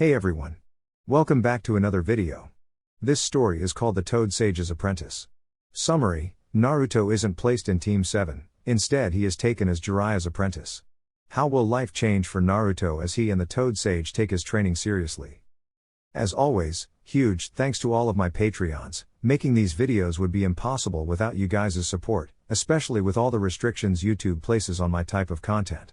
Hey everyone. Welcome back to another video. This story is called The Toad Sage's Apprentice. Summary: Naruto isn't placed in Team 7, instead he is taken as Jiraiya's apprentice. How will life change for Naruto as he and the Toad Sage take his training seriously? As always, huge thanks to all of my Patreons. Making these videos would be impossible without you guys' support, especially with all the restrictions YouTube places on my type of content.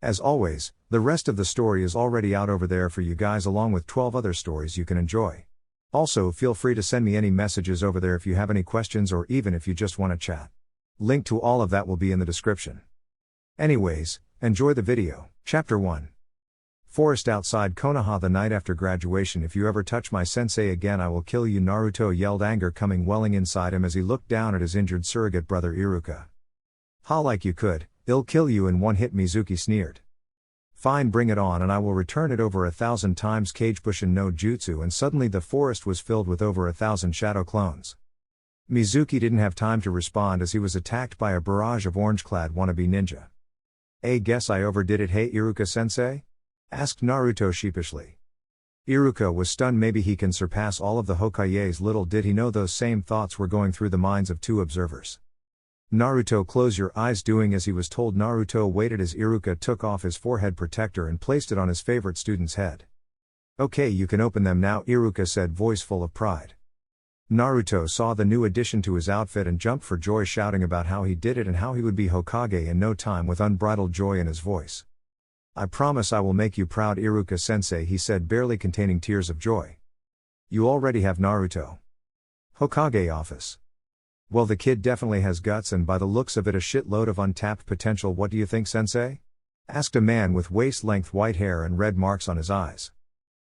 As always, the rest of the story is already out over there for you guys along with 12 other stories you can enjoy. Also feel free to send me any messages over there if you have any questions or even if you just want to chat. Link to all of that will be in the description. Anyways, enjoy the video. Chapter 1. Forest outside Konoha the night after graduation. If you ever touch my sensei again I will kill you, Naruto yelled, anger coming welling inside him as he looked down at his injured surrogate brother Iruka. Ha, like you could, I'll kill you in one hit, Mizuki sneered. Fine, bring it on and I will return it over 1,000 times. Kagebushin no jutsu, and suddenly the forest was filled with over 1,000 shadow clones. Mizuki didn't have time to respond as he was attacked by a barrage of orange-clad wannabe ninja. Guess I overdid it, hey Iruka-sensei? Asked Naruto sheepishly. Iruka was stunned. Maybe he can surpass all of the Hokages. Little did he know those same thoughts were going through the minds of two observers. Naruto, close your eyes. Doing as he was told, Naruto waited as Iruka took off his forehead protector and placed it on his favorite student's head. Okay, you can open them now, Iruka said, voice full of pride. Naruto saw the new addition to his outfit and jumped for joy, shouting about how he did it and how he would be Hokage in no time with unbridled joy in his voice. I promise I will make you proud, Iruka-sensei, he said, barely containing tears of joy. You already have Naruto. Hokage office. Well, the kid definitely has guts and by the looks of it a shitload of untapped potential. What do you think, sensei? Asked a man with waist-length white hair and red marks on his eyes.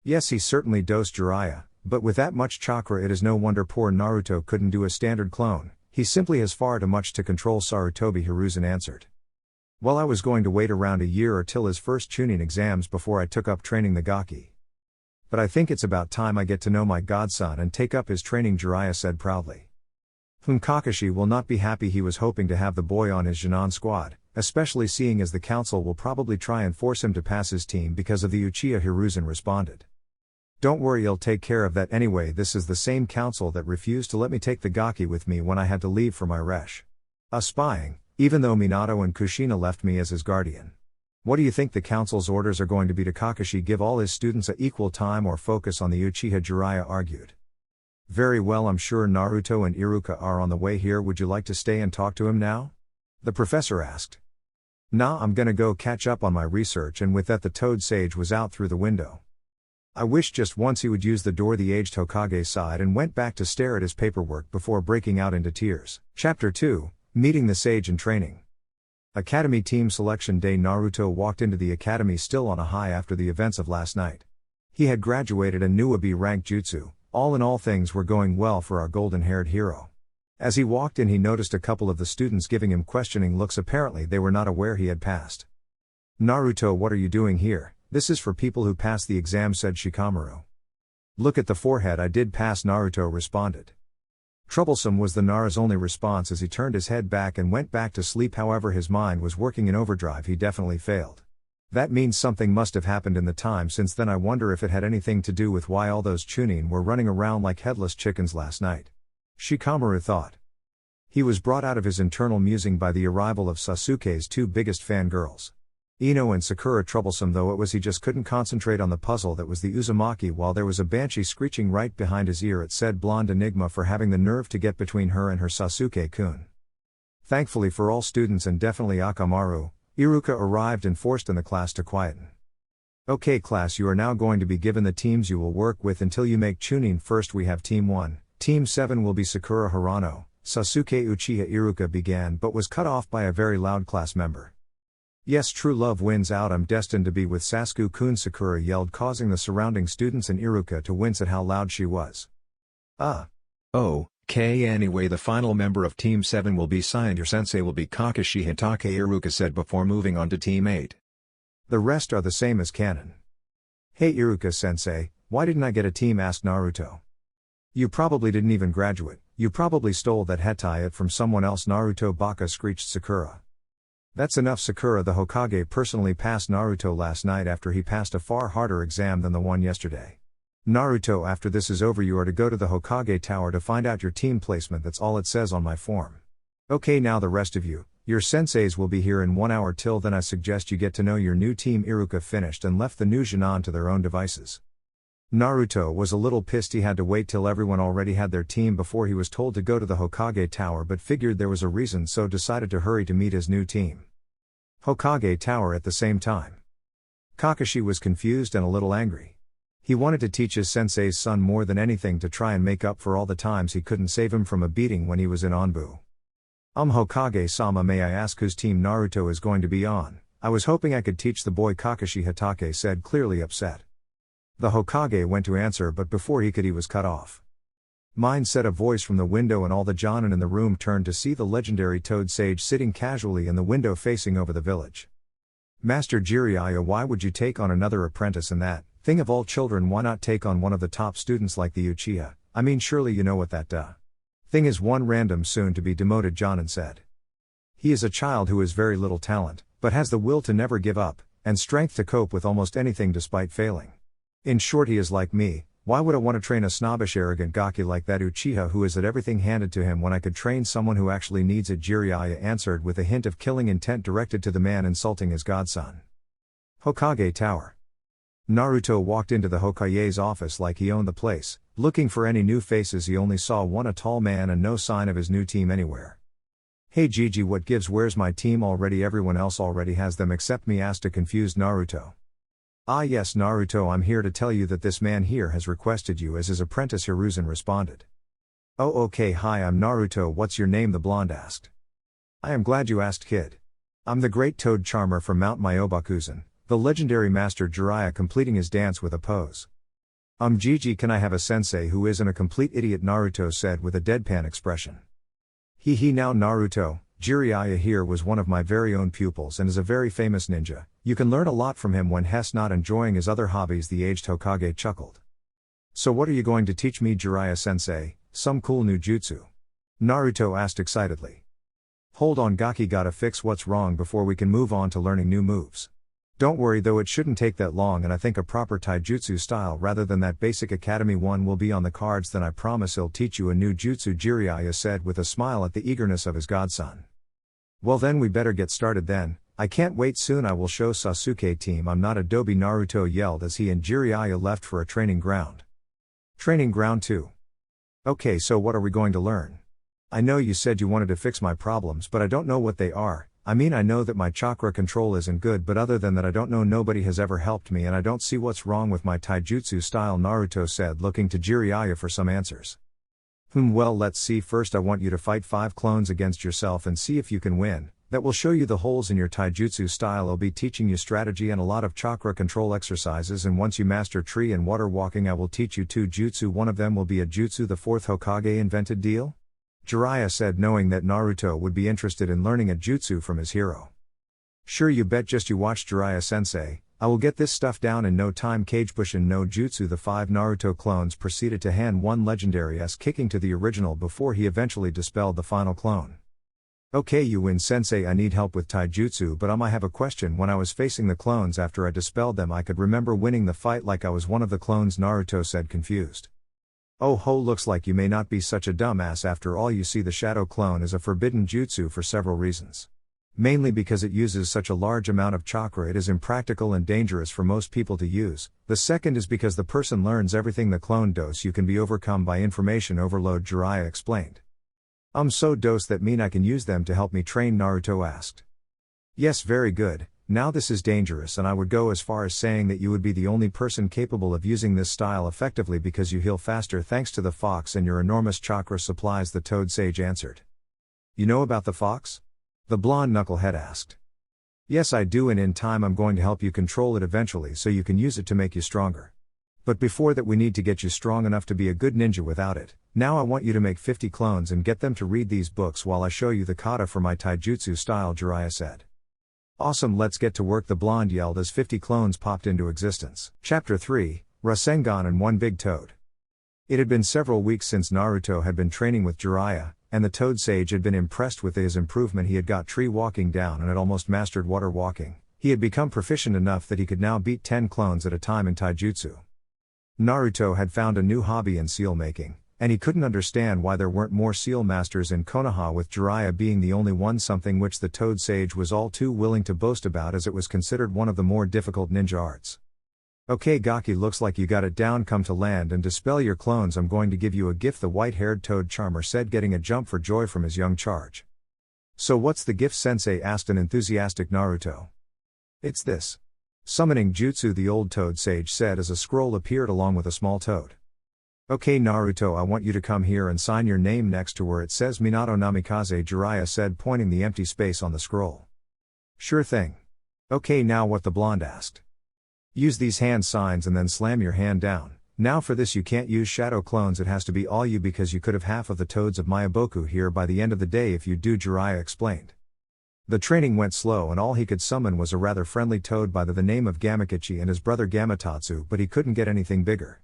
Yes, he certainly dosed Jiraiya, but with that much chakra it is no wonder poor Naruto couldn't do a standard clone. He simply has far too much to control, Sarutobi Hiruzen answered. Well, I was going to wait around a year or till his first Chunin exams before I took up training the Gaki. But I think it's about time I get to know my godson and take up his training, Jiraiya said proudly. Kakashi will not be happy. He was hoping to have the boy on his Jinan squad, especially seeing as the council will probably try and force him to pass his team because of the Uchiha. Hiruzen responded. Don't worry, I'll take care of that anyway. This is the same council that refused to let me take the Gaki with me when I had to leave for my resh. Spying, even though Minato and Kushina left me as his guardian. What do you think the council's orders are going to be to Kakashi? Give all his students a equal time or focus on the Uchiha, Jiraiya argued. Very well, I'm sure Naruto and Iruka are on the way here. Would you like to stay and talk to him now? The professor asked. Nah, I'm gonna go catch up on my research, and with that the Toad Sage was out through the window. I wish just once he would use the door. The aged Hokage sighed and went back to stare at his paperwork before breaking out into tears. Chapter 2, Meeting the Sage in Training. Academy Team Selection Day. Naruto walked into the academy still on a high after the events of last night. He had graduated and knew a B-rank jutsu. All in all, things were going well for our golden-haired hero. As he walked in he noticed a couple of the students giving him questioning looks. Apparently they were not aware he had passed. Naruto, what are you doing here? This is for people who passed the exam, said Shikamaru. Look at the forehead, I did pass, Naruto responded. Troublesome was the Nara's only response as he turned his head back and went back to sleep. However, his mind was working in overdrive. He definitely failed. That means something must have happened in the time since then. I wonder if it had anything to do with why all those Chunin were running around like headless chickens last night. Shikamaru thought. He was brought out of his internal musing by the arrival of Sasuke's two biggest fangirls. Ino and Sakura. Troublesome though it was, he just couldn't concentrate on the puzzle that was the Uzumaki while there was a banshee screeching right behind his ear at said blonde enigma for having the nerve to get between her and her Sasuke-kun. Thankfully for all students and definitely Akamaru, Iruka arrived and forced in the class to quieten. Okay class, you are now going to be given the teams you will work with until you make Chunin. First we have Team 1, Team 7 will be Sakura Hirano. Sasuke Uchiha. Iruka began but was cut off by a very loud class member. Yes, true love wins out, I'm destined to be with Sasuke-kun, Sakura yelled, causing the surrounding students and Iruka to wince at how loud she was. Okay, anyway, the final member of Team 7 will be signed. Your sensei will be Kakashi Hitake, Iruka said before moving on to Team 8. The rest are the same as canon. Hey Iruka-sensei, why didn't I get a team? Asked Naruto. You probably didn't even graduate, you probably stole that Hetaiot from someone else, Naruto Baka screeched Sakura. That's enough. Sakura the Hokage personally passed Naruto last night after he passed a far harder exam than the one yesterday. Naruto, after this is over you are to go to the Hokage Tower to find out your team placement. That's all it says on my form. Okay, now the rest of you, your senseis will be here in 1 hour. Till then I suggest you get to know your new team. Iruka finished and left the new Jinan to their own devices. Naruto was a little pissed he had to wait till everyone already had their team before he was told to go to the Hokage Tower, but figured there was a reason, so decided to hurry to meet his new team. Hokage Tower at the same time. Kakashi was confused and a little angry. He wanted to teach his sensei's son more than anything to try and make up for all the times he couldn't save him from a beating when he was in Anbu. Hokage-sama, may I ask whose team Naruto is going to be on? I was hoping I could teach the boy. Kakashi Hatake said, clearly upset. The Hokage went to answer, but before he could he was cut off. Mine, said a voice from the window, and all the Jonin in the room turned to see the legendary Toad Sage sitting casually in the window facing over the village. Master Jiraiya, why would you take on another apprentice in that thing? Of all children, why not take on one of the top students like the Uchiha? I mean, surely you know what that thing is. One random soon to be demoted Jonin said. He is a child who has very little talent, but has the will to never give up, and strength to cope with almost anything despite failing. In short, he is like me. Why would I want to train a snobbish arrogant gaki like that Uchiha who has had everything handed to him when I could train someone who actually needs it? Jiraiya answered with a hint of killing intent directed to the man insulting his godson. Hokage Tower. Naruto walked into the Hokage's office like he owned the place. Looking for any new faces, he only saw one, a tall man, and no sign of his new team anywhere. Hey Gigi, what gives? Where's my team already? Everyone else already has them except me, asked a confused Naruto. Ah yes Naruto, I'm here to tell you that this man here has requested you as his apprentice. Hiruzen responded. Oh okay, hi, I'm Naruto. What's your name? The blonde asked. I am glad you asked, kid. I'm the great Toad Charmer from Mount Myobakuzen, the legendary master Jiraiya, completing his dance with a pose. Gigi, can I have a sensei who isn't a complete idiot? Naruto said with a deadpan expression. He now Naruto, Jiraiya here was one of my very own pupils and is a very famous ninja. You can learn a lot from him when he's not enjoying his other hobbies. The aged Hokage chuckled. So what are you going to teach me, Jiraiya sensei? Some cool new jutsu? Naruto asked excitedly. Hold on Gaki, gotta fix what's wrong before we can move on to learning new moves. Don't worry though, it shouldn't take that long, and I think a proper taijutsu style rather than that basic academy one will be on the cards. Then I promise he'll teach you a new jutsu, Jiraiya said with a smile at the eagerness of his godson. Well then we better get started then. I can't wait, soon I will show Sasuke team I'm not Adobe, Naruto yelled as he and Jiraiya left for a training ground. Training ground 2. Okay, so what are we going to learn? I know you said you wanted to fix my problems, but I don't know what they are. I mean, I know that my chakra control isn't good, but other than that I don't know. Nobody has ever helped me and I don't see what's wrong with my taijutsu style, Naruto said, looking to Jiraiya for some answers. Well, let's see. First I want you to fight 5 clones against yourself and see if you can win. That will show you the holes in your taijutsu style. I'll be teaching you strategy and a lot of chakra control exercises, and once you master tree and water walking I will teach you 2 jutsu. One of them will be a jutsu the 4th Hokage invented. Deal? Jiraiya said, knowing that Naruto would be interested in learning a jutsu from his hero. Sure, you bet, just you watch, Jiraiya sensei. I will get this stuff down in no time. Kagebushin no jutsu. The 5 Naruto clones proceeded to hand one legendary kicking to the original before he eventually dispelled the final clone. Okay, you win sensei. I need help with taijutsu, but I have a question. When I was facing the clones after I dispelled them, I could remember winning the fight like I was one of the clones, Naruto said, confused. Oh ho, looks like you may not be such a dumbass after all. You see, the shadow clone is a forbidden jutsu for several reasons. Mainly because it uses such a large amount of chakra it is impractical and dangerous for most people to use. The second is because the person learns everything the clone does. You can be overcome by information overload, Jiraiya explained. So does that mean I can use them to help me train? Naruto asked. Yes, very good. Now this is dangerous, and I would go as far as saying that you would be the only person capable of using this style effectively because you heal faster thanks to the fox and your enormous chakra supplies, the Toad Sage answered. You know about the fox? The blonde knucklehead asked. Yes, I do, and in time I'm going to help you control it eventually so you can use it to make you stronger. But before that we need to get you strong enough to be a good ninja without it. Now I want you to make 50 clones and get them to read these books while I show you the kata for my taijutsu style, Jiraiya said. Awesome, let's get to work, the blonde yelled as 50 clones popped into existence. Chapter 3, Rasengan and One Big Toad. It had been several weeks since Naruto had been training with Jiraiya, and the Toad Sage had been impressed with his improvement. He had got tree walking down and had almost mastered water walking. He had become proficient enough that he could now beat 10 clones at a time in taijutsu. Naruto had found a new hobby in seal making, and he couldn't understand why there weren't more seal masters in Konoha, with Jiraiya being the only one, something which the Toad Sage was all too willing to boast about, as it was considered one of the more difficult ninja arts. "Okay Gaki, looks like you got it down. Come to land and dispel your clones. I'm going to give you a gift," the white-haired toad charmer said, getting a jump for joy from his young charge. "So what's the gift, sensei?" asked an enthusiastic Naruto. "It's this summoning jutsu," the old Toad Sage said as a scroll appeared along with a small toad. "Okay Naruto, I want you to come here and sign your name next to where it says Minato Namikaze," Jiraiya said, pointing the empty space on the scroll. "Sure thing." "Okay, now what?" the blonde asked. "Use these hand signs and then slam your hand down. Now for this you can't use shadow clones, it has to be all you, because you could have half of the toads of Myaboku here by the end of the day if you do," Jiraiya explained. The training went slow and all he could summon was a rather friendly toad by the name of Gamakichi and his brother Gamatatsu, but he couldn't get anything bigger.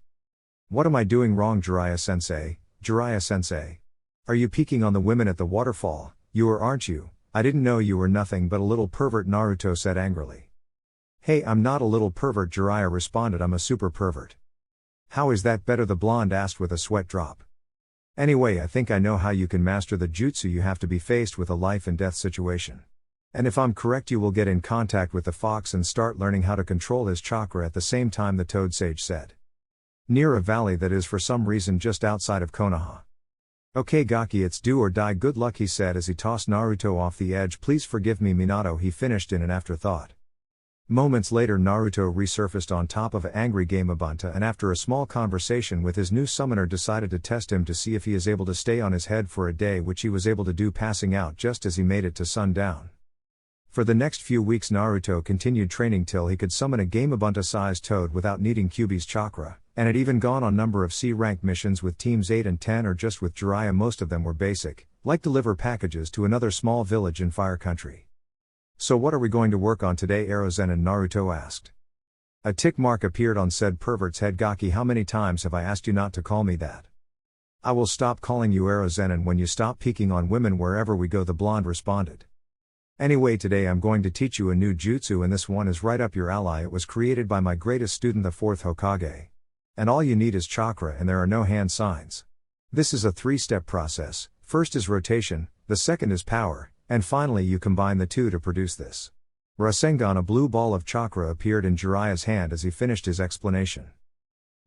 "What am I doing wrong, Jiraiya-sensei? Jiraiya-sensei? Are you peeking on the women at the waterfall? You aren't you? I didn't know you were nothing but a little pervert," Naruto said angrily. "Hey, I'm not a little pervert," Jiraiya responded. "I'm a super pervert." "How is that better?" the blonde asked with a sweat drop. "Anyway, I think I know how you can master the jutsu. You have to be faced with a life and death situation. And if I'm correct, you will get in contact with the fox and start learning how to control his chakra at the same time," the Toad Sage said. "Near a valley that is for some reason just outside of Konoha." "Okay Gaki, it's do or die. Good luck," he said as he tossed Naruto off the edge. "Please forgive me, Minato," he finished in an afterthought. Moments later, Naruto resurfaced on top of an angry Gamabunta, and after a small conversation with his new summoner decided to test him to see if he is able to stay on his head for a day, which he was able to do, passing out just as he made it to sundown. For the next few weeks Naruto continued training till he could summon a Gamabunta-sized toad without needing Kyuubi's chakra, and had even gone on number of C-rank missions with teams 8 and 10 or just with Jiraiya. Most of them were basic, like deliver packages to another small village in Fire Country. "So what are we going to work on today, Erozenin?" Naruto asked. A tick mark appeared on said pervert's head. "Gaki, how many times have I asked you not to call me that?" "I will stop calling you Erozenin when you stop peeking on women wherever we go," the blonde responded. "Anyway, today I'm going to teach you a new jutsu, and this one is right up your alley. It was created by my greatest student, the 4th Hokage. And all you need is chakra, and there are no hand signs. This is a 3-step process. First is rotation, the second is power, and finally you combine the two to produce this." Rasengan, a blue ball of chakra, appeared in Jiraiya's hand as he finished his explanation.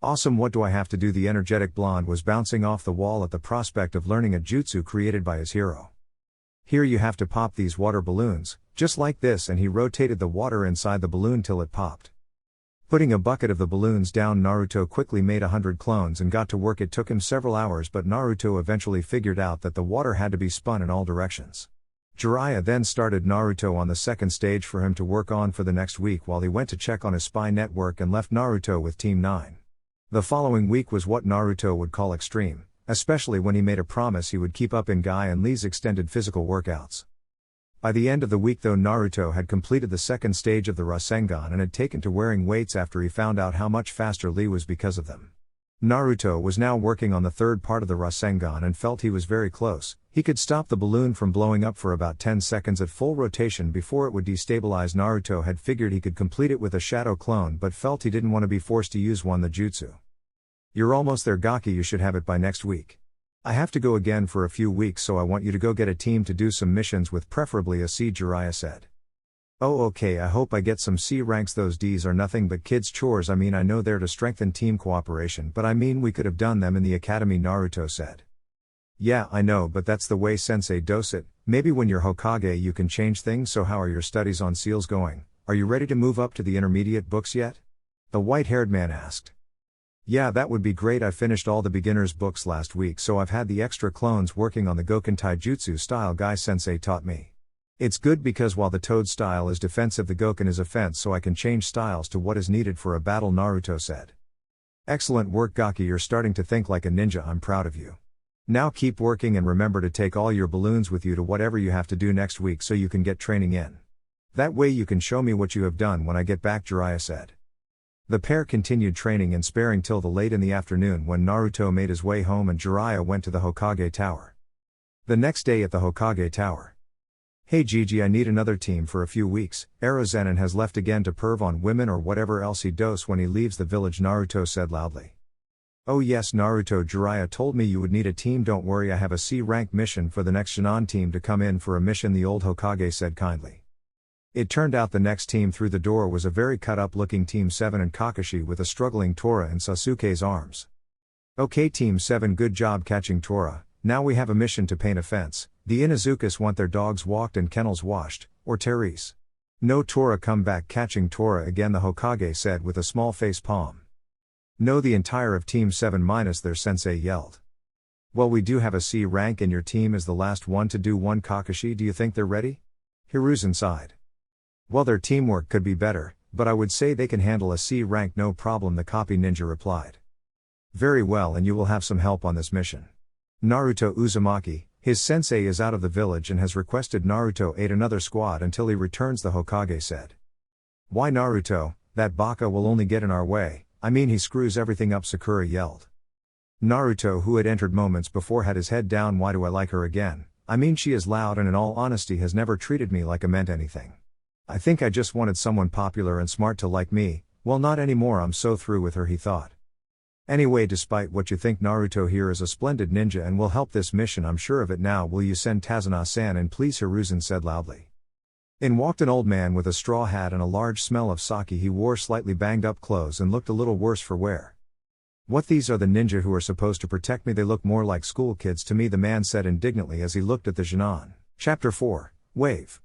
"Awesome, what do I have to do?" The energetic blonde was bouncing off the wall at the prospect of learning a jutsu created by his hero. "Here you have to pop these water balloons, just like this," and he rotated the water inside the balloon till it popped. Putting a bucket of the balloons down, Naruto quickly made 100 clones and got to work. It took him several hours, but Naruto eventually figured out that the water had to be spun in all directions. Jiraiya then started Naruto on the second stage for him to work on for the next week while he went to check on his spy network, and left Naruto with Team 9. The following week was what Naruto would call extreme, especially when he made a promise he would keep up in Guy and Lee's extended physical workouts. By the end of the week though, Naruto had completed the second stage of the Rasengan and had taken to wearing weights after he found out how much faster Lee was because of them. Naruto was now working on the third part of the Rasengan and felt he was very close. He could stop the balloon from blowing up for about 10 seconds at full rotation before it would destabilize. Naruto had figured he could complete it with a shadow clone, but felt he didn't want to be forced to use one, the jutsu. "You're almost there, Gaki, you should have it by next week. I have to go again for a few weeks, so I want you to go get a team to do some missions with, preferably a C," Jiraiya said. "Oh okay, I hope I get some C ranks. Those Ds are nothing but kids' chores. I mean, I know they're to strengthen team cooperation, but I mean we could have done them in the academy," Naruto said. "Yeah, I know, but that's the way Sensei does it. Maybe when you're Hokage you can change things. So how are your studies on seals going? Are you ready to move up to the intermediate books yet?" the white-haired man asked. "Yeah, that would be great. I finished all the beginner's books last week, so I've had the extra clones working on the Goken Taijutsu style Guy Sensei taught me. It's good because while the Toad style is defensive, the Goken is offense, so I can change styles to what is needed for a battle," Naruto said. "Excellent work, Gaki, you're starting to think like a ninja. I'm proud of you. Now keep working and remember to take all your balloons with you to whatever you have to do next week so you can get training in. That way you can show me what you have done when I get back," Jiraiya said. The pair continued training and sparring till the late in the afternoon when Naruto made his way home and Jiraiya went to the Hokage Tower. The next day at the Hokage Tower. Hey Gigi, I need another team for a few weeks. Zenin has left again to perv on women or whatever else he does when he leaves the village, Naruto said loudly. Oh yes Naruto, Jiraiya told me you would need a team. Don't worry, I have a C-rank mission for the next Shinon team to come in for a mission, the old Hokage said kindly. It turned out the next team through the door was a very cut-up looking Team 7 and Kakashi with a struggling Tora in Sasuke's arms. Okay Team 7, good job catching Tora. Now we have a mission to paint a fence. The Inazukas want their dogs walked and kennels washed, or Teres. No Tora, come back catching Tora again, the Hokage said with a small face palm. No, the entire of Team 7 minus their sensei yelled. Well, we do have a C rank and your team is the last one to do one, Kakashi, do you think they're ready? Hiruzen sighed. Well, their teamwork could be better, but I would say they can handle a C rank no problem, the copy ninja replied. Very well, and you will have some help on this mission. Naruto Uzumaki, his sensei is out of the village and has requested Naruto aid another squad until he returns, the Hokage said. Why Naruto, that baka will only get in our way, I mean he screws everything up, Sakura yelled. Naruto, who had entered moments before, had his head down. Why do I like her again? I mean she is loud and in all honesty has never treated me like I meant anything. I think I just wanted someone popular and smart to like me, well not anymore, I'm so through with her, he thought. Anyway, despite what you think, Naruto here is a splendid ninja and will help this mission, I'm sure of it. Now will you send Tazuna-san in please, Hiruzen said loudly. In walked an old man with a straw hat and a large smell of sake. He wore slightly banged up clothes and looked a little worse for wear. What, these are the ninja who are supposed to protect me? They look more like school kids to me, the man said indignantly as he looked at the Jinan. Chapter 4, Wave.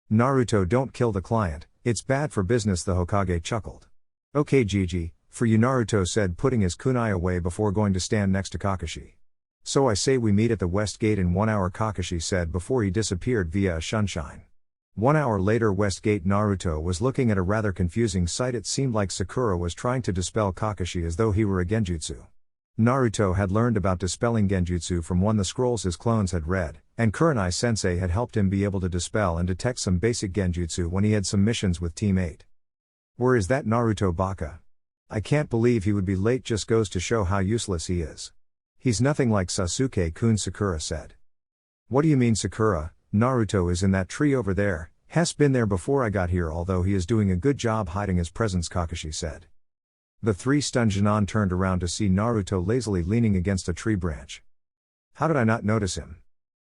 Naruto, don't kill the client, it's bad for business, the Hokage chuckled. Okay Gigi, for you, Naruto said, putting his kunai away before going to stand next to Kakashi. So I say we meet at the West Gate in 1 hour, Kakashi said before he disappeared via a sunshine. 1 hour later, West Gate. Naruto was looking at a rather confusing sight. It seemed like Sakura was trying to dispel Kakashi as though he were a genjutsu. Naruto had learned about dispelling genjutsu from one of the scrolls his clones had read, and Kurenai sensei had helped him be able to dispel and detect some basic genjutsu when he had some missions with Team 8. Where is that Naruto baka? I can't believe he would be late, just goes to show how useless he is. He's nothing like Sasuke-kun, Sakura said. What do you mean, Sakura? Naruto is in that tree over there, has been there before I got here, although he is doing a good job hiding his presence, Kakashi said. The 3 stunned Jinan turned around to see Naruto lazily leaning against a tree branch. How did I not notice him?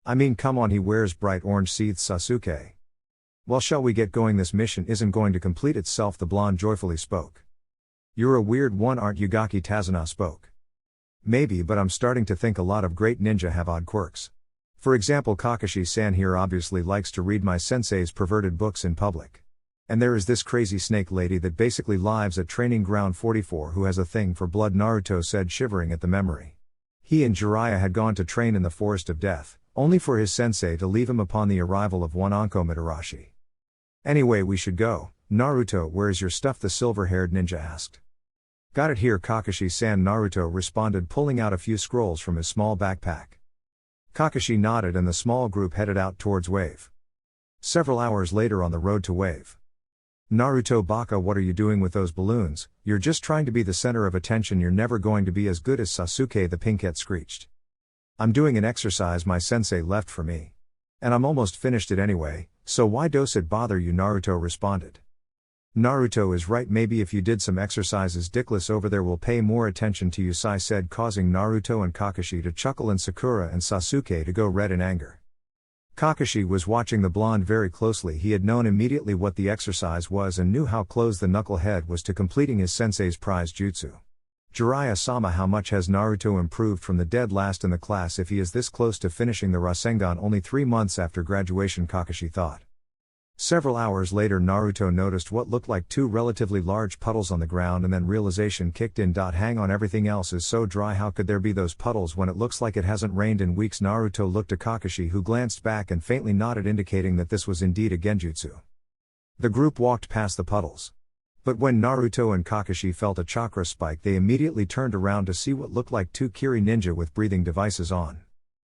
I mean come on, he wears bright orange, seethed Sasuke. Well, shall we get going? This mission isn't going to complete itself, the blonde joyfully spoke. You're a weird one, aren't you? Gaki Tazuna spoke. Maybe, but I'm starting to think a lot of great ninja have odd quirks. For example, Kakashi-san here obviously likes to read my sensei's perverted books in public. And there is this crazy snake lady that basically lives at Training Ground 44 who has a thing for blood, Naruto said, shivering at the memory. He and Jiraiya had gone to train in the Forest of Death, only for his sensei to leave him upon the arrival of one Anko Mitarashi. Anyway, we should go. Naruto, where is your stuff? The silver-haired ninja asked. Got it here, Kakashi-san, Naruto responded, pulling out a few scrolls from his small backpack. Kakashi nodded and the small group headed out towards Wave. Several hours later on the road to Wave. Naruto baka, what are you doing with those balloons? You're just trying to be the center of attention, you're never going to be as good as Sasuke, the pinkette screeched. I'm doing an exercise my sensei left for me. And I'm almost finished it anyway, so why does it bother you? Naruto responded. Naruto is right, maybe if you did some exercises Dickless over there will pay more attention to you, Sai said, causing Naruto and Kakashi to chuckle and Sakura and Sasuke to go red in anger. Kakashi was watching the blonde very closely. He had known immediately what the exercise was and knew how close the knucklehead was to completing his sensei's prize jutsu. Jiraiya-sama, how much has Naruto improved from the dead last in the class if he is this close to finishing the Rasengan only 3 months after graduation, Kakashi thought. Several hours later, Naruto noticed what looked like 2 relatively large puddles on the ground and then realization kicked in. Hang on, everything else is so dry, how could there be those puddles when it looks like it hasn't rained in weeks? Naruto looked at Kakashi, who glanced back and faintly nodded, indicating that this was indeed a genjutsu. The group walked past the puddles. But when Naruto and Kakashi felt a chakra spike, they immediately turned around to see what looked like 2 Kiri ninja with breathing devices on.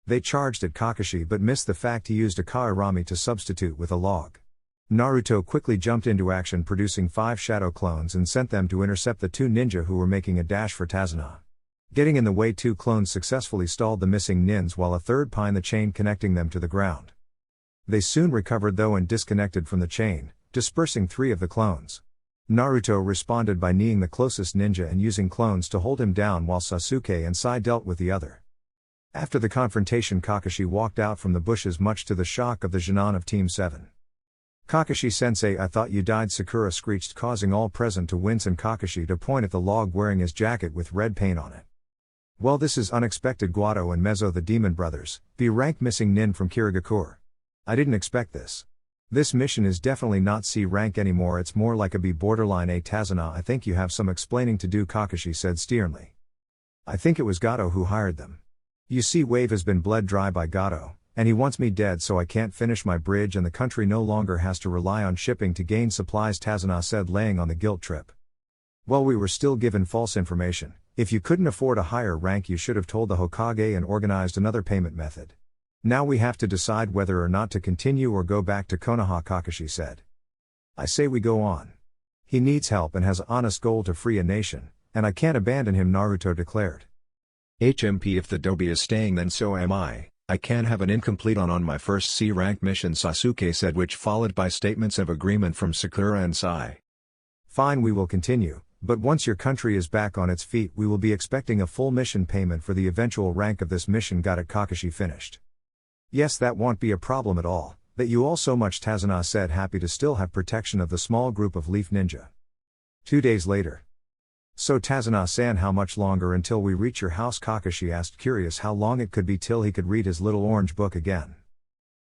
They charged at Kakashi but missed the fact he used a Kairami to substitute with a log. Naruto quickly jumped into action, producing 5 shadow clones and sent them to intercept the 2 ninja who were making a dash for Tazuna. Getting in the way, 2 clones successfully stalled the missing nins while a third pined the chain connecting them to the ground. They soon recovered though and disconnected from the chain, dispersing 3 of the clones. Naruto responded by kneeing the closest ninja and using clones to hold him down while Sasuke and Sai dealt with the other. After the confrontation, Kakashi walked out from the bushes much to the shock of the Genin of Team 7. "Kakashi-sensei, I thought you died," Sakura screeched, causing all present to wince and Kakashi to point at the log wearing his jacket with red paint on it. "Well, this is unexpected." Guado and Mezzo, the demon brothers, B-rank missing nin from Kirigakure. "I didn't expect this. This mission is definitely not C rank anymore, it's more like a B borderline A. Tazuna, I think you have some explaining to do," Kakashi said sternly. "I think it was Gato who hired them. You see, Wave has been bled dry by Gato, and he wants me dead so I can't finish my bridge and the country no longer has to rely on shipping to gain supplies," Tazuna said, laying on the guilt trip. "Well, we were still given false information. If you couldn't afford a higher rank, you should have told the Hokage and organized another payment method. Now we have to decide whether or not to continue or go back to Konoha," Kakashi said. "I say we go on. He needs help and has an honest goal to free a nation, and I can't abandon him," Naruto declared. "HMP, if the Dobi is staying then so am I can't have an incomplete on my first C-rank mission," Sasuke said, which followed by statements of agreement from Sakura and Sai. "Fine, we will continue, but once your country is back on its feet we will be expecting a full mission payment for the eventual rank of this mission." "Got it," Kakashi finished. "Yes, that won't be a problem at all, that you all so much," Tazuna said, happy to still have protection of the small group of Leaf Ninja. 2 days later. "So Tazuna-san, how much longer until we reach your house?" Kakashi asked, curious how long it could be till he could read his little orange book again.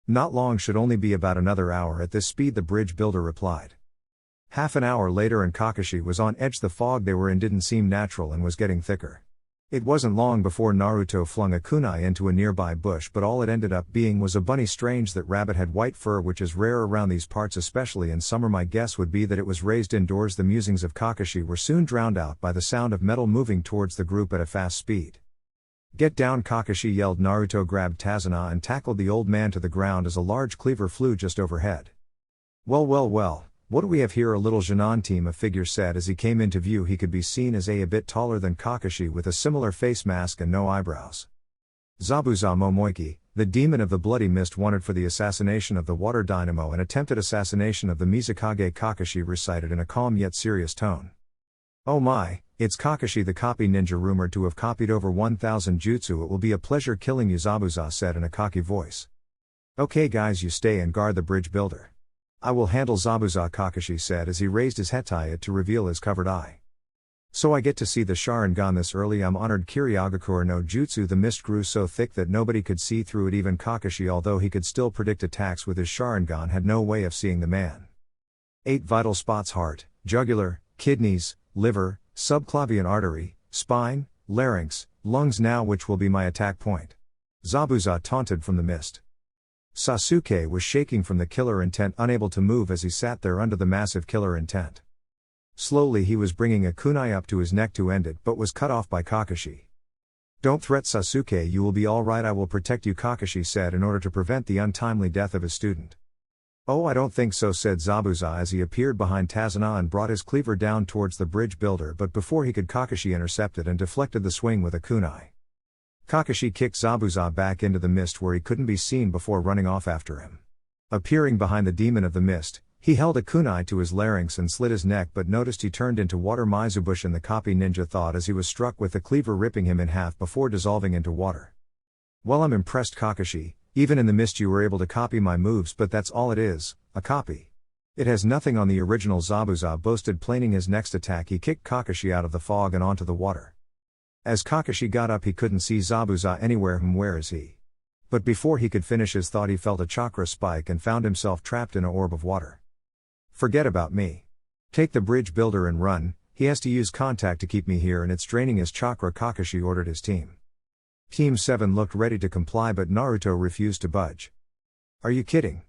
"Not long, should only be about another hour at this speed," the bridge builder replied. Half an hour later and Kakashi was on edge. The fog they were in didn't seem natural and was getting thicker. It wasn't long before Naruto flung a kunai into a nearby bush, but all it ended up being was a bunny. Strange that rabbit had white fur, which is rare around these parts, especially in summer. My guess would be that it was raised indoors. The musings of Kakashi were soon drowned out by the sound of metal moving towards the group at a fast speed. "Get down!" Kakashi yelled. Naruto grabbed Tazuna and tackled the old man to the ground as a large cleaver flew just overhead. Well, what do we have here?" A little Genin team of figure said as he came into view. He could be seen as a bit taller than Kakashi with a similar face mask and no eyebrows. "Zabuza Momoiki, the demon of the bloody mist, wanted for the assassination of the water dynamo and attempted assassination of the Mizukage," Kakashi recited in a calm yet serious tone. "Oh my, it's Kakashi, the copy ninja rumored to have copied over 1,000 jutsu. It will be a pleasure killing you," Zabuza said in a cocky voice. "Okay guys, you stay and guard the bridge builder. I will handle Zabuza," Kakashi said as he raised his hetai to reveal his covered eye. "So I get to see the Sharingan this early. I'm honored." Kirigakure no jutsu. The mist grew so thick that nobody could see through it. Even Kakashi, although he could still predict attacks with his Sharingan, had no way of seeing the man. 8 vital spots: heart, jugular, kidneys, liver, subclavian artery, spine, larynx, lungs. "Now which will be my attack point?" Zabuza taunted from the mist. Sasuke was shaking from the killer intent, unable to move as he sat there under the massive killer intent. Slowly he was bringing a kunai up to his neck to end it, but was cut off by Kakashi. "Don't threat Sasuke, you will be alright, I will protect you," Kakashi said in order to prevent the untimely death of his student. "Oh, I don't think so," said Zabuza as he appeared behind Tazuna and brought his cleaver down towards the bridge builder, but before he could, Kakashi intercepted and deflected the swing with a kunai. Kakashi kicked Zabuza back into the mist where he couldn't be seen before running off after him. Appearing behind the demon of the mist, he held a kunai to his larynx and slit his neck, but noticed he turned into water. Mizubushi and the copy ninja thought as he was struck with the cleaver, ripping him in half before dissolving into water. "Well, I'm impressed, Kakashi. Even in the mist you were able to copy my moves, but that's all it is, a copy. It has nothing on the original," Zabuza boasted. Planning his next attack, he kicked Kakashi out of the fog and onto the water. As Kakashi got up, he couldn't see Zabuza anywhere. Where is he?" But before he could finish his thought, he felt a chakra spike and found himself trapped in an orb of water. "Forget about me. Take the bridge builder and run. He has to use contact to keep me here and it's draining his chakra," Kakashi ordered his team. Team 7 looked ready to comply, but Naruto refused to budge. "Are you kidding?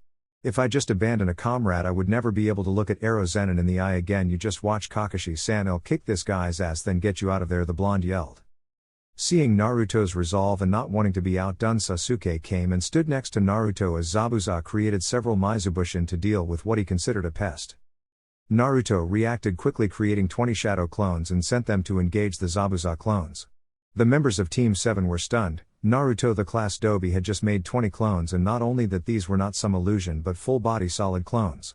If I just abandon a comrade I would never be able to look at Erozenin in the eye again. You just watch, Kakashi-san, I'll kick this guy's ass then get you out of there," the blonde yelled. Seeing Naruto's resolve and not wanting to be outdone, Sasuke came and stood next to Naruto as Zabuza created several Mizubushin to deal with what he considered a pest. Naruto reacted quickly, creating 20 shadow clones and sent them to engage the Zabuza clones. The members of Team 7 were stunned. Naruto the class Dobi had just made 20 clones, and not only that, these were not some illusion but full-body solid clones.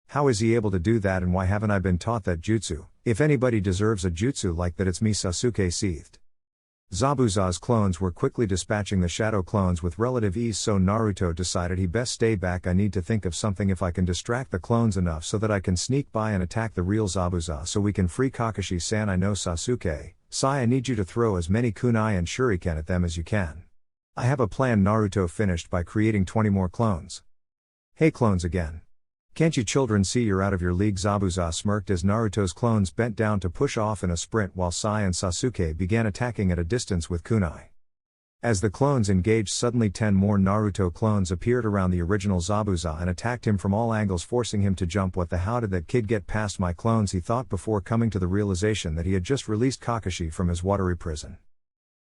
How is he able to do that, and why haven't I been taught that jutsu? If anybody deserves a jutsu like that, it's me, Sasuke seethed. Zabuza's clones were quickly dispatching the shadow clones with relative ease, so Naruto decided he best stay back. I need to think of something if I can distract the clones enough so that I can sneak by and attack the real Zabuza so we can free Kakashi-san. I know, Sasuke. Sai, I need you to throw as many kunai and shuriken at them as you can. I have a plan. Naruto finished by creating 20 more clones. Hey clones again. Can't you children see you're out of your league? Zabuza smirked as Naruto's clones bent down to push off in a sprint while Sai and Sasuke began attacking at a distance with kunai. As the clones engaged, suddenly 10 more Naruto clones appeared around the original Zabuza and attacked him from all angles, forcing him to jump. What the how did that kid get past my clones, he thought before coming to the realization that he had just released Kakashi from his watery prison.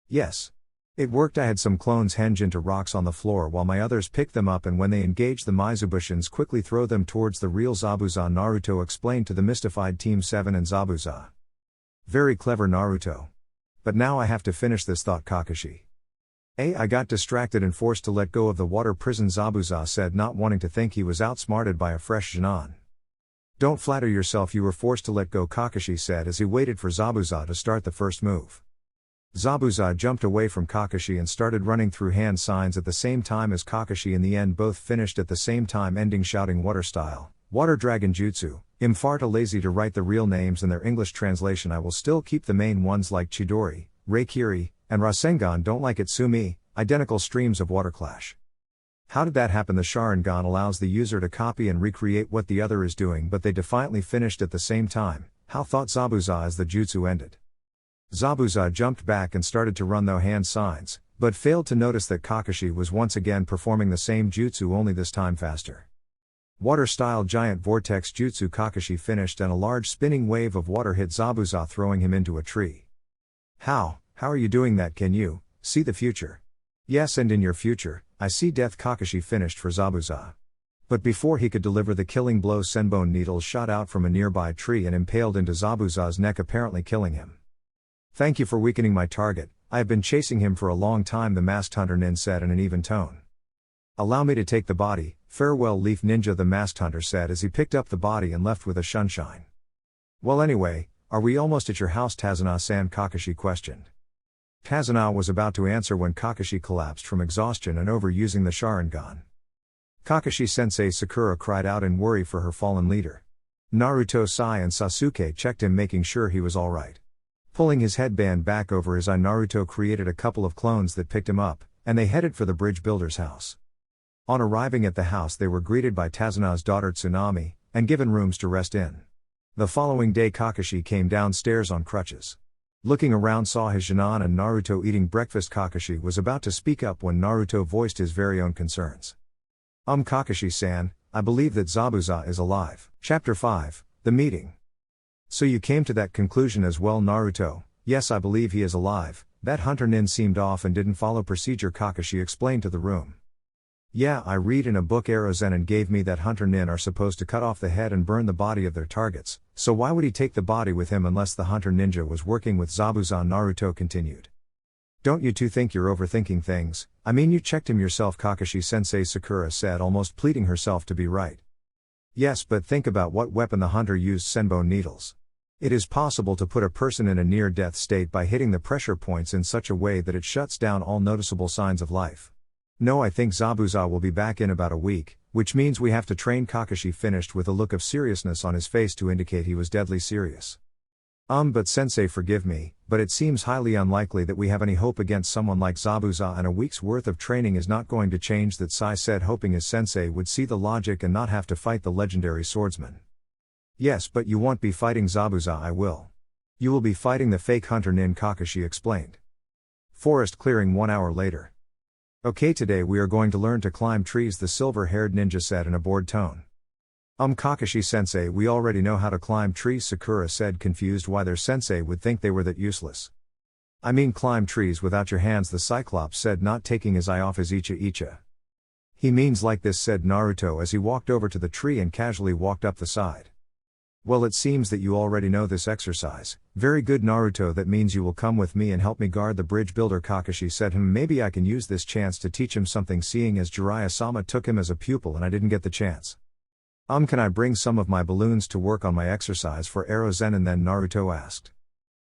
Yes. It worked. I had some clones henge into rocks on the floor while my others picked them up, and when they engaged the Mizubushins, quickly throw them towards the real Zabuza, Naruto explained to the mystified Team 7 and Zabuza. Very clever, Naruto. But now I have to finish this, thought Kakashi. I got distracted and forced to let go of the water prison, Zabuza said, not wanting to think he was outsmarted by a fresh Jinan. Don't flatter yourself, you were forced to let go, Kakashi said as he waited for Zabuza to start the first move. Zabuza jumped away from Kakashi and started running through hand signs at the same time as Kakashi. In the end, both finished at the same time, ending shouting water style, water dragon jutsu. I'm far too lazy to write the real names in their English translation. I will still keep the main ones like Chidori, Reikiri, and Rasengan. Don't like it, Sumi. Identical streams of water clash. How did that happen? The Sharingan allows the user to copy and recreate what the other is doing, but they defiantly finished at the same time. How, thought Zabuza as the jutsu ended. Zabuza jumped back and started to run, though hand signs, but failed to notice that Kakashi was once again performing the same jutsu, only this time faster. Water-style giant vortex jutsu. Kakashi finished and a large spinning wave of water hit Zabuza, throwing him into a tree. How are you doing that? Can you see the future? Yes, and in your future, I see death. Kakashi finished for Zabuza. But before he could deliver the killing blow, senbon needles shot out from a nearby tree and impaled into Zabuza's neck, apparently killing him. Thank you for weakening my target. I have been chasing him for a long time, the masked hunter nin said in an even tone. Allow me to take the body. Farewell, Leaf Ninja, the masked hunter said as he picked up the body and left with a shunshine. Well, anyway, are we almost at your house, Tazuna-san? Kakashi questioned. Tazuna was about to answer when Kakashi collapsed from exhaustion and overusing the Sharingan. Kakashi-sensei, Sakura cried out in worry for her fallen leader. Naruto, Sai and Sasuke checked him, making sure he was alright. Pulling his headband back over his eye, Naruto created a couple of clones that picked him up, and they headed for the bridge builder's house. On arriving at the house, they were greeted by Tazuna's daughter Tsunami, and given rooms to rest in. The following day, Kakashi came downstairs on crutches. Looking around, saw his Jinan and Naruto eating breakfast. Kakashi was about to speak up when Naruto voiced his very own concerns. Kakashi-san, I believe that Zabuza is alive. Chapter 5, The Meeting. So you came to that conclusion as well, Naruto? Yes, I believe he is alive. That hunter nin seemed off and didn't follow procedure, Kakashi explained to the room. Yeah, I read in a book Erozenin gave me that hunter nin are supposed to cut off the head and burn the body of their targets, so why would he take the body with him unless the hunter ninja was working with Zabuza? Naruto continued. Don't you two think you're overthinking things? I mean, you checked him yourself, Kakashi-sensei, Sakura said, almost pleading herself to be right. Yes, but think about what weapon the hunter used, senbon needles. It is possible to put a person in a near-death state by hitting the pressure points in such a way that it shuts down all noticeable signs of life. No, I think Zabuza will be back in about a week, which means we have to train. Kakashi finished with a look of seriousness on his face to indicate he was deadly serious. But sensei, forgive me, but it seems highly unlikely that we have any hope against someone like Zabuza, and a week's worth of training is not going to change that, Sai said, hoping his sensei would see the logic and not have to fight the legendary swordsman. Yes, but you won't be fighting Zabuza. I will. You will be fighting the fake hunter nin, Kakashi explained. Forest clearing 1 hour later. Okay, today we are going to learn to climb trees, the silver-haired ninja said in a bored tone. Kakashi-sensei, we already know how to climb trees, Sakura said, confused why their sensei would think they were that useless. I mean climb trees without your hands, the Cyclops said, not taking his eye off his Icha. He means like this, said Naruto as he walked over to the tree and casually walked up the side. Well, it seems that you already know this exercise. Very good, Naruto. That means you will come with me and help me guard the bridge builder, Kakashi said. Maybe I can use this chance to teach him something, seeing as Jiraiya-sama took him as a pupil and I didn't get the chance. Can I bring some of my balloons to work on my exercise for arrow Zenin then, Naruto asked.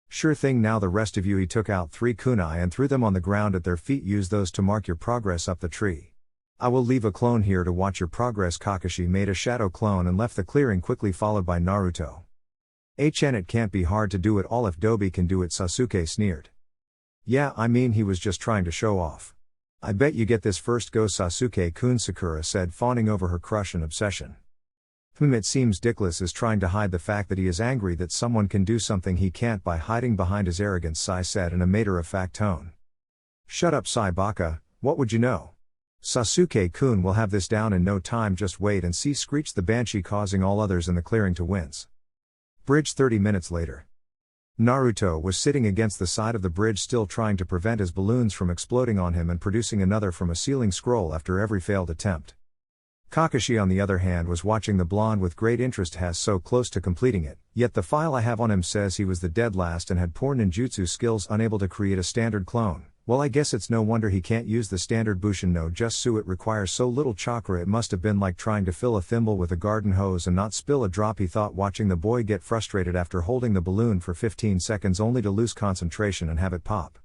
Sure thing. Now the rest of you. He took out 3 kunai and threw them on the ground at their feet. Use those to mark your progress up the tree. I will leave a clone here to watch your progress. Kakashi made a shadow clone and left the clearing quickly, followed by Naruto. It can't be hard to do it all if Dobi can do it, Sasuke sneered. Yeah, I mean he was just trying to show off. I bet you get this first go, Sasuke-kun, Sakura said, fawning over her crush and obsession. It seems Dickless is trying to hide the fact that he is angry that someone can do something he can't by hiding behind his arrogance, Sai said in a matter-of-fact tone. Shut up, Sai Baka, what would you know? Sasuke-kun will have this down in no time, just wait and see, screeched the Banshee, causing all others in the clearing to wince. Bridge. 30 minutes later. Naruto was sitting against the side of the bridge, still trying to prevent his balloons from exploding on him and producing another from a ceiling scroll after every failed attempt. Kakashi, on the other hand, was watching the blonde with great interest. Has so close to completing it, yet the file I have on him says he was the dead last and had poor ninjutsu skills, unable to create a standard clone. Well, I guess it's no wonder he can't use the standard Bushin no Jutsu. It requires so little chakra. It must have been like trying to fill a thimble with a garden hose and not spill a drop, he thought, watching the boy get frustrated after holding the balloon for 15 seconds only to lose concentration and have it pop.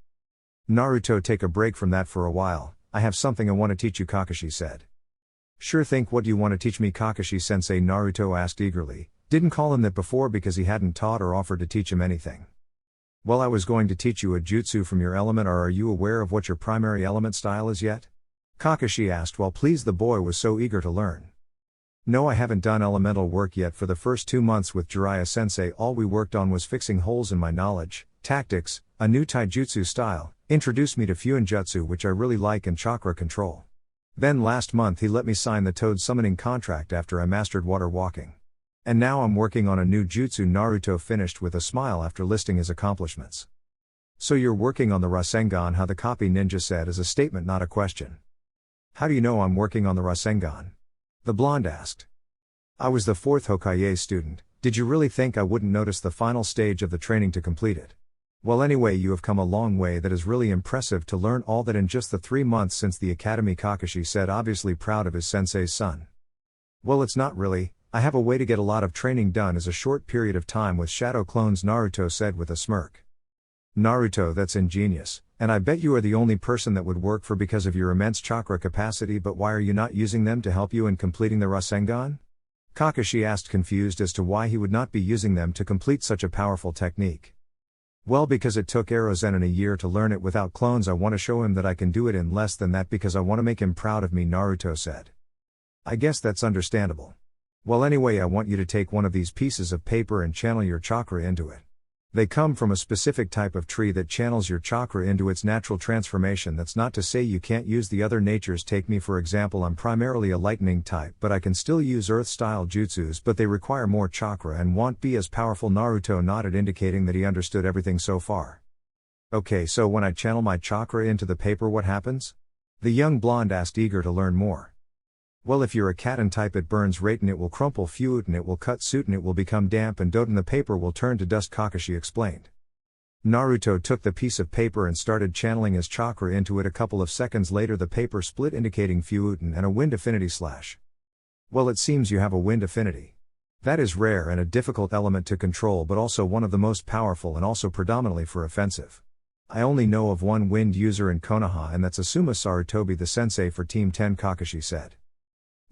Naruto, take a break from that for a while. I have something I want to teach you, Kakashi said. Sure thing. What do you want to teach me, Kakashi-sensei? Naruto asked eagerly. Didn't call him that before because he hadn't taught or offered to teach him anything. Well, I was going to teach you a jutsu from your element. Are you aware of what your primary element style is yet? Kakashi asked, while pleased the boy was so eager to learn. No, I haven't done elemental work yet. For the first 2 months with Jiraiya-sensei, all we worked on was fixing holes in my knowledge, tactics, a new taijutsu style, introduced me to Fuinjutsu, which I really like, and chakra control. Then last month he let me sign the toad summoning contract after I mastered water walking. And now I'm working on a new jutsu, Naruto finished with a smile after listing his accomplishments. So you're working on the Rasengan, how the copy ninja said as a statement, not a question. How do you know I'm working on the Rasengan? The blonde asked. I was the 4th Hokage student. Did you really think I wouldn't notice the final stage of the training to complete it? Well, anyway, you have come a long way. That is really impressive to learn all that in just the 3 months since the academy, Kakashi said, obviously proud of his sensei's son. Well, it's not really. I have a way to get a lot of training done as a short period of time with shadow clones, Naruto said with a smirk. Naruto, that's ingenious, and I bet you are the only person that would work for because of your immense chakra capacity. But why are you not using them to help you in completing the Rasengan? Kakashi asked, confused as to why he would not be using them to complete such a powerful technique. Well, because it took arrow Zenin a year to learn it without clones. I want to show him that I can do it in less than that because I want to make him proud of me, Naruto said. I guess that's understandable. Well, anyway, I want you to take one of these pieces of paper and channel your chakra into it. They come from a specific type of tree that channels your chakra into its natural transformation. That's not to say you can't use the other natures. Take me for example, I'm primarily a lightning type, but I can still use earth-style jutsus, but they require more chakra and won't be as powerful. Naruto nodded, indicating that he understood everything so far. Okay, so when I channel my chakra into the paper, what happens? The young blonde asked, eager to learn more. Well, if you're a Katen type, it burns right and it will crumple, Fuut and it will cut, Suit and it will become damp, and Doten the paper will turn to dust, Kakashi explained. Naruto took the piece of paper and started channeling his chakra into it. A couple of seconds later the paper split, indicating Fuuten and a wind affinity slash. Well, it seems you have a wind affinity. That is rare and a difficult element to control, but also one of the most powerful and also predominantly for offensive. I only know of one wind user in Konoha, and that's Asuma Sarutobi, the sensei for Team 10, Kakashi said.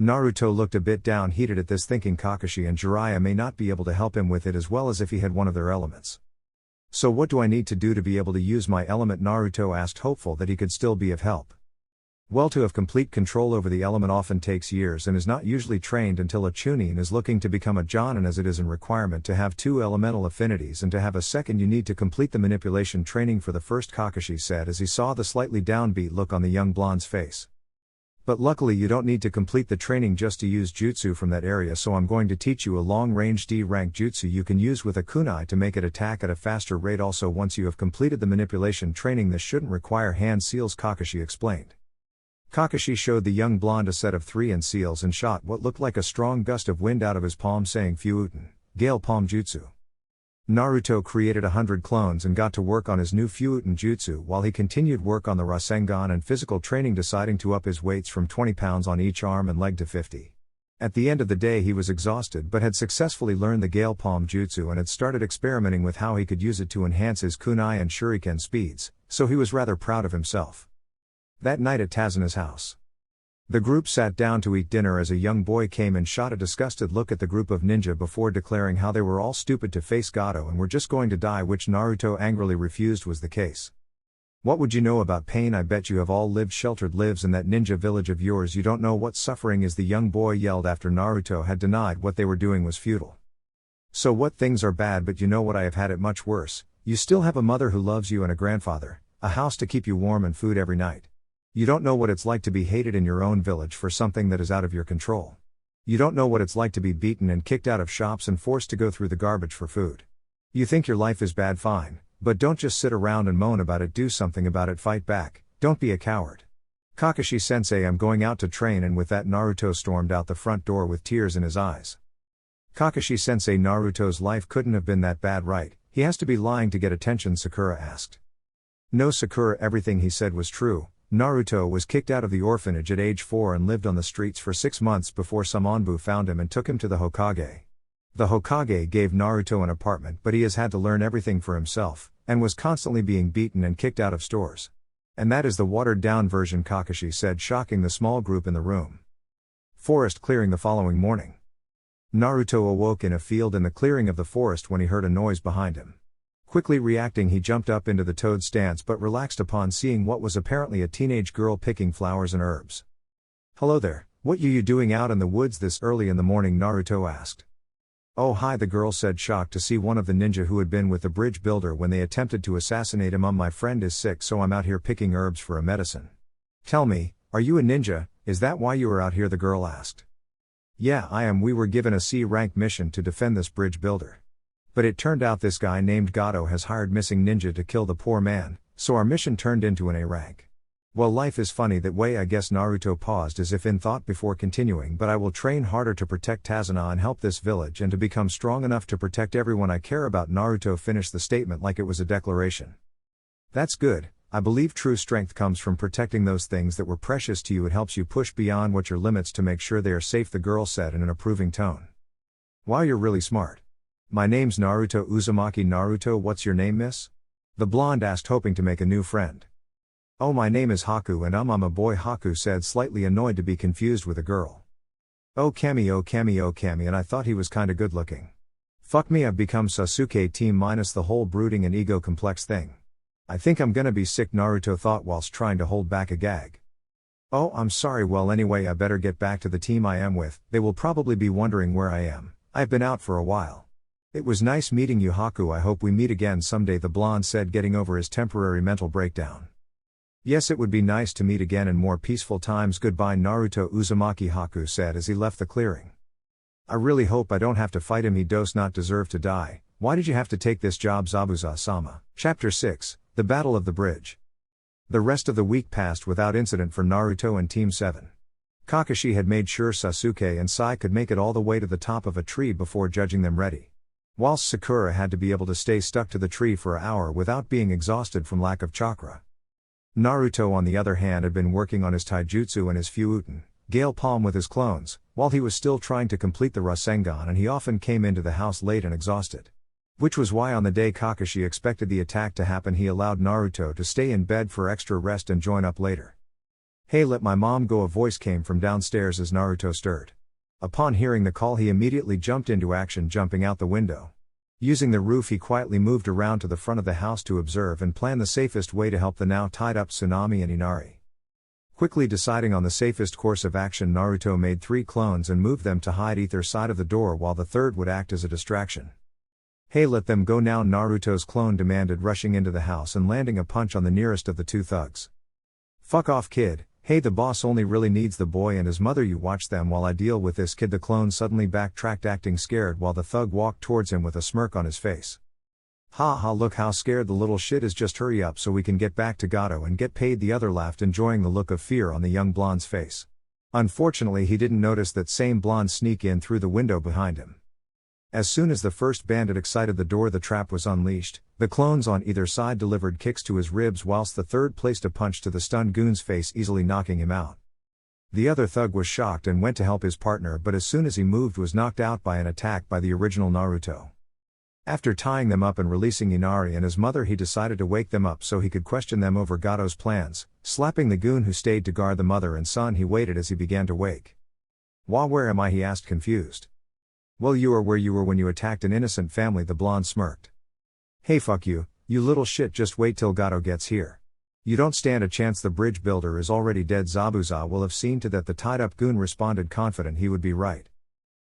Naruto looked a bit down-heated at this, thinking Kakashi and Jiraiya may not be able to help him with it as well as if he had one of their elements. So what do I need to do to be able to use my element? Naruto asked, hopeful that he could still be of help. Well, to have complete control over the element often takes years and is not usually trained until a Chunin is looking to become a Jonin, as it is a requirement to have 2 elemental affinities, and to have a second you need to complete the manipulation training for the first, Kakashi said as he saw the slightly downbeat look on the young blonde's face. But luckily you don't need to complete the training just to use jutsu from that area, so I'm going to teach you a long-range D-rank jutsu you can use with a kunai to make it attack at a faster rate. Also, once you have completed the manipulation training, this shouldn't require hand seals, Kakashi explained. Kakashi showed the young blonde a set of 3 hand seals and shot what looked like a strong gust of wind out of his palm, saying, Fuuten, Gale Palm Jutsu. Naruto created 100 clones and got to work on his new Fuuten Jutsu while he continued work on the Rasengan and physical training, deciding to up his weights from 20 pounds on each arm and leg to 50. At the end of the day he was exhausted but had successfully learned the Gale Palm Jutsu and had started experimenting with how he could use it to enhance his kunai and shuriken speeds, so he was rather proud of himself. That night at Tazuna's house, the group sat down to eat dinner as a young boy came and shot a disgusted look at the group of ninja before declaring how they were all stupid to face Gato and were just going to die, which Naruto angrily refused was the case. What would you know about pain? I bet you have all lived sheltered lives in that ninja village of yours. You don't know what suffering is, the young boy yelled after Naruto had denied what they were doing was futile. So what? Things are bad, but you know what, I have had it much worse. You still have a mother who loves you and a grandfather, a house to keep you warm and food every night. You don't know what it's like to be hated in your own village for something that is out of your control. You don't know what it's like to be beaten and kicked out of shops and forced to go through the garbage for food. You think your life is bad, fine, but don't just sit around and moan about it, do something about it, fight back, don't be a coward. Kakashi-sensei, I'm going out to train, and with that Naruto stormed out the front door with tears in his eyes. Kakashi-sensei, Naruto's life couldn't have been that bad, right? He has to be lying to get attention, Sakura asked. No, Sakura, everything he said was true. Naruto was kicked out of the orphanage at age 4 and lived on the streets for 6 months before some Onbu found him and took him to the Hokage. The Hokage gave Naruto an apartment, but he has had to learn everything for himself, and was constantly being beaten and kicked out of stores. And that is the watered-down version, Kakashi said, shocking the small group in the room. Forest clearing the following morning. Naruto awoke in a field in the clearing of the forest when he heard a noise behind him. Quickly reacting, he jumped up into the toad stance but relaxed upon seeing what was apparently a teenage girl picking flowers and herbs. Hello there, what you doing out in the woods this early in the morning? Naruto asked. Oh hi, the girl said, shocked to see one of the ninja who had been with the bridge builder when they attempted to assassinate him. My friend is sick, so I'm out here picking herbs for a medicine. Tell me, are you a ninja? Is that why you are out here? The girl asked. Yeah, I am. We were given a C-rank mission to defend this bridge builder. But it turned out this guy named Gato has hired missing ninja to kill the poor man, so our mission turned into an A rank. Well, life is funny that way, I guess. Naruto paused as if in thought before continuing, but I will train harder to protect Tazuna and help this village and to become strong enough to protect everyone I care about. Naruto finished the statement like it was a declaration. That's good. I believe true strength comes from protecting those things that were precious to you. It helps you push beyond what your limits to make sure they are safe, the girl said in an approving tone. Wow, you're really smart. My name's Naruto Uzumaki. Naruto, what's your name, miss? The blonde asked, hoping to make a new friend. Oh, my name is Haku and I'm a boy, Haku said, slightly annoyed to be confused with a girl. Oh Kami, and I thought he was kinda good looking. Fuck me, I've become Sasuke team minus the whole brooding and ego complex thing. I think I'm gonna be sick, Naruto thought whilst trying to hold back a gag. Oh, I'm sorry. Well, anyway, I better get back to the team I am with. They will probably be wondering where I am. I've been out for a while. It was nice meeting you, Haku. I hope we meet again someday, the blonde said, getting over his temporary mental breakdown. Yes, it would be nice to meet again in more peaceful times. Goodbye, Naruto Uzumaki, Haku said as he left the clearing. I really hope I don't have to fight him. He does not deserve to die. Why did you have to take this job, Zabuza-sama? Chapter 6, The Battle of the Bridge. The rest of the week passed without incident for Naruto and Team 7. Kakashi had made sure Sasuke and Sai could make it all the way to the top of a tree before judging them ready. Whilst Sakura had to be able to stay stuck to the tree for an hour without being exhausted from lack of chakra. Naruto, on the other hand, had been working on his taijutsu and his Fuuten, Gale Palm, with his clones, while he was still trying to complete the Rasengan, and he often came into the house late and exhausted. Which was why on the day Kakashi expected the attack to happen, he allowed Naruto to stay in bed for extra rest and join up later. Hey, let my mom go, a voice came from downstairs as Naruto stirred. Upon hearing the call, he immediately jumped into action, jumping out the window. Using the roof, he quietly moved around to the front of the house to observe and plan the safest way to help the now tied up Tsunami and Inari. Quickly deciding on the safest course of action, Naruto made 3 clones and moved them to hide either side of the door, while the third would act as a distraction. Hey, let them go now, Naruto's clone demanded, rushing into the house and landing a punch on the nearest of the 2 thugs. Fuck off, kid. Hey, the boss only really needs the boy and his mother. You watch them while I deal with this kid. The clone suddenly backtracked, acting scared, while the thug walked towards him with a smirk on his face. Ha ha, look how scared the little shit is. Just hurry up so we can get back to Gato and get paid. The other laughed, enjoying the look of fear on the young blonde's face. Unfortunately, he didn't notice that same blonde sneak in through the window behind him. As soon as the first bandit excited the door, the trap was unleashed. The clones on either side delivered kicks to his ribs whilst the third placed a punch to the stunned goon's face, easily knocking him out. The other thug was shocked and went to help his partner, but as soon as he moved was knocked out by an attack by the original Naruto. After tying them up and releasing Inari and his mother, he decided to wake them up so he could question them over Gato's plans. Slapping the goon who stayed to guard the mother and son, he waited as he began to wake. Where am I?" he asked, confused. "Well, you are where you were when you attacked an innocent family," the blonde smirked. "Hey, fuck you, you little shit, just wait till Gato gets here. You don't stand a chance, the bridge builder is already dead. Zabuza will have seen to that." The tied-up goon responded, confident he would be right.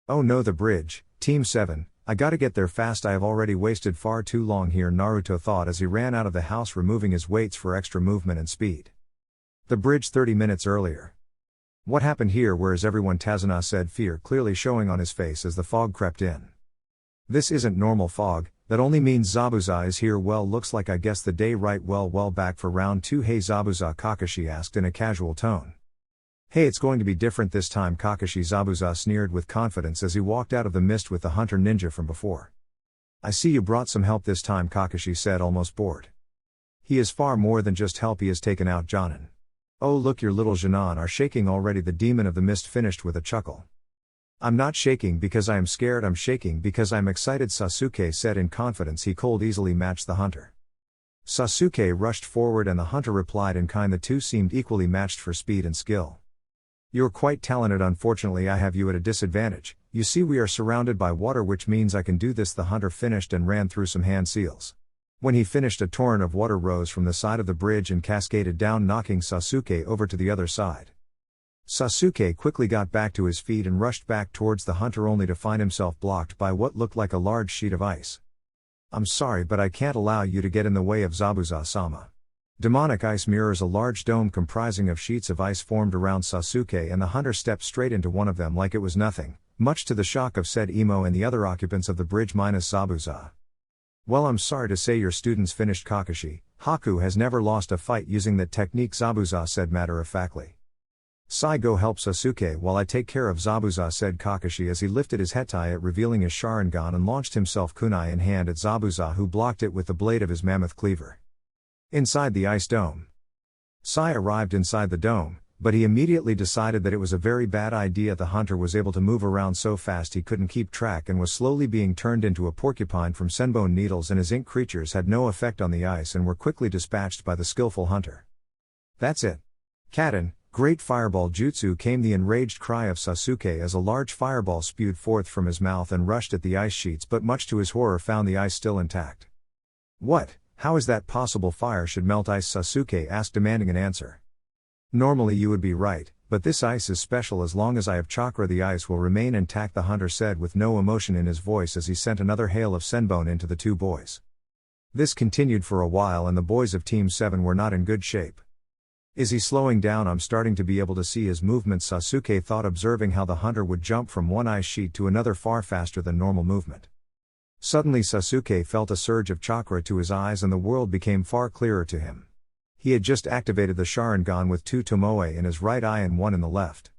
"Oh no, the bridge, Team 7, I gotta get there fast, I have already wasted far too long here," Naruto thought as he ran out of the house, removing his weights for extra movement and speed. "The bridge 30 minutes earlier. What happened here? Where is everyone?" Tazuna said, fear clearly showing on his face as the fog crept in. "This isn't normal fog, that only means Zabuza is here. Well, looks like I guessed the day right. Well, back for round 2. Hey Zabuza," Kakashi asked in a casual tone. "Hey, it's going to be different this time, Kakashi," Zabuza sneered with confidence as he walked out of the mist with the hunter ninja from before. "I see you brought some help this time," Kakashi said, almost bored. "He is far more than just help, he has taken out Jonin." "Oh look, your little Jonin are shaking already," the demon of the mist finished with a chuckle. "I'm not shaking because I am scared, I'm shaking because I'm excited," Sasuke said in confidence. He could easily match the hunter. Sasuke rushed forward and the hunter replied in kind. The two seemed equally matched for speed and skill. "You're quite talented, unfortunately I have you at a disadvantage. You see, we are surrounded by water, which means I can do this," the hunter finished and ran through some hand seals. When he finished, a torrent of water rose from the side of the bridge and cascaded down, knocking Sasuke over to the other side. Sasuke quickly got back to his feet and rushed back towards the hunter, only to find himself blocked by what looked like a large sheet of ice. "I'm sorry, but I can't allow you to get in the way of Zabuza-sama." Demonic ice mirrors, a large dome comprising of sheets of ice, formed around Sasuke, and the hunter stepped straight into one of them like it was nothing, much to the shock of said Emo and the other occupants of the bridge minus Zabuza. "Well, I'm sorry to say your students finished, Kakashi. Haku has never lost a fight using that technique," Zabuza said matter-of-factly. "Sai, go help Sasuke while I take care of Zabuza," said Kakashi as he lifted his Hetaiya, revealing his Sharingan, and launched himself kunai in hand at Zabuza, who blocked it with the blade of his mammoth cleaver. Inside the ice dome. Sai arrived inside the dome, but he immediately decided that it was a very bad idea. The hunter was able to move around so fast he couldn't keep track and was slowly being turned into a porcupine from senbone needles, and his ink creatures had no effect on the ice and were quickly dispatched by the skillful hunter. "That's it. Kaden, great fireball jutsu," came the enraged cry of Sasuke as a large fireball spewed forth from his mouth and rushed at the ice sheets, but much to his horror found the ice still intact. "What? How is that possible? Fire should melt ice," Sasuke asked, demanding an answer. "Normally you would be right, but this ice is special. As long as I have chakra, the ice will remain intact," the hunter said with no emotion in his voice as he sent another hail of senbone into the two boys. This continued for a while and the boys of Team 7 were not in good shape. "Is he slowing down? I'm starting to be able to see his movements," Sasuke thought, observing how the hunter would jump from one ice sheet to another far faster than normal movement. Suddenly Sasuke felt a surge of chakra to his eyes and the world became far clearer to him. He had just activated the Sharingan with 2 Tomoe in his right eye and 1 in the left.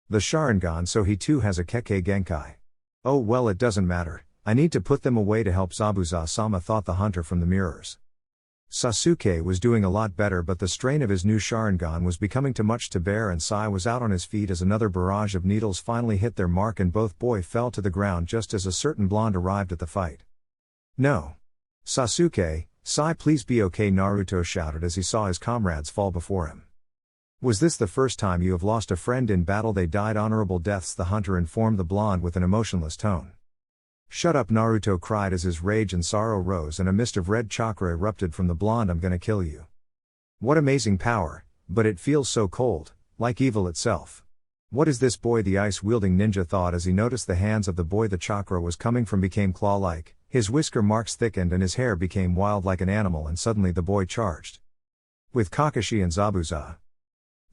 The Sharingan, so he too has a Kekkei Genkai. "Oh well, it doesn't matter, I need to put them away to help Zabuza-sama," thought the hunter from the mirrors. Sasuke was doing a lot better, but the strain of his new Sharingan was becoming too much to bear, and Sai was out on his feet as another barrage of needles finally hit their mark and both boys fell to the ground just as a certain blonde arrived at the fight. "No. Sasuke, Sai, please be okay," Naruto shouted as he saw his comrades fall before him. "Was this the first time you have lost a friend in battle?" "They died honorable deaths," the hunter informed the blonde with an emotionless tone. "Shut up," Naruto cried as his rage and sorrow rose and a mist of red chakra erupted from the blonde. "I'm gonna kill you." "What amazing power, but it feels so cold, like evil itself." "What is this boy?" the ice-wielding ninja thought as he noticed the hands of the boy the chakra was coming from became claw-like, his whisker marks thickened and his hair became wild like an animal, and suddenly the boy charged. With Kakashi and Zabuza.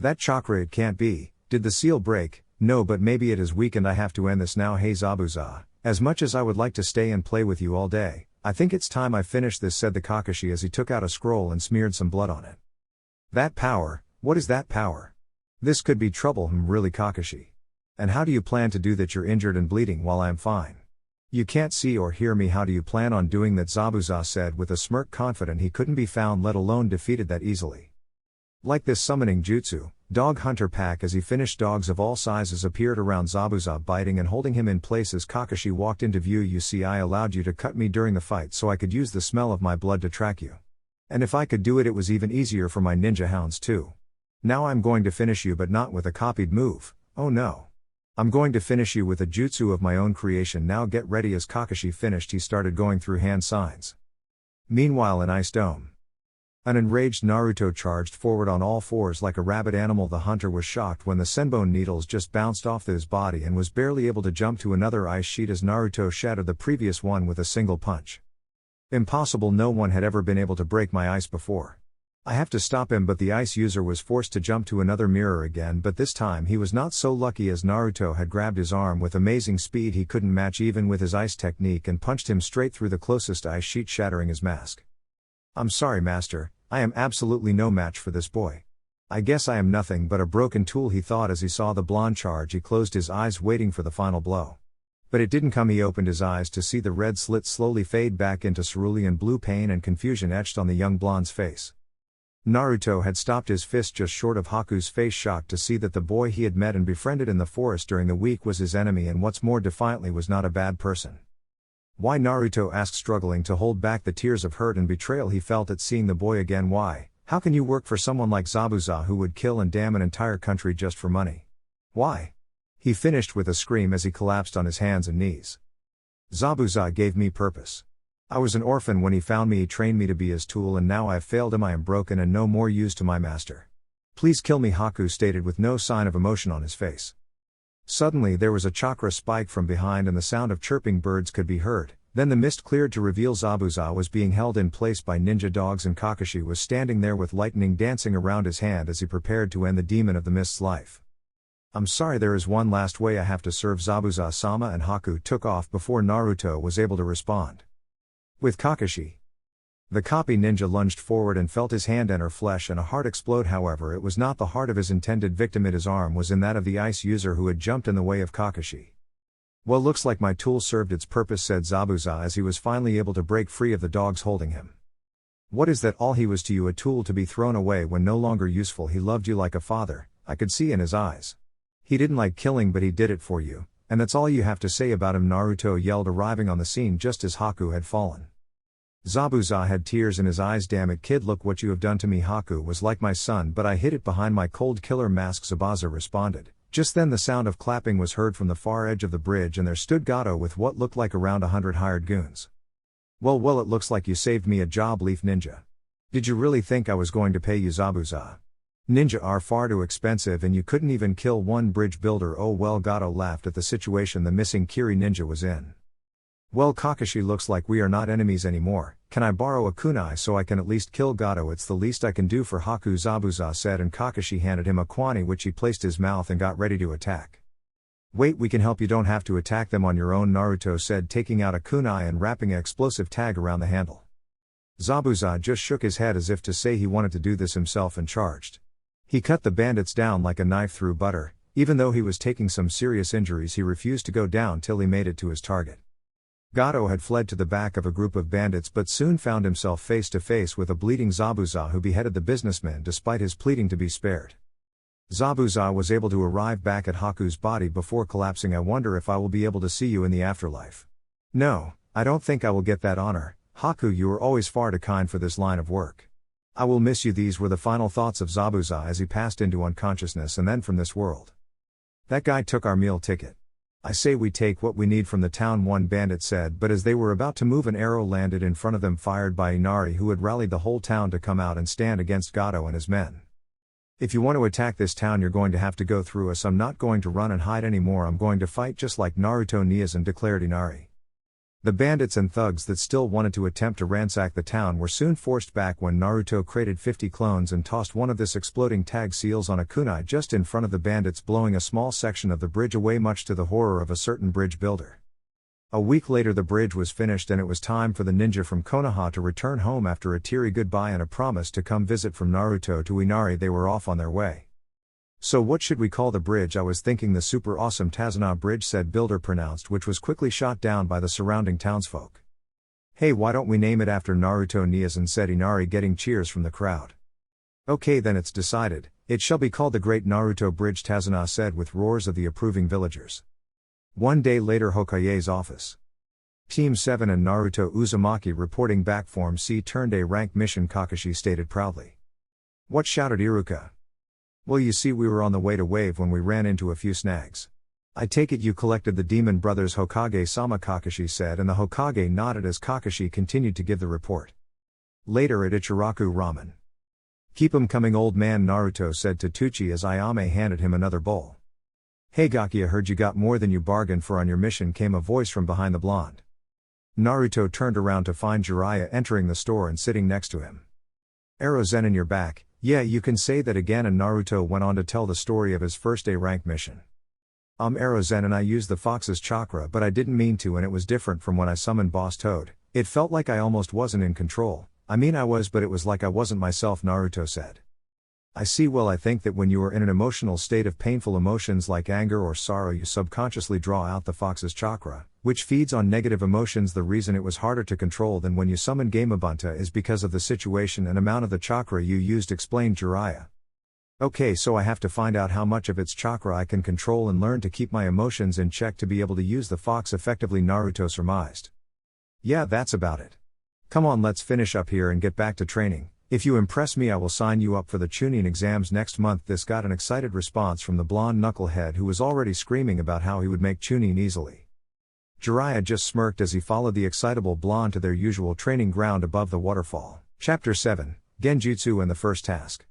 "That chakra, it can't be. Did the seal break?" "No, but maybe it is weakened. I have to end this now." "Hey Zabuza, as much as I would like to stay and play with you all day, I think it's time I finish this," said the Kakashi as he took out a scroll and smeared some blood on it. "That power, what is that power? This could be trouble." "Really, Kakashi? And how do you plan to do that? You're injured and bleeding while I am fine." You can't see or hear me, how do you plan on doing that? Zabuza said with a smirk, confident he couldn't be found let alone defeated that easily. Like this summoning jutsu, Dog Hunter Pack. As he finished, dogs of all sizes appeared around Zabuza, biting and holding him in place as Kakashi walked into view. You see, I allowed you to cut me during the fight so I could use the smell of my blood to track you. And if I could do it, it was even easier for my ninja hounds too. Now I'm going to finish you, but not with a copied move. Oh no. I'm going to finish you with a jutsu of my own creation. Now get ready. As Kakashi finished, he started going through hand signs. Meanwhile, in Ice Dome, an enraged Naruto charged forward on all fours like a rabid animal. The hunter was shocked when the senbone needles just bounced off his body and was barely able to jump to another ice sheet as Naruto shattered the previous one with a single punch. Impossible, no one had ever been able to break my ice before. I have to stop him. But the ice user was forced to jump to another mirror again, but this time he was not so lucky as Naruto had grabbed his arm with amazing speed he couldn't match even with his ice technique and punched him straight through the closest ice sheet, shattering his mask. I'm sorry, master, I am absolutely no match for this boy. I guess I am nothing but a broken tool, he thought as he saw the blonde charge. He closed his eyes waiting for the final blow. But it didn't come. He opened his eyes to see the red slit slowly fade back into cerulean blue. Pain and confusion etched on the young blonde's face. Naruto had stopped his fist just short of Haku's face, shocked to see that the boy he had met and befriended in the forest during the week was his enemy, and what's more defiantly, was not a bad person. Why? Naruto asked, struggling to hold back the tears of hurt and betrayal he felt at seeing the boy again. Why? How can you work for someone like Zabuza, who would kill and damn an entire country just for money? Why? He finished with a scream as he collapsed on his hands and knees. Zabuza gave me purpose. I was an orphan when he found me. He trained me to be his tool, and now I have failed him. I am broken and no more use to my master. Please kill me, Haku stated with no sign of emotion on his face. Suddenly there was a chakra spike from behind and the sound of chirping birds could be heard. Then the mist cleared to reveal Zabuza was being held in place by ninja dogs, and Kakashi was standing there with lightning dancing around his hand as he prepared to end the demon of the mist's life. I'm sorry, there is one last way I have to serve Zabuza-sama, and Haku took off before Naruto was able to respond. With Kakashi, the copy ninja lunged forward and felt his hand enter flesh and a heart explode. However, it was not the heart of his intended victim. His arm was in that of the ice user who had jumped in the way of Kakashi. Well, looks like my tool served its purpose, said Zabuza as he was finally able to break free of the dogs holding him. What is that? All he was to you, a tool to be thrown away when no longer useful. He loved you like a father, I could see in his eyes. He didn't like killing, but he did it for you, and that's all you have to say about him, Naruto yelled, arriving on the scene just as Haku had fallen. Zabuza had tears in his eyes. Damn it, kid, look what you have done to me. Haku was like my son, but I hid it behind my cold killer mask, Zabuza responded. Just then the sound of clapping was heard from the far edge of the bridge, and there stood Gato with what looked like around 100 hired goons. Well, it looks like you saved me a job, Leaf Ninja. Did you really think I was going to pay you, Zabuza? Ninja are far too expensive and you couldn't even kill one bridge builder. Oh well, Gato laughed at the situation the missing Kiri ninja was in. Well, Kakashi, looks like we are not enemies anymore. Can I borrow a kunai so I can at least kill Gato? It's the least I can do for Haku, Zabuza said, and Kakashi handed him a kwani which he placed his mouth and got ready to attack. Wait, we can help, you don't have to attack them on your own, Naruto said, taking out a kunai and wrapping an explosive tag around the handle. Zabuza just shook his head as if to say he wanted to do this himself and charged. He cut the bandits down like a knife through butter. Even though he was taking some serious injuries, he refused to go down till he made it to his target. Gato had fled to the back of a group of bandits but soon found himself face to face with a bleeding Zabuza who beheaded the businessman despite his pleading to be spared. Zabuza was able to arrive back at Haku's body before collapsing. I wonder if I will be able to see you in the afterlife. No, I don't think I will get that honor. Haku, you are always far too kind for this line of work. I will miss you. These were the final thoughts of Zabuza as he passed into unconsciousness and then from this world. That guy took our meal ticket. I say we take what we need from the town, one bandit said, but as they were about to move, an arrow landed in front of them, fired by Inari, who had rallied the whole town to come out and stand against Gato and his men. If you want to attack this town, you're going to have to go through us. I'm not going to run and hide anymore. I'm going to fight just like Naruto Niazan, declared Inari. The bandits and thugs that still wanted to attempt to ransack the town were soon forced back when Naruto created 50 clones and tossed one of this exploding tag seals on a kunai just in front of the bandits, blowing a small section of the bridge away, much to the horror of a certain bridge builder. A week later the bridge was finished and it was time for the ninja from Konoha to return home after a teary goodbye and a promise to come visit from Naruto to Inari. They were off on their way. So what should we call the bridge? I was thinking the super awesome Tazuna Bridge, said Builder pronounced, which was quickly shot down by the surrounding townsfolk. Hey, why don't we name it after Naruto? Niazan said, Inari, getting cheers from the crowd. Okay, then it's decided, it shall be called the Great Naruto Bridge, Tazuna said with roars of the approving villagers. One day later, Hokage's office. Team 7 and Naruto Uzumaki reporting back. Form C turned A rank mission, Kakashi stated proudly. What? Shouted Iruka. Well, you see, we were on the way to Wave when we ran into a few snags. I take it you collected the Demon Brothers, Hokage-sama, Kakashi said, and the Hokage nodded as Kakashi continued to give the report. Later at Ichiraku Ramen. Keep 'em coming, old man, Naruto said to Tucci as Ayame handed him another bowl. Hey Gaki, I heard you got more than you bargained for on your mission, came a voice from behind the blonde. Naruto turned around to find Jiraiya entering the store and sitting next to him. Arrow Zenin, you're back. Yeah, you can say that again. And Naruto went on to tell the story of his first A rank mission. Arrow Zenin, I used the fox's chakra, but I didn't mean to, and it was different from when I summoned Boss Toad. It felt like I almost wasn't in control. I mean, I was, but it was like I wasn't myself, Naruto said. I see. Well, I think that when you are in an emotional state of painful emotions like anger or sorrow, you subconsciously draw out the fox's chakra, which feeds on negative emotions. The reason it was harder to control than when you summon Gamabunta is because of the situation and amount of the chakra you used, explained Jiraiya. Okay, so I have to find out how much of its chakra I can control and learn to keep my emotions in check to be able to use the fox effectively, Naruto surmised. Yeah, that's about it. Come on, let's finish up here and get back to training. If you impress me, I will sign you up for the Chunin exams next month. This got an excited response from the blonde knucklehead who was already screaming about how he would make Chunin easily. Jiraiya just smirked as he followed the excitable blonde to their usual training ground above the waterfall. Chapter 7, Genjutsu and the First Task.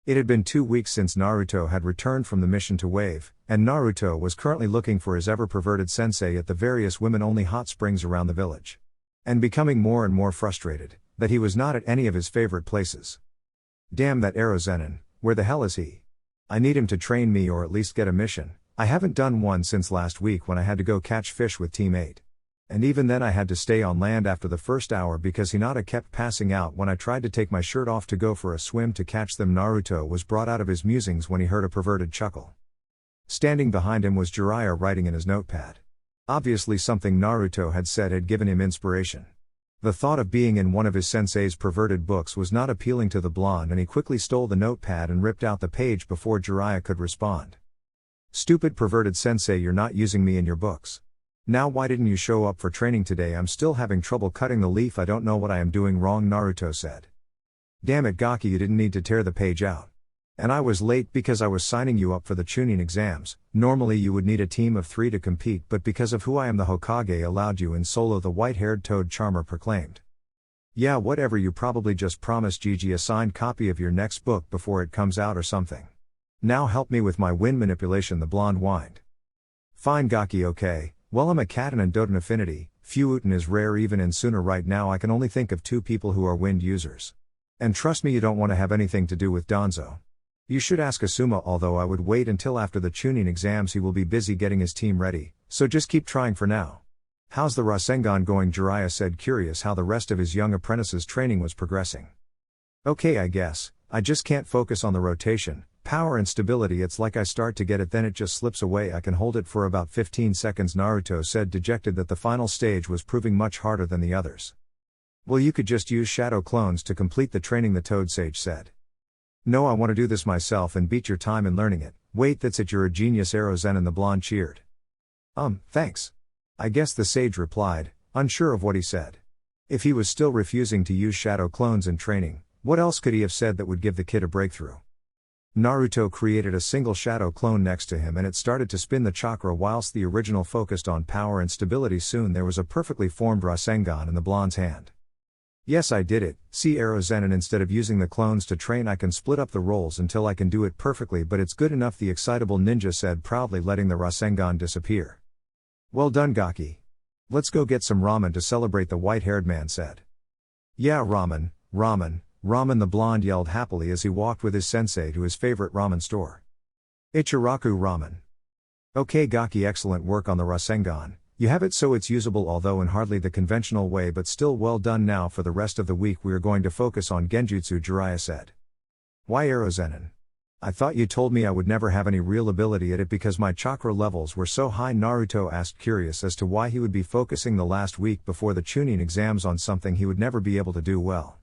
It had been 2 weeks since Naruto had returned from the mission to Wave, and Naruto was currently looking for his ever-perverted sensei at the various women-only hot springs around the village. And becoming more and more frustrated that he was not at any of his favorite places. Damn that Arrow Zenin, where the hell is he? I need him to train me or at least get a mission. I haven't done one since last week when I had to go catch fish with Team 8. And even then I had to stay on land after the first hour because Hinata kept passing out when I tried to take my shirt off to go for a swim to catch them. Naruto was brought out of his musings when he heard a perverted chuckle. Standing behind him was Jiraiya writing in his notepad. Obviously something Naruto had said had given him inspiration. The thought of being in one of his sensei's perverted books was not appealing to the blonde, and he quickly stole the notepad and ripped out the page before Jiraiya could respond. Stupid perverted sensei, you're not using me in your books. Now why didn't you show up for training today? I'm still having trouble cutting the leaf. I don't know what I am doing wrong, Naruto said. Damn it Gaki, you didn't need to tear the page out. And I was late because I was signing you up for the Chunin exams. Normally you would need a team of 3 to compete, but because of who I am, the Hokage allowed you in solo, the white-haired toad charmer proclaimed. Yeah, whatever, you probably just promised Gigi a signed copy of your next book before it comes out or something. Now help me with my wind manipulation, the blonde whined. Fine Gaki, okay, well I'm a Katen and Doten affinity, Fuuten is rare even in Suna. Right now I can only think of 2 people who are wind users. And trust me, you don't want to have anything to do with Danzo. You should ask Asuma, although I would wait until after the Chunin exams. He will be busy getting his team ready, so just keep trying for now. How's the Rasengan going? Jiraiya said, curious how the rest of his young apprentice's training was progressing. Okay, I guess, I just can't focus on the rotation, power and stability. It's like I start to get it, then it just slips away. I can hold it for about 15 seconds, Naruto said, dejected that the final stage was proving much harder than the others. Well, you could just use shadow clones to complete the training, the Toad Sage said. No, I want to do this myself and beat your time in learning it. Wait, that's it, you're a genius, Arrow Zenin, the blonde cheered. Thanks. I guess, the sage replied, unsure of what he said. If he was still refusing to use shadow clones in training, what else could he have said that would give the kid a breakthrough? Naruto created a single shadow clone next to him and it started to spin the chakra whilst the original focused on power and stability. Soon there was a perfectly formed Rasengan in the blonde's hand. Yes, I did it. See, Arrow Zenin, instead of using the clones to train, I can split up the roles until I can do it perfectly, but it's good enough, the excitable ninja said proudly, letting the Rasengan disappear. Well done Gaki. Let's go get some ramen to celebrate, the white-haired man said. Yeah, ramen, the blonde yelled happily as he walked with his sensei to his favorite ramen store. Ichiraku Ramen. Okay Gaki, excellent work on the Rasengan. You have it so it's usable, although in hardly the conventional way, but still well done. Now for the rest of the week we are going to focus on Genjutsu, Jiraiya said. Why, Arrow Zenin? I thought you told me I would never have any real ability at it because my chakra levels were so high. Naruto asked, curious as to why he would be focusing the last week before the Chunin exams on something he would never be able to do well.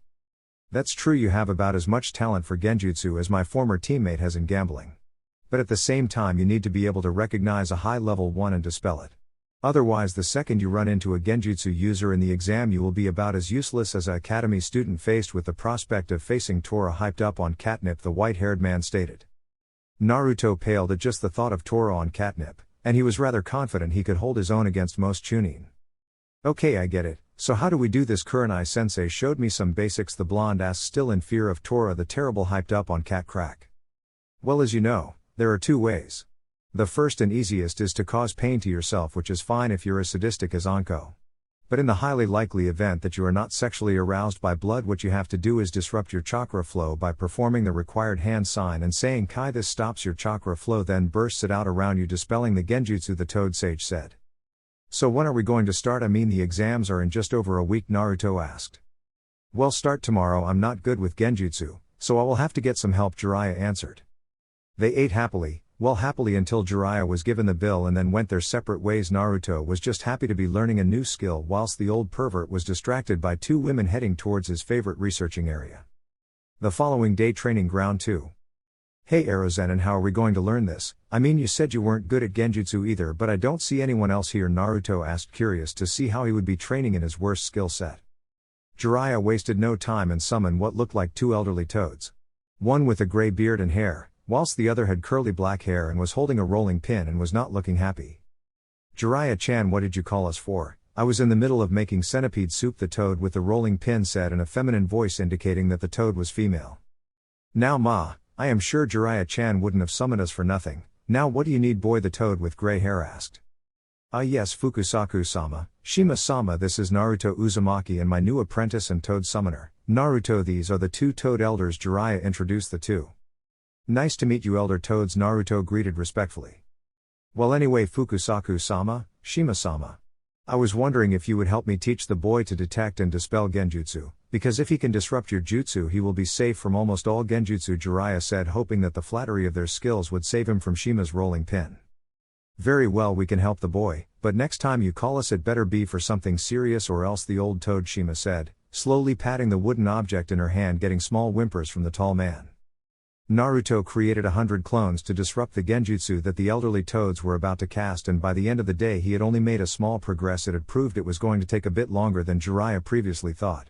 That's true, you have about as much talent for genjutsu as my former teammate has in gambling. But at the same time you need to be able to recognize a high level one and dispel it. Otherwise the second you run into a genjutsu user in the exam you will be about as useless as an academy student faced with the prospect of facing Tora. Hyped up on catnip, the white-haired man stated. Naruto paled at just the thought of Tora on catnip, and he was rather confident he could hold his own against most Chunin. Okay, I get it, so how do we do this? Kurenai-sensei showed me some basics, the blonde asked, still in fear of Tora the terrible. Hyped up on cat crack. Well, as you know, there are two ways. The first and easiest is to cause pain to yourself, which is fine if you're as sadistic as Anko. But in the highly likely event that you are not sexually aroused by blood, what you have to do is disrupt your chakra flow by performing the required hand sign and saying Kai. This stops your chakra flow, then bursts it out around you, dispelling the genjutsu, the Toad Sage said. So when are we going to start? I mean, the exams are in just over a week, Naruto asked. Well, start tomorrow. I'm not good with genjutsu, so I will have to get some help, Jiraiya answered. They ate happily until Jiraiya was given the bill and then went their separate ways. Naruto was just happy to be learning a new skill whilst the old pervert was distracted by two women heading towards his favorite researching area. The following day, training ground 2. Hey Erozen, and how are we going to learn this? I mean, you said you weren't good at genjutsu either, but I don't see anyone else here, Naruto asked, curious to see how he would be training in his worst skill set. Jiraiya wasted no time and summoned what looked like two elderly toads. One with a grey beard and hair, whilst the other had curly black hair and was holding a rolling pin and was not looking happy. Jiraiya-chan, what did you call us for? I was in the middle of making centipede soup, the toad with the rolling pin said in a feminine voice, indicating that the toad was female. Now ma, I am sure Jiraiya-chan wouldn't have summoned us for nothing. Now what do you need, boy? The toad with grey hair asked. Ah yes, Fukusaku-sama, Shima-sama, this is Naruto Uzumaki and my new apprentice and toad summoner, Naruto. These are the two toad elders, Jiraiya introduced the two. Nice to meet you, elder toads, Naruto greeted respectfully. Well anyway, Fukusaku-sama, Shima-sama. I was wondering if you would help me teach the boy to detect and dispel genjutsu, because if he can disrupt your jutsu he will be safe from almost all genjutsu, Jiraiya said, hoping that the flattery of their skills would save him from Shima's rolling pin. Very well, we can help the boy, but next time you call us it better be for something serious or else, the old toad, Shima said, slowly patting the wooden object in her hand, getting small whimpers from the tall man. Naruto created 100 clones to disrupt the genjutsu that the elderly toads were about to cast, and by the end of the day he had only made a small progress. It had proved it was going to take a bit longer than Jiraiya previously thought.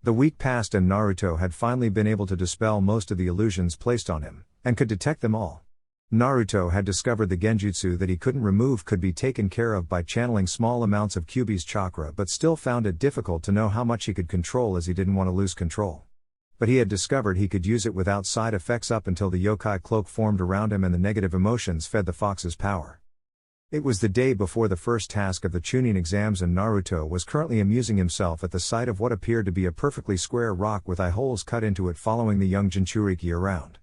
The week passed and Naruto had finally been able to dispel most of the illusions placed on him, and could detect them all. Naruto had discovered the genjutsu that he couldn't remove could be taken care of by channeling small amounts of Kyuubi's chakra, but still found it difficult to know how much he could control, as he didn't want to lose control. But he had discovered he could use it without side effects up until the yokai cloak formed around him and the negative emotions fed the fox's power. It was the day before the first task of the Chunin exams and Naruto was currently amusing himself at the sight of what appeared to be a perfectly square rock with eye holes cut into it, following the young Jinchuriki around.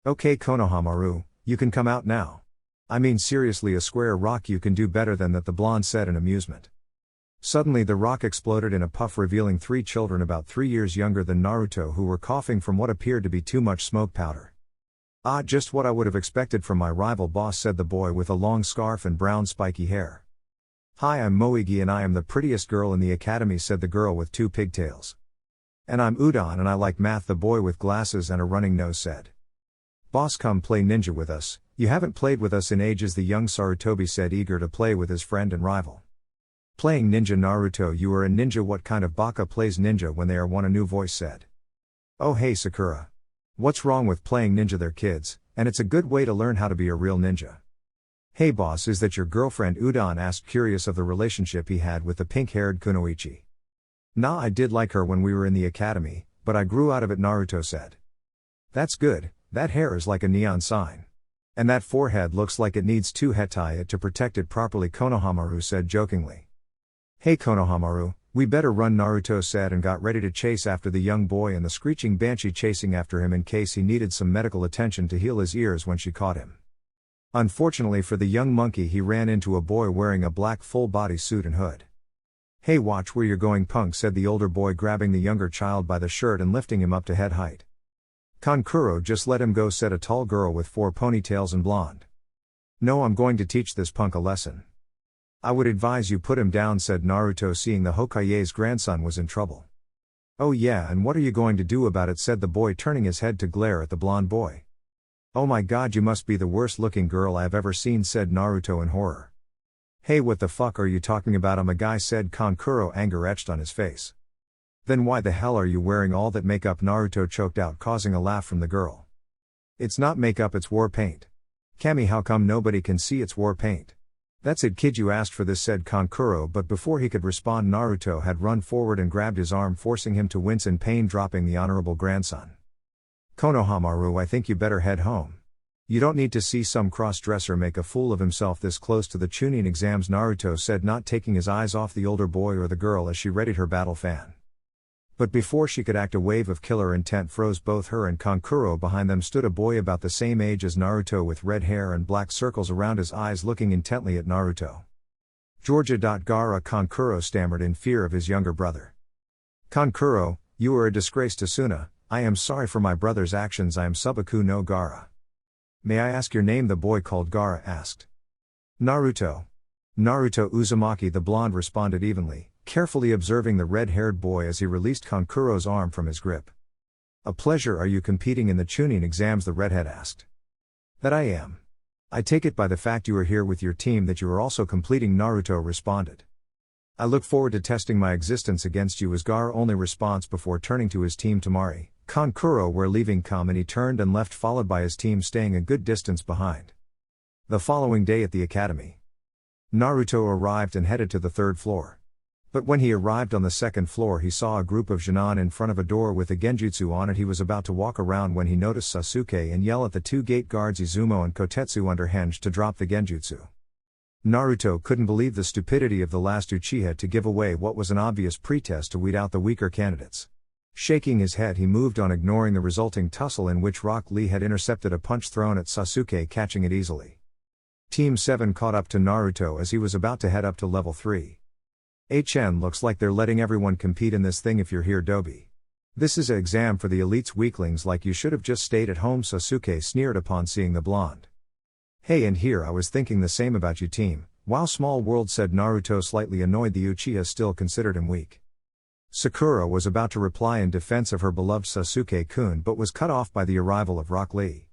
Okay Konohamaru, you can come out now. I mean seriously, a square rock, you can do better than that, the blonde said in amusement. Suddenly the rock exploded in a puff, revealing 3 children about 3 years younger than Naruto who were coughing from what appeared to be too much smoke powder. Ah, just what I would have expected from my rival boss, said the boy with a long scarf and brown spiky hair. Hi, I'm Moegi and I am the prettiest girl in the academy, said the girl with 2 pigtails. And I'm Udon and I like math, the boy with glasses and a running nose said. Boss, come play ninja with us, you haven't played with us in ages, the young Sarutobi said, eager to play with his friend and rival. Playing ninja, Naruto, you are a ninja? What kind of baka plays ninja when they are one? A new voice said. Oh hey Sakura. What's wrong with playing ninja? They're kids, and it's a good way to learn how to be a real ninja. Hey boss, is that your girlfriend? Udon asked, curious of the relationship he had with the pink-haired Kunoichi. Nah, I did like her when we were in the academy, but I grew out of it, Naruto said. That's good, that hair is like a neon sign. And that forehead looks like it needs 2 hetae to protect it properly, Konohamaru said jokingly. Hey Konohamaru, we better run, Naruto said, and got ready to chase after the young boy and the screeching banshee chasing after him in case he needed some medical attention to heal his ears when she caught him. Unfortunately for the young monkey, he ran into a boy wearing a black full-body suit and hood. Hey, watch where you're going, punk, said the older boy, grabbing the younger child by the shirt and lifting him up to head height. Kankuro, just let him go, said a tall girl with 4 ponytails and blonde. No, I'm going to teach this punk a lesson. I would advise you put him down, said Naruto, seeing the Hokage's grandson was in trouble. Oh yeah, and what are you going to do about it, said the boy, turning his head to glare at the blonde boy. Oh my god, you must be the worst looking girl I have ever seen, said Naruto in horror. Hey, what the fuck are you talking about? I'm a guy, said Kankuro, anger etched on his face. Then why the hell are you wearing all that makeup? Naruto choked out, causing a laugh from the girl. It's not makeup, it's war paint. Kami, how come nobody can see it's war paint? That's it, kid, you asked for this, said Kankuro, but before he could respond, Naruto had run forward and grabbed his arm, forcing him to wince in pain, dropping the honorable grandson. Konohamaru, I think you better head home. You don't need to see some cross-dresser make a fool of himself this close to the Chunin exams, Naruto said, not taking his eyes off the older boy or the girl as she readied her battle fan. But before she could act, a wave of killer intent froze both her and Kankuro. Behind them stood a boy about the same age as Naruto with red hair and black circles around his eyes, looking intently at Naruto. Georgia. Gaara, Kankuro stammered in fear of his younger brother. Kankuro, you are a disgrace to Suna. I am sorry for my brother's actions. I am Subaku no Gaara. May I ask your name? The boy called Gaara asked. Naruto. Naruto Uzumaki, the blonde responded evenly, carefully observing the red-haired boy as he released Kankuro's arm from his grip. A pleasure. Are you competing in the Chunin exams? The redhead asked. That I am. I take it by the fact you are here with your team that you are also completing, Naruto responded. I look forward to testing my existence against you, was Gaara's only response before turning to his team. Tamari, Kankuro were leaving Kam, and he turned and left, followed by his team staying a good distance behind. The following day at the academy, Naruto arrived and headed to the 3rd floor. But when he arrived on the 2nd floor, he saw a group of Jonin in front of a door with a genjutsu on it. He was about to walk around when he noticed Sasuke and yell at the 2 gate guards Izumo and Kotetsu underhinged to drop the genjutsu. Naruto couldn't believe the stupidity of the last Uchiha to give away what was an obvious pretest to weed out the weaker candidates. Shaking his head, he moved on, ignoring the resulting tussle in which Rock Lee had intercepted a punch thrown at Sasuke, catching it easily. Team 7 caught up to Naruto as he was about to head up to level 3. HN, looks like they're letting everyone compete in this thing if you're here, Dobi. This is an exam for the elites, weaklings like you should have just stayed at home, Sasuke sneered upon seeing the blonde. Hey, and here I was thinking the same about you, team. Wow, small world, said Naruto, slightly annoyed the Uchiha still considered him weak. Sakura was about to reply in defense of her beloved Sasuke-kun but was cut off by the arrival of Rock Lee.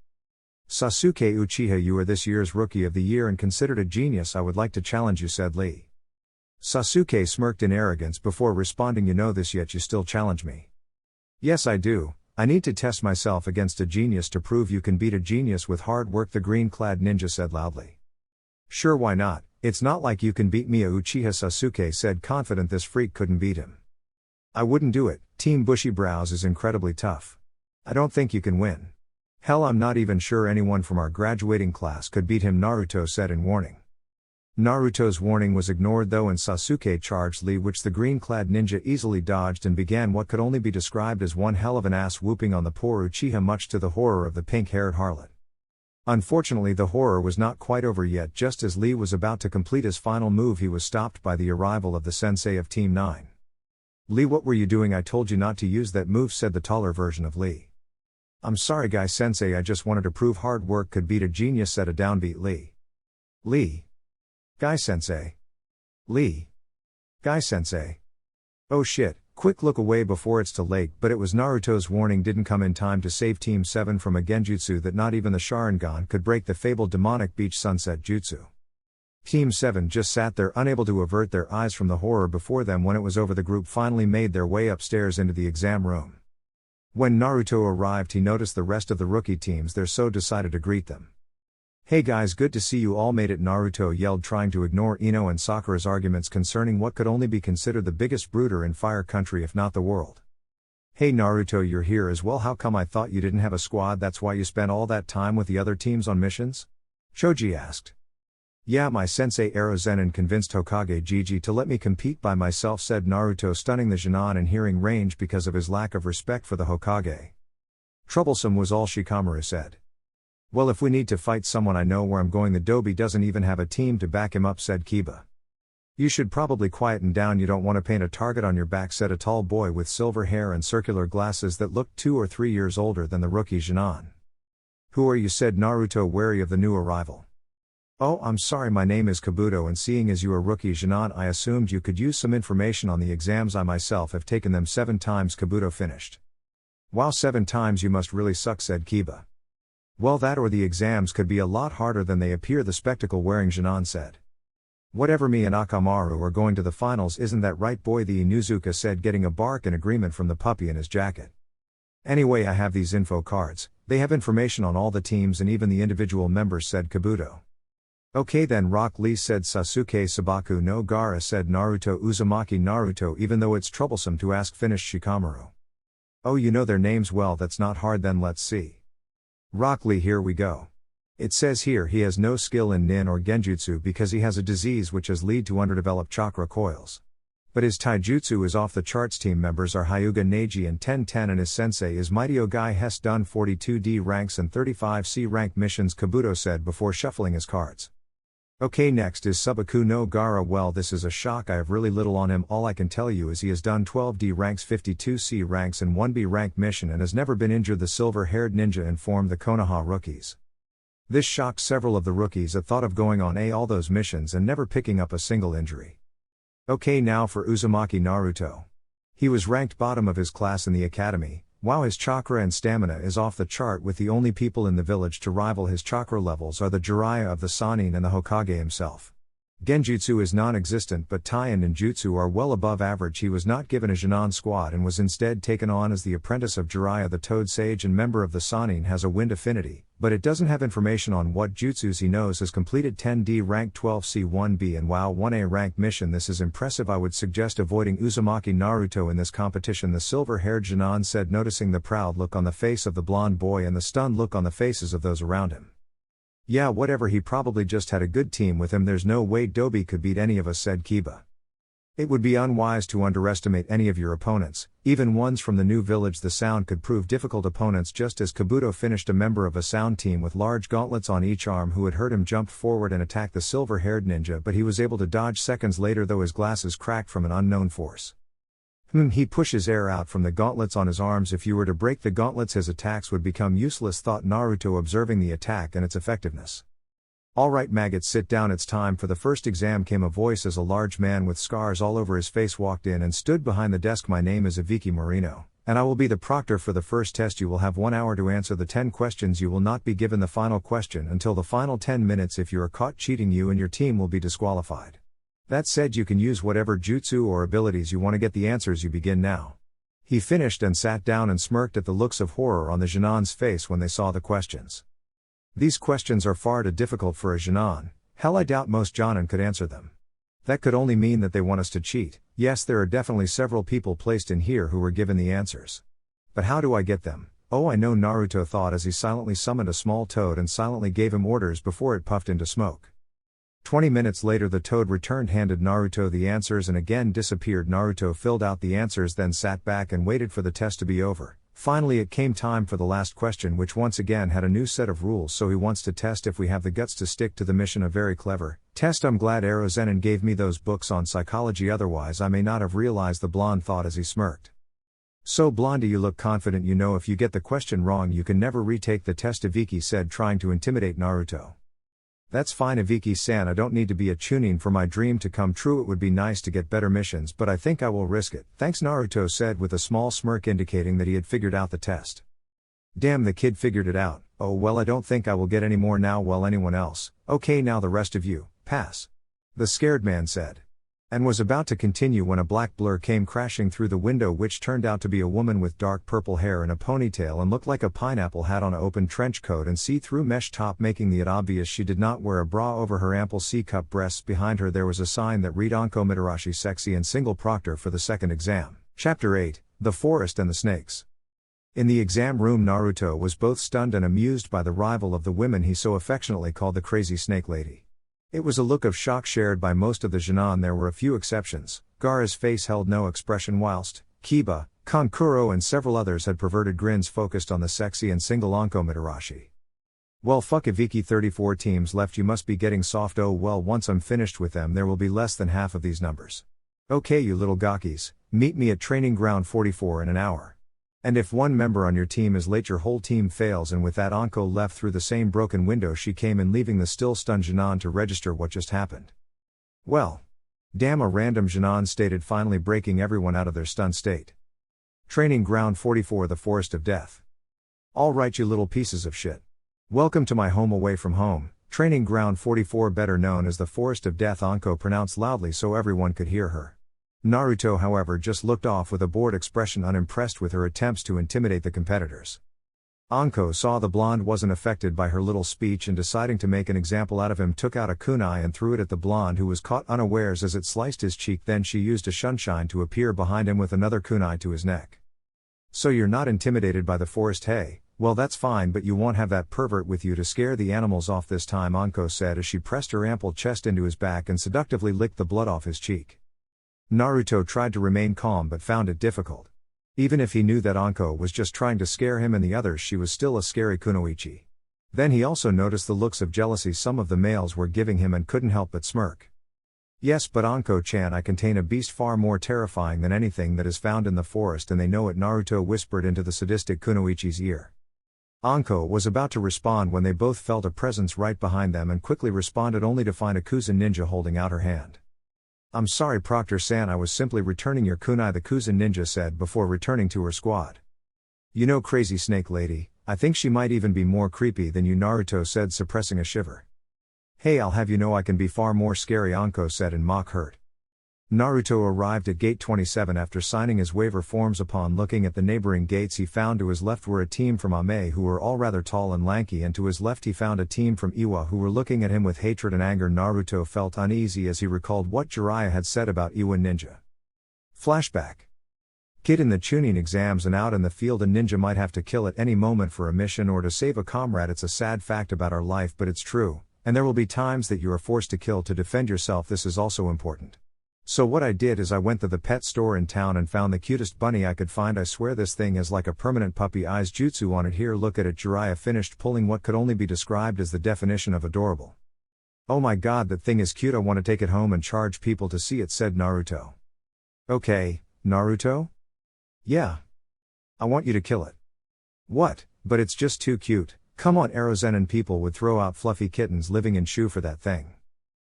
Sasuke Uchiha, you are this year's Rookie of the Year and considered a genius. I would like to challenge you, said Lee. Sasuke smirked in arrogance before responding, you know this, yet you still challenge me. Yes, I do. I need to test myself against a genius to prove you can beat a genius with hard work, the green-clad ninja said loudly. Sure, why not? It's not like you can beat me, Uchiha Sasuke said, confident this freak couldn't beat him. I wouldn't do it. Team Bushy Brows is incredibly tough. I don't think you can win. Hell, I'm not even sure anyone from our graduating class could beat him, Naruto said in warning. Naruto's warning was ignored though, and Sasuke charged Lee, which the green-clad ninja easily dodged and began what could only be described as one hell of an ass whooping on the poor Uchiha, much to the horror of the pink-haired harlot. Unfortunately, the horror was not quite over yet. Just as Lee was about to complete his final move, he was stopped by the arrival of the sensei of Team 9. Lee, what were you doing? I told you not to use that move, said the taller version of Lee. I'm sorry, Guy Sensei, I just wanted to prove hard work could beat a genius, said a downbeat Lee. Lee. Guy Sensei. Lee. Guy Sensei. Oh shit, quick look away before it's too late. But it was Naruto's warning didn't come in time to save Team 7 from a genjutsu that not even the Sharingan could break, the fabled demonic beach sunset jutsu. Team 7 just sat there unable to avert their eyes from the horror before them. When it was over, the group finally made their way upstairs into the exam room. When Naruto arrived, he noticed the rest of the rookie teams there, so decided to greet them. Hey guys, good to see you all made it, Naruto yelled, trying to ignore Ino and Sakura's arguments concerning what could only be considered the biggest brooder in Fire Country if not the world. Hey Naruto, you're here as well. How come? I thought you didn't have a squad. That's why you spent all that time with the other teams on missions? Choji asked. Yeah, my sensei Erozenin convinced Hokage Gigi to let me compete by myself, said Naruto, stunning the Jonin in hearing range because of his lack of respect for the Hokage. Troublesome was all Shikamaru said. Well, if we need to fight someone, I know where I'm going. The Dobi doesn't even have a team to back him up, said Kiba. You should probably quieten down, you don't want to paint a target on your back, said a tall boy with silver hair and circular glasses that looked 2 or 3 years older than the rookie Jinan. Who are you, said Naruto, wary of the new arrival. Oh, I'm sorry, my name is Kabuto, and seeing as you are rookie Jinan, I assumed you could use some information on the exams. I myself have taken them 7 times, Kabuto finished. Wow, 7 times, you must really suck, said Kiba. Well, that or the exams could be a lot harder than they appear, the spectacle wearing Jinan said. Whatever, me and Akamaru are going to the finals, isn't that right, boy, the Inuzuka said, getting a bark in agreement from the puppy in his jacket. Anyway, I have these info cards, they have information on all the teams and even the individual members, said Kabuto. Okay then, Rock Lee, said Sasuke. Sabaku no Gaara, said Naruto. Uzumaki Naruto, even though it's troublesome to ask, finished Shikamaru. Oh, you know their names well, that's not hard then, let's see. Rock Lee, here we go. It says here he has no skill in nin or genjutsu because he has a disease which has lead to underdeveloped chakra coils. But his taijutsu is off the charts. Team members are Hyuga Neji and Ten and his sensei is Mighty Ogai. Has done 42D ranks and 35C rank missions, Kabuto said before shuffling his cards. Okay, next is Subaku no Gaara. Well, this is a shock, I have really little on him. All I can tell you is he has done 12D ranks, 52C ranks and 1B rank mission and has never been injured, the silver-haired ninja informed the Konoha rookies. This shocked several of the rookies that thought of going on all those missions and never picking up a single injury. Okay, now for Uzumaki Naruto. He was ranked bottom of his class in the academy. Wow, his chakra and stamina is off the chart, with the only people in the village to rival his chakra levels are the Jiraiya of the Sannin and the Hokage himself. Genjutsu is non-existent, but Tai and ninjutsu are well above average. He was not given a Jinan squad and was instead taken on as the apprentice of Jiraiya. The Toad Sage and member of the Sannin has a wind affinity, but it doesn't have information on what jutsus he knows. Has completed 10D rank, 12C 1B and WoW 1A rank mission. This is impressive. I would suggest avoiding Uzumaki Naruto in this competition, the silver-haired Jinan said, noticing the proud look on the face of the blonde boy and the stunned look on the faces of those around him. Yeah, whatever, he probably just had a good team with him. There's no way Dobi could beat any of us, said Kiba. It would be unwise to underestimate any of your opponents, even ones from the new village. The sound could prove difficult opponents. Just as Kabuto finished, a member of a sound team with large gauntlets on each arm who had heard him jumped forward and attacked the silver-haired ninja, but he was able to dodge seconds later, though his glasses cracked from an unknown force. He pushes air out from the gauntlets on his arms. If you were to break the gauntlets, his attacks would become useless, thought Naruto, observing the attack and its effectiveness. Alright maggots, sit down, it's time for the first exam, came a voice as a large man with scars all over his face walked in and stood behind the desk. My name is Iviki Morino, and I will be the proctor for the first test. You will have 1 hour to answer the 10 questions. You will not be given the final question until the final 10 minutes. If you are caught cheating, you and your team will be disqualified. That said, you can use whatever jutsu or abilities you want to get the answers. You begin now. He finished and sat down and smirked at the looks of horror on the Jinan's face when they saw the questions. These questions are far too difficult for a Jinan. Hell, I doubt most Jonin could answer them. That could only mean that they want us to cheat. Yes, there are definitely several people placed in here who were given the answers. But how do I get them? Oh, I know, Naruto thought as he silently summoned a small toad and silently gave him orders before it puffed into smoke. 20 minutes later the toad returned, handed Naruto the answers and again disappeared. Naruto filled out the answers, then sat back and waited for the test to be over. Finally it came time for the last question, which once again had a new set of rules. So he wants to test if we have the guts to stick to the mission. A very clever test. I'm glad Erozenin gave me those books on psychology, otherwise I may not have realized, the blonde thought as he smirked. So Blondie, you look confident. You know if you get the question wrong you can never retake the test, Iviki said, trying to intimidate Naruto. That's fine, Iviki-san, I don't need to be a Chunin for my dream to come true. It would be nice to get better missions, but I think I will risk it. Thanks, Naruto said with a small smirk indicating that he had figured out the test. Damn, the kid figured it out. Oh well, I don't think I will get any more now. Well, anyone else? Okay, now the rest of you, pass. The scared man said. And was about to continue when a black blur came crashing through the window, which turned out to be a woman with dark purple hair and a ponytail and looked like a pineapple, had on an open trench coat and see-through mesh top, making it obvious she did not wear a bra over her ample C-cup breasts. Behind her there was a sign that read Onko Mitarashi, sexy and single proctor for the second exam. Chapter 8, The Forest and the Snakes. In the exam room, Naruto was both stunned and amused by the rival of the women he so affectionately called the crazy snake lady. It was a look of shock shared by most of the Jinan. There were a few exceptions. Gaara's face held no expression, whilst Kiba, Kankuro and several others had perverted grins focused on the sexy and single Onko Mitarashi. Well fuck Iviki 34 teams left, you must be getting soft. Oh well, once I'm finished with them there will be less than half of these numbers. Okay you little gawkies, meet me at training ground 44 in an hour. And if one member on your team is late your whole team fails. And with that Anko left through the same broken window she came in, leaving the still stunned Jinan to register what just happened. Well. Damn, a random Jinan stated, finally breaking everyone out of their stunned state. Training ground 44, the forest of death. Alright you little pieces of shit. Welcome to my home away from home, training ground 44, better known as the forest of death, Anko pronounced loudly so everyone could hear her. Naruto however just looked off with a bored expression, unimpressed with her attempts to intimidate the competitors. Anko saw the blonde wasn't affected by her little speech and, deciding to make an example out of him, took out a kunai and threw it at the blonde, who was caught unawares as it sliced his cheek. Then she used a shunshine to appear behind him with another kunai to his neck. So you're not intimidated by the forest, hey? Well that's fine, but you won't have that pervert with you to scare the animals off this time, Anko said as she pressed her ample chest into his back and seductively licked the blood off his cheek. Naruto tried to remain calm but found it difficult. Even if he knew that Anko was just trying to scare him and the others, she was still a scary kunoichi. Then he also noticed the looks of jealousy some of the males were giving him and couldn't help but smirk. Yes, but Anko-chan, I contain a beast far more terrifying than anything that is found in the forest, and they know it, Naruto whispered into the sadistic kunoichi's ear. Anko was about to respond when they both felt a presence right behind them and quickly responded, only to find a Kuzen ninja holding out her hand. I'm sorry Proctor-san, I was simply returning your kunai, the Kuzen ninja said before returning to her squad. You know, crazy snake lady, I think she might even be more creepy than you, Naruto said, suppressing a shiver. Hey, I'll have you know I can be far more scary, Anko said in mock hurt. Naruto arrived at gate 27 after signing his waiver forms. Upon looking at the neighboring gates he found to his left were a team from Ame who were all rather tall and lanky, and to his left he found a team from Iwa who were looking at him with hatred and anger. Naruto felt uneasy as he recalled what Jiraiya had said about Iwa ninja. Flashback. Kid in the Chunin exams and out in the field, a ninja might have to kill at any moment for a mission or to save a comrade. It's a sad fact about our life, but it's true, and there will be times that you are forced to kill to defend yourself. This is also important. So what I did is I went to the pet store in town and found the cutest bunny I could find. I swear this thing has like a permanent puppy eyes jutsu on it. Here, look at it. Jiraiya finished pulling what could only be described as the definition of adorable. Oh my god, that thing is cute. I want to take it home and charge people to see it, said Naruto. Okay, Naruto? Yeah. I want you to kill it. What? But it's just too cute. Come on, Erozen, people would throw out fluffy kittens living in shoe for that thing.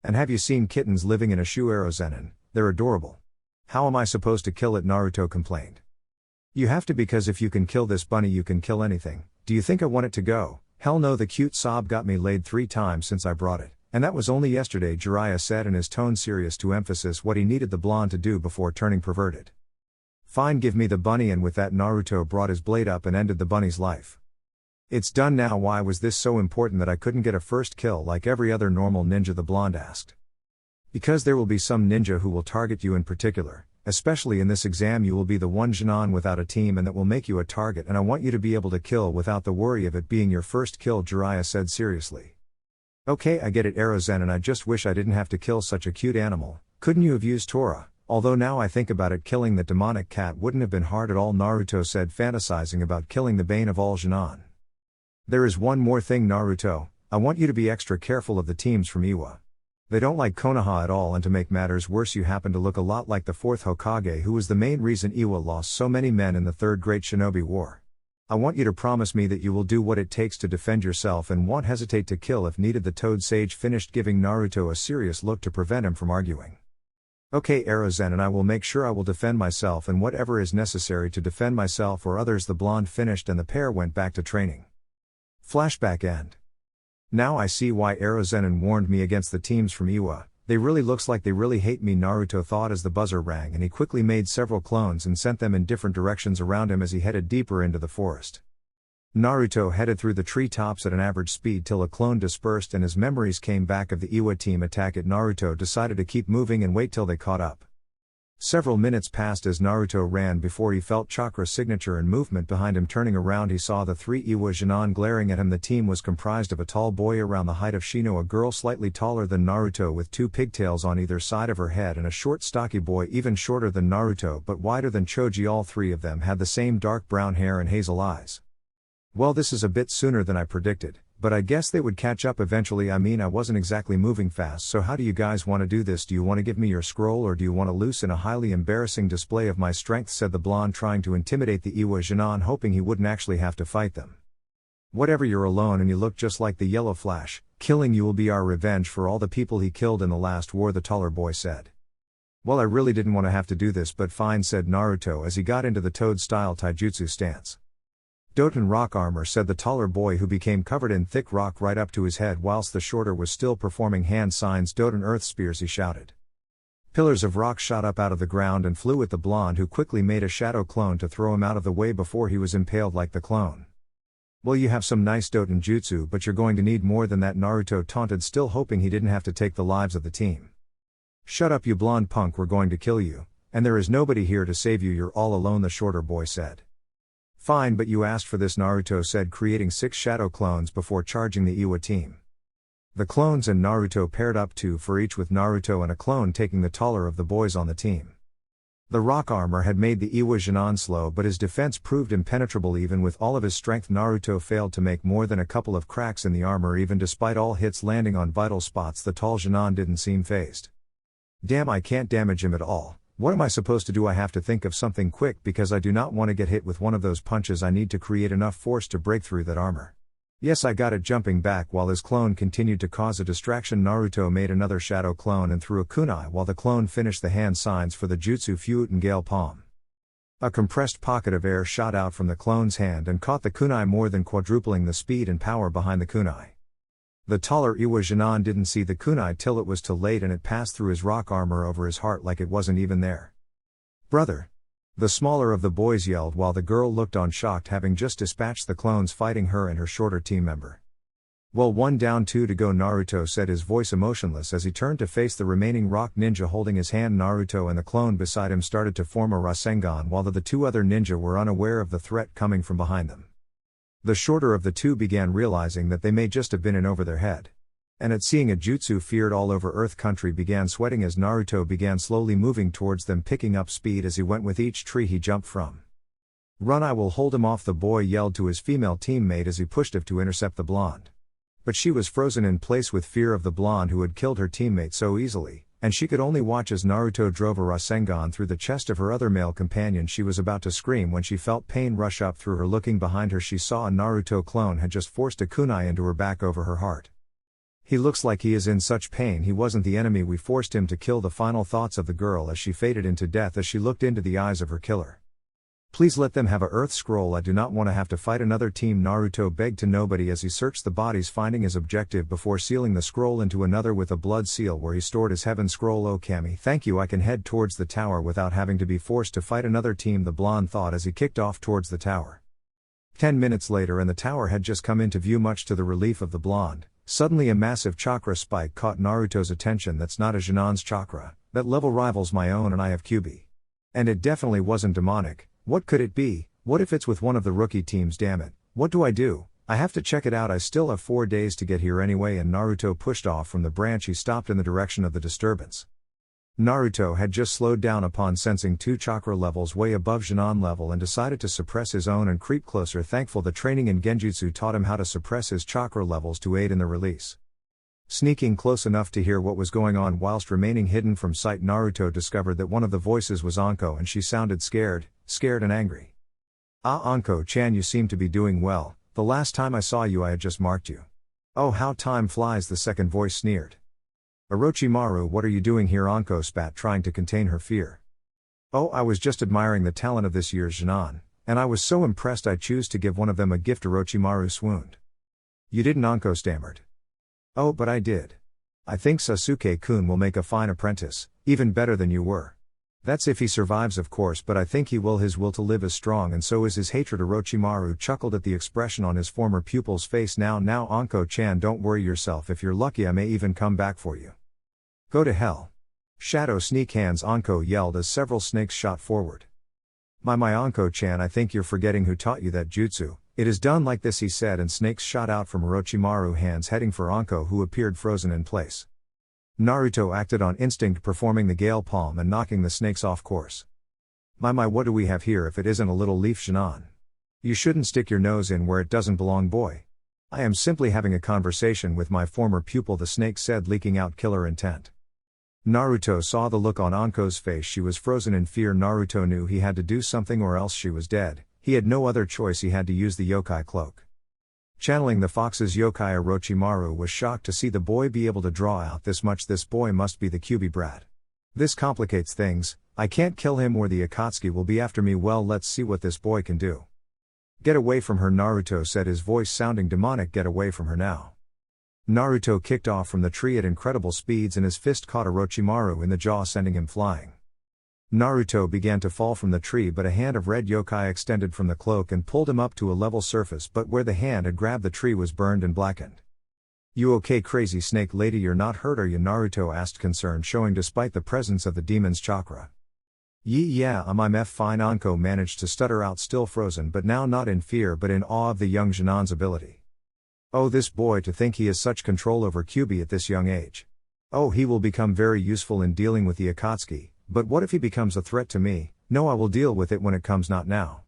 And have you seen kittens living in a shoe, Erozen? They're adorable. How am I supposed to kill it? Naruto complained. You have to, because if you can kill this bunny you can kill anything. Do you think I want it to go? Hell no, the cute sob got me laid 3 times since I brought it. And that was only yesterday, Jiraiya said in his tone serious to emphasize what he needed the blonde to do before turning perverted. Fine, give me the bunny, and with that Naruto brought his blade up and ended the bunny's life. It's done now. Why was this so important that I couldn't get a first kill like every other normal ninja? The blonde asked. Because there will be some ninja who will target you in particular, especially in this exam. You will be the one Jinan without a team, and that will make you a target, and I want you to be able to kill without the worry of it being your first kill, Jiraiya said seriously. Okay, I get it, Erozen, and I just wish I didn't have to kill such a cute animal. Couldn't you have used Tora? Although now I think about it, killing that demonic cat wouldn't have been hard at all, Naruto said, fantasizing about killing the bane of all Jinan. There is one more thing, Naruto. I want you to be extra careful of the teams from Iwa. They don't like Konoha at all, and to make matters worse you happen to look a lot like the 4th Hokage, who was the main reason Iwa lost so many men in the 3rd Great Shinobi War. I want you to promise me that you will do what it takes to defend yourself and won't hesitate to kill if needed. The Toad Sage finished, giving Naruto a serious look to prevent him from arguing. Okay, Erozen, and I will make sure I will defend myself and whatever is necessary to defend myself or others. The blonde finished and the pair went back to training. Flashback end. Now I see why Erozen warned me against the teams from Iwa. They really looks like they really hate me, Naruto thought as the buzzer rang, and he quickly made several clones and sent them in different directions around him as he headed deeper into the forest. Naruto headed through the treetops at an average speed till a clone dispersed and his memories came back of the Iwa team attack. Naruto decided to keep moving and wait till they caught up. Several minutes passed as Naruto ran before he felt chakra signature and movement behind him. Turning around he saw the 3 Iwa Jinan glaring at him. The team was comprised of a tall boy around the height of Shino, a girl slightly taller than Naruto with 2 pigtails on either side of her head, and a short stocky boy even shorter than Naruto but wider than Choji. All 3 of them had the same dark brown hair and hazel eyes. Well, this is a bit sooner than I predicted. But I guess they would catch up eventually. I mean, I wasn't exactly moving fast, so how do you guys want to do this? Do you want to give me your scroll or do you want to loosen a highly embarrassing display of my strength? Said the blonde, trying to intimidate the Iwa Jinan, hoping he wouldn't actually have to fight them. Whatever, you're alone and you look just like the Yellow Flash. Killing you will be our revenge for all the people he killed in the last war, the taller boy said. Well, I really didn't want to have to do this, but fine, said Naruto as he got into the Toad-style taijutsu stance. Doten rock armor, said the taller boy, who became covered in thick rock right up to his head whilst the shorter was still performing hand signs. Doten earth spears, he shouted. Pillars of rock shot up out of the ground and flew at the blonde, who quickly made a shadow clone to throw him out of the way before he was impaled like the clone. Well, you have some nice Doten jutsu, but you're going to need more than that, Naruto taunted, still hoping he didn't have to take the lives of the team. Shut up, you blonde punk, we're going to kill you, and there is nobody here to save you, you're all alone, the shorter boy said. Fine, but you asked for this, Naruto said, creating 6 shadow clones before charging the Iwa team. The clones and Naruto paired up, 2 for each, with Naruto and a clone taking the taller of the boys on the team. The rock armor had made the Iwa Jinan slow, but his defense proved impenetrable. Even with all of his strength, Naruto failed to make more than a couple of cracks in the armor. Even despite all hits landing on vital spots, the tall Jinan didn't seem phased. Damn, I can't damage him at all. What am I supposed to do? I have to think of something quick because I do not want to get hit with one of those punches. I need to create enough force to break through that armor. Yes, I got it. Jumping back while his clone continued to cause a distraction, Naruto made another shadow clone and threw a kunai while the clone finished the hand signs for the jutsu Fuuten Gale Palm. A compressed pocket of air shot out from the clone's hand and caught the kunai, more than quadrupling the speed and power behind the kunai. The taller Iwa Jinan didn't see the kunai till it was too late, and it passed through his rock armor over his heart like it wasn't even there. Brother! The smaller of the boys yelled while the girl looked on, shocked, having just dispatched the clones fighting her and her shorter team member. Well, 1 down, 2 to go, Naruto said, his voice emotionless as he turned to face the remaining rock ninja holding his hand. Naruto and the clone beside him started to form a Rasengan while the 2 other ninja were unaware of the threat coming from behind them. The shorter of the 2 began realizing that they may just have been in over their head. And at seeing a jutsu feared all over Earth Country, began sweating as Naruto began slowly moving towards them, picking up speed as he went with each tree he jumped from. Run, I will hold him off, the boy yelled to his female teammate as he pushed him to intercept the blonde. But she was frozen in place with fear of the blonde who had killed her teammate so easily, and she could only watch as Naruto drove a Rasengan through the chest of her other male companion. She was about to scream when she felt pain rush up through her. Looking behind her, she saw a Naruto clone had just forced a kunai into her back over her heart. He looks like he is in such pain. He wasn't the enemy we forced him to kill. The final thoughts of the girl as she faded into death as she looked into the eyes of her killer. Please let them have a Earth Scroll. I do not want to have to fight another team, Naruto begged to nobody as he searched the bodies, finding his objective before sealing the scroll into another with a blood seal where he stored his Heaven Scroll. Oh Kami, thank you, I can head towards the tower without having to be forced to fight another team, the blonde thought as he kicked off towards the tower. 10 minutes later and the tower had just come into view, much to the relief of the blonde. Suddenly a massive chakra spike caught Naruto's attention. That's not a Jinan's chakra, that level rivals my own and I have QB. And it definitely wasn't demonic. What could it be? What if it's with one of the rookie teams? Damn it, what do I do? I have to check it out. I still have 4 days to get here anyway. And Naruto pushed off from the branch. He stopped in the direction of the disturbance. Naruto had just slowed down upon sensing 2 chakra levels way above Jinan level and decided to suppress his own and creep closer. Thankful the training in Genjutsu taught him how to suppress his chakra levels to aid in the release. Sneaking close enough to hear what was going on whilst remaining hidden from sight, Naruto discovered that one of the voices was Anko, and she sounded scared and angry. Ah, Anko-chan, you seem to be doing well. The last time I saw you I had just marked you. Oh, how time flies, the second voice sneered. Orochimaru, what are you doing here? Anko spat, trying to contain her fear. Oh, I was just admiring the talent of this year's Jinan, and I was so impressed I choose to give one of them a gift. Orochimaru swooned. You didn't, Anko stammered. Oh, but I did. I think Sasuke-kun will make a fine apprentice, even better than you were. That's if he survives, of course, but I think he will. His will to live is strong and so is his hatred. Orochimaru chuckled at the expression on his former pupil's face. Now Anko-chan, don't worry yourself. If you're lucky I may even come back for you. Go to hell. Shadow sneak hands, Anko yelled as several snakes shot forward. My Anko-chan, I think you're forgetting who taught you that jutsu. It is done like this, he said, and snakes shot out from Orochimaru hands heading for Anko, who appeared frozen in place. Naruto acted on instinct, performing the Gale Palm and knocking the snakes off course. My, what do we have here if it isn't a little leaf Jinan? You shouldn't stick your nose in where it doesn't belong, boy. I am simply having a conversation with my former pupil, the snake said, leaking out killer intent. Naruto saw the look on Anko's face. She was frozen in fear. Naruto knew he had to do something or else she was dead. He had no other choice. He had to use the yokai cloak. Channeling the fox's yokai, Orochimaru was shocked to see the boy be able to draw out this much. This boy must be the Kyuubi brat. This complicates things. I can't kill him or the Akatsuki will be after me. Well, let's see what this boy can do. Get away from her, Naruto said, his voice sounding demonic. Get away from her now. Naruto kicked off from the tree at incredible speeds and his fist caught Orochimaru in the jaw, sending him flying. Naruto began to fall from the tree, but a hand of red yokai extended from the cloak and pulled him up to a level surface, but where the hand had grabbed the tree was burned and blackened. You okay, crazy snake lady? You're not hurt, are you? Naruto asked, concern showing despite the presence of the demon's chakra. Yeah, I'm fine. Anko managed to stutter out, still frozen but now not in fear but in awe of the young Jinan's ability. Oh, this boy, to think he has such control over Kyuubi at this young age. Oh, he will become very useful in dealing with the Akatsuki, but what if he becomes a threat to me? No, I will deal with it when it comes, not now.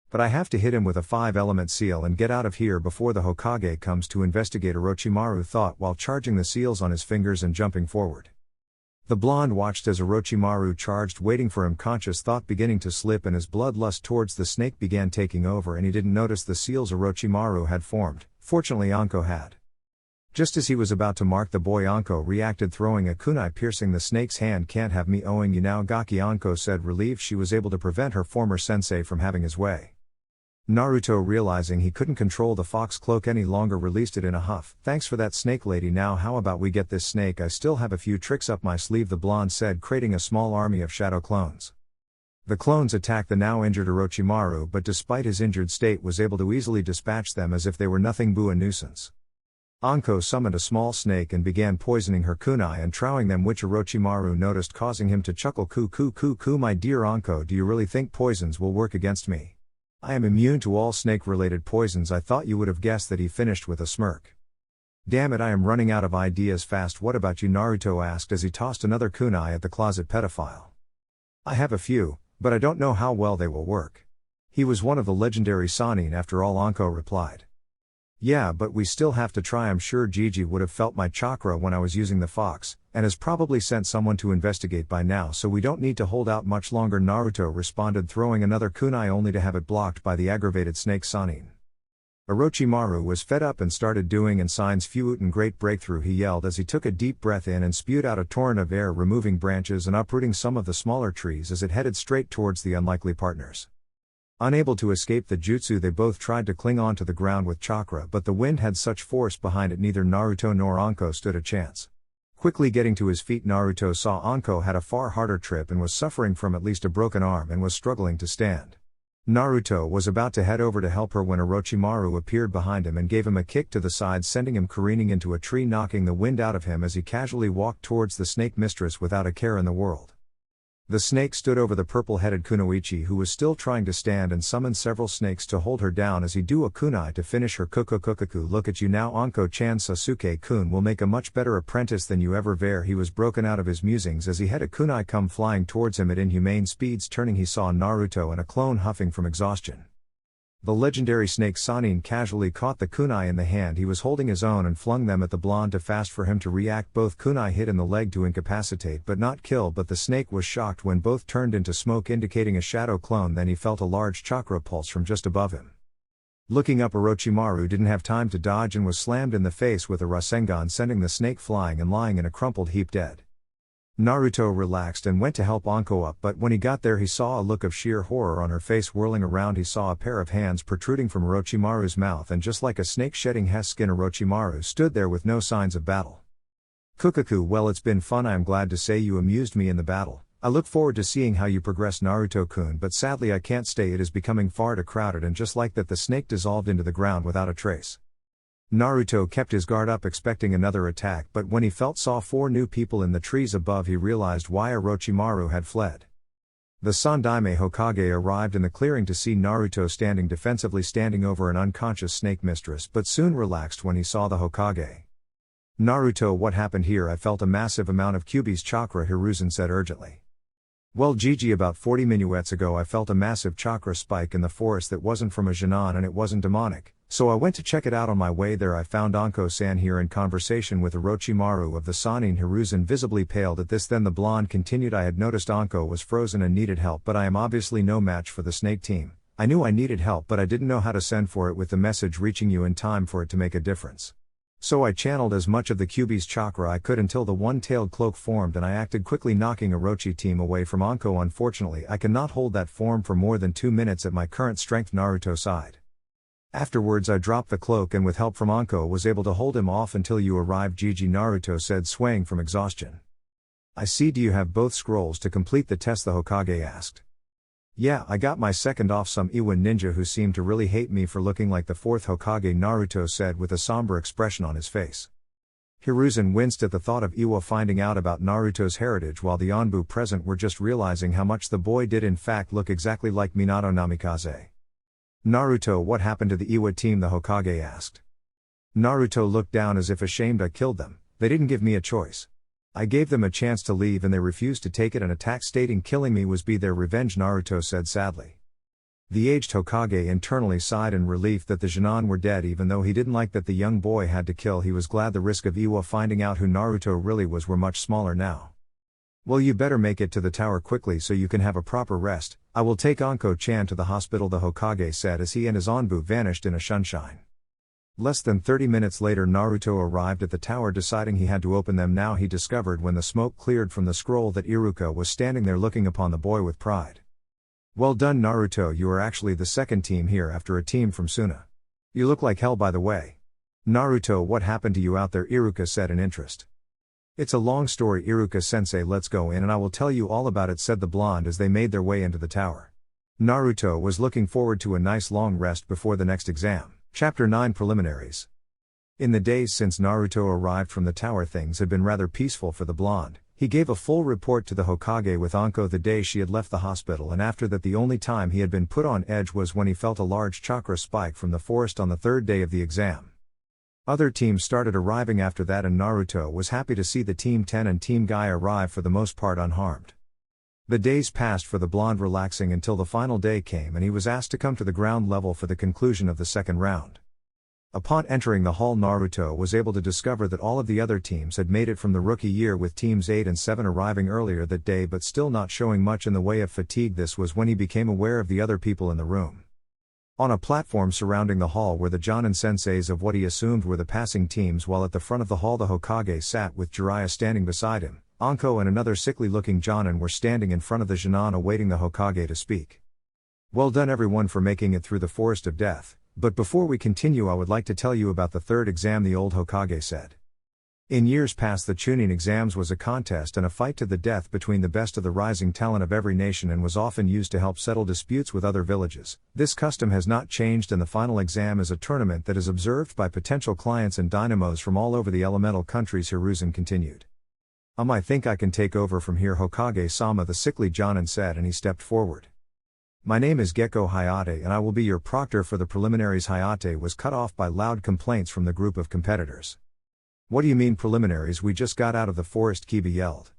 But I have to hit him with a 5-element seal and get out of here before the Hokage comes to investigate, Orochimaru thought while charging the seals on his fingers and jumping forward. The blonde watched as Orochimaru charged, waiting for him, conscious thought beginning to slip and his bloodlust towards the snake began taking over, and he didn't notice the seals Orochimaru had formed. Fortunately, Anko had. Just as he was about to mark the boy, Anko reacted, throwing a kunai piercing the snake's hand. Can't have me owing you now, Gaki, Anko said, relieved she was able to prevent her former sensei from having his way. Naruto, realizing he couldn't control the fox cloak any longer, released it in a huff. Thanks for that, snake lady. Now how about we get this snake? I still have a few tricks up my sleeve, the blonde said, creating a small army of shadow clones. The clones attacked the now injured Orochimaru, but despite his injured state was able to easily dispatch them as if they were nothing but a nuisance. Anko summoned a small snake and began poisoning her kunai and trowing them, which Orochimaru noticed, causing him to chuckle. Coo, my dear Anko, do you really think poisons will work against me? I am immune to all snake-related poisons. I thought you would have guessed that, he finished with a smirk. Damn it, I am running out of ideas fast. What about you? Naruto asked as he tossed another kunai at the closet pedophile. I have a few, but I don't know how well they will work. He was one of the legendary Sannin after all, Anko replied. Yeah, but we still have to try. I'm sure Gigi would have felt my chakra when I was using the fox, and has probably sent someone to investigate by now, so we don't need to hold out much longer, Naruto responded, throwing another kunai only to have it blocked by the aggravated snake Sannin. Orochimaru was fed up and started doing and signs Fuuten great breakthrough, he yelled as he took a deep breath in and spewed out a torrent of air, removing branches and uprooting some of the smaller trees as it headed straight towards the unlikely partners. Unable to escape the jutsu, they both tried to cling on to the ground with chakra, but the wind had such force behind it neither Naruto nor Anko stood a chance. Quickly getting to his feet, Naruto saw Anko had a far harder trip and was suffering from at least a broken arm and was struggling to stand. Naruto was about to head over to help her when Orochimaru appeared behind him and gave him a kick to the side, sending him careening into a tree, knocking the wind out of him as he casually walked towards the snake mistress without a care in the world. The snake stood over the purple-headed kunoichi, who was still trying to stand, and summoned several snakes to hold her down as he do a kunai to finish her. Kukukukuku, look at you now, Anko-chan. Sasuke-kun will make a much better apprentice than you ever were. He was broken out of his musings as he had a kunai come flying towards him at inhumane speeds. Turning, he saw Naruto and a clone huffing from exhaustion. The legendary snake Sannin casually caught the kunai in the hand he was holding his own and flung them at the blonde too fast for him to react. Both kunai hit in the leg to incapacitate but not kill, but the snake was shocked when both turned into smoke, indicating a shadow clone. Then he felt a large chakra pulse from just above him. Looking up, Orochimaru didn't have time to dodge and was slammed in the face with a Rasengan, sending the snake flying and lying in a crumpled heap dead. Naruto relaxed and went to help Anko up, but when he got there he saw a look of sheer horror on her face. Whirling around, he saw a pair of hands protruding from Orochimaru's mouth, and just like a snake shedding his skin, Orochimaru stood there with no signs of battle. Kukuku, well, it's been fun. I am glad to say you amused me in the battle. I look forward to seeing how you progress, Naruto-kun, but sadly I can't stay. It is becoming far too crowded. And just like that, the snake dissolved into the ground without a trace. Naruto kept his guard up, expecting another attack, but when he saw 4 new people in the trees above, he realized why Orochimaru had fled. The Sandaime Hokage arrived in the clearing to see Naruto standing defensively, standing over an unconscious snake mistress, but soon relaxed when he saw the Hokage. Naruto, what happened here? I felt a massive amount of Kyuubi's chakra, Hiruzen said urgently. Well, Gigi, about 40 minuets ago I felt a massive chakra spike in the forest that wasn't from a Jinan and it wasn't demonic. So I went to check it out. On my way there I found Anko-san here in conversation with Orochimaru of the Sannin. Hiruzen visibly paled at this. Then the blonde continued, I had noticed Anko was frozen and needed help, but I am obviously no match for the snake team. I knew I needed help, but I didn't know how to send for it with the message reaching you in time for it to make a difference. So I channeled as much of the Kyuubi's chakra I could until the one-tailed cloak formed, and I acted quickly, knocking Orochi team away from Anko. Unfortunately I cannot hold that form for more than 2 minutes at my current strength. Naruto sighed. Afterwards I dropped the cloak and with help from Anko was able to hold him off until you arrived. GG, Naruto said, swaying from exhaustion. I see. Do you have both scrolls to complete the test? The Hokage asked. Yeah, I got my second off some Iwa ninja who seemed to really hate me for looking like the fourth Hokage, Naruto said with a somber expression on his face. Hiruzen winced at the thought of Iwa finding out about Naruto's heritage, while the Anbu present were just realizing how much the boy did in fact look exactly like Minato Namikaze. Naruto, what happened to the Iwa team? The Hokage asked. Naruto looked down as if ashamed. I killed them. They didn't give me a choice. I gave them a chance to leave and they refused to take it and attacked, stating killing me was be their revenge, Naruto said sadly. The aged Hokage internally sighed in relief that the Genin were dead. Even though he didn't like that the young boy had to kill, he was glad the risk of Iwa finding out who Naruto really was were much smaller now. Well, you better make it to the tower quickly so you can have a proper rest. I will take Anko-chan to the hospital, the Hokage said as he and his Anbu vanished in a sunshine. Less than 30 minutes later Naruto arrived at the tower, deciding he had to open them now. He discovered when the smoke cleared from the scroll that Iruka was standing there looking upon the boy with pride. Well done, Naruto, you are actually the second team here after a team from Suna. You look like hell, by the way. Naruto, what happened to you out there? Iruka said in interest. It's a long story, Iruka-sensei. Let's go in and I will tell you all about it, said the blonde as they made their way into the tower. Naruto was looking forward to a nice long rest before the next exam. Chapter 9, Preliminaries. In the days since Naruto arrived from the tower, things had been rather peaceful for the blonde. He gave a full report to the Hokage with Anko the day she had left the hospital, and after that the only time he had been put on edge was when he felt a large chakra spike from the forest on the third day of the exam. Other teams started arriving after that, and Naruto was happy to see the Team 10 and Team Guy arrive for the most part unharmed. The days passed for the blonde, relaxing until the final day came and he was asked to come to the ground level for the conclusion of the second round. Upon entering the hall, Naruto was able to discover that all of the other teams had made it from the rookie year, with teams 8 and 7 arriving earlier that day but still not showing much in the way of fatigue. This was when he became aware of the other people in the room. On a platform surrounding the hall were the Jonin senseis of what he assumed were the passing teams, while at the front of the hall the Hokage sat with Jiraiya standing beside him. Anko and another sickly-looking Jonin were standing in front of the Genin awaiting the Hokage to speak. Well done everyone for making it through the Forest of Death, but before we continue I would like to tell you about the third exam, the old Hokage said. In years past the Chunin exams was a contest and a fight to the death between the best of the rising talent of every nation, and was often used to help settle disputes with other villages. This custom has not changed, and the final exam is a tournament that is observed by potential clients and dynamos from all over the elemental countries. Hiruzen continued. I think I can take over from here, Hokage-sama, the sickly Jonin said, and he stepped forward. My name is Gecko Hayate and I will be your proctor for the preliminaries. Hayate was cut off by loud complaints from the group of competitors. What do you mean preliminaries? We just got out of the forest, Kiba yelled.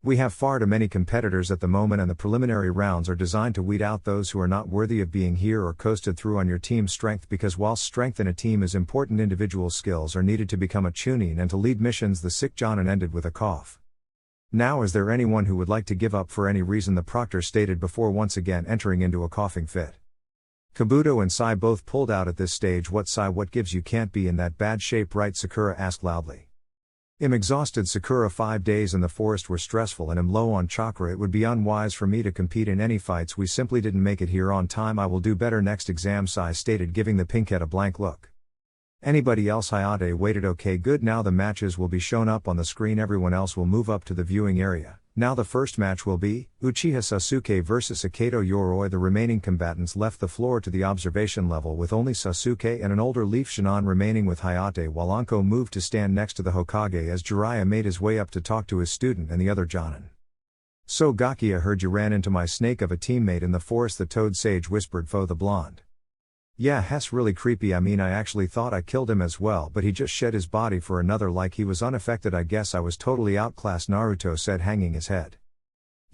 We have far too many competitors at the moment, and the preliminary rounds are designed to weed out those who are not worthy of being here or coasted through on your team's strength, because whilst strength in a team is important, individual skills are needed to become a Chunin and to lead missions. The sick Jonin ended with a cough. Now, is there anyone who would like to give up for any reason? The proctor stated before once again entering into a coughing fit. Kabuto and Sai both pulled out at this stage. What, Sai, what gives? You can't be in that bad shape, right? Sakura asked loudly. I'm exhausted, Sakura. 5 days in the forest were stressful and am low on chakra. It would be unwise for me to compete in any fights. We simply didn't make it here on time. I will do better next exam, Sai stated, giving the pinkette a blank look. Anybody else? Hayate waited. Okay, good. Now the matches will be shown up on the screen. Everyone else will move up to the viewing area. Now the first match will be Uchiha Sasuke vs Akedo Yoroi. The remaining combatants left the floor to the observation level, with only Sasuke and an older Leaf Shinon remaining with Hayate, while Anko moved to stand next to the Hokage as Jiraiya made his way up to talk to his student and the other Jonin. So Gaki, I heard you ran into my snake of a teammate in the forest, the Toad Sage whispered Fo the blonde. Yeah, Hess, really creepy. I mean, I actually thought I killed him as well, but he just shed his body for another like he was unaffected. I guess I was totally outclassed, Naruto said, hanging his head.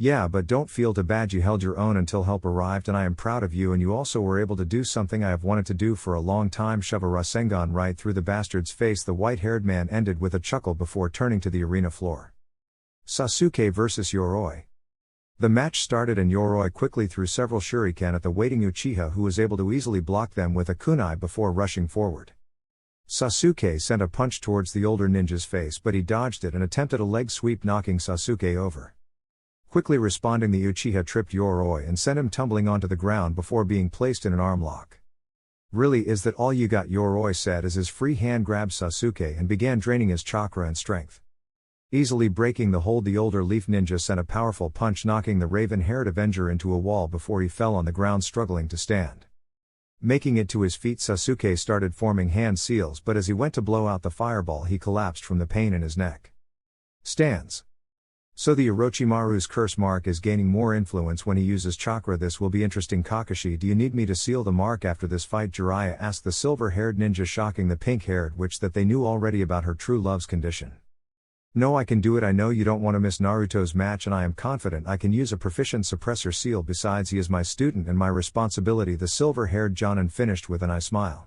Yeah, but don't feel too bad, you held your own until help arrived and I am proud of you, and you also were able to do something I have wanted to do for a long time. Shove a Rasengan right through the bastard's face, the white-haired man ended with a chuckle before turning to the arena floor. Sasuke vs Yoroi. The match started and Yoroi quickly threw several shuriken at the waiting Uchiha, who was able to easily block them with a kunai before rushing forward. Sasuke sent a punch towards the older ninja's face, but he dodged it and attempted a leg sweep, knocking Sasuke over. Quickly responding, the Uchiha tripped Yoroi and sent him tumbling onto the ground before being placed in an arm lock. Really, is that all you got? Yoroi said as his free hand grabbed Sasuke and began draining his chakra and strength. Easily breaking the hold, the older leaf ninja sent a powerful punch, knocking the raven-haired Avenger into a wall before he fell on the ground struggling to stand. Making it to his feet, Sasuke started forming hand seals, but as he went to blow out the fireball he collapsed from the pain in his neck. Stands. So the Orochimaru's curse mark is gaining more influence when he uses chakra. This will be interesting. Kakashi, do you need me to seal the mark after this fight? Jiraiya asked the silver-haired ninja, shocking the pink-haired witch that they knew already about her true love's condition. No, I can do it. I know you don't want to miss Naruto's match, and I am confident I can use a proficient suppressor seal. Besides, he is my student and my responsibility. The silver-haired Jonin finished with an eye smile.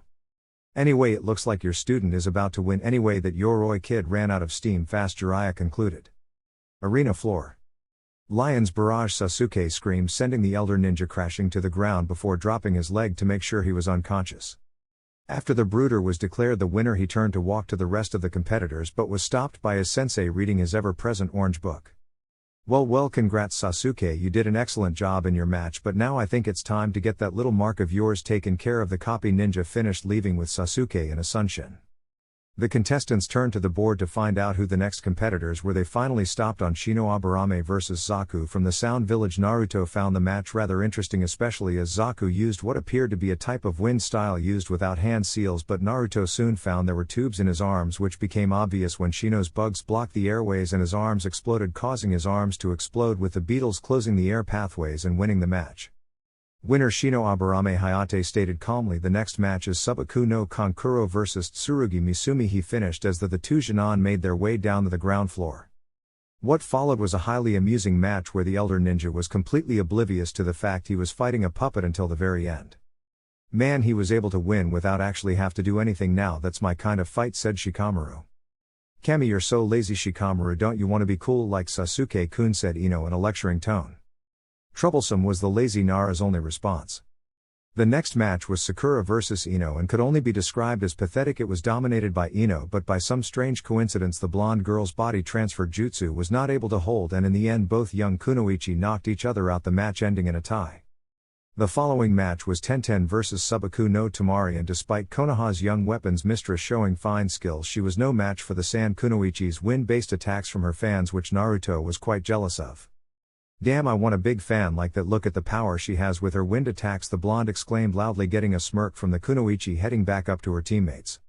Anyway, it looks like your student is about to win anyway. That Yoroi kid ran out of steam fast, Jiraiya concluded. Arena floor. Lion's barrage. Sasuke screamed, sending the elder ninja crashing to the ground before dropping his leg to make sure he was unconscious. After the brooder was declared the winner, he turned to walk to the rest of the competitors but was stopped by his sensei reading his ever-present orange book. Well, congrats Sasuke, you did an excellent job in your match, but now I think it's time to get that little mark of yours taken care of. The copy ninja finished, leaving with Sasuke in a sunshin. The contestants turned to the board to find out who the next competitors were. They finally stopped on Shinoabarame vs Zaku from the Sound Village. Naruto found the match rather interesting, especially as Zaku used what appeared to be a type of wind style used without hand seals, but Naruto soon found there were tubes in his arms, which became obvious when Shino's bugs blocked the airways and his arms exploded, causing his arms to explode, with the beetles closing the air pathways and winning the match. Winner Shinoabarame Hayate stated calmly, the next match is Subaku no Kankuro vs Tsurugi Misumi. He finished as the two Jonin made their way down to the ground floor. What followed was a highly amusing match where the elder ninja was completely oblivious to the fact he was fighting a puppet until the very end. Man, he was able to win without actually have to do anything. Now that's my kind of fight, said Shikamaru. Kami, you're so lazy. Shikamaru, don't you want to be cool like Sasuke-kun, said Ino in a lecturing tone. Troublesome, was the lazy Nara's only response. The next match was Sakura vs Ino and could only be described as pathetic. It was dominated by Ino, but by some strange coincidence the blonde girl's body transfer jutsu was not able to hold, and in the end both young kunoichi knocked each other out, the match ending in a tie. The following match was Tenten vs Subaku no Tamari, and despite Konoha's young weapons mistress showing fine skills, she was no match for the Sand Kunoichi's wind-based attacks from her fans, which Naruto was quite jealous of. Damn, I want a big fan like that. Look at the power she has with her wind attacks, the blonde exclaimed loudly, getting a smirk from the kunoichi, heading back up to her teammates.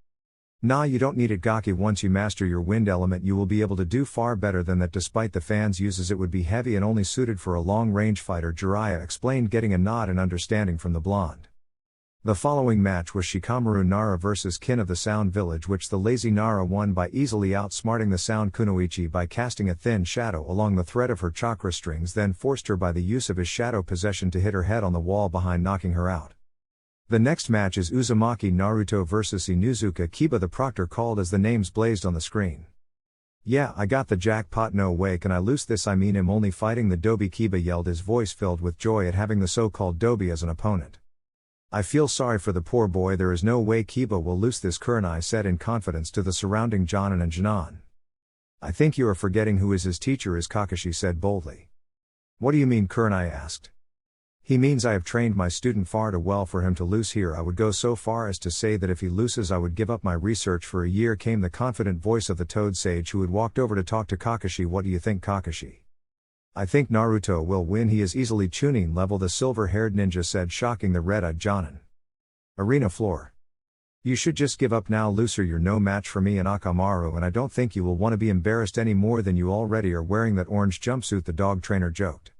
Nah, you don't need it, Gaki. Once you master your wind element you will be able to do far better than that. Despite the fans' uses, it would be heavy and only suited for a long-range fighter, Jiraiya explained, getting a nod and understanding from the blonde. The following match was Shikamaru Nara vs Kin of the Sound Village, which the lazy Nara won by easily outsmarting the Sound Kunoichi by casting a thin shadow along the thread of her chakra strings, then forced her by the use of his shadow possession to hit her head on the wall behind, knocking her out. The next match is Uzumaki Naruto vs Inuzuka Kiba, the proctor called as the names blazed on the screen. Yeah, I got the jackpot, no way can I lose this, I mean I'm only fighting the Dobi, Kiba yelled, his voice filled with joy at having the so-called Dobi as an opponent. I feel sorry for the poor boy, there is no way Kiba will lose this, Kurenai said in confidence to the surrounding Jonin and Jonan. I think you are forgetting who is his teacher is, Kakashi said boldly. What do you mean, Kurenai asked. He means I have trained my student far too well for him to lose here. I would go so far as to say that if he loses I would give up my research for a year, came the confident voice of the Toad Sage, who had walked over to talk to Kakashi. What do you think, Kakashi? I think Naruto will win, he is easily Chunin level, the silver-haired ninja said, shocking the red-eyed Jonin. Arena floor. You should just give up now, loser, you're no match for me and Akamaru, and I don't think you will want to be embarrassed any more than you already are wearing that orange jumpsuit, the dog trainer joked.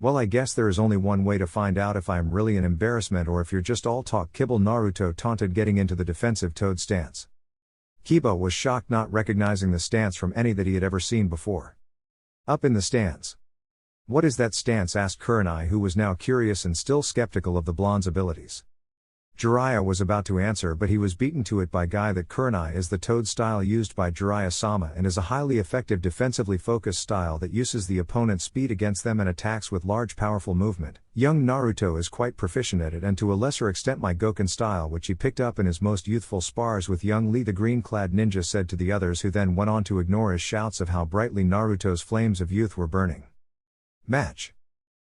Well, I guess there is only one way to find out if I am really an embarrassment or if you're just all talk, kibble, Naruto taunted, getting into the defensive Toad stance. Kiba was shocked, not recognizing the stance from any that he had ever seen before. Up in the stands. What is that stance? Asked Kurenai, who was now curious and still skeptical of the blonde's abilities. Jiraiya was about to answer, but he was beaten to it by Guy that Kurenai is the Toad style used by Jiraiya-sama and is a highly effective defensively focused style that uses the opponent's speed against them and attacks with large powerful movement. Young Naruto is quite proficient at it, and to a lesser extent my Goken style, which he picked up in his most youthful spars with young Lee the green-clad ninja, said to the others, who then went on to ignore his shouts of how brightly Naruto's flames of youth were burning. Match.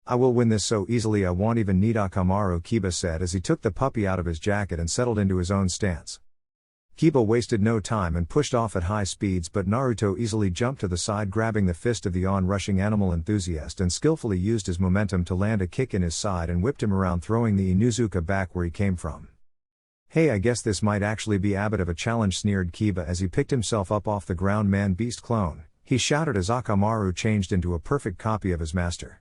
I will win this so easily, I won't even need Akamaru, Kiba said as he took the puppy out of his jacket and settled into his own stance. Kiba wasted no time and pushed off at high speeds, but Naruto easily jumped to the side, grabbing the fist of the on-rushing animal enthusiast and skillfully used his momentum to land a kick in his side and whipped him around, throwing the Inuzuka back where he came from. Hey, I guess this might actually be a bit of a challenge, sneered Kiba as he picked himself up off the ground. Man beast clone, he shouted as Akamaru changed into a perfect copy of his master.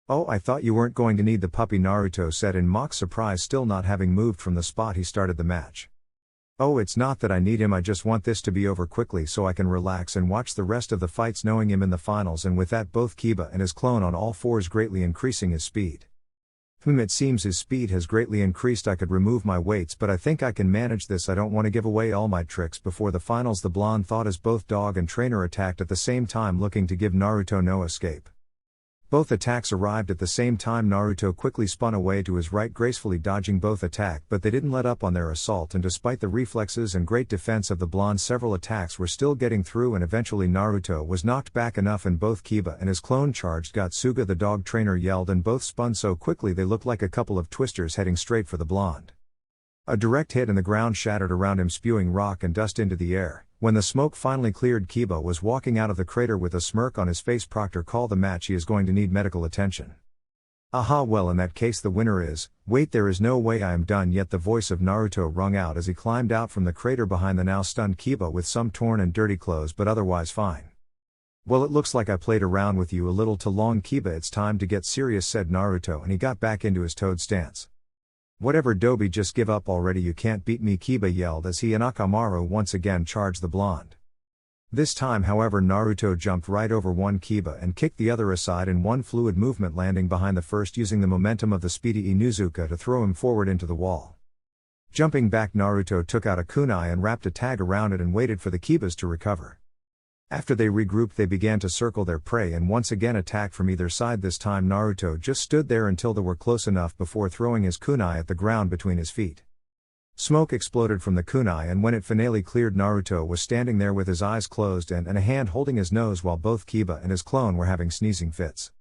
Oh, I thought you weren't going to need the puppy, Naruto said in mock surprise, still not having moved from the spot he started the match. Oh, it's not that I need him, I just want this to be over quickly so I can relax and watch the rest of the fights, knowing him in the finals. And with that, both Kiba and his clone on all fours, greatly increasing his speed. It seems his speed has greatly increased. I could remove my weights, but I think I can manage this. I don't want to give away all my tricks before the finals, the blonde thought as both dog and trainer attacked at the same time, looking to give Naruto no escape. Both attacks arrived at the same time. Naruto quickly spun away to his right, gracefully dodging both attacks, but they didn't let up on their assault, and despite the reflexes and great defense of the blonde, several attacks were still getting through, and eventually Naruto was knocked back enough and both Kiba and his clone charged. Gotsuga the dog trainer yelled, and both spun so quickly they looked like a couple of twisters heading straight for the blonde. A direct hit and the ground shattered around him, spewing rock and dust into the air. When the smoke finally cleared, Kiba was walking out of the crater with a smirk on his face. Proctor, call the match, he is going to need medical attention. Aha, well in that case the winner is, wait, there is no way I am done yet, the voice of Naruto rung out as he climbed out from the crater behind the now stunned Kiba with some torn and dirty clothes but otherwise fine. Well, it looks like I played around with you a little too long, Kiba, it's time to get serious, said Naruto, and he got back into his toad stance. Whatever, Dobi, just give up already, you can't beat me, Kiba yelled as he and Akamaru once again charged the blonde. This time, however, Naruto jumped right over one Kiba and kicked the other aside in one fluid movement, landing behind the first, using the momentum of the speedy Inuzuka to throw him forward into the wall. Jumping back, Naruto took out a kunai and wrapped a tag around it and waited for the Kibas to recover. After they regrouped, they began to circle their prey and once again attack from either side. This time Naruto just stood there until they were close enough before throwing his kunai at the ground between his feet. Smoke exploded from the kunai, and when it finally cleared, Naruto was standing there with his eyes closed and a hand holding his nose, while both Kiba and his clone were having sneezing fits.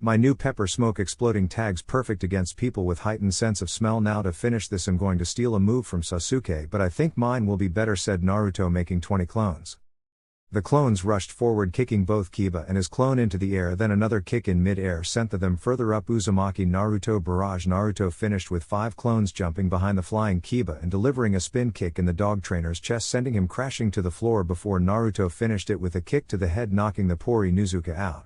My new pepper smoke exploding tags perfect against people with heightened sense of smell. Now to finish this, I'm going to steal a move from Sasuke, but I think mine will be better, said Naruto, making 20 clones. The clones rushed forward, kicking both Kiba and his clone into the air, then another kick in mid-air sent them further up. Uzumaki Naruto barrage. Naruto finished with 5 clones jumping behind the flying Kiba and delivering a spin kick in the dog trainer's chest, sending him crashing to the floor before Naruto finished it with a kick to the head, knocking the poor Inuzuka out.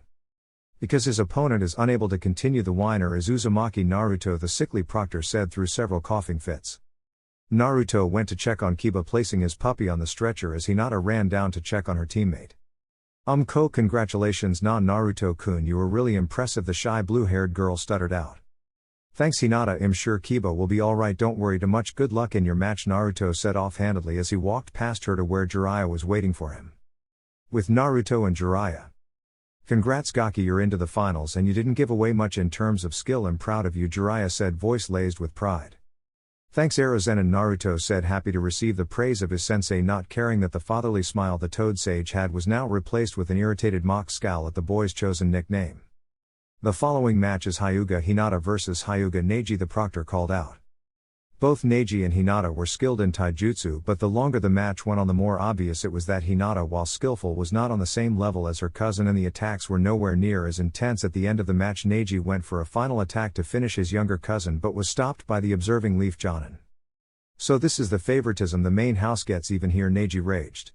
Because his opponent is unable to continue, the whiner is Uzumaki Naruto, the sickly proctor said through several coughing fits. Naruto went to check on Kiba, placing his puppy on the stretcher as Hinata ran down to check on her teammate. Congratulations Naruto-kun, you were really impressive, the shy blue-haired girl stuttered out. Thanks Hinata, I'm sure Kiba will be alright, don't worry too much, good luck in your match, Naruto said offhandedly as he walked past her to where Jiraiya was waiting for him. With Naruto and Jiraiya. Congrats Gaki, you're into the finals and you didn't give away much in terms of skill, I'm proud of you, Jiraiya said, voice laced with pride. Thanks Erozen, and Naruto said, happy to receive the praise of his sensei, not caring that the fatherly smile the Toad Sage had was now replaced with an irritated mock scowl at the boy's chosen nickname. The following match is Hyuga Hinata vs Hyuga Neji, the proctor called out. Both Neji and Hinata were skilled in taijutsu, but the longer the match went on, the more obvious it was that Hinata, while skillful, was not on the same level as her cousin, and the attacks were nowhere near as intense. At the end of the match, Neji went for a final attack to finish his younger cousin but was stopped by the observing Leaf Jonin. So this is the favoritism the main house gets even here, Neji raged.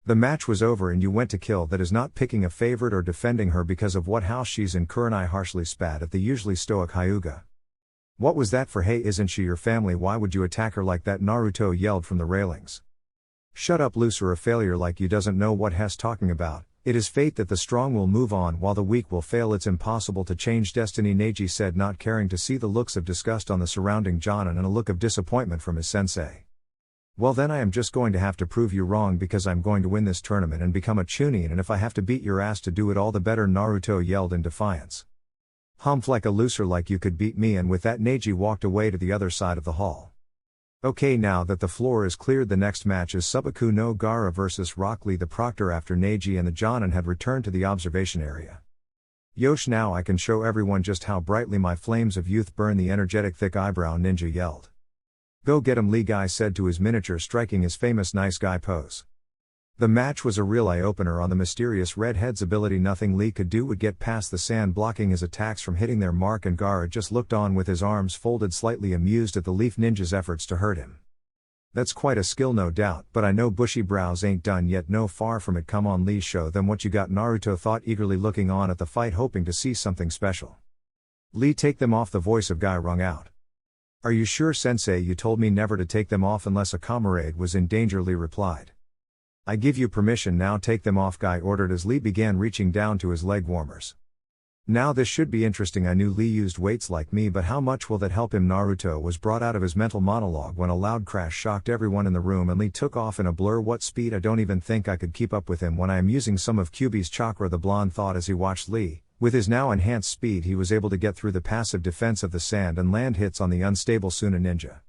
The match was over and you went to kill, that is not picking a favorite or defending her because of what house she's in. Kurenai harshly spat at the usually stoic Hyuga. What was that for? Hey, isn't she your family? Why would you attack her like that? Naruto yelled from the railings. Shut up, loser, a failure like you doesn't know what he's talking about. It is fate that the strong will move on while the weak will fail. It's impossible to change destiny, Neji said, not caring to see the looks of disgust on the surrounding Jonin and a look of disappointment from his sensei. Well then I am just going to have to prove you wrong because I'm going to win this tournament and become a Chunin, and if I have to beat your ass to do it all the better, Naruto yelled in defiance. Humph, like a loser like you could beat me, and with that Neji walked away to the other side of the hall. Okay, now that the floor is cleared, the next match is Subaku no Gaara vs Rock Lee the Proctor. After Neji and the Jonin had returned to the observation area. Yosh, now I can show everyone just how brightly my flames of youth burn, the energetic thick eyebrow ninja yelled. Go get him, Lee Guy said to his miniature, striking his famous nice guy pose. The match was a real eye-opener on the mysterious redhead's ability. Nothing Lee could do would get past the sand, blocking his attacks from hitting their mark, and Gaara just looked on with his arms folded, slightly amused at the Leaf Ninja's efforts to hurt him. That's quite a skill, no doubt, but I know bushy brows ain't done yet. No, far from it. Come on Lee, show them what you got, Naruto thought, eagerly looking on at the fight, hoping to see something special. Lee, take them off, the voice of Guy rung out. Are you sure, sensei? You told me never to take them off unless a comrade was in danger, Lee replied. I give you permission, now take them off, Guy ordered as Lee began reaching down to his leg warmers. Now this should be interesting. I knew Lee used weights like me, but how much will that help him? Naruto was brought out of his mental monologue when a loud crash shocked everyone in the room and Lee took off in a blur. What speed? I don't even think I could keep up with him when I am using some of Kyuubi's chakra, the blonde thought as he watched Lee. With his now enhanced speed, he was able to get through the passive defense of the sand and land hits on the unstable Suna ninja.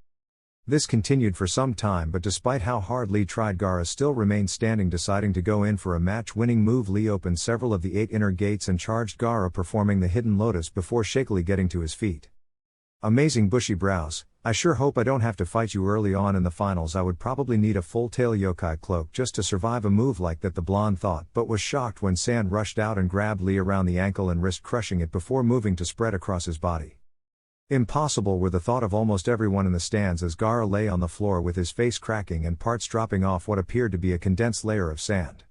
This continued for some time, but despite how hard Lee tried, Gaara still remained standing, deciding to go in for a match-winning move. Lee opened several of the 8 inner gates and charged Gaara, performing the hidden lotus before shakily getting to his feet. Amazing bushy brows. I sure hope I don't have to fight you early on in the finals. I would probably need a full-tail yokai cloak just to survive a move like that, the blonde thought, but was shocked when Sand rushed out and grabbed Lee around the ankle and wrist, crushing it before moving to spread across his body. Impossible were the thought of almost everyone in the stands as Gaara lay on the floor with his face cracking and parts dropping off what appeared to be a condensed layer of sand.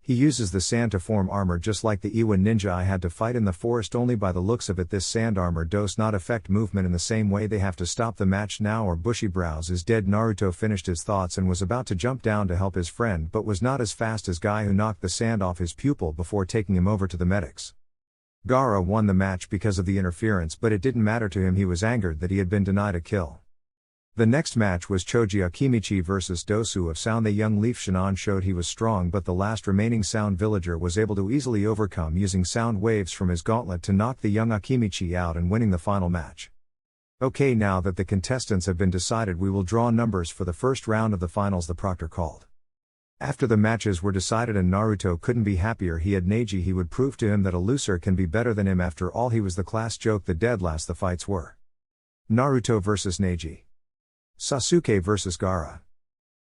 He uses the sand to form armor just like the Iwa ninja I had to fight in the forest. Only by the looks of it, this sand armor does not affect movement in the same way. They have to stop the match now or bushy brows is dead. Naruto finished his thoughts and was about to jump down to help his friend, but was not as fast as Guy, who knocked the sand off his pupil before taking him over to the medics. Gaara won the match because of the interference, but it didn't matter to him. He was angered that he had been denied a kill. The next match was Choji Akimichi vs Dosu of Sound. The young Leaf Shinon showed he was strong, but the last remaining Sound villager was able to easily overcome, using sound waves from his gauntlet to knock the young Akimichi out and winning the final match. Okay, now that the contestants have been decided, we will draw numbers for the first round of the finals, the proctor called. After the matches were decided and Naruto couldn't be happier, he had Neji. He would prove to him that a loser can be better than him. After all, he was the class joke. The dead last the fights were Naruto vs Neji, Sasuke vs Gaara,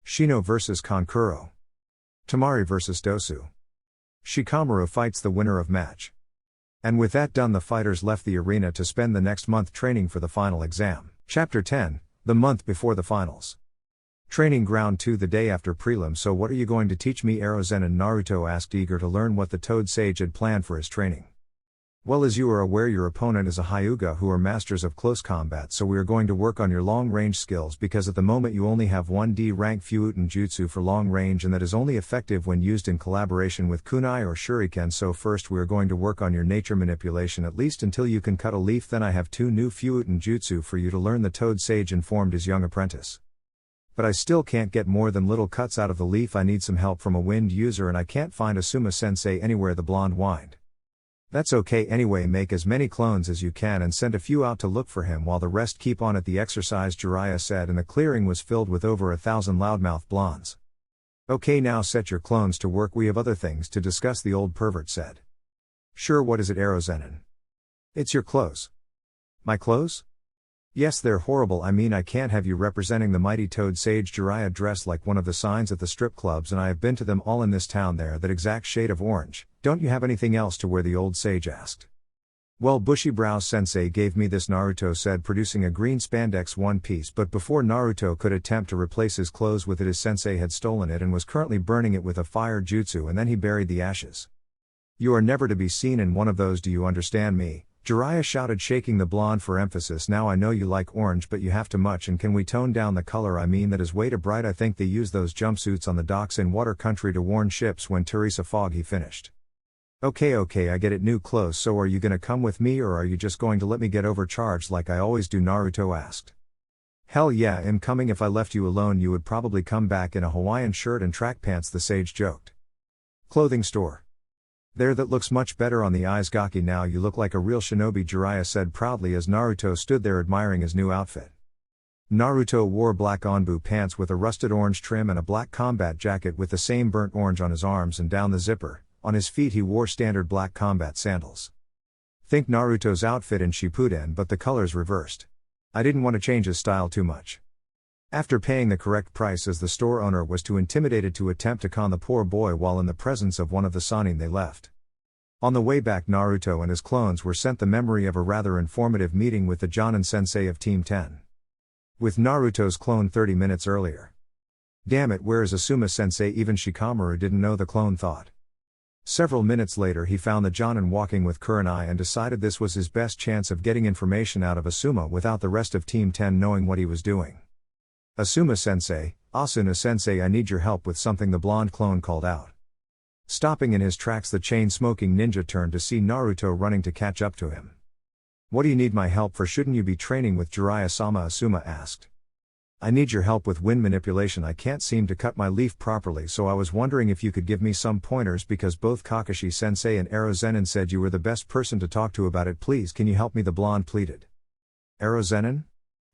Shino vs Kankuro, Temari vs Dosu. Shikamaru fights the winner of match. And with that done, the fighters left the arena to spend the next month training for the final exam. Chapter 10, the month before the finals. Training ground 2, the day after prelim. So what are you going to teach me, Erozen and Naruto asked, eager to learn what the Toad Sage had planned for his training. Well, as you are aware, your opponent is a Hyuga who are masters of close combat, so we are going to work on your long-range skills, because at the moment you only have 1D rank Fuuten Jutsu for long range, and that is only effective when used in collaboration with kunai or shuriken. So first we are going to work on your nature manipulation, at least until you can cut a leaf. Then I have 2 new Fuuten Jutsu for you to learn, the Toad Sage informed his young apprentice. But I still can't get more than little cuts out of the leaf. I need some help from a wind user, and I can't find Asuma-sensei anywhere, the blonde whined. That's okay anyway, make as many clones as you can and send a few out to look for him while the rest keep on at the exercise, Jiraiya said, and the clearing was filled with over 1,000 loudmouth blondes. Okay, now set your clones to work, we have other things to discuss, the old pervert said. Sure, what is it, Erozenin? It's your clothes. My clothes? Yes, they're horrible. I mean, I can't have you representing the mighty Toad Sage. Jiraiya dressed like one of the signs at the strip clubs, and I have been to them all in this town. There, that exact shade of orange. Don't you have anything else to wear, the old sage asked. Well, bushy brows sensei gave me this, Naruto said, producing a green spandex one piece, but before Naruto could attempt to replace his clothes with it, his sensei had stolen it and was currently burning it with a fire jutsu, and then he buried the ashes. You are never to be seen in one of those, do you understand me? Jiraiya shouted, shaking the blonde for emphasis. Now I know you like orange, but you have too much, and can we tone down the color? I mean, that is way too bright. I think they use those jumpsuits on the docks in Water Country to warn ships when Teresa Fog, he finished. Okay, I get it, new clothes, so are you gonna come with me or are you just going to let me get overcharged like I always do, Naruto asked. Hell yeah, I'm coming. If I left you alone you would probably come back in a Hawaiian shirt and track pants, the sage joked. Clothing store. There, that looks much better on the eyes, Gaki. Now you look like a real shinobi, Jiraiya said proudly as Naruto stood there admiring his new outfit. Naruto wore black onbu pants with a rusted orange trim and a black combat jacket with the same burnt orange on his arms and down the zipper. On his feet he wore standard black combat sandals. Think Naruto's outfit in Shippuden, but the colors reversed. I didn't want to change his style too much. After paying the correct price, as the store owner was too intimidated to attempt to con the poor boy while in the presence of one of the Sannin, they left. On the way back, Naruto and his clones were sent the memory of a rather informative meeting with the Jonin sensei of Team 10. With Naruto's clone 30 minutes earlier. Damn it, where is Asuma sensei? Even Shikamaru didn't know, the clone thought. Several minutes later he found the Jonin walking with Kurenai and decided this was his best chance of getting information out of Asuma without the rest of Team 10 knowing what he was doing. Asuma sensei, Asuna sensei, I need your help with something, the blonde clone called out. Stopping in his tracks, the chain-smoking ninja turned to see Naruto running to catch up to him. What do you need my help for? Shouldn't you be training with Jiraiya-sama? Asuma asked. I need your help with wind manipulation. I can't seem to cut my leaf properly, so I was wondering if you could give me some pointers because both Kakashi-sensei and Erozenin said you were the best person to talk to about it. Please, can you help me? The blonde pleaded. Erozenin?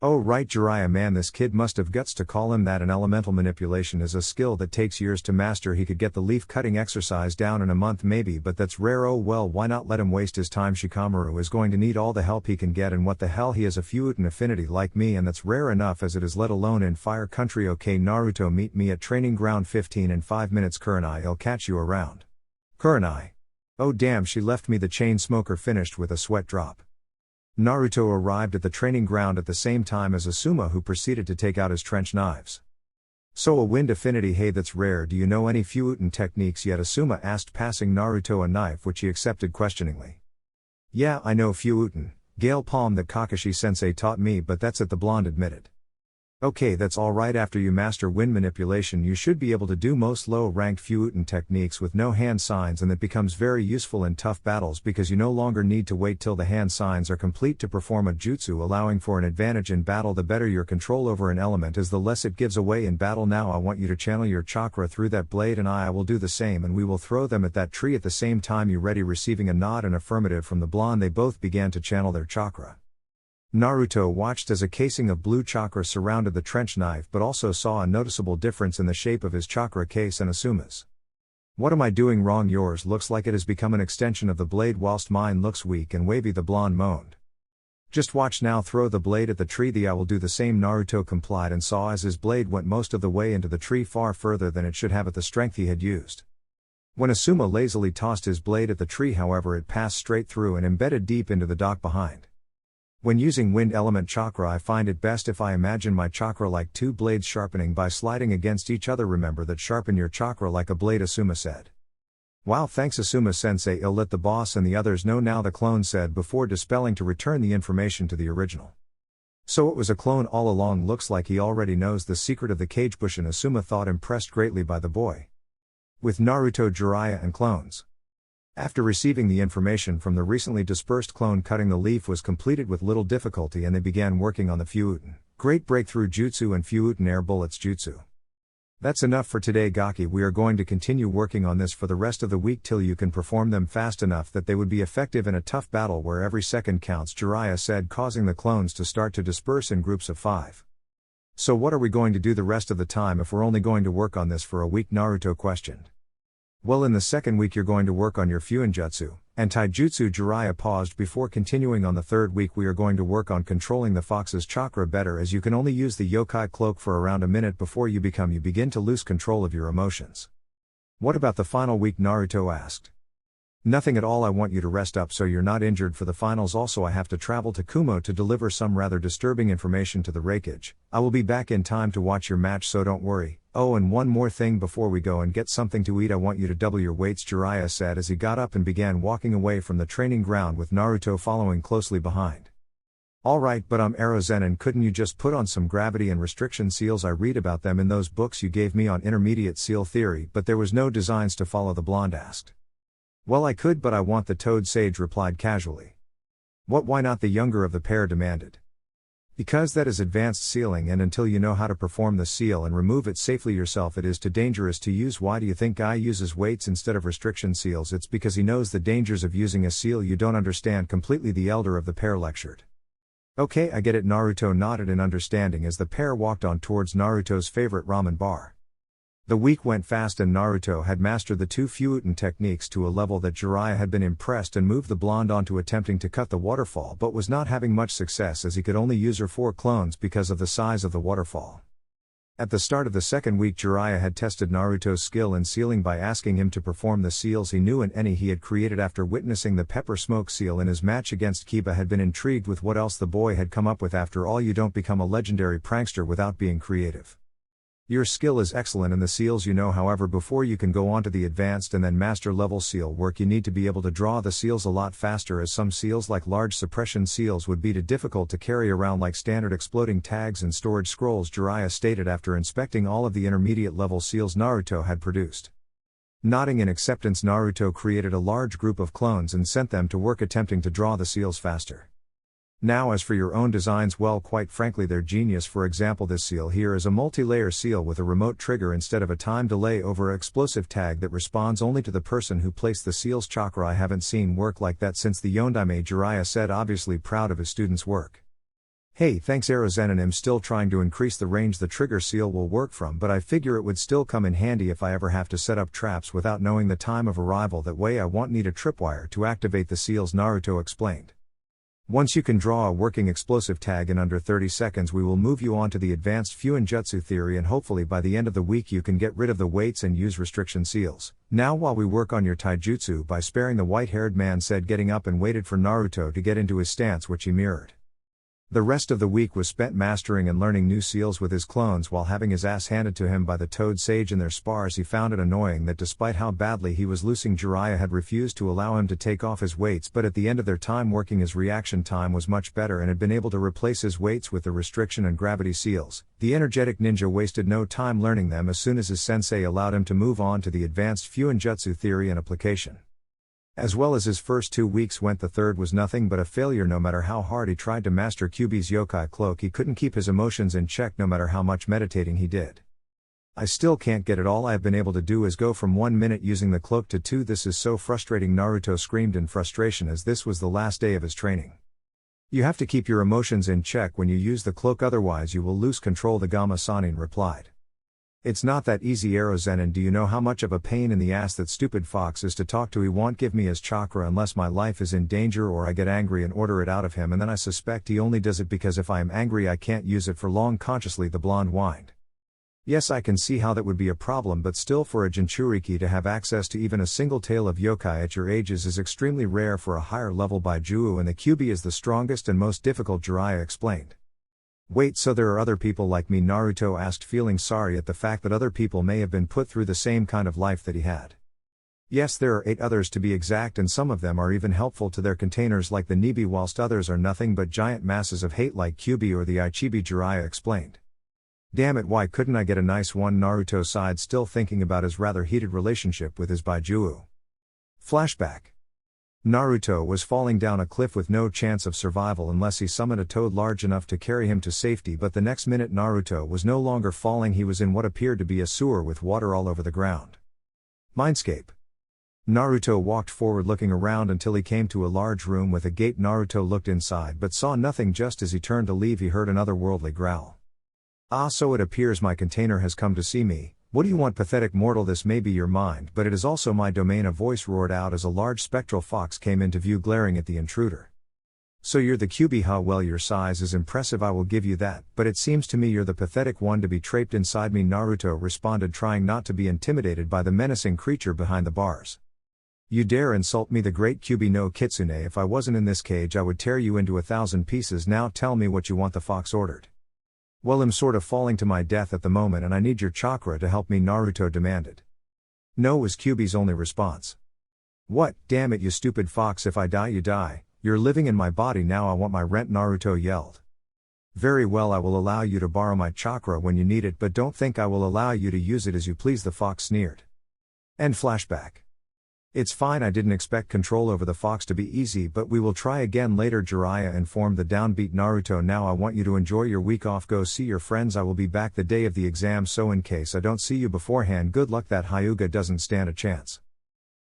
Oh right, Jiraiya, man, this kid must have guts to call him that. An elemental manipulation is a skill that takes years to master. He could get the leaf cutting exercise down in a month maybe, but that's rare. Oh well, why not let him waste his time? Shikamaru is going to need all the help he can get, and what the hell, he has a Fuutan affinity like me, and that's rare enough as it is, let alone in fire country. Okay Naruto, meet me at training ground 15 in 5 minutes. Kurenai, I'll catch you around. Kurenai. Oh damn, she left me. The chain smoker finished with a sweat drop. Naruto arrived at the training ground at the same time as Asuma, who proceeded to take out his trench knives. So a wind affinity, hey that's rare. Do you know any Fuutan techniques yet? Asuma asked, passing Naruto a knife which he accepted questioningly. Yeah, I know Fuutan, Gale Palm, that Kakashi-sensei taught me, but that's it, the blonde admitted. Okay, that's alright. After you master wind manipulation you should be able to do most low-ranked Fuutan techniques with no hand signs, and that becomes very useful in tough battles because you no longer need to wait till the hand signs are complete to perform a jutsu, allowing for an advantage in battle. The better your control over an element is, the less it gives away in battle. Now I want you to channel your chakra through that blade, and I will do the same, and we will throw them at that tree at the same time. You ready? Receiving a nod and affirmative from the blonde, they both began to channel their chakra. Naruto watched as a casing of blue chakra surrounded the trench knife, but also saw a noticeable difference in the shape of his chakra case and Asuma's. What am I doing wrong? Yours looks like it has become an extension of the blade whilst mine looks weak and wavy, the blonde moaned. Just watch now, throw the blade at the tree. I will do the same. Naruto complied and saw as his blade went most of the way into the tree, far further than it should have at the strength he had used. When Asuma lazily tossed his blade at the tree, however, it passed straight through and embedded deep into the dock behind. When using wind element chakra, I find it best if I imagine my chakra like two blades sharpening by sliding against each other. Remember that, sharpen your chakra like a blade, Asuma said. Wow, thanks Asuma sensei, I'll let the boss and the others know now, the clone said before dispelling to return the information to the original. So it was a clone all along. Looks like he already knows the secret of the cage bush, and Asuma thought, impressed greatly by the boy. With Naruto, Jiraiya and clones. After receiving the information from the recently dispersed clone, cutting the leaf was completed with little difficulty, and they began working on the Fuutan Great Breakthrough Jutsu and Fuutan Air Bullets Jutsu. That's enough for today, Gaki. We are going to continue working on this for the rest of the week till you can perform them fast enough that they would be effective in a tough battle where every second counts, Jiraiya said, causing the clones to start to disperse in groups of 5. So what are we going to do the rest of the time if we're only going to work on this for a week? Naruto questioned. Well, in the second week you're going to work on your Fuinjutsu and Taijutsu. Jiraiya paused before continuing. On the third week we are going to work on controlling the fox's chakra better, as you can only use the yokai cloak for around a minute before you begin to lose control of your emotions. What about the final week? Naruto asked. Nothing at all, I want you to rest up so you're not injured for the finals. Also, I have to travel to Kumo to deliver some rather disturbing information to the Reikage. I will be back in time to watch your match, so don't worry. Oh, and one more thing before we go and get something to eat, I want you to double your weights, Jiraiya said as he got up and began walking away from the training ground with Naruto following closely behind. Alright, but Erozenin, couldn't you just put on some gravity and restriction seals? I read about them in those books you gave me on intermediate seal theory, but there was no designs to follow, the blonde asked. Well, I could, but I want the toad sage replied casually. What, why not, the younger of the pair demanded. Because that is advanced sealing, and until you know how to perform the seal and remove it safely yourself, it is too dangerous to use. Why do you think Guy uses weights instead of restriction seals? It's because he knows the dangers of using a seal you don't understand completely, the elder of the pair lectured. Okay, I get it. Naruto nodded in understanding as the pair walked on towards Naruto's favorite ramen bar. The week went fast and Naruto had mastered the two Fuuten techniques to a level that Jiraiya had been impressed and moved the blonde on to attempting to cut the waterfall, but was not having much success as he could only use her 4 clones because of the size of the waterfall. At the start of the second week, Jiraiya had tested Naruto's skill in sealing by asking him to perform the seals he knew and any he had created. After witnessing the pepper smoke seal in his match against Kiba, had been intrigued with what else the boy had come up with. After all, you don't become a legendary prankster without being creative. Your skill is excellent in the seals you know, however, before you can go on to the advanced and then master level seal work, you need to be able to draw the seals a lot faster, as some seals like large suppression seals would be too difficult to carry around like standard exploding tags and storage scrolls, Jiraiya stated after inspecting all of the intermediate level seals Naruto had produced. Nodding in acceptance, Naruto created a large group of clones and sent them to work attempting to draw the seals faster. Now as for your own designs, well, quite frankly, they're genius. For example, this seal here is a multi-layer seal with a remote trigger instead of a time delay over explosive tag that responds only to the person who placed the seal's chakra. I haven't seen work like that since the Yondaime, Jiraiya said, obviously proud of his students' work. Hey, thanks Erozen, and I'm still trying to increase the range the trigger seal will work from, but I figure it would still come in handy if I ever have to set up traps without knowing the time of arrival. That way I won't need a tripwire to activate the seals, Naruto explained. Once you can draw a working explosive tag in under 30 seconds, we will move you on to the advanced Fuinjutsu theory, and hopefully by the end of the week you can get rid of the weights and use restriction seals. Now while we work on your taijutsu by sparing, the white-haired man said, getting up and waited for Naruto to get into his stance, which he mirrored. The rest of the week was spent mastering and learning new seals with his clones while having his ass handed to him by the Toad Sage in their spars. He found it annoying that despite how badly he was losing, Jiraiya had refused to allow him to take off his weights, but at the end of their time working, his reaction time was much better and had been able to replace his weights with the restriction and gravity seals. The energetic ninja wasted no time learning them as soon as his sensei allowed him to move on to the advanced Fuinjutsu theory and application. As well as his first 2 weeks went, the third was nothing but a failure. No matter how hard he tried to master Kyuubi's yokai cloak, he couldn't keep his emotions in check no matter how much meditating he did. I still can't get it. All I have been able to do is go from 1 minute using the cloak to 2. This is so frustrating, Naruto screamed in frustration as this was the last day of his training. You have to keep your emotions in check when you use the cloak, otherwise you will lose control, the Gamma Sanin replied. It's not that easy, Erozen, and do you know how much of a pain in the ass that stupid fox is to talk to? He won't give me his chakra unless my life is in danger or I get angry and order it out of him, and then I suspect he only does it because if I am angry I can't use it for long. Consciously the blonde whined. Yes, I can see how that would be a problem, but still, for a Jinchuriki to have access to even a single tale of yokai at your ages is extremely rare for a higher level Baijuo, and the Kyuubi is the strongest and most difficult, Jiraiya explained. Wait, so there are other people like me? Naruto asked, feeling sorry at the fact that other people may have been put through the same kind of life that he had. Yes, there are 8 others to be exact, and some of them are even helpful to their containers like the Nibi, whilst others are nothing but giant masses of hate like Kyuubi or the Ichibi, Jiraiya explained. Damn it, why couldn't I get a nice one? Naruto sighed, still thinking about his rather heated relationship with his Baijuo. Flashback. Naruto was falling down a cliff with no chance of survival unless he summoned a toad large enough to carry him to safety, but the next minute Naruto was no longer falling. He was in what appeared to be a sewer with water all over the ground. Mindscape. Naruto walked forward, looking around until he came to a large room with a gate. Naruto looked inside but saw nothing. Just as he turned to leave, he heard an otherworldly growl. Ah, so it appears my container has come to see me. What do you want, pathetic mortal? This may be your mind, but it is also my domain, a voice roared out as a large spectral fox came into view, glaring at the intruder. So you're the Kyuubi, huh? Well, your size is impressive, I will give you that, but it seems to me you're the pathetic one to be trapped inside me, Naruto responded, trying not to be intimidated by the menacing creature behind the bars. You dare insult me, the great Kyuubi no Kitsune? If I wasn't in this cage I would tear you into 1,000 pieces. Now tell me what you want, the fox ordered. Well, I'm sort of falling to my death at the moment and I need your chakra to help me, Naruto demanded. No, was Kyuubi's only response. What, damn it, you stupid fox, if I die you die, you're living in my body now, I want my rent, Naruto yelled. Very well, I will allow you to borrow my chakra when you need it, but don't think I will allow you to use it as you please, the fox sneered. End flashback. It's fine, I didn't expect control over the fox to be easy, but we will try again later. Jiraiya informed the downbeat Naruto. Now I want you to enjoy your week off, go see your friends, I will be back the day of the exam, so in case I don't see you beforehand, good luck. That Hyuga doesn't stand a chance.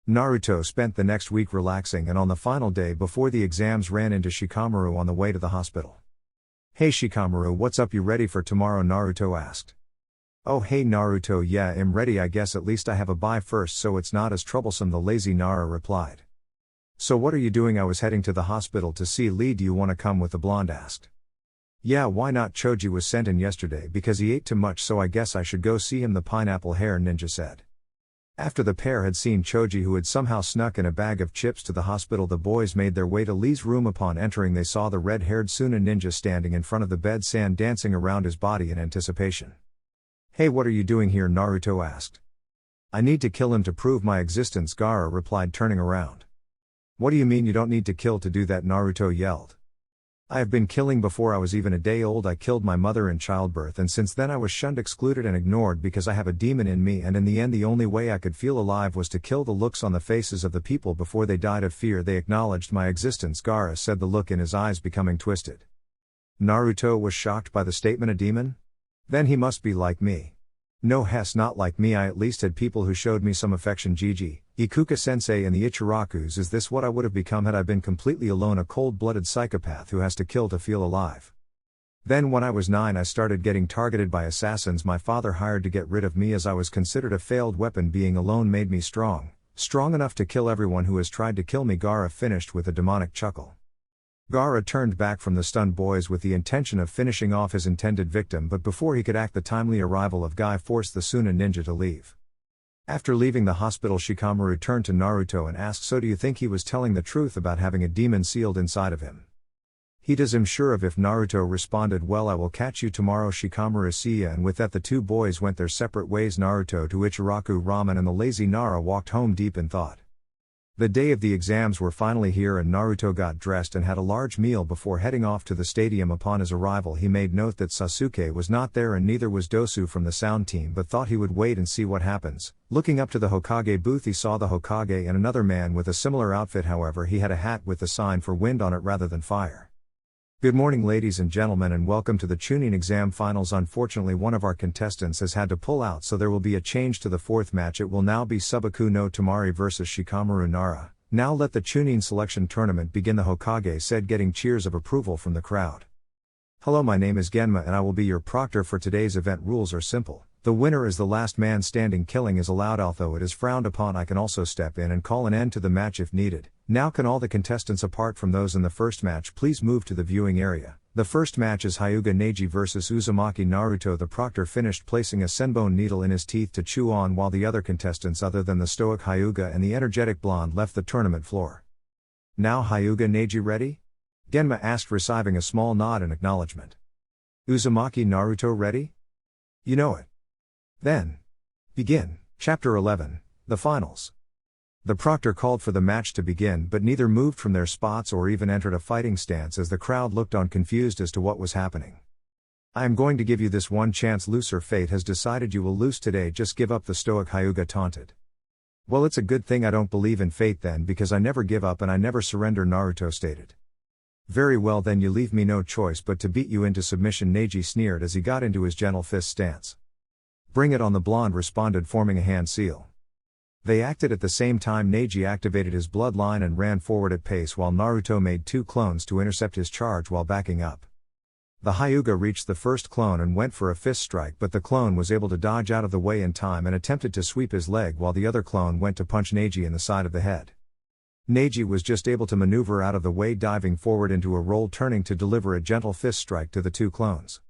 Naruto spent the next week relaxing, and on the final day before the exams ran into Shikamaru on the way to the hospital. Hey Shikamaru, what's up, you ready for tomorrow? Naruto asked. Oh hey Naruto, yeah I'm ready, I guess at least I have a bye first so it's not as troublesome, the lazy Nara replied. So what are you doing? I was heading to the hospital to see Lee, do you want to come with, the blonde asked. Yeah, why not? Choji was sent in yesterday because he ate too much, so I guess I should go see him, the pineapple hair ninja said. After the pair had seen Choji, who had somehow snuck in a bag of chips to the hospital, the boys made their way to Lee's room. Upon entering they saw the red-haired Suna ninja standing in front of the bed, sand dancing around his body in anticipation. Hey, what are you doing here? Naruto asked. I need to kill him to prove my existence, Gaara replied, turning around. What do you mean you don't need to kill to do that? Naruto yelled. I have been killing before I was even a day old. I killed my mother in childbirth, and since then I was shunned, excluded and ignored because I have a demon in me, and in the end the only way I could feel alive was to kill. The looks on the faces of the people before they died of fear, they acknowledged my existence, Gaara said, the look in his eyes becoming twisted. Naruto was shocked by the statement, a demon? Then he must be like me. No, not like me. I at least had people who showed me some affection. Gigi, Ikuka-sensei and the Ichirakus. Is this what I would have become had I been completely alone, a cold-blooded psychopath who has to kill to feel alive? Then when I was 9 I started getting targeted by assassins my father hired to get rid of me as I was considered a failed weapon. Being alone made me strong enough to kill everyone who has tried to kill me, Gaara finished with a demonic chuckle. Gaara turned back from the stunned boys with the intention of finishing off his intended victim, but before he could act, the timely arrival of Guy forced the Suna ninja to leave. After leaving the hospital, Shikamaru turned to Naruto and asked, so do you think he was telling the truth about having a demon sealed inside of him? He does, I'm sure of. If Naruto responded, well, I will catch you tomorrow. Shikamaru see ya. And with that the two boys went their separate ways, Naruto to Ichiraku ramen and the lazy Nara walked home deep in thought. The day of the exams were finally here, and Naruto got dressed and had a large meal before heading off to the stadium. Upon his arrival he made note that Sasuke was not there and neither was Dosu from the sound team, but thought he would wait and see what happens. Looking up to the Hokage booth he saw the Hokage and another man with a similar outfit, however he had a hat with the sign for wind on it rather than fire. Good morning ladies and gentlemen, and welcome to the Chunin exam finals. Unfortunately one of our contestants has had to pull out, so there will be a change to the fourth match. It will now be Subaku no Tamari versus Shikamaru Nara. Now let the Chunin selection tournament begin, the Hokage said, getting cheers of approval from the crowd. Hello, my name is Genma and I will be your proctor for today's event. Rules are simple. The winner is the last man standing. Killing is allowed, although it is frowned upon. I can also step in and call an end to the match if needed. Now can all the contestants apart from those in the first match please move to the viewing area. The first match is Hyuga Neji versus Uzumaki Naruto. The proctor finished placing a senbone needle in his teeth to chew on, while the other contestants other than the stoic Hyuga and the energetic blonde left the tournament floor. Now Hyuga Neji ready? Genma asked, receiving a small nod in acknowledgement. Uzumaki Naruto ready? You know it. Then. Begin. Chapter 11, The Finals. The proctor called for the match to begin, but neither moved from their spots or even entered a fighting stance as the crowd looked on, confused as to what was happening. I am going to give you this one chance. Looser fate has decided you will lose today. Just give up, the stoic Hyuga taunted. Well, it's a good thing I don't believe in fate then, because I never give up and I never surrender, Naruto stated. Very well then, you leave me no choice but to beat you into submission, Neji sneered as he got into his gentle fist stance. Bring it on, the blonde responded, forming a hand seal. They acted at the same time. Neji activated his bloodline and ran forward at pace, while Naruto made two clones to intercept his charge while backing up. The Hyuga reached the first clone and went for a fist strike, but the clone was able to dodge out of the way in time and attempted to sweep his leg, while the other clone went to punch Neji in the side of the head. Neji was just able to maneuver out of the way, diving forward into a roll, turning to deliver a gentle fist strike to the two clones.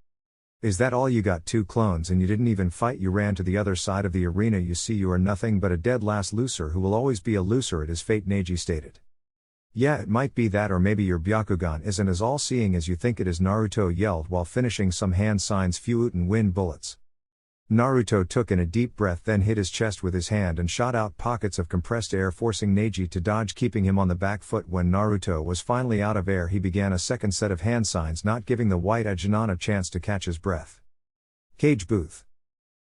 Is that all? You got two clones and you didn't even fight? You ran to the other side of the arena. You see, you are nothing but a dead last loser who will always be a loser. It is fate, Neji stated. Yeah, it might be that, or maybe your Byakugan isn't as all-seeing as you think it is, Naruto yelled while finishing some hand signs. Fuut and wind bullets. Naruto took in a deep breath, then hit his chest with his hand and shot out pockets of compressed air, forcing Neji to dodge, keeping him on the back foot. When Naruto was finally out of air, he began a second set of hand signs, not giving the white Ajinan a chance to catch his breath. Cage booth.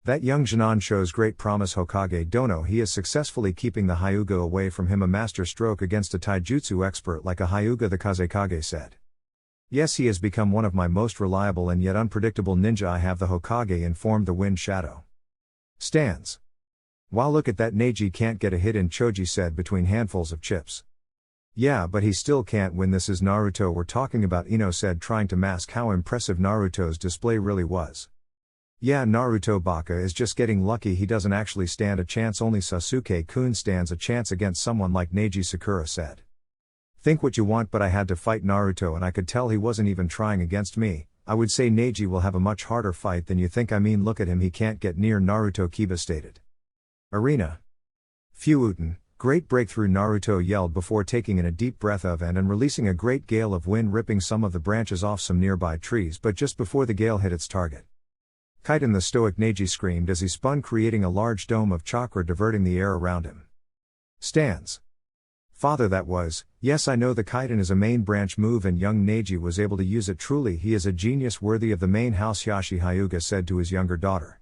That young Jinan shows great promise. Hokage Dono. He is successfully keeping the Hyuga away from him. A master stroke against a taijutsu expert like a Hyuga, the Kazekage said. Yes, he has become one of my most reliable and yet unpredictable ninja. I have the Hokage informed the Wind Shadow. Stands. Wow, look at that. Neji can't get a hit in, Choji said between handfuls of chips. Yeah, but he still can't win. This is Naruto we're talking about, Ino said, trying to mask how impressive Naruto's display really was. Yeah, Naruto Baka is just getting lucky. He doesn't actually stand a chance. Only Sasuke-kun stands a chance against someone like Neji, Sakura said. Think what you want, but I had to fight Naruto and I could tell he wasn't even trying against me. I would say Neji will have a much harder fight than you think. I mean, look at him, he can't get near Naruto, Kiba stated. Arena. Fuuten, great breakthrough, Naruto yelled before taking in a deep breath of and releasing a great gale of wind, ripping some of the branches off some nearby trees, but just before the gale hit its target. Kaiten, the stoic Neji screamed as he spun, creating a large dome of chakra diverting the air around him. Stands. Father, that was, yes, I know the Kaiten is a main branch move and young Neji was able to use it. Truly he is a genius worthy of the main house, Yashi Hyuga said to his younger daughter.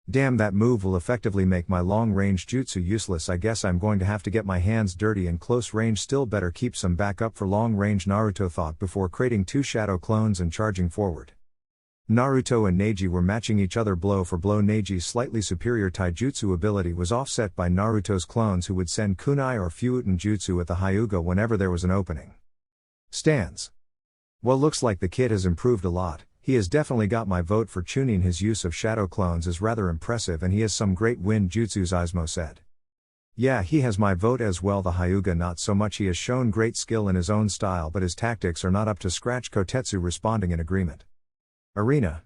Damn, that move will effectively make my long-range jutsu useless. I guess I'm going to have to get my hands dirty in close range. Still better keep some backup for long range, Naruto thought before creating 2 shadow clones and charging forward. Naruto and Neji were matching each other blow for blow. Neji's slightly superior taijutsu ability was offset by Naruto's clones, who would send kunai or Fuuten jutsu at the Hyuga whenever there was an opening. Stands. Well, looks like the kid has improved a lot. He has definitely got my vote for tuning. His use of shadow clones is rather impressive and he has some great wind jutsus, Izumo said. Yeah, he has my vote as well. The Hyuga not so much. He has shown great skill in his own style, but his tactics are not up to scratch, Kotetsu responding in agreement. Arena.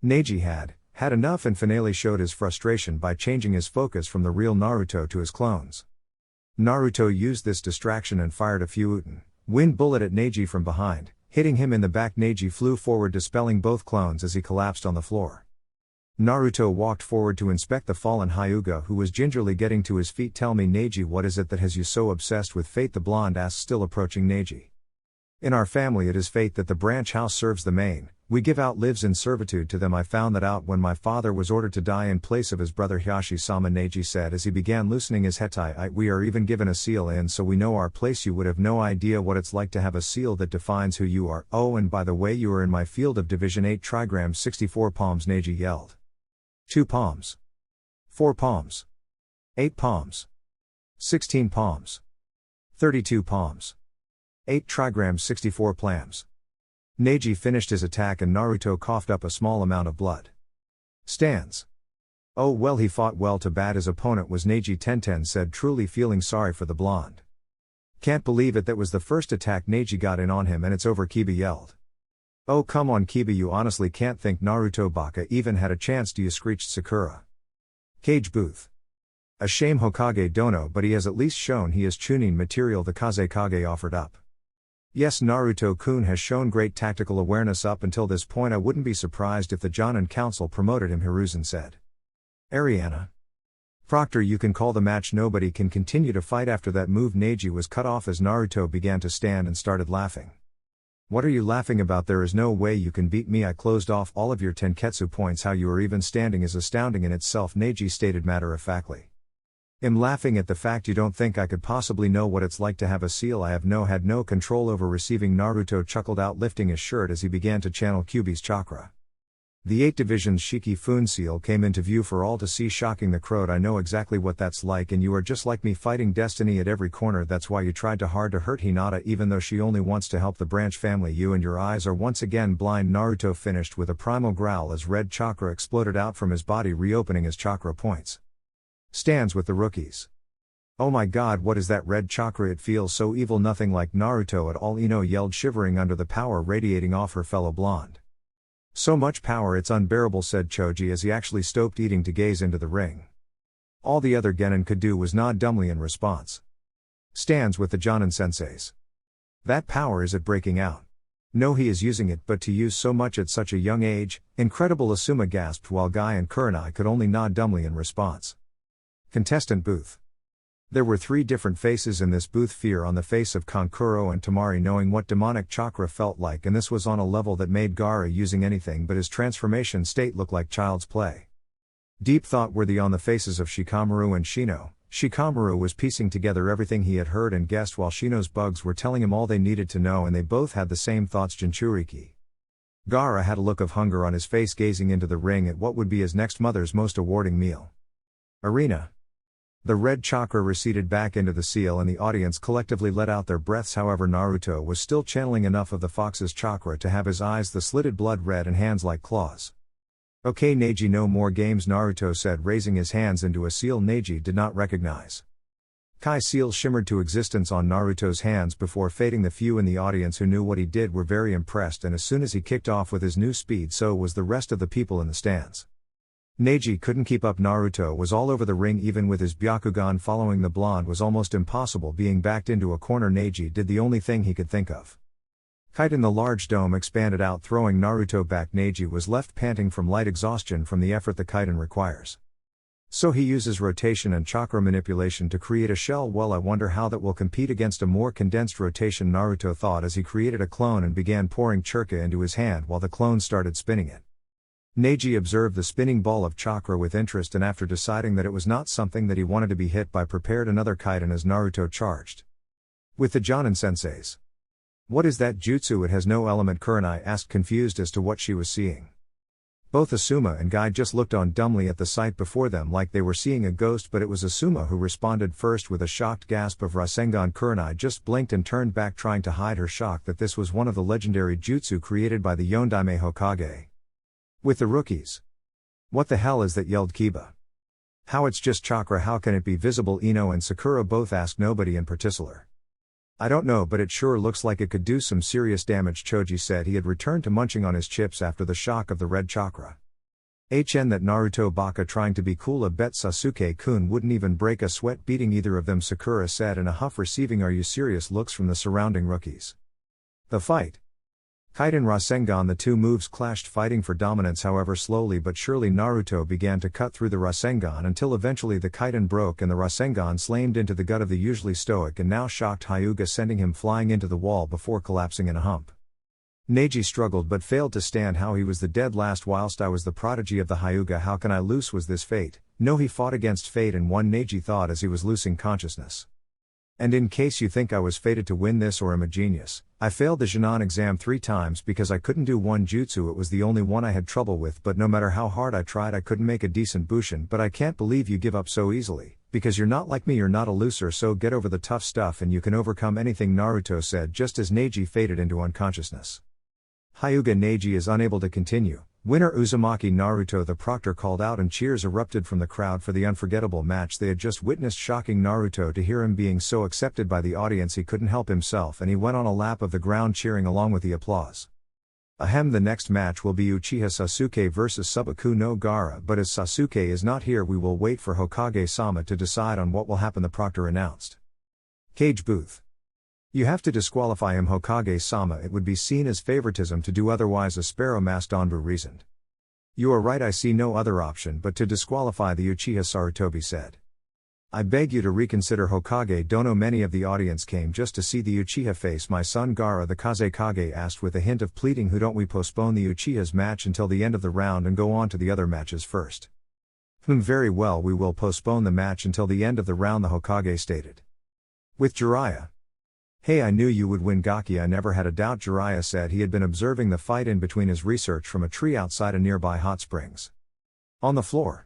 Neji had enough and finally showed his frustration by changing his focus from the real Naruto to his clones. Naruto used this distraction and fired a Fuuten wind bullet at Neji from behind, hitting him in the back. Neji flew forward, dispelling both clones as he collapsed on the floor. Naruto walked forward to inspect the fallen Hyuga, who was gingerly getting to his feet. Tell me, Neji, what is it that has you so obsessed with fate? The blonde asked, still approaching Neji. In our family it is fate that the branch house serves the main. We give out lives in servitude to them. I found that out when my father was ordered to die in place of his brother Hiyashi-sama, Neji said as he began loosening his hetai. We are even given a seal in, so we know our place. You would have no idea what it's like to have a seal that defines who you are. Oh, and by the way, you are in my field of Division 8 trigrams. 64 palms, Neji yelled. 2 palms. 4 palms. 8 palms. 16 palms. 32 palms. 8 trigrams, 64 plams. Neji finished his attack and Naruto coughed up a small amount of blood. Stands. Oh well, he fought well to bad. His opponent was Neji, Tenten said, truly feeling sorry for the blonde. Can't believe it, that was the first attack Neji got in on him and it's over, Kiba yelled. Oh come on Kiba, you honestly can't think Naruto Baka even had a chance, do you, screeched Sakura. Cage booth. A shame, Hokage Dono, but he has at least shown he is tuning material, the Kazekage offered up. Yes, Naruto-kun has shown great tactical awareness up until this point. I wouldn't be surprised if the Jonin Council promoted him, Hiruzen said. Ariana. Proctor, you can call the match. Nobody can continue to fight after that move. Neji was cut off as Naruto began to stand and started laughing. What are you laughing about? There is no way you can beat me. I closed off all of your tenketsu points. How you are even standing is astounding in itself, Neji stated matter-of-factly. I'm laughing at the fact you don't think I could possibly know what it's like to have a seal I have had no control over. Receiving, Naruto chuckled out, lifting his shirt as he began to channel Kyuubi's chakra. The 8 divisions Shiki Fun seal came into view for all to see, shocking the crowd. I know exactly what that's like, and you are just like me, fighting destiny at every corner. That's why you tried hard to hurt Hinata, even though she only wants to help the branch family. You and your eyes are once again blind. Naruto finished with a primal growl as red chakra exploded out from his body, reopening his chakra points. Stands with the rookies. Oh my god, what is that red chakra? It feels so evil. Nothing like Naruto at all, Ino yelled, shivering under the power radiating off her fellow blonde. So much power, it's unbearable, said Choji as he actually stopped eating to gaze into the ring. All the other genin could do was nod dumbly in response. Stands with the Jonin senseis. That power, is it breaking out? No, he is using it, but to use so much at such a young age, incredible, Asuma gasped while Guy and Kurenai could only nod dumbly in response. Contestant booth. There were 3 different faces in this booth: fear on the face of Kankuro and Tamari, knowing what demonic chakra felt like, and this was on a level that made Gaara using anything but his transformation state look like child's play. Deep thought worthy on the faces of Shikamaru and Shino. Shikamaru was piecing together everything he had heard and guessed while Shino's bugs were telling him all they needed to know, and they both had the same thoughts. Jinchuriki. Gaara had a look of hunger on his face, gazing into the ring at what would be his next mother's most awarding meal. Arena. The red chakra receded back into the seal and the audience collectively let out their breaths. However, Naruto was still channeling enough of the fox's chakra to have his eyes the slitted blood red and hands like claws. Okay Neji, no more games, Naruto said, raising his hands into a seal Neji did not recognize. Kai seals shimmered to existence on Naruto's hands before fading. The few in the audience who knew what he did were very impressed, and as soon as he kicked off with his new speed, so was the rest of the people in the stands. Neji couldn't keep up. Naruto was all over the ring, even with his Byakugan. Following the blonde was almost impossible. Being backed into a corner, Neji did the only thing he could think of. Kite in the large dome expanded out, throwing Naruto back. Neji was left panting from light exhaustion from the effort the Kiten requires. So he uses rotation and chakra manipulation to create a shell. Well, I wonder how that will compete against a more condensed rotation, Naruto thought as he created a clone and began pouring churka into his hand while the clone started spinning it. Neji observed the spinning ball of chakra with interest, and after deciding that it was not something that he wanted to be hit by, prepared another Kiten as Naruto charged. With the Jonin senseis. What is that jutsu? It has no element, Kurenai asked, confused as to what she was seeing. Both Asuma and Guy just looked on dumbly at the sight before them like they were seeing a ghost, but it was Asuma who responded first with a shocked gasp of Rasengan. Kurenai just blinked and turned back, trying to hide her shock that this was one of the legendary jutsu created by the Yondaime Hokage. With the rookies. What the hell is that? Yelled Kiba. How, it's just chakra, how can it be visible? Ino and Sakura both asked. Nobody in particular. I don't know, but it sure looks like it could do some serious damage. Choji said he had returned to munching on his chips after the shock of the red chakra. HN that Naruto baka trying to be cool. I bet Sasuke-kun wouldn't even break a sweat beating either of them, Sakura said in a huff, receiving are you serious looks from the surrounding rookies. The fight. Kite and Rasengan, the two moves clashed, fighting for dominance. However, slowly but surely Naruto began to cut through the Rasengan until eventually the Kiten broke and the Rasengan slammed into the gut of the usually stoic and now shocked Hyuga, sending him flying into the wall before collapsing in a hump. Neji struggled but failed to stand. How, he was the dead last whilst I was the prodigy of the Hyuga. How can I lose? Was this fate? No, he fought against fate and won, Neji thought as he was losing consciousness. And in case you think I was fated to win this or am a genius, I failed the Jinan exam 3 times because I couldn't do one jutsu. It was the only one I had trouble with, but no matter how hard I tried I couldn't make a decent bushin. But I can't believe you give up so easily, because you're not like me, you're not a loser, so get over the tough stuff and you can overcome anything, Naruto said just as Neji faded into unconsciousness. Hyuga, Neji is unable to continue. Winner Uzumaki. Naruto, the proctor, called out and cheers erupted from the crowd for the unforgettable match they had just witnessed, shocking Naruto to hear him being so accepted by the audience he couldn't help himself, and he went on a lap of the ground cheering along with the applause. Ahem, the next match will be Uchiha Sasuke vs Subaku no Gaara, but as Sasuke is not here we will wait for Hokage-sama to decide on what will happen, the proctor announced. Cage booth. You have to disqualify him, Hokage-sama. It would be seen as favoritism to do otherwise, a sparrow-masked Anbu reasoned. You are right, I see no other option but to disqualify the Uchiha, Sarutobi said. I beg you to reconsider, Hokage Dono. Many of the audience came just to see the Uchiha face my son Gaara, the Kazekage asked with a hint of pleading. Who don't we postpone the Uchiha's match until the end of the round and go on to the other matches first? Very well, we will postpone the match until the end of the round, the Hokage stated. With Jiraiya. Hey, I knew you would win, Gaki, I never had a doubt, Jiraiya said. He had been observing the fight in between his research from a tree outside a nearby hot springs. On the floor.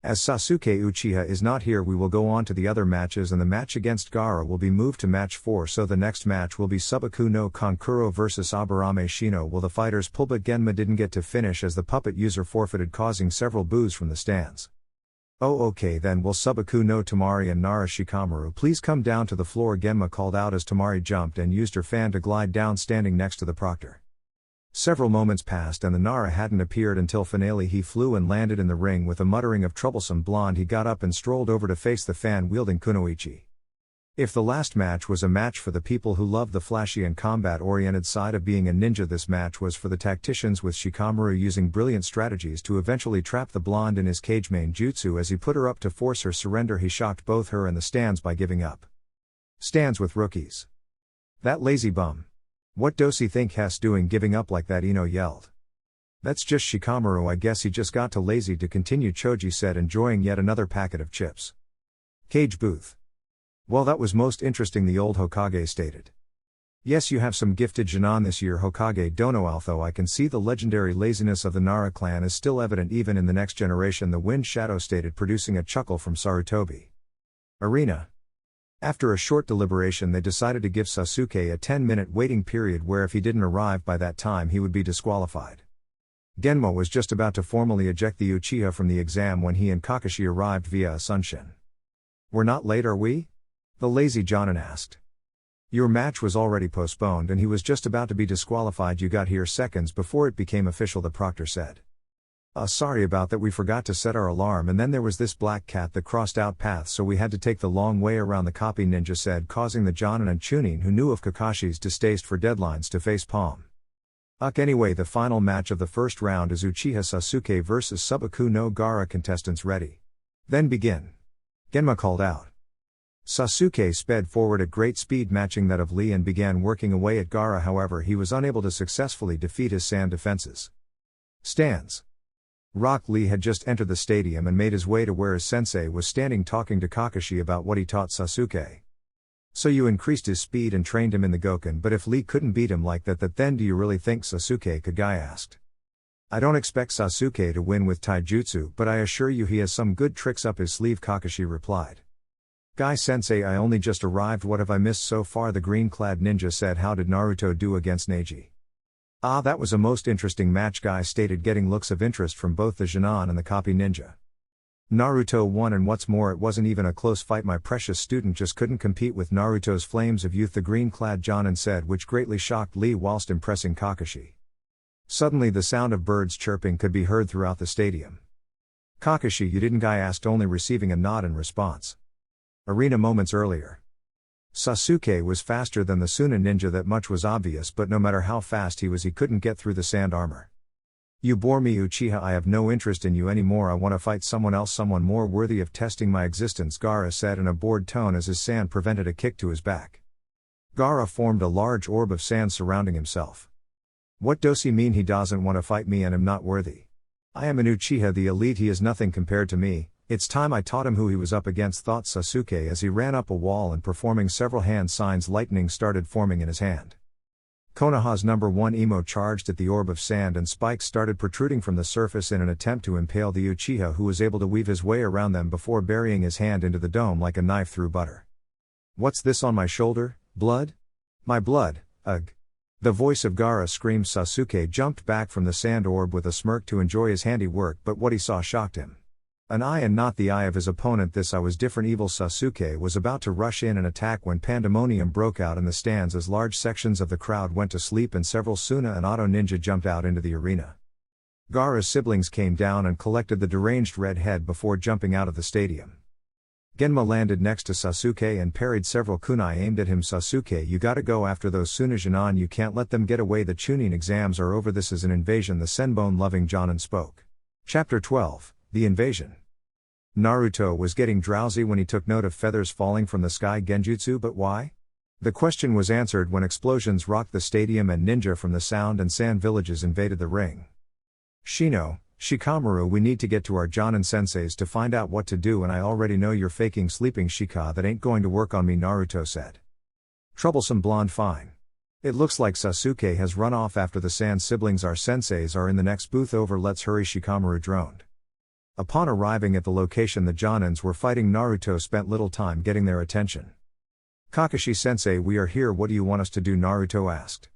As Sasuke Uchiha is not here we will go on to the other matches, and the match against Gaara will be moved to match 4, so the next match will be Subaku no Kankuro vs Aburame Shino. Will the fighters pull, but Genma didn't get to finish as the puppet user forfeited, causing several boos from the stands. Oh okay then, will Subaku no Tamari and Nara Shikamaru please come down to the floor, Genma called out as Tamari jumped and used her fan to glide down, standing next to the proctor. Several moments passed and the Nara hadn't appeared until finally he flew and landed in the ring. With a muttering of troublesome blonde he got up and strolled over to face the fan-wielding Kunoichi. If the last match was a match for the people who loved the flashy and combat-oriented side of being a ninja, this match was for the tacticians, with Shikamaru using brilliant strategies to eventually trap the blonde in his cage main jutsu. As he put her up to force her surrender, he shocked both her and the stands by giving up. Stands with rookies. That lazy bum. What does he think he's doing giving up like that, Ino yelled. That's just Shikamaru, I guess he just got too lazy to continue, Choji said, enjoying yet another packet of chips. Cage booth. Well, that was most interesting, the old Hokage stated. Yes, you have some gifted Jinan this year, Hokage Dono, although I can see the legendary laziness of the Nara clan is still evident even in the next generation, the Wind Shadow stated, producing a chuckle from Sarutobi. Arena. After a short deliberation, they decided to give Sasuke a 10-minute waiting period where if he didn't arrive by that time he would be disqualified. Genma was just about to formally eject the Uchiha from the exam when he and Kakashi arrived via a Sunshin. We're not late, are we? The lazy Jonin asked. Your match was already postponed and he was just about to be disqualified. You got here seconds before it became official, the proctor said. Sorry about that, we forgot to set our alarm and then there was this black cat that crossed out paths so we had to take the long way around, the copy ninja said, causing the Jonin and Chunin who knew of Kakashi's distaste for deadlines to face palm. Anyway, the final match of the first round is Uchiha Sasuke vs Subaku no Gaara. Contestants ready. Then begin. Genma called out. Sasuke sped forward at great speed, matching that of Lee, and began working away at Gaara. However, he was unable to successfully defeat his sand defenses. Stands. Rock Lee had just entered the stadium and made his way to where his sensei was standing talking to Kakashi about what he taught Sasuke. So you increased his speed and trained him in the Goken, but if Lee couldn't beat him like that, then do you really think Sasuke could? Guy asked. I don't expect Sasuke to win with taijutsu, but I assure you he has some good tricks up his sleeve, Kakashi replied. Guy sensei, I only just arrived, what have I missed so far? The green-clad ninja said. How did Naruto do against Neji? That was a most interesting match, Guy stated, getting looks of interest from both the Jinan and the copy ninja. Naruto won, and what's more, it wasn't even a close fight. My precious student just couldn't compete with Naruto's flames of youth, the green-clad Jonin said, which greatly shocked Lee whilst impressing Kakashi. Suddenly the sound of birds chirping could be heard throughout the stadium. Kakashi, you didn't? Guy asked, only receiving a nod in response. Arena. Moments earlier. Sasuke was faster than the Sunin ninja, that much was obvious, but no matter how fast he was, he couldn't get through the sand armor. You bore me, Uchiha, I have no interest in you anymore, I want to fight someone else, someone more worthy of testing my existence, Gaara said in a bored tone as his sand prevented a kick to his back. Gaara formed a large orb of sand surrounding himself. What does he mean? He doesn't want to fight me and am not worthy. I am an Uchiha, the elite, he is nothing compared to me. It's time I taught him who he was up against, thought Sasuke as he ran up a wall and performing several hand signs. Lightning started forming in his hand. Konoha's number 1 emo charged at the orb of sand and spikes started protruding from the surface in an attempt to impale the Uchiha, who was able to weave his way around them before burying his hand into the dome like a knife through butter. What's this on my shoulder? Blood? My blood, ugh. The voice of Gaara screamed. Sasuke jumped back from the sand orb with a smirk to enjoy his handiwork, but what he saw shocked him. An eye and not the eye of his opponent. This eye was different. Evil Sasuke was about to rush in and attack when pandemonium broke out in the stands as large sections of the crowd went to sleep and several Suna and Auto ninja jumped out into the arena. Gaara's siblings came down and collected the deranged red head before jumping out of the stadium. Genma landed next to Sasuke and parried several kunai aimed at him. Sasuke, you gotta go after those Suna Jinan, you can't let them get away. The Chunin exams are over, this is an invasion, the Senbone-loving Jonin spoke. Chapter 12, The Invasion. Naruto was getting drowsy when he took note of feathers falling from the sky. Genjutsu, but why? The question was answered when explosions rocked the stadium and ninja from the sound and sand villages invaded the ring. Shino, Shikamaru, we need to get to our Jonin senseis to find out what to do, and I already know you're faking sleeping, Shika, that ain't going to work on me, Naruto said. Troublesome blonde, fine. It looks like Sasuke has run off after the sand siblings. Our senseis are in the next booth over, let's hurry, Shikamaru droned. Upon arriving at the location the Jonins were fighting, Naruto spent little time getting their attention. Kakashi-sensei, we are here, what do you want us to do? Naruto asked.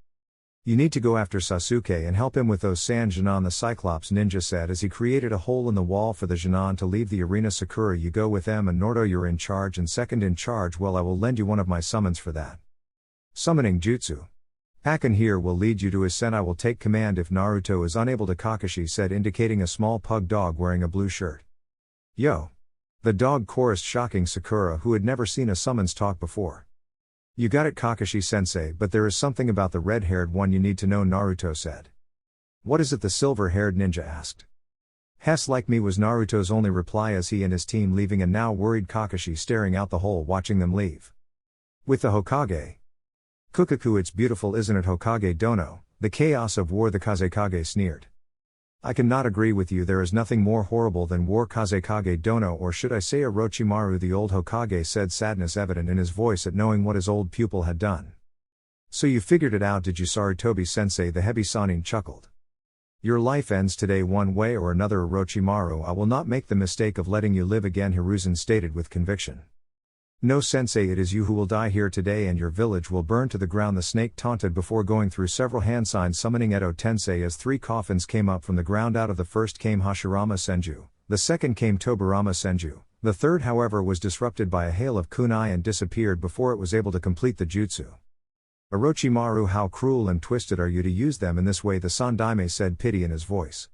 You need to go after Sasuke and help him with those sand Jinan, the Cyclops ninja said as he created a hole in the wall for the Jinan to leave the arena. Sakura, you go with them, and Naruto, you're in charge and second in charge. Well, I will lend you one of my summons for that. Summoning jutsu. Hakan here will lead you to his sen. I will take command if Naruto is unable to, Kakashi said, indicating a small pug dog wearing a blue shirt. Yo! The dog chorused, shocking Sakura, who had never seen a summons talk before. You got it, Kakashi-sensei, but there is something about the red-haired one you need to know, Naruto said. What is it? The silver-haired ninja asked. Hess, like me, was Naruto's only reply as he and his team leaving a now worried Kakashi staring out the hole watching them leave. With the Hokage. Kukaku, it's beautiful, isn't it, Hokage Dono? The chaos of war, the Kazekage sneered. I cannot agree with you. There is nothing more horrible than war. Kazekage Dono, or should I say Orochimaru, the old Hokage, said, sadness evident in his voice at knowing what his old pupil had done. So you figured it out, did you? Sarutobi-sensei, the heavy Sanin chuckled. Your life ends today one way or another, Orochimaru. I will not make the mistake of letting you live again, Hiruzen stated with conviction. No, sensei, it is you who will die here today, and your village will burn to the ground, the snake taunted before going through several hand signs summoning Edo Tensei as 3 coffins came up from the ground. Out of the first came Hashirama Senju, the second came Tobirama Senju, the third however was disrupted by a hail of kunai and disappeared before it was able to complete the jutsu. Orochimaru, how cruel and twisted are you to use them in this way, the Sandaime said, pity in his voice.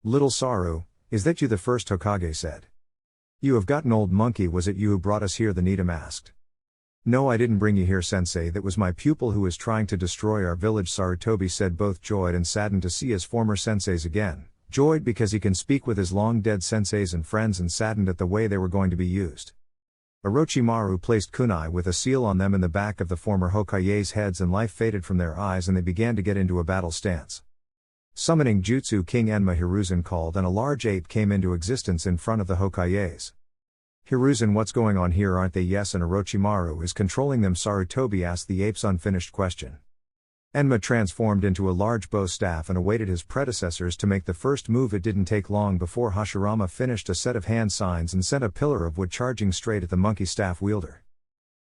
Little Saru, is that you? The first Hokage said. You have got an old monkey. Was it you who brought us here? the Nitam asked. No, I didn't bring you here, sensei. That was my pupil who is trying to destroy our village, Sarutobi said, both joyed and saddened to see his former senseis again, joyed because he can speak with his long-dead senseis and friends, and saddened at the way they were going to be used. Orochimaru placed kunai with a seal on them in the back of the former Hokage's heads, and life faded from their eyes and they began to get into a battle stance. Summoning Jutsu King Enma, Hiruzen called, and a large ape came into existence in front of the Hokages. Hiruzen, what's going on here? Aren't they? Yes, and Orochimaru is controlling them, Sarutobi asked the ape's unfinished question. Enma transformed into a large bow staff and awaited his predecessors to make the first move. It didn't take long before Hashirama finished a set of hand signs and sent a pillar of wood charging straight at the monkey staff wielder.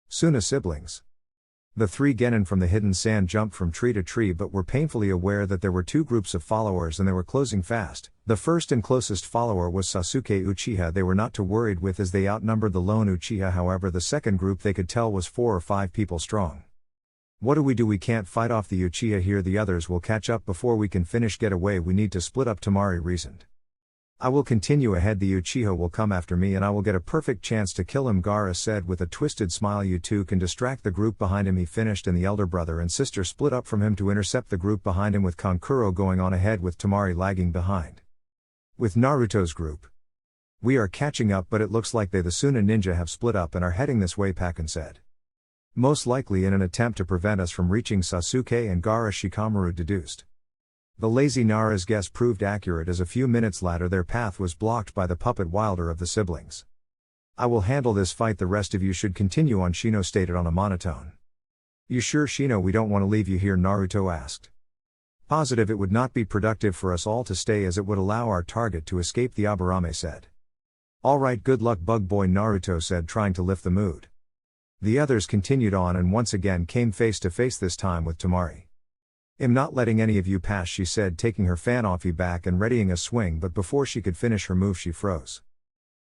Suna siblings. The 3 genin from the hidden sand jumped from tree to tree but were painfully aware that there were 2 groups of followers and they were closing fast. The first and closest follower was Sasuke Uchiha. They were not too worried with as they outnumbered the lone Uchiha. However, the second group they could tell was 4 or 5 people strong. What do? We can't fight off the Uchiha here. The others will catch up before we can finish. Get away, we need to split up, Temari reasoned. I will continue ahead, the Uchiha will come after me and I will get a perfect chance to kill him, Gaara said with a twisted smile. You 2 can distract the group behind him, he finished, and the elder brother and sister split up from him to intercept the group behind him, with Kankuro going on ahead with Temari lagging behind. With Naruto's group. We are catching up, but it looks like the Suna ninja have split up and are heading this way, Pakken said. Most likely in an attempt to prevent us from reaching Sasuke and Gaara, Shikamaru deduced. The lazy Nara's guess proved accurate, as a few minutes later their path was blocked by the puppet wilder of the siblings. I will handle this fight, the rest of you should continue on, Shino stated on a monotone. You sure, Shino? We don't want to leave you here, Naruto asked. Positive it would not be productive for us all to stay, as it would allow our target to escape, the Aburame said. Alright, good luck, bug boy, Naruto said, trying to lift the mood. The others continued on and once again came face to face, this time with Temari. I'm not letting any of you pass, she said, taking her fan offy back and readying a swing, but before she could finish her move she froze.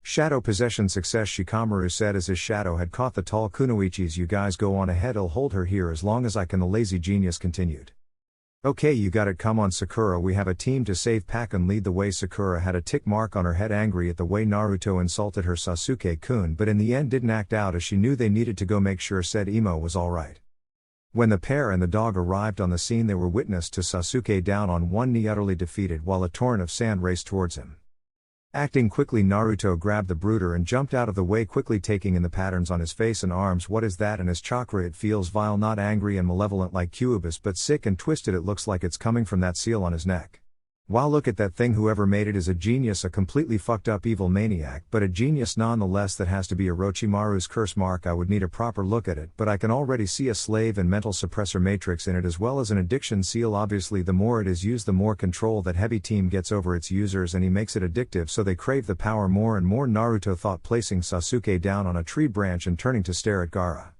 Shadow possession success, Shikamaru said as his shadow had caught the tall Kunoichis. You guys go on ahead, I'll hold her here as long as I can, the lazy genius continued. Okay, you got it, come on Sakura, we have a team to save. Pakken lead the way. Sakura had a tick mark on her head, angry at the way Naruto insulted her Sasuke-kun, but in the end didn't act out as she knew they needed to go make sure said Emo was alright. When the pair and the dog arrived on the scene, they were witness to Sasuke down on one knee, utterly defeated, while a torrent of sand raced towards him. Acting quickly, Naruto grabbed the brooder and jumped out of the way, quickly taking in the patterns on his face and arms. What is that? And his chakra, it feels vile, not angry and malevolent like Cubus, but sick and twisted. It looks like it's coming from that seal on his neck. Wow, look at that thing. Whoever made it is a genius, a completely fucked up evil maniac, but a genius nonetheless. That has to be Orochimaru's curse mark. I would need a proper look at it, but I can already see a slave and mental suppressor matrix in it, as well as an addiction seal. Obviously the more it is used, the more control that heavy team gets over its users, and he makes it addictive, so they crave the power more and more, Naruto thought, placing Sasuke down on a tree branch and turning to stare at Gaara.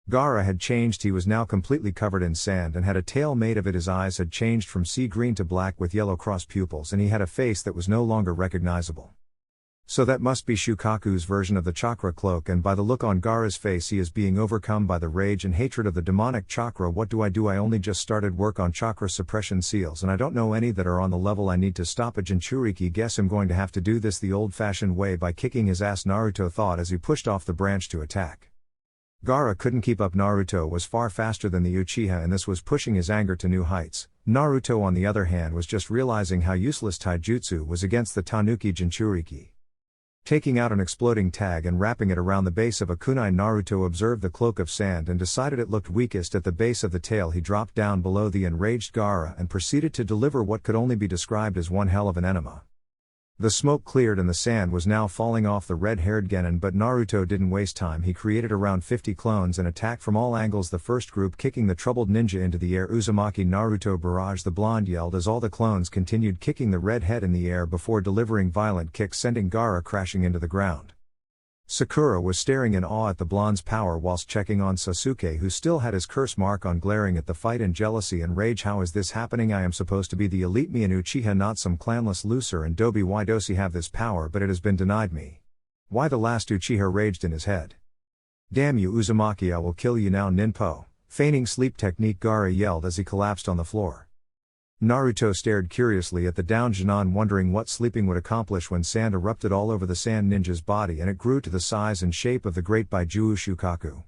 Gaara had changed. He was now completely covered in sand and had a tail made of it. His eyes had changed from sea green to black with yellow cross pupils, and he had a face that was no longer recognizable. So that must be Shukaku's version of the chakra cloak, and by the look on Gaara's face he is being overcome by the rage and hatred of the demonic chakra. What do? I only just started work on chakra suppression seals and I don't know any that are on the level I need to stop a Jinchuriki. Guess I'm going to have to do this the old-fashioned way, by kicking his ass, Naruto thought as he pushed off the branch to attack. Gaara couldn't keep up. Naruto was far faster than the Uchiha, and this was pushing his anger to new heights. Naruto, on the other hand, was just realizing how useless taijutsu was against the Tanuki Jinchuriki. Taking out an exploding tag and wrapping it around the base of a kunai, Naruto observed the cloak of sand and decided it looked weakest at the base of the tail. He dropped down below the enraged Gaara and proceeded to deliver what could only be described as one hell of an enema. The smoke cleared and the sand was now falling off the red-haired genin, but Naruto didn't waste time. He created around 50 clones and attacked from all angles. The first group kicking the troubled ninja into the air. Uzumaki Naruto barrage, the blonde yelled as all the clones continued kicking the red head in the air before delivering violent kicks sending Gaara crashing into the ground. Sakura was staring in awe at the blonde's power whilst checking on Sasuke, who still had his curse mark on, glaring at the fight in jealousy and rage. How is this happening? I am supposed to be the elite me and Uchiha, not some clanless loser and Dobi. Why does he have this power but it has been denied me? Why? The last Uchiha raged in his head. Damn you Uzumaki, I will kill you now ninpo. Feigning sleep technique, Gaara yelled as he collapsed on the floor. Naruto stared curiously at the downed genin, wondering what sleeping would accomplish when sand erupted all over the sand ninja's body and it grew to the size and shape of the great Baijuu Shukaku.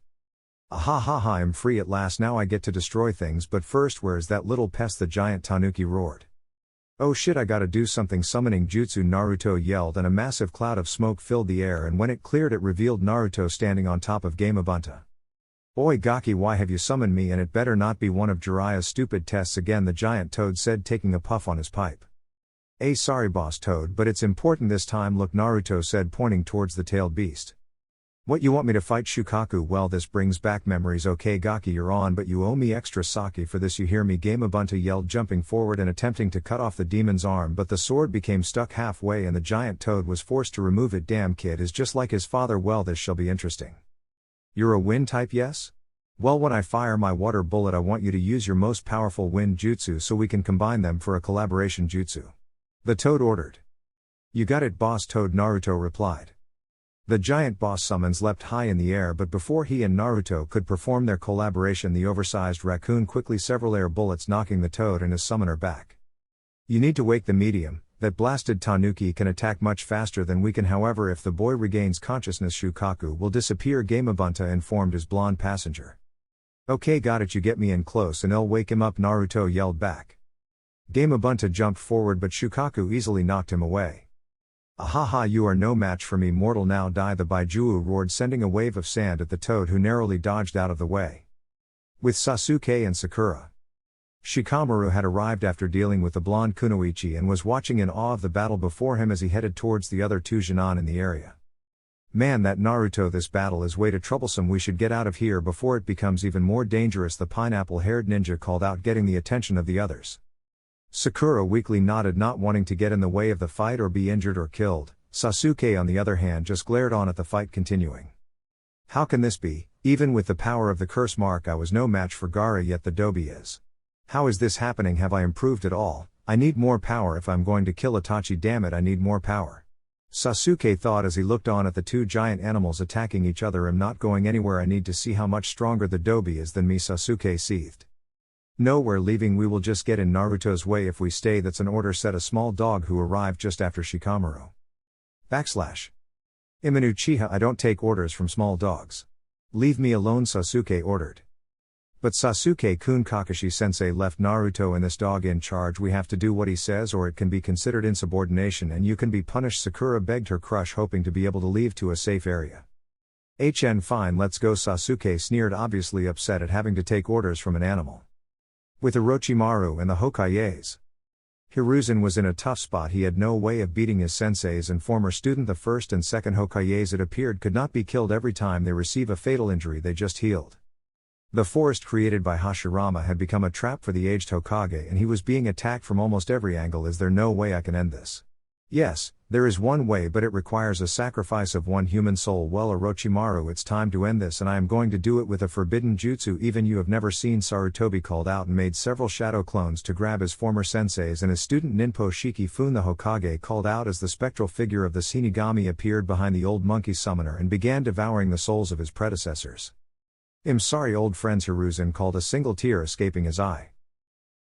Ahahaha, I'm free at last, now I get to destroy things, but first where is that little pest? The giant tanuki roared. Oh shit, I gotta do something. Summoning jutsu, Naruto yelled and a massive cloud of smoke filled the air, and when it cleared it revealed Naruto standing on top of Gamabunta. Oi Gaki, why have you summoned me? And it better not be one of Jiraiya's stupid tests again, the giant toad said, taking a puff on his pipe. Sorry boss Toad, but it's important this time. Look, Naruto said, pointing towards the tailed beast. What, you want me to fight Shukaku? Well, this brings back memories. Okay Gaki, you're on, but you owe me extra sake for this, you hear me? Gamabunta yelled, jumping forward and attempting to cut off the demon's arm, but the sword became stuck halfway and the giant toad was forced to remove it. Damn, kid is just like his father. Well, this shall be interesting. You're a wind type, yes? Well, when I fire my water bullet I want you to use your most powerful wind jutsu so we can combine them for a collaboration jutsu. The toad ordered. You got it boss Toad, Naruto replied. The giant boss summons leapt high in the air, but before he and Naruto could perform their collaboration, the oversized raccoon quickly several air bullets knocking the toad and his summoner back. You need to wake the medium. That blasted tanuki can attack much faster than we can, however if the boy regains consciousness Shukaku will disappear, Gamabunta informed his blonde passenger. Okay got it, you get me in close and I'll wake him up, Naruto yelled back. Gamabunta jumped forward but Shukaku easily knocked him away. Ahaha, you are no match for me, mortal, now die, the Baijuu roared, sending a wave of sand at the toad, who narrowly dodged out of the way. With Sasuke and Sakura, Shikamaru had arrived after dealing with the blonde kunoichi and was watching in awe of the battle before him as he headed towards the other two genin in the area. Man, that Naruto, this battle is way too troublesome. We should get out of here before it becomes even more dangerous, the pineapple-haired ninja called out, getting the attention of the others. Sakura weakly nodded, not wanting to get in the way of the fight or be injured or killed. Sasuke on the other hand just glared on at the fight continuing. How can this be? Even with the power of the curse mark I was no match for Gaara, yet the Dobi is. How is this happening? Have I improved at all? I need more power if I'm going to kill Itachi, damn it, I need more power. Sasuke thought as he looked on at the two giant animals attacking each other. I'm not going anywhere, I need to see how much stronger the Dobi is than me, Sasuke seethed. No, we're leaving, we will just get in Naruto's way if we stay, that's an order, said a small dog who arrived just after Shikamaru. I'm an Uchiha, I don't take orders from small dogs. Leave me alone, Sasuke ordered. But Sasuke-kun, Kakashi-sensei left Naruto and this dog in charge. We have to do what he says or it can be considered insubordination and you can be punished. Sakura begged her crush, hoping to be able to leave to a safe area. Fine, let's go, Sasuke sneered, obviously upset at having to take orders from an animal. With Orochimaru and the Hokages, Hiruzen was in a tough spot. He had no way of beating his senseis and former student. The first and second Hokages, it appeared, could not be killed. Every time they receive a fatal injury they just healed. The forest created by Hashirama had become a trap for the aged Hokage and he was being attacked from almost every angle. Is there no way I can end this? Yes, there is one way, but it requires a sacrifice of one human soul. Well, Orochimaru, it's time to end this, and I am going to do it with a forbidden jutsu even you have never seen, Sarutobi called out and made several shadow clones to grab his former senseis and his student Ninpo. Shiki-fun, the Hokage, called out as the spectral figure of the Shinigami appeared behind the old monkey summoner and began devouring the souls of his predecessors. I'm sorry old friends, Hiruzen called, a single tear escaping his eye.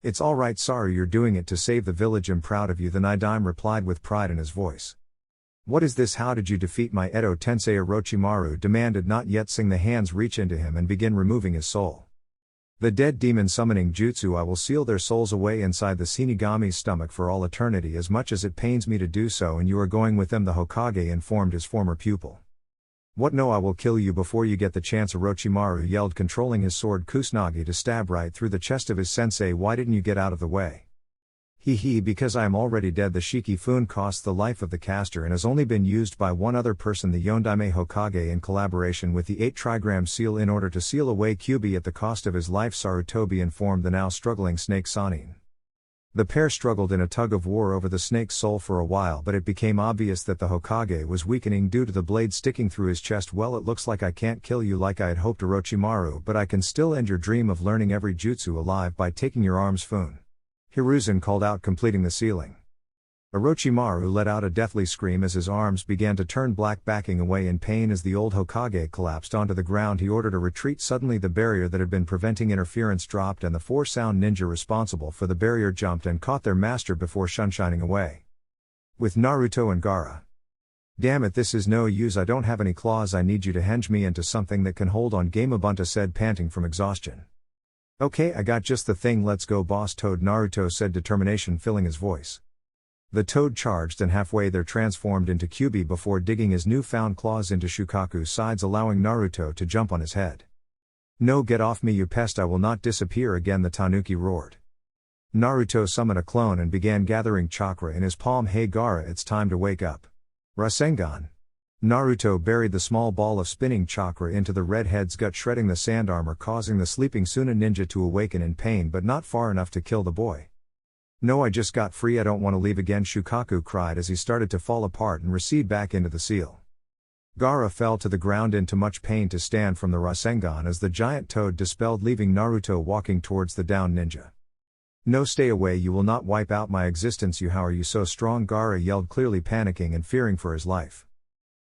It's alright Saru, you're doing it to save the village, I'm proud of you, the Nidaime replied with pride in his voice. What is this? How did you defeat my Edo Tensei? Orochimaru demanded, not yet. Sing the hands reach into him and begin removing his soul. The dead demon summoning jutsu, I will seal their souls away inside the Shinigami's stomach for all eternity, as much as it pains me to do so, and you are going with them, the Hokage informed his former pupil. What, no, I will kill you before you get the chance, Orochimaru yelled, controlling his sword Kusanagi to stab right through the chest of his sensei. Why didn't you get out of the way? Because I am already dead. The Shiki-fun cost the life of the caster and has only been used by one other person, the Yondaime Hokage, in collaboration with the 8 trigram seal in order to seal away Kyuubi at the cost of his life, Sarutobi informed the now struggling Snake Sanin. The pair struggled in a tug of war over the snake's soul for a while, but it became obvious that the Hokage was weakening due to the blade sticking through his chest. Well, it looks like I can't kill you like I had hoped, Orochimaru, but I can still end your dream of learning every jutsu alive by taking your arms, Fun. Hiruzen called out, completing the sealing. Orochimaru let out a deathly scream as his arms began to turn black, backing away in pain as the old Hokage collapsed onto the ground. He ordered a retreat. Suddenly the barrier that had been preventing interference dropped, and the 4 sound ninja responsible for the barrier jumped and caught their master before sunshining away. With Naruto and Gaara. Damn it, this is no use. I don't have any claws. I need you to henge me into something that can hold on. Gamabunta said, panting from exhaustion. Okay, I got just the thing. Let's go, boss Toad, Naruto said, determination filling his voice. The toad charged, and halfway there transformed into Kyuubi before digging his newfound claws into Shukaku's sides, allowing Naruto to jump on his head. No, get off me, you pest, I will not disappear again, the Tanuki roared. Naruto summoned a clone and began gathering chakra in his palm. Hey Gaara, it's time to wake up. Rasengan. Naruto buried the small ball of spinning chakra into the redhead's gut, shredding the sand armor, causing the sleeping Suna ninja to awaken in pain, but not far enough to kill the boy. No, I just got free. I don't want to leave again, Shukaku cried as he started to fall apart and recede back into the seal. Gaara fell to the ground in too much pain to stand from the Rasengan as the giant toad dispelled, leaving Naruto walking towards the downed ninja. No, stay away, you will not wipe out my existence. How are you so strong? Gaara yelled, clearly panicking and fearing for his life.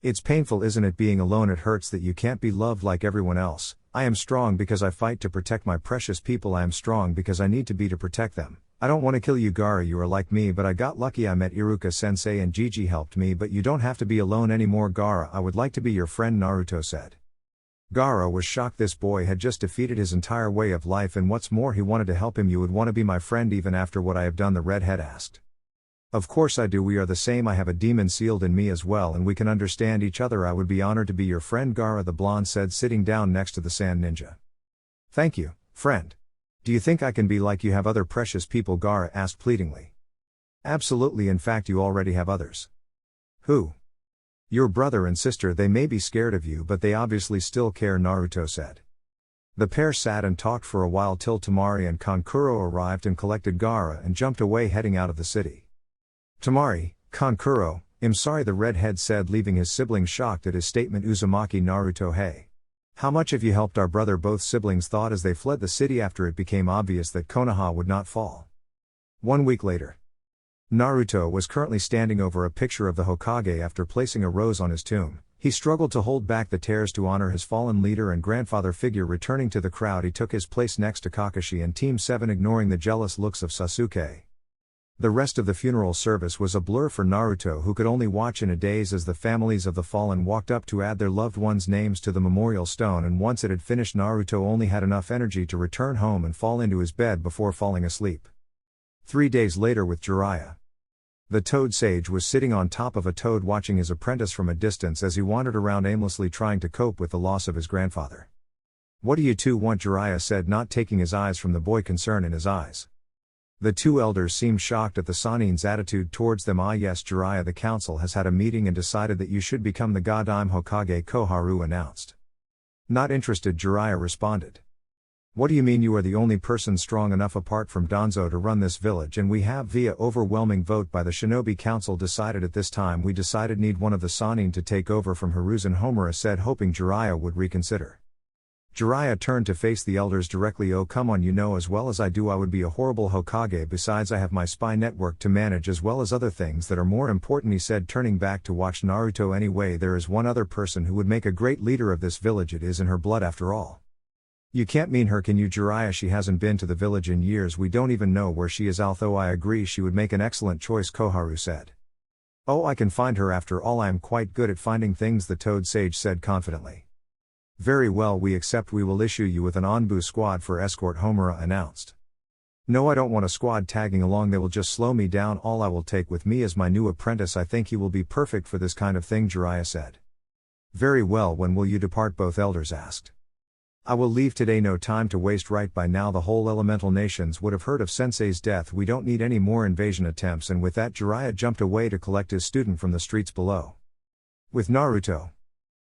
It's painful, isn't it, being alone? It hurts that you can't be loved like everyone else. I am strong because I fight to protect my precious people. I am strong because I need to be to protect them. I don't want to kill you, Gaara. You are like me, but I got lucky. I met Iruka sensei and Gigi helped me, but you don't have to be alone anymore, Gaara. I would like to be your friend, Naruto said. Gaara was shocked. This boy had just defeated his entire way of life, and what's more, he wanted to help him. You would want to be my friend even after what I have done, the redhead asked. Of course I do. We are the same. I have a demon sealed in me as well, and we can understand each other. I would be honored to be your friend, Gaara, the blonde said, sitting down next to the sand ninja. Thank you, friend. Do you think I can be like you? Have other precious people? Gaara asked pleadingly. Absolutely, in fact you already have others. Who? Your brother and sister. They may be scared of you, but they obviously still care, Naruto said. The pair sat and talked for a while till Temari and Kankuro arrived and collected Gaara and jumped away, heading out of the city. Temari, Kankuro, I'm sorry, the redhead said, leaving his siblings shocked at his statement. Uzumaki, Naruto, hey. How much have you helped our brother? Both siblings thought as they fled the city after it became obvious that Konoha would not fall. 1 week later. Naruto was currently standing over a picture of the Hokage after placing a rose on his tomb. He struggled to hold back the tears to honor his fallen leader and grandfather figure. Returning to the crowd, he took his place next to Kakashi and Team 7, ignoring the jealous looks of Sasuke. The rest of the funeral service was a blur for Naruto, who could only watch in a daze as the families of the fallen walked up to add their loved ones' names to the memorial stone, and once it had finished, Naruto only had enough energy to return home and fall into his bed before falling asleep. 3 days later, with Jiraiya. The Toad Sage was sitting on top of a toad watching his apprentice from a distance as he wandered around aimlessly trying to cope with the loss of his grandfather. What do you two want? Jiraiya said, not taking his eyes from the boy, concern in his eyes. The 2 elders seemed shocked at the Sanin's attitude towards them. Ah yes, Jiraiya, the council has had a meeting and decided that you should become the Godime Hokage, Koharu announced. Not interested, Jiraiya responded. What do you mean? You are the only person strong enough apart from Danzo to run this village, and we have, via overwhelming vote by the Shinobi Council, decided at this time we decided need one of the Sanin to take over from Hiruzen, Homura said, hoping Jiraiya would reconsider. Jiraiya turned to face the elders directly. Oh come on, you know as well as I do I would be a horrible Hokage. Besides, I have my spy network to manage as well as other things that are more important, he said, turning back to watch Naruto. Anyway, there is one other person who would make a great leader of this village. It is in her blood after all. You can't mean her, can you, Jiraiya? She hasn't been to the village in years. We don't even know where she is. Although I agree she would make an excellent choice, Koharu said. Oh, I can find her. After all, I am quite good at finding things, the Toad Sage said confidently. Very well, we accept. We will issue you with an Onbu squad for escort, Homura announced. No, I don't want a squad tagging along, they will just slow me down. All I will take with me is my new apprentice. I think he will be perfect for this kind of thing, Jiraiya said. Very well, when will you depart? Both elders asked. I will leave today, no time to waste. Right by now the whole elemental nations would have heard of Sensei's death. We don't need any more invasion attempts, and with that Jiraiya jumped away to collect his student from the streets below. With Naruto.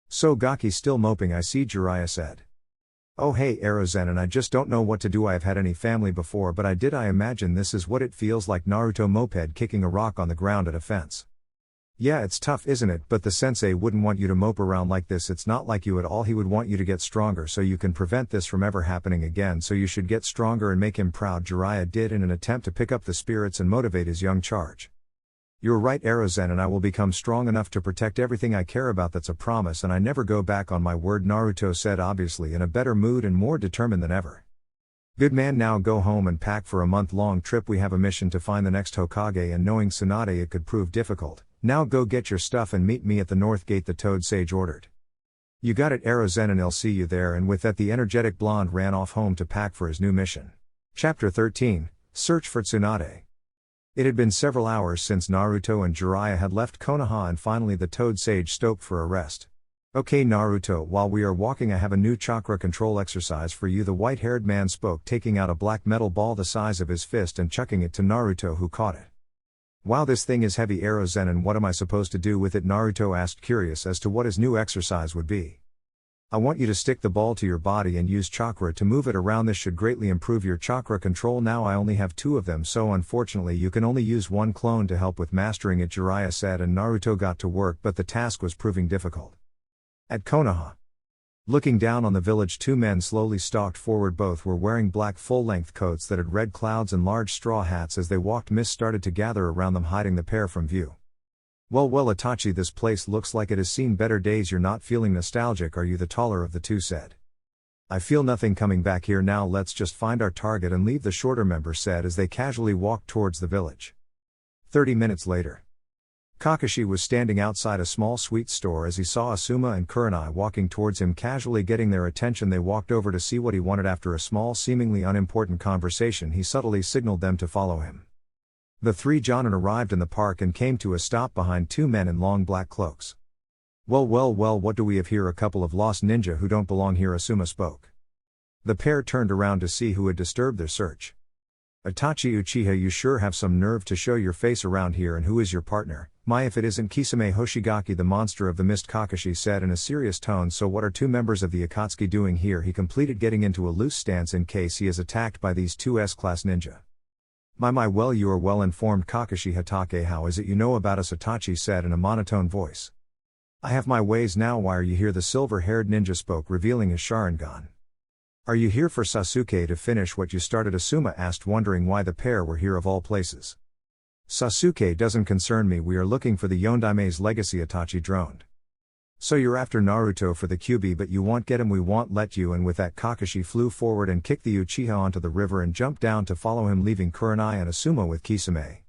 So Gaki still moping, I see, Jiraiya said. Oh hey Erozen, and I just don't know what to do. I have had any family before, but I imagine this is what it feels like. Naruto moped kicking a rock on the ground at a fence. Yeah, it's tough, isn't it? But the sensei wouldn't want you to mope around like this. It's not like you at all. He would want you to get stronger so you can prevent this from ever happening again. So you should get stronger and make him proud, Jiraiya did in an attempt to pick up the spirits and motivate his young charge. You're right, Erozen, and I will become strong enough to protect everything I care about. That's a promise, and I never go back on my word, Naruto said, obviously in a better mood and more determined than ever. Good man, now go home and pack for a month-long trip. We have a mission to find the next Hokage, and knowing Tsunade it could prove difficult. Now go get your stuff and meet me at the North Gate, the Toad Sage ordered. You got it, Erozen, and I'll see you there. And with that the energetic blonde ran off home to pack for his new mission. Chapter 13, Search for Tsunade. It had been several hours since Naruto and Jiraiya had left Konoha, and finally the Toad Sage stopped for a rest. Okay Naruto, while we are walking I have a new chakra control exercise for you, the white-haired man spoke, taking out a black metal ball the size of his fist and chucking it to Naruto, who caught it. Wow, this thing is heavy, Erozen, and what am I supposed to do with it? Naruto asked, curious as to what his new exercise would be. I want you to stick the ball to your body and use chakra to move it around. This should greatly improve your chakra control. Now I only have 2 of them, so unfortunately you can only use 1 clone to help with mastering it, Jiraiya said, and Naruto got to work, but the task was proving difficult. At Konoha. Looking down on the village, 2 men slowly stalked forward. Both were wearing black full-length coats that had red clouds and large straw hats. As they walked, mist started to gather around them, hiding the pair from view. Well, Itachi, this place looks like it has seen better days. You're not feeling nostalgic, are you? The taller of the 2 said. I feel nothing coming back here now. Let's just find our target and leave, the shorter member said as they casually walked towards the village. 30 minutes later. Kakashi was standing outside a small sweet store as he saw Asuma and Kurenai walking towards him, casually getting their attention. They walked over to see what he wanted. After a small, seemingly unimportant conversation, he subtly signaled them to follow him. The 3 Jonin arrived in the park and came to a stop behind 2 men in long black cloaks. Well, what do we have here? A couple of lost ninja who don't belong here, Asuma spoke. The pair turned around to see who had disturbed their search. Itachi Uchiha, you sure have some nerve to show your face around here, and who is your partner? My, if it isn't Kisame Hoshigaki, the monster of the mist, Kakashi said in a serious tone. So what are 2 members of the Akatsuki doing here? He completed, getting into a loose stance in case he is attacked by these 2 S-class ninja. My, well, you are well informed, Kakashi Hatake. How is it you know about us? Itachi said in a monotone voice. I have my ways now. Why are you here? The silver-haired ninja spoke, revealing his Sharingan. Are you here for Sasuke to finish what you started? Asuma asked, wondering why the pair were here of all places. Sasuke doesn't concern me. We are looking for the Yondaime's legacy, Itachi droned. So you're after Naruto for the Kyuubi, but you won't get him. We won't let you. And with that, Kakashi flew forward and kicked the Uchiha onto the river and jumped down to follow him, leaving Kurenai and Asuma with Kisame.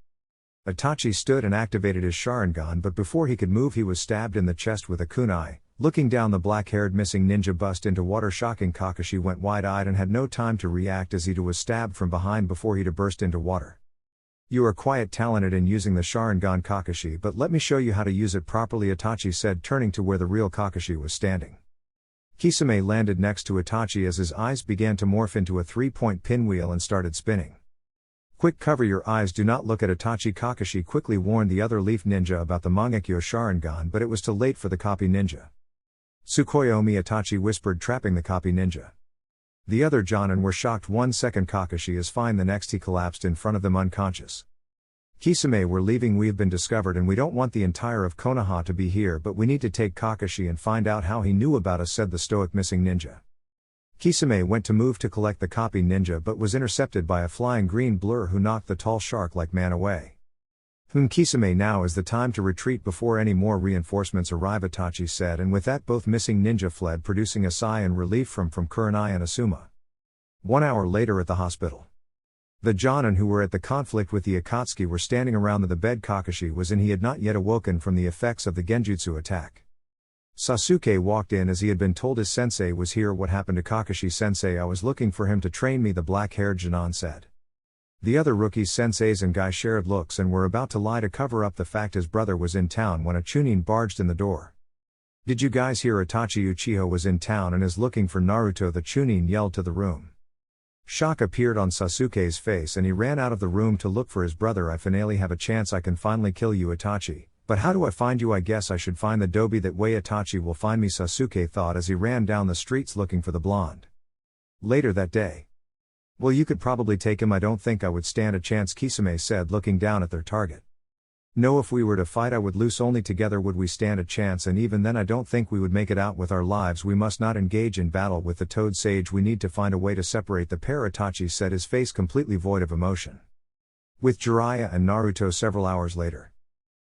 Itachi stood and activated his Sharingan, but before he could move he was stabbed in the chest with a kunai. Looking down, the black-haired missing ninja burst into water, shocking Kakashi went wide-eyed and had no time to react as he was stabbed from behind before he burst into water. You are quite talented in using the Sharingan, Kakashi, but let me show you how to use it properly, Itachi said, turning to where the real Kakashi was standing. Kisame landed next to Itachi as his eyes began to morph into a 3-point pinwheel and started spinning. Quick, cover your eyes, do not look at Itachi, Kakashi quickly warned the other leaf ninja about the Mangekyo Sharingan, but it was too late for the copy ninja. Tsukuyomi, Itachi whispered, trapping the copy ninja. The other Jonin were shocked. 1 second, Kakashi is fine. The next he collapsed in front of them unconscious. Kisame, we're leaving. We have been discovered and we don't want the entire of Konoha to be here, but we need to take Kakashi and find out how he knew about us, said the stoic missing ninja. Kisame went to move to collect the copy ninja but was intercepted by a flying green blur who knocked the tall shark-like man away. Kisame, now is the time to retreat before any more reinforcements arrive, Itachi said, and with that both missing ninja fled, producing a sigh in relief from Kurenai and Asuma. 1 hour later at the hospital. The Jonin who were at the conflict with the Akatsuki were standing around the bed Kakashi was in. He had not yet awoken from the effects of the Genjutsu attack. Sasuke walked in as he had been told his sensei was here. What happened to Kakashi-sensei? I was looking for him to train me, the black-haired Jinan said. The other rookies, senseis and guy, shared looks and were about to lie to cover up the fact his brother was in town when a Chunin barged in the door. Did you guys hear? Itachi Uchiha was in town and is looking for Naruto, the Chunin yelled to the room. Shock appeared on Sasuke's face and he ran out of the room to look for his brother. I finally have a chance. I can finally kill you, Itachi. But how do I find you? I guess I should find the Dobi. That way Itachi will find me, Sasuke thought as he ran down the streets looking for the blonde. Later that day. Well, you could probably take him. I don't think I would stand a chance, Kisame said, looking down at their target. No, if we were to fight I would lose. Only together would we stand a chance, and even then I don't think we would make it out with our lives. We must not engage in battle with the Toad Sage. We need to find a way to separate the pair, Itachi said, his face completely void of emotion. With Jiraiya and Naruto several hours later.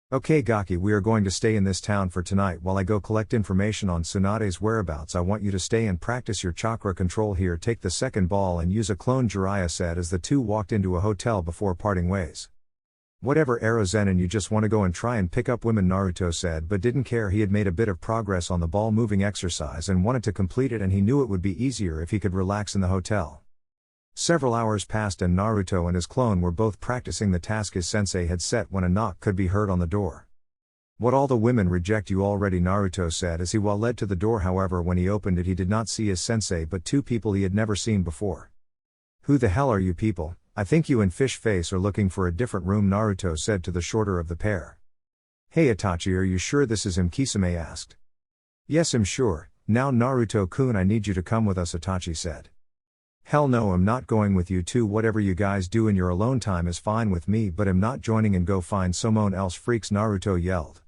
Okay Gaki, we are going to stay in this town for tonight while I go collect information on Tsunade's whereabouts. I want you to stay and practice your chakra control here. Take the second ball and use a clone, Jiraiya said as the two walked into a hotel before parting ways. Whatever, Arozenin, you just want to go and try and pick up women, Naruto said, but didn't care. He had made a bit of progress on the ball moving exercise and wanted to complete it, and he knew it would be easier if he could relax in the hotel. Several hours passed and Naruto and his clone were both practicing the task his sensei had set when a knock could be heard on the door. What, all the women reject you already? Naruto said as he led to the door. However, when he opened it he did not see his sensei but two people he had never seen before. Who the hell are you people? I think you and Fish Face are looking for a different room, Naruto said to the shorter of the pair. Hey Itachi, are you sure this is him? Kisame asked. Yes, I'm sure. Now Naruto-kun, I need you to come with us, Itachi said. Hell no, I'm not going with you two. Whatever you guys do in your alone time is fine with me, but I'm not joining. And go find someone else, freaks, Naruto yelled.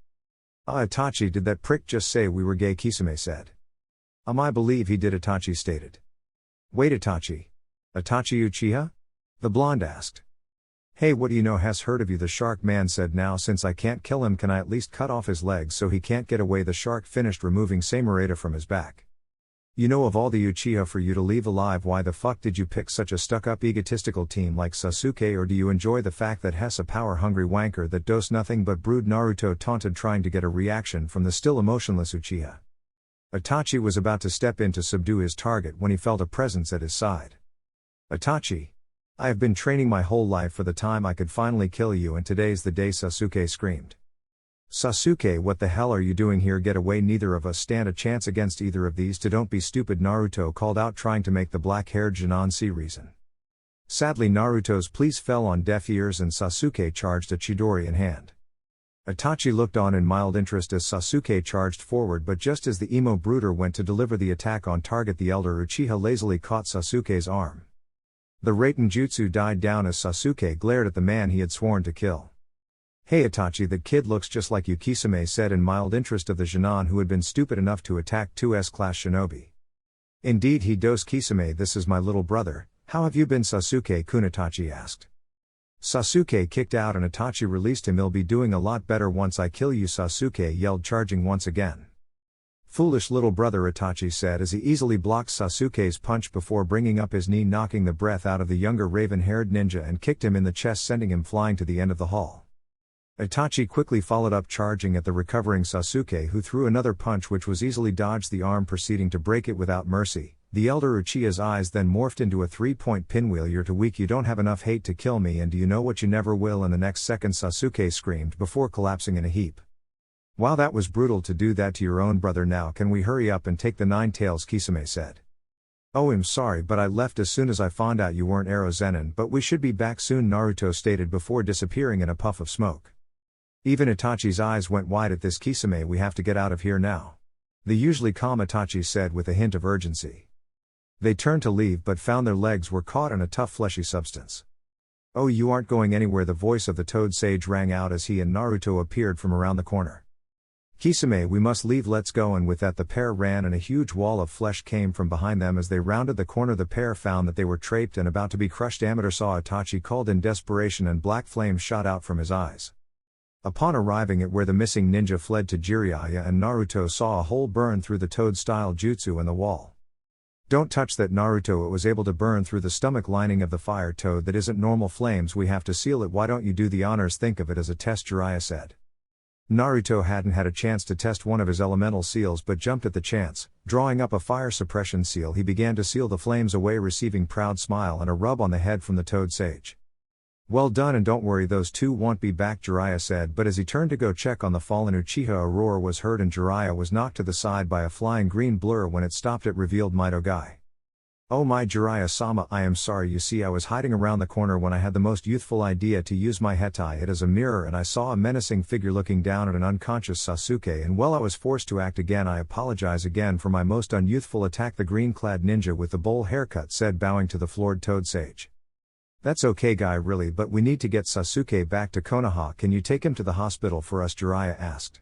Itachi, did that prick just say we were gay? Kisame said. I believe he did, Itachi stated. Wait, Itachi Uchiha? The blonde asked. Hey, what do you know? Has heard of you, the shark man said. Now since I can't kill him, can I at least cut off his legs so he can't get away? The shark finished removing Samerita from his back. You know, of all the Uchiha for you to leave alive, why the fuck did you pick such a stuck-up egotistical team like Sasuke? Or do you enjoy the fact that Hess a power-hungry wanker that does nothing but brood? Naruto taunted, trying to get a reaction from the still emotionless Uchiha. Itachi was about to step in to subdue his target when he felt a presence at his side. Itachi, I have been training my whole life for the time I could finally kill you, and today's the day, Sasuke screamed. Sasuke, what the hell are you doing here? Get away, neither of us stand a chance against either of these two. Don't be stupid, Naruto called out, trying to make the black-haired Jinan see reason. Sadly, Naruto's pleas fell on deaf ears and Sasuke charged, a Chidori in hand. Itachi looked on in mild interest as Sasuke charged forward, but just as the emo brooder went to deliver the attack on target, the elder Uchiha lazily caught Sasuke's arm. The Raiten Jutsu died down as Sasuke glared at the man he had sworn to kill. Hey Itachi, that kid looks just like you, Kisame said in mild interest of the Jinan who had been stupid enough to attack two S-class shinobi. Indeed he does, Kisame, this is my little brother. How have you been, Sasuke-kun? Itachi asked. Sasuke kicked out and Itachi released him. He'll be doing a lot better once I kill you, Sasuke yelled, charging once again. Foolish little brother, Itachi said as he easily blocked Sasuke's punch before bringing up his knee, knocking the breath out of the younger raven-haired ninja, and kicked him in the chest, sending him flying to the end of the hall. Itachi quickly followed up, charging at the recovering Sasuke, who threw another punch which was easily dodged, the arm proceeding to break it without mercy. The elder Uchiha's eyes then morphed into a three-point pinwheel. You're too weak, you don't have enough hate to kill me, and do you know what, you never will. In the next second Sasuke screamed before collapsing in a heap. Wow, that was brutal to do that to your own brother. Now can we hurry up and take the nine tails, Kisame said. Oh, I'm sorry, but I left as soon as I found out you weren't Arozenin, but we should be back soon, Naruto stated before disappearing in a puff of smoke. Even Itachi's eyes went wide at this. Kisame, we have to get out of here now. The usually calm Itachi said with a hint of urgency. They turned to leave but found their legs were caught in a tough fleshy substance. Oh, you aren't going anywhere, the voice of the Toad Sage rang out as he and Naruto appeared from around the corner. Kisame, we must leave, let's go. And with that the pair ran and a huge wall of flesh came from behind them. As they rounded the corner the pair found that they were trapped and about to be crushed. Amateur saw Itachi called in desperation and black flames shot out from his eyes. Upon arriving at where the missing ninja fled to, Jiraiya and Naruto saw a hole burn through the toad-style jutsu in the wall. Don't touch that, Naruto. It was able to burn through the stomach lining of the fire toad. That isn't normal flames, we have to seal it. Why don't you do the honors? Think of it as a test, Jiraiya said. Naruto hadn't had a chance to test one of his elemental seals but jumped at the chance. Drawing up a fire suppression seal, he began to seal the flames away, receiving proud smile and a rub on the head from the Toad Sage. "Well done, and don't worry, those two won't be back," Jiraiya said, but as he turned to go check on the fallen Uchiha, a roar was heard and Jiraiya was knocked to the side by a flying green blur. When it stopped, it revealed Mido Guy. "Oh my, Jiraiya-sama, I am sorry. You see, I was hiding around the corner when I had the most youthful idea to use my hetai it as a mirror, and I saw a menacing figure looking down at an unconscious Sasuke, and well, I was forced to act again. I apologize again for my most unyouthful attack," the green-clad ninja with the bowl haircut said, bowing to the floored Toad Sage. "That's okay, Guy, really, but we need to get Sasuke back to Konoha. Can you take him to the hospital for us?" Jiraiya asked.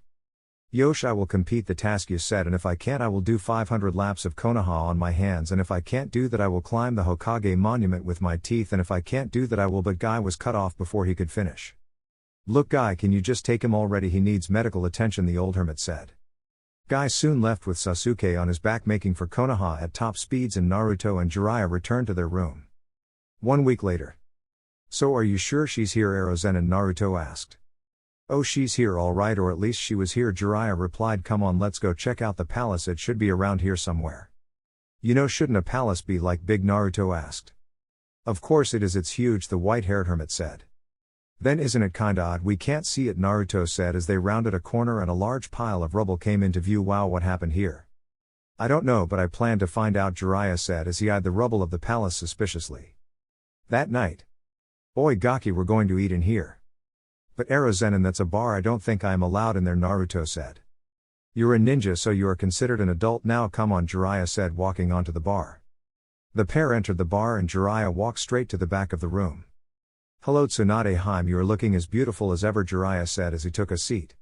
"Yosh, I will complete the task you said, and if I can't, I will do 500 laps of Konoha on my hands, and if I can't do that, I will climb the Hokage monument with my teeth, and if I can't do that, I will." But Guy was cut off before he could finish. "Look, Guy, can you just take him already? He needs medical attention," the old hermit said. Guy soon left with Sasuke on his back, making for Konoha at top speeds, and Naruto and Jiraiya returned to their room. 1 week later. "So are you sure she's here?" Erozen Naruto asked. "Oh, she's here all right, or at least she was here," Jiraiya replied. "Come on, let's go check out the palace. It should be around here somewhere." "You know, shouldn't a palace be like big?" Naruto asked. "Of course it is, it's huge," the white-haired hermit said. "Then isn't it kinda odd we can't see it?" Naruto said as they rounded a corner and a large pile of rubble came into view. "Wow, what happened here?" "I don't know, but I plan to find out," Jiraiya said as he eyed the rubble of the palace suspiciously. That night. "Oi Gaki, we're going to eat in here." "But Erozen, that's a bar. I don't think I am allowed in there," Naruto said. "You're a ninja, so you are considered an adult now. Come on," Jiraiya said, walking onto the bar. The pair entered the bar and Jiraiya walked straight to the back of the room. "Hello Tsunade Hime, you are looking as beautiful as ever," Jiraiya said as he took a seat.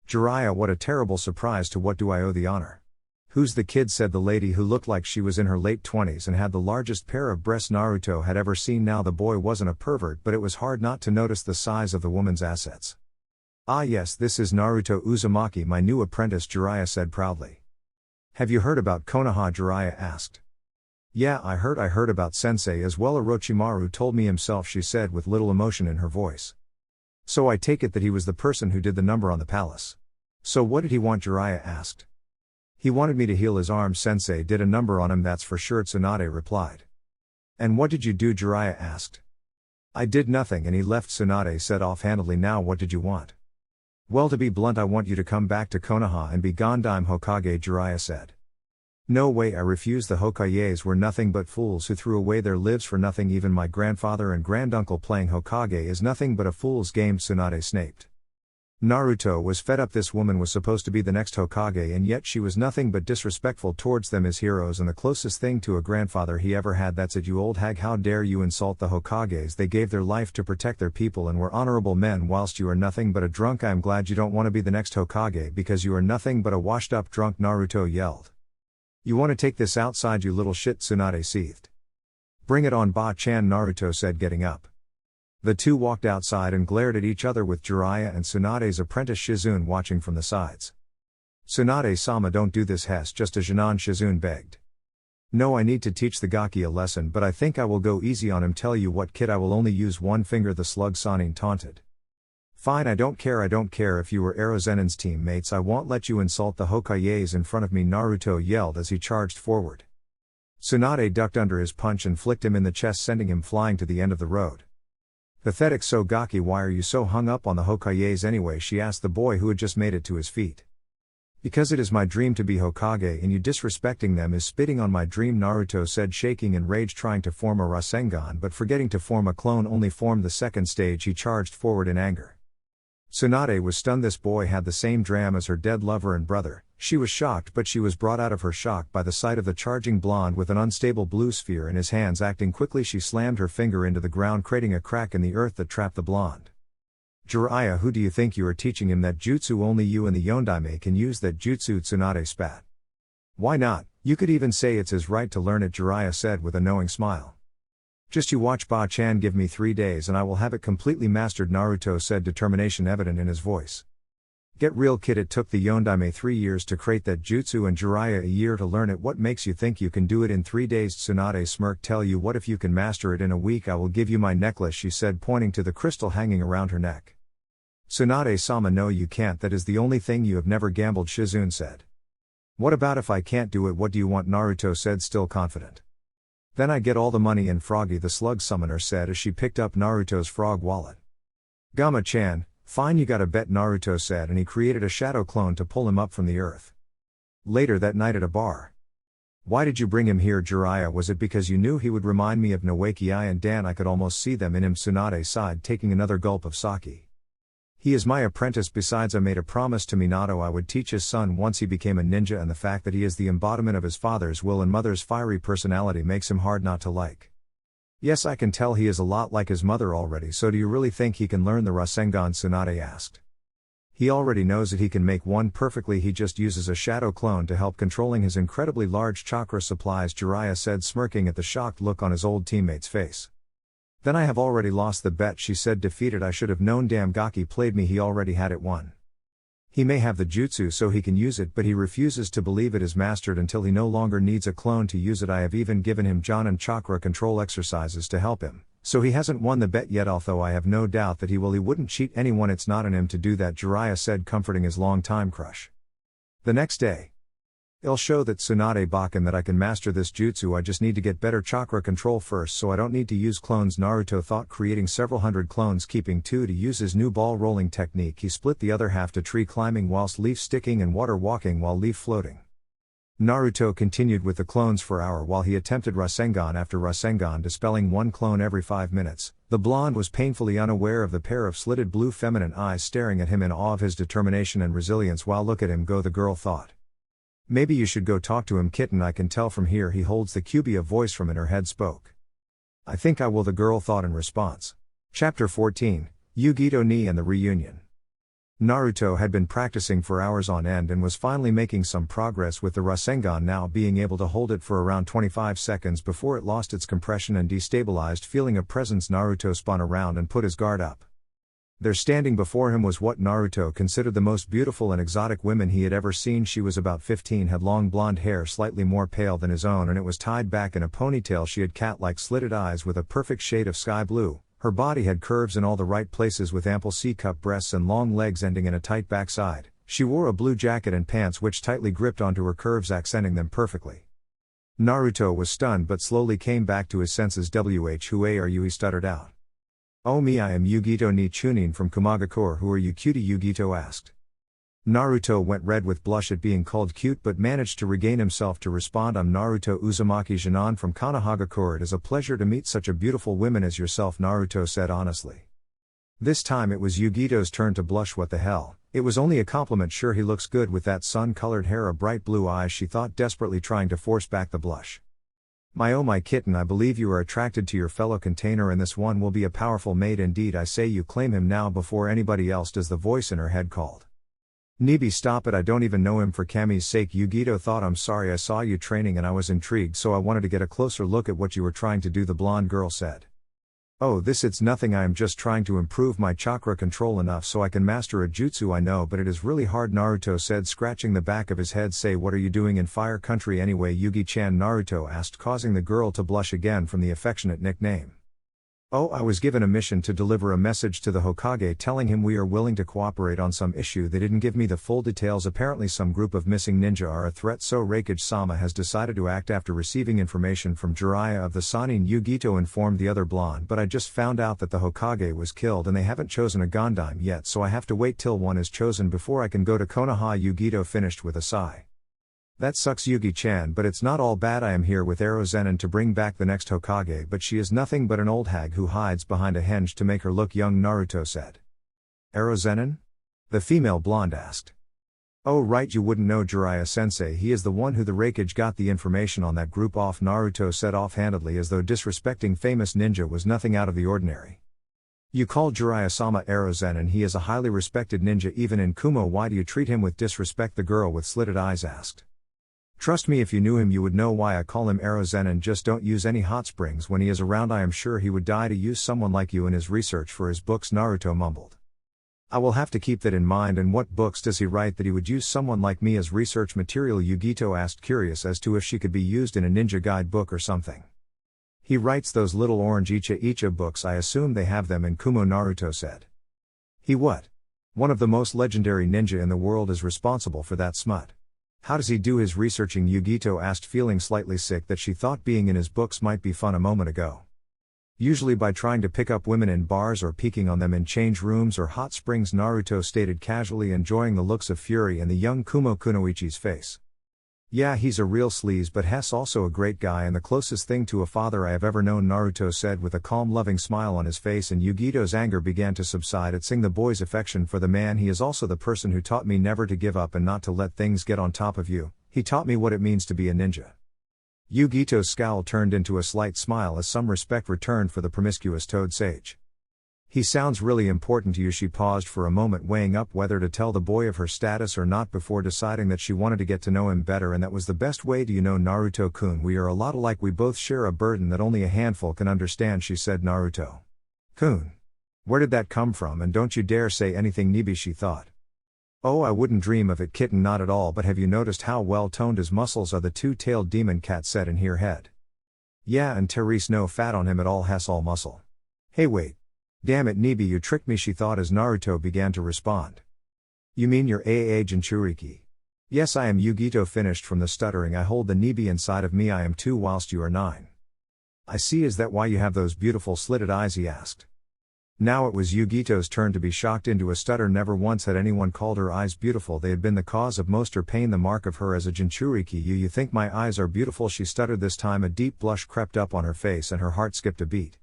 "Jiraiya, what a terrible surprise. To what do I owe the honor?" "Who's the kid?" said the lady, who looked like she was in her late 20s and had the largest pair of breasts Naruto had ever seen. Now, the boy wasn't a pervert, but it was hard not to notice the size of the woman's assets. "Ah yes, this is Naruto Uzumaki, my new apprentice," Jiraiya said proudly. "Have you heard about Konoha?" Jiraiya asked. "Yeah, I heard about sensei as well. Orochimaru told me himself," she said with little emotion in her voice. "So I take it that he was the person who did the number on the palace." "So what did he want?" Jiraiya asked. "He wanted me to heal his arm. Sensei did a number on him, that's for sure," Tsunade replied. "And what did you do?" Jiraiya asked. "I did nothing and he left," Tsunade said offhandedly. "Now what did you want?" "Well, to be blunt, I want you to come back to Konoha and be Gondime Hokage," Jiraiya said. "No way, I refuse. The Hokages were nothing but fools who threw away their lives for nothing. Even my grandfather and granduncle playing Hokage is nothing but a fool's game," Tsunade snaped. Naruto was fed up. This woman was supposed to be the next Hokage, and yet she was nothing but disrespectful towards them as heroes and the closest thing to a grandfather he ever had. "That's it, you old hag. How dare you insult the Hokages? They gave their life to protect their people and were honorable men, whilst you are nothing but a drunk. I am glad you don't want to be the next Hokage because you are nothing but a washed up drunk," Naruto yelled. "You want to take this outside, you little shit?" Tsunade seethed. "Bring it on, Ba-chan," Naruto said, getting up. The two walked outside and glared at each other, with Jiraiya and Tsunade's apprentice Shizune watching from the sides. "Tsunade-sama, don't do this, Hess, just a Jinan," Shizune begged. "No, I need to teach the Gaki a lesson, but I think I will go easy on him. Tell you what, kid, I will only use one finger," the slug Sanin taunted. "Fine, I don't care if you were Erozen's teammates. I won't let you insult the Hokages in front of me," Naruto yelled as he charged forward. Tsunade ducked under his punch and flicked him in the chest, sending him flying to the end of the road. "Pathetic. So Gaki, why are you so hung up on the Hokages anyway?" she asked the boy who had just made it to his feet. "Because it is my dream to be Hokage, and you disrespecting them is spitting on my dream," Naruto said, shaking in rage, trying to form a Rasengan but forgetting to form a clone, only formed the second stage. He charged forward in anger. Tsunade was stunned. This boy had the same dram as her dead lover and brother. She was shocked, but she was brought out of her shock by the sight of the charging blonde with an unstable blue sphere in his hands. Acting quickly, she slammed her finger into the ground, creating a crack in the earth that trapped the blonde. "Jiraiya, who do you think you are teaching him that jutsu? Only you and the Yondaime can use that jutsu," Tsunade spat. "Why not? You could even say it's his right to learn it," Jiraiya said with a knowing smile. "Just you watch, Ba-chan, give me 3 days and I will have it completely mastered," Naruto said, determination evident in his voice. "Get real, kid, it took the Yondaime 3 years to create that jutsu and Jiraiya a year to learn it. What makes you think you can do it in 3 days?" Tsunade smirked. "Tell you what, if you can master it in a week, I will give you my necklace," she said, pointing to the crystal hanging around her neck. Tsunade-sama, no you can't, that is the only thing you have never gambled, Shizune said. What about if I can't do it, what do you want, Naruto said, still confident. Then I get all the money in, Froggy the slug summoner said as she picked up Naruto's frog wallet. Gamma-chan, fine, you gotta bet, Naruto said, and he created a shadow clone to pull him up from the earth. Later that night at a bar. Why did you bring him here, Jiraiya? Was it because you knew he would remind me of Noeki and Dan? I could almost see them in him. Tsunade sighed, taking another gulp of sake. He is my apprentice, besides I made a promise to Minato I would teach his son once he became a ninja, and the fact that he is the embodiment of his father's will and mother's fiery personality makes him hard not to like. Yes, I can tell he is a lot like his mother already, so do you really think he can learn the Rasengan? Tsunade asked. He already knows that he can make one perfectly, he just uses a shadow clone to help controlling his incredibly large chakra supplies, Jiraiya said, smirking at the shocked look on his old teammate's face. Then I have already lost the bet, she said, defeated. I should have known, damn, Gaki played me, he already had it won. He may have the jutsu so he can use it, but he refuses to believe it is mastered until he no longer needs a clone to use it. I have even given him John and chakra control exercises to help him, so he hasn't won the bet yet, although I have no doubt that he will. He wouldn't cheat anyone, it's not in him to do that, Jiraiya said, comforting his long-time crush. The next day. I'll show that Tsunade Bakken that I can master this jutsu, I just need to get better chakra control first so I don't need to use clones, Naruto thought, creating several hundred clones, keeping 2 to use his new ball rolling technique. He split the other half to tree climbing whilst leaf sticking and water walking while leaf floating. Naruto continued with the clones for an hour while he attempted Rasengan after Rasengan, dispelling one clone every 5 minutes. The blonde was painfully unaware of the pair of slitted blue feminine eyes staring at him in awe of his determination and resilience. Wow, look at him go, the girl thought. Maybe you should go talk to him, kitten, I can tell from here he holds the QB. A voice from in her head spoke. I think I will, the girl thought in response. Chapter 14, Yugito ni and the Reunion. Naruto had been practicing for hours on end and was finally making some progress with the Rasengan, now being able to hold it for around 25 seconds before it lost its compression and destabilized. Feeling a presence, Naruto spun around and put his guard up. There standing before him was what Naruto considered the most beautiful and exotic woman he had ever seen. She was about 15, had long blonde hair slightly more pale than his own, and it was tied back in a ponytail. She had cat-like slitted eyes with a perfect shade of sky blue. Her body had curves in all the right places with ample C-cup breasts and long legs ending in a tight backside. She wore a blue jacket and pants which tightly gripped onto her curves, accenting them perfectly. Naruto was stunned but slowly came back to his senses. Who are you? He stuttered out. Oh me, I am Yugito ni Chunin from Kumagakure. Who are you, cutie? Yugito asked. Naruto went red with blush at being called cute but managed to regain himself to respond. I'm Naruto Uzumaki Jinan from Konohagakure. It is a pleasure to meet such a beautiful woman as yourself, Naruto said honestly. This time it was Yugito's turn to blush. What the hell, it was only a compliment. Sure, he looks good with that sun-colored hair, a bright blue eyes, she thought, desperately trying to force back the blush. My oh my kitten, I believe you are attracted to your fellow container and this one will be a powerful mate indeed. I say you claim him now before anybody else does, the voice in her head called. Nibi, stop it, I don't even know him. For Kami's sake, Yugito thought. I'm sorry, I saw you training and I was intrigued, so I wanted to get a closer look at what you were trying to do, the blonde girl said. Oh, it's nothing, I am just trying to improve my chakra control enough so I can master a jutsu. I know, but it is really hard, Naruto said, scratching the back of his head. Say, what are you doing in Fire Country anyway, Yugi-chan? Naruto asked, causing the girl to blush again from the affectionate nickname. Oh, I was given a mission to deliver a message to the Hokage telling him we are willing to cooperate on some issue. They didn't give me the full details. Apparently some group of missing ninja are a threat, so Raikage-sama has decided to act after receiving information from Jiraiya of the Sannin. Yugito informed the other blonde, but I just found out that the Hokage was killed and they haven't chosen a Gondime yet, so I have to wait till one is chosen before I can go to Konoha. Yugito finished with a sigh. That sucks, Yugi-chan, but it's not all bad. I am here with Erozenin to bring back the next Hokage, but she is nothing but an old hag who hides behind a henge to make her look young, Naruto said. Erozenin? The female blonde asked. Oh right, you wouldn't know Jiraiya-sensei, he is the one who the Raikage got the information on that group off, Naruto said offhandedly, as though disrespecting famous ninja was nothing out of the ordinary. You call Jiraiya-sama Erozenin, he is a highly respected ninja even in Kumo. Why do you treat him with disrespect? The girl with slitted eyes asked. Trust me, if you knew him you would know why I call him Erozenin. Just don't use any hot springs when he is around. I am sure he would die to use someone like you in his research for his books, Naruto mumbled. I will have to keep that in mind. And what books does he write that he would use someone like me as research material? Yugito asked, curious as to if she could be used in a ninja guide book or something. He writes those little orange Icha Icha books, I assume they have them in Kumo, Naruto said. He what? One of the most legendary ninja in the world is responsible for that smut. How does he do his researching? Yugito asked, feeling slightly sick that she thought being in his books might be fun a moment ago. Usually by trying to pick up women in bars or peeking on them in change rooms or hot springs, Naruto stated, casually enjoying the looks of fury in the young Kumo Kunoichi's face. Yeah, he's a real sleaze, but Hess also a great guy and the closest thing to a father I have ever known, Naruto said with a calm, loving smile on his face, and Yugito's anger began to subside at seeing the boy's affection for the man. He is also the person who taught me never to give up and not to let things get on top of you. He taught me what it means to be a ninja. Yugito's scowl turned into a slight smile as some respect returned for the promiscuous toad sage. He sounds really important to you. She paused for a moment, weighing up whether to tell the boy of her status or not before deciding that she wanted to get to know him better, and that was the best way. Do you know, Naruto-kun, we are a lot alike. We both share a burden that only a handful can understand, she said. Naruto-kun, where did that come from? And don't you dare say anything Nibi, she thought. Oh, I wouldn't dream of it, kitten, not at all, but have you noticed how well toned his muscles are? The two-tailed demon cat said in her head. Yeah, and Therese, no fat on him at all, has all muscle. Hey wait. Damn it, Nibi, you tricked me, she thought as Naruto began to respond. You mean you're Jinchuriki? Yes, I am. Yugito finished from the stuttering. I hold the Nibi inside of me. I am 2 whilst you are 9. I see. Is that why you have those beautiful slitted eyes? He asked. Now it was Yugito's turn to be shocked into a stutter. Never once had anyone called her eyes beautiful. They had been the cause of most her pain, the mark of her as a Jinchuriki. You think my eyes are beautiful? She stuttered. This time a deep blush crept up on her face and her heart skipped a beat.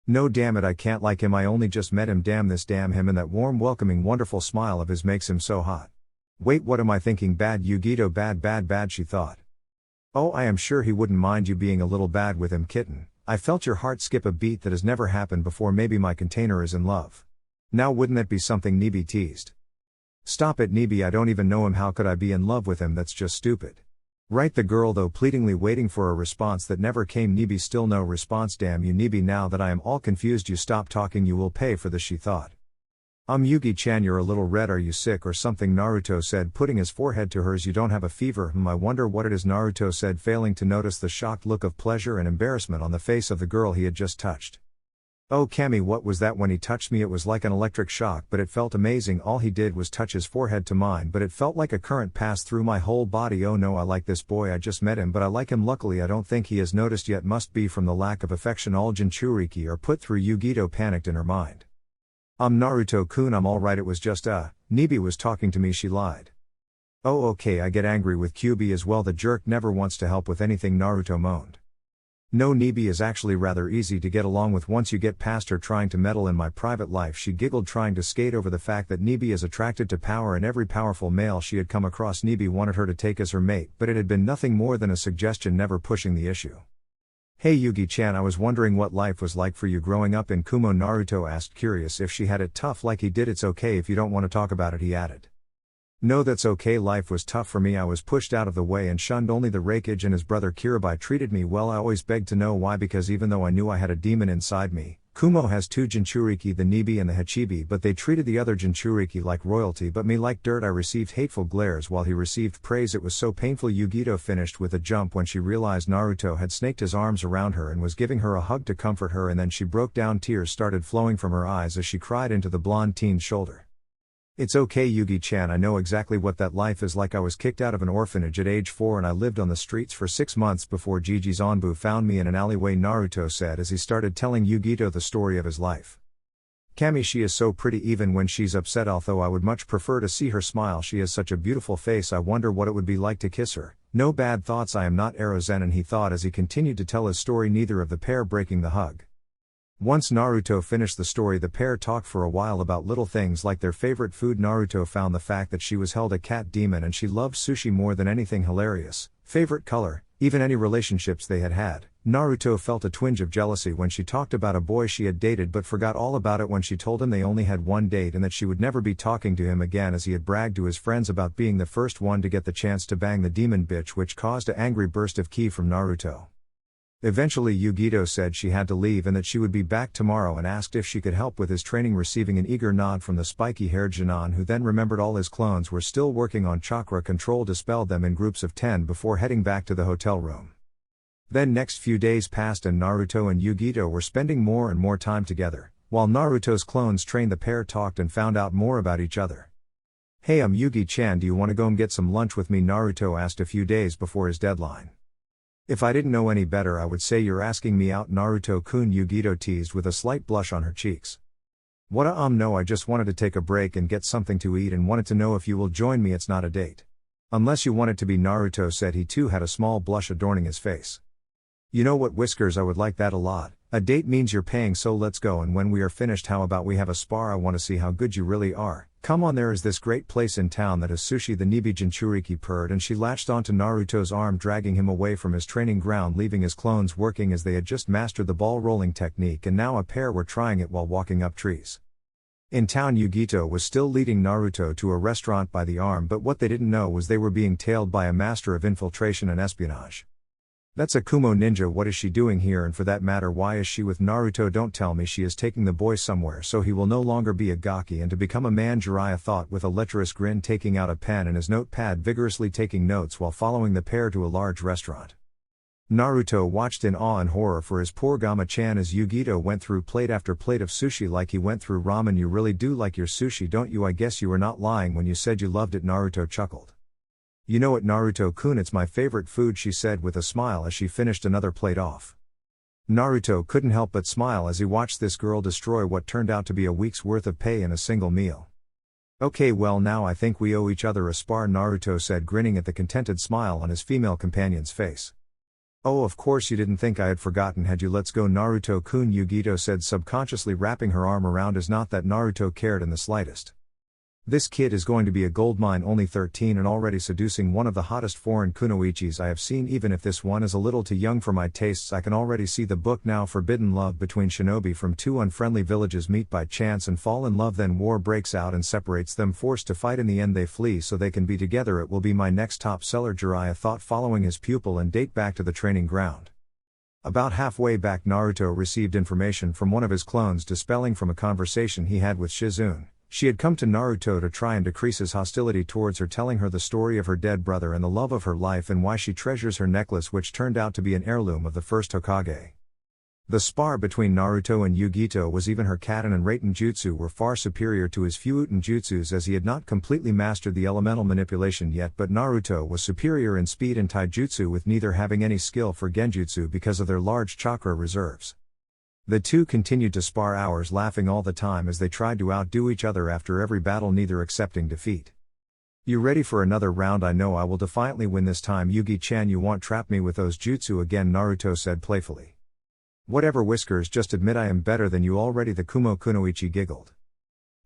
No, damn it, I can't like him. I only just met him. Damn this, damn him, and that warm, welcoming, wonderful smile of his makes him so hot. Wait, what am I thinking? Bad, Yugito, bad, she thought. Oh, I am sure he wouldn't mind you being a little bad with him, kitten. I felt your heart skip a beat that has never happened before. Maybe my container is in love. Now wouldn't that be something? Nibi teased. Stop it, Nibi, I don't even know him. How could I be in love with him? That's just stupid. Right, the girl though pleadingly waiting for a response that never came. Nibi, still no response. Damn you, Nibi, now that I am all confused. You stop talking, you will pay for this, she thought. Yugi-chan, you're a little red. Are you sick or something? Naruto said, putting his forehead to hers. You don't have a fever? I wonder what it is, Naruto said, failing to notice the shocked look of pleasure and embarrassment on the face of the girl he had just touched. Oh Cammy, what was that? When he touched me it was like an electric shock, but it felt amazing. All he did was touch his forehead to mine, but it felt like a current passed through my whole body. Oh no, I like this boy. I just met him, but I like him. Luckily I don't think he has noticed yet. Must be from the lack of affection all Jinchuriki are put through. Yugito panicked in her mind. Naruto-kun, I'm alright. It was just Nibi was talking to me, she lied. Oh okay, I get angry with Kyubi as well. The jerk never wants to help with anything, Naruto moaned. No, Nibi is actually rather easy to get along with once you get past her trying to meddle in my private life. She giggled, trying to skate over the fact that Nibi is attracted to power, and every powerful male she had come across Nibi wanted her to take as her mate, but it had been nothing more than a suggestion, never pushing the issue. Hey Yugi-chan, I was wondering what life was like for you growing up in Kumo, Naruto asked, curious if she had it tough like he did. It's okay if you don't want to talk about it, he added. No, that's okay. Life was tough for me. I was pushed out of the way and shunned. Only the Raikage and his brother Kirabai treated me well. I always begged to know why, because even though I knew I had a demon inside me, Kumo has 2 Jinchuriki, the Nibi and the Hachibi, but they treated the other Jinchuriki like royalty but me like dirt. I received hateful glares while he received praise. It was so painful. Yugito finished with a jump when she realized Naruto had snaked his arms around her and was giving her a hug to comfort her, and then she broke down. Tears started flowing from her eyes as she cried into the blonde teen's shoulder. It's okay Yugi-chan, I know exactly what that life is like. I was kicked out of an orphanage at age 4 and I lived on the streets for 6 months before Jiji's Onbu found me in an alleyway, Naruto said as he started telling Yugito the story of his life. Kami, she is so pretty even when she's upset, although I would much prefer to see her smile. She has such a beautiful face. I wonder what it would be like to kiss her. No bad thoughts. I am not Erozen, he thought as he continued to tell his story, neither of the pair breaking the hug. Once Naruto finished the story, the pair talked for a while about little things like their favorite food. Naruto found the fact that she was held a cat demon and she loved sushi more than anything hilarious. Favorite color, even any relationships they had had. Naruto felt a twinge of jealousy when she talked about a boy she had dated, but forgot all about it when she told him they only had one date and that she would never be talking to him again, as he had bragged to his friends about being the first one to get the chance to bang the demon bitch, which caused an angry burst of ki from Naruto. Eventually Yugito said she had to leave and that she would be back tomorrow, and asked if she could help with his training, receiving an eager nod from the spiky-haired Jinan, who then remembered all his clones were still working on chakra control, dispelled them in groups of 10 before heading back to the hotel room. Then next few days passed and Naruto and Yugito were spending more and more time together. While Naruto's clones trained, the pair talked and found out more about each other. "Hey, I'm Yugi-chan, do you want to go and get some lunch with me?" Naruto asked a few days before his deadline. "If I didn't know any better, I would say you're asking me out," Naruto-kun, Yugito teased with a slight blush on her cheeks. "What no, I just wanted to take a break and get something to eat and wanted to know if you will join me. It's not a date." "Unless you want it to be," Naruto said. He too had a small blush adorning his face. "You know what, Whiskers, I would like that a lot. A date means you're paying, so let's go, and when we are finished, how about we have a spar? I want to see how good you really are. Come on, there is this great place in town that has sushi." The Nibi Jinchuriki purred, and she latched onto Naruto's arm, dragging him away from his training ground, leaving his clones working as they had just mastered the ball rolling technique, and now a pair were trying it while walking up trees. In town, Yugito was still leading Naruto to a restaurant by the arm, but what they didn't know was they were being tailed by a master of infiltration and espionage. "That's a Kumo ninja. What is she doing here, and for that matter, why is she with Naruto? Don't tell me she is taking the boy somewhere so he will no longer be a gaki and to become a man," Jiraiya thought with a lecherous grin, taking out a pen and his notepad, vigorously taking notes while following the pair to a large restaurant. Naruto watched in awe and horror for his poor Gama-chan as Yugito went through plate after plate of sushi like he went through ramen. "You really do like your sushi, don't you? I guess you were not lying when you said you loved it," Naruto chuckled. "You know what, Naruto-kun, it's my favorite food," she said with a smile as she finished another plate off. Naruto couldn't help but smile as he watched this girl destroy what turned out to be a week's worth of pay in a single meal. "Okay, well, now I think we owe each other a spar," Naruto said, grinning at the contented smile on his female companion's face. "Oh, of course you didn't think I had forgotten, had you? Let's go, Naruto-kun," Yugito said, subconsciously wrapping her arm around his. Not that Naruto cared in the slightest. This kid is going to be a goldmine, only 13 and already seducing one of the hottest foreign kunoichis I have seen. Even if this one is a little too young for my tastes, I can already see the book now. Forbidden love between shinobi from two unfriendly villages meet by chance and fall in love, then war breaks out and separates them. Forced to fight, in the end they flee so they can be together. It will be my next top seller, Jiraiya thought, following his pupil and date back to the training ground. About halfway back, Naruto received information from one of his clones, dispelling from a conversation he had with Shizune. She had come to Naruto to try and decrease his hostility towards her, telling her the story of her dead brother and the love of her life and why she treasures her necklace, which turned out to be an heirloom of the first Hokage. The spar between Naruto and Yugito was even. Her Katen and Raiten jutsu were far superior to his Fuuten jutsus, as he had not completely mastered the elemental manipulation yet, but Naruto was superior in speed and taijutsu, with neither having any skill for genjutsu because of their large chakra reserves. The two continued to spar hours, laughing all the time as they tried to outdo each other after every battle, neither accepting defeat. "You ready for another round? I know I will defiantly win this time, Yugi-chan. You won't trap me with those jutsu again," Naruto said playfully. "Whatever, Whiskers, just admit I am better than you already," the Kumo kunoichi giggled.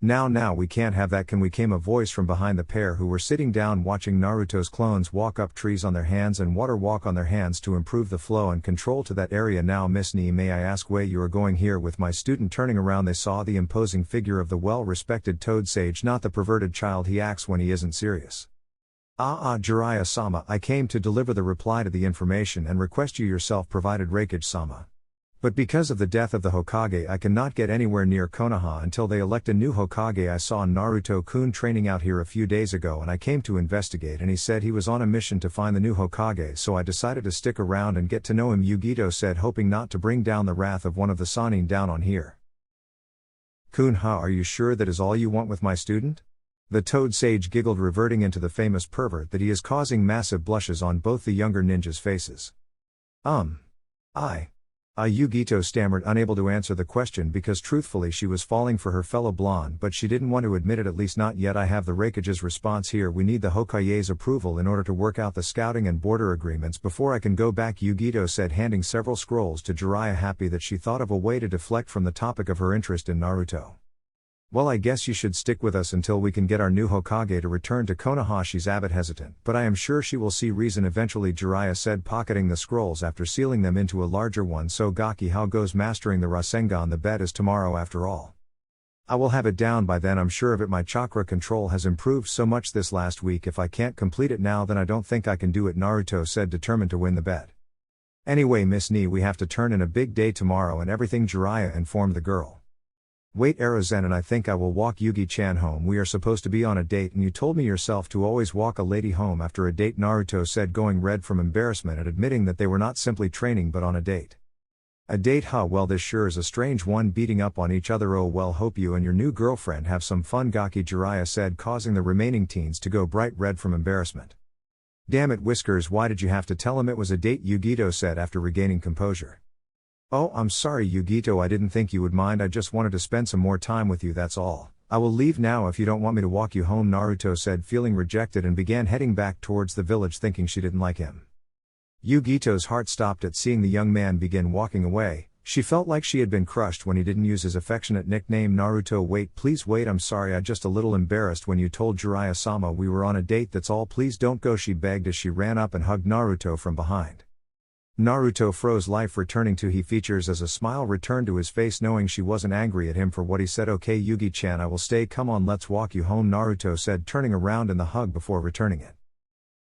Now, we can't have that, can we?" came a voice from behind the pair, who were sitting down watching Naruto's clones walk up trees on their hands and water walk on their hands to improve the flow and control to that area. "Now, Miss Nee, may I ask where you are going here with my student?" Turning around, they saw the imposing figure of the well-respected Toad Sage, not the perverted child he acts when he isn't serious. Jiraiya-sama, I came to deliver the reply to the information and request you yourself provided," Raikage-sama. "But because of the death of the Hokage, I cannot get anywhere near Konoha until they elect a new Hokage. I saw Naruto-kun training out here a few days ago and I came to investigate, and he said he was on a mission to find the new Hokage, so I decided to stick around and get to know him," Yugito said, hoping not to bring down the wrath of one of the Sannin down on here. "Kun-ha, are you sure that is all you want with my student?" The Toad Sage giggled, reverting into the famous pervert that he is, causing massive blushes on both the younger ninjas' faces. Yugito stammered, unable to answer the question because truthfully she was falling for her fellow blonde, but she didn't want to admit it, at least not yet. "I have the Raikage's response here. We need the Hokage's approval in order to work out the scouting and border agreements before I can go back," Yugito said, handing several scrolls to Jiraiya, happy that she thought of a way to deflect from the topic of her interest in Naruto. "Well, I guess you should stick with us until we can get our new Hokage to return to Konoha." She's a bit hesitant, but I am sure she will see reason eventually, Jiraiya said, pocketing the scrolls after sealing them into a larger one. "So Gaki, how goes mastering the Rasengan? The bet is tomorrow after all." "I will have it down by then, I'm sure of it. My chakra control has improved so much this last week. If I can't complete it now, then I don't think I can do it," Naruto said, determined to win the bet. "Anyway, Miss Nee, we have to turn in a big day tomorrow and everything," Jiraiya informed the girl. "Wait, Arazen, and I think I will walk Yugi-chan home. We are supposed to be on a date and you told me yourself to always walk a lady home after a date," Naruto said, going red from embarrassment at admitting that they were not simply training but on a date. A date, huh? Well, this sure is a strange one, beating up on each other. Oh well, hope you and your new girlfriend have some fun, Gaki, Jiraiya said, causing the remaining teens to go bright red from embarrassment. Damn it, Whiskers, why did you have to tell him it was a date? Yugito said after regaining composure. Oh, I'm sorry, Yugito, I didn't think you would mind, I just wanted to spend some more time with you, that's all. I will leave now if you don't want me to walk you home, Naruto said, feeling rejected, and began heading back towards the village, thinking she didn't like him. Yugito's heart stopped at seeing the young man begin walking away. She felt like she had been crushed when he didn't use his affectionate nickname Naruto. Wait, please wait, I'm sorry, I just a little embarrassed when you told Jiraiya-sama we were on a date, that's all, please don't go, she begged as she ran up and hugged Naruto from behind. Naruto froze, life returning to he features as a smile returned to his face, knowing she wasn't angry at him for what he said. Okay, Yugi-chan, I will stay, come on, let's walk you home, Naruto said, turning around in the hug before returning it.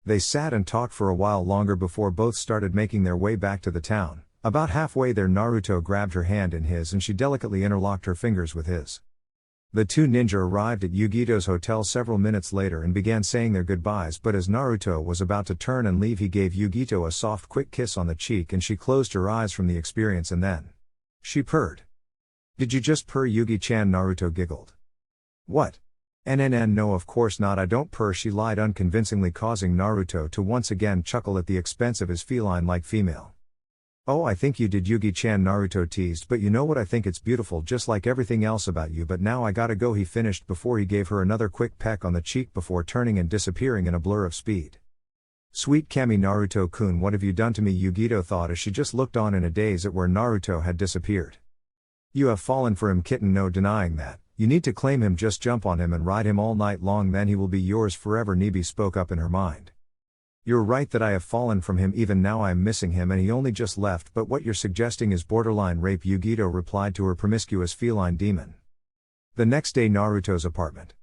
They sat and talked for a while longer before both started making their way back to the town. About halfway there, Naruto grabbed her hand in his and she delicately interlocked her fingers with his. The two ninja arrived at Yugito's hotel several minutes later and began saying their goodbyes, but as Naruto was about to turn and leave, he gave Yugito a soft, quick kiss on the cheek and she closed her eyes from the experience, and then she purred. Did you just purr, Yugi-chan? Naruto giggled. What? No, of course not, I don't purr, she lied unconvincingly, causing Naruto to once again chuckle at the expense of his feline-like female. Oh, I think you did, Yugi-chan, Naruto teased, but you know what, I think it's beautiful just like everything else about you, but now I gotta go, he finished before he gave her another quick peck on the cheek before turning and disappearing in a blur of speed. Sweet Kami, Naruto-kun, what have you done to me? Yugito thought as she just looked on in a daze at where Naruto had disappeared. You have fallen for him, kitten, no denying that. You need to claim him, just jump on him and ride him all night long, then he will be yours forever, Nibi spoke up in her mind. You're right that I have fallen from him, even now I am missing him and he only just left, but what you're suggesting is borderline rape, Yugito replied to her promiscuous feline demon. The next day, Naruto's apartment.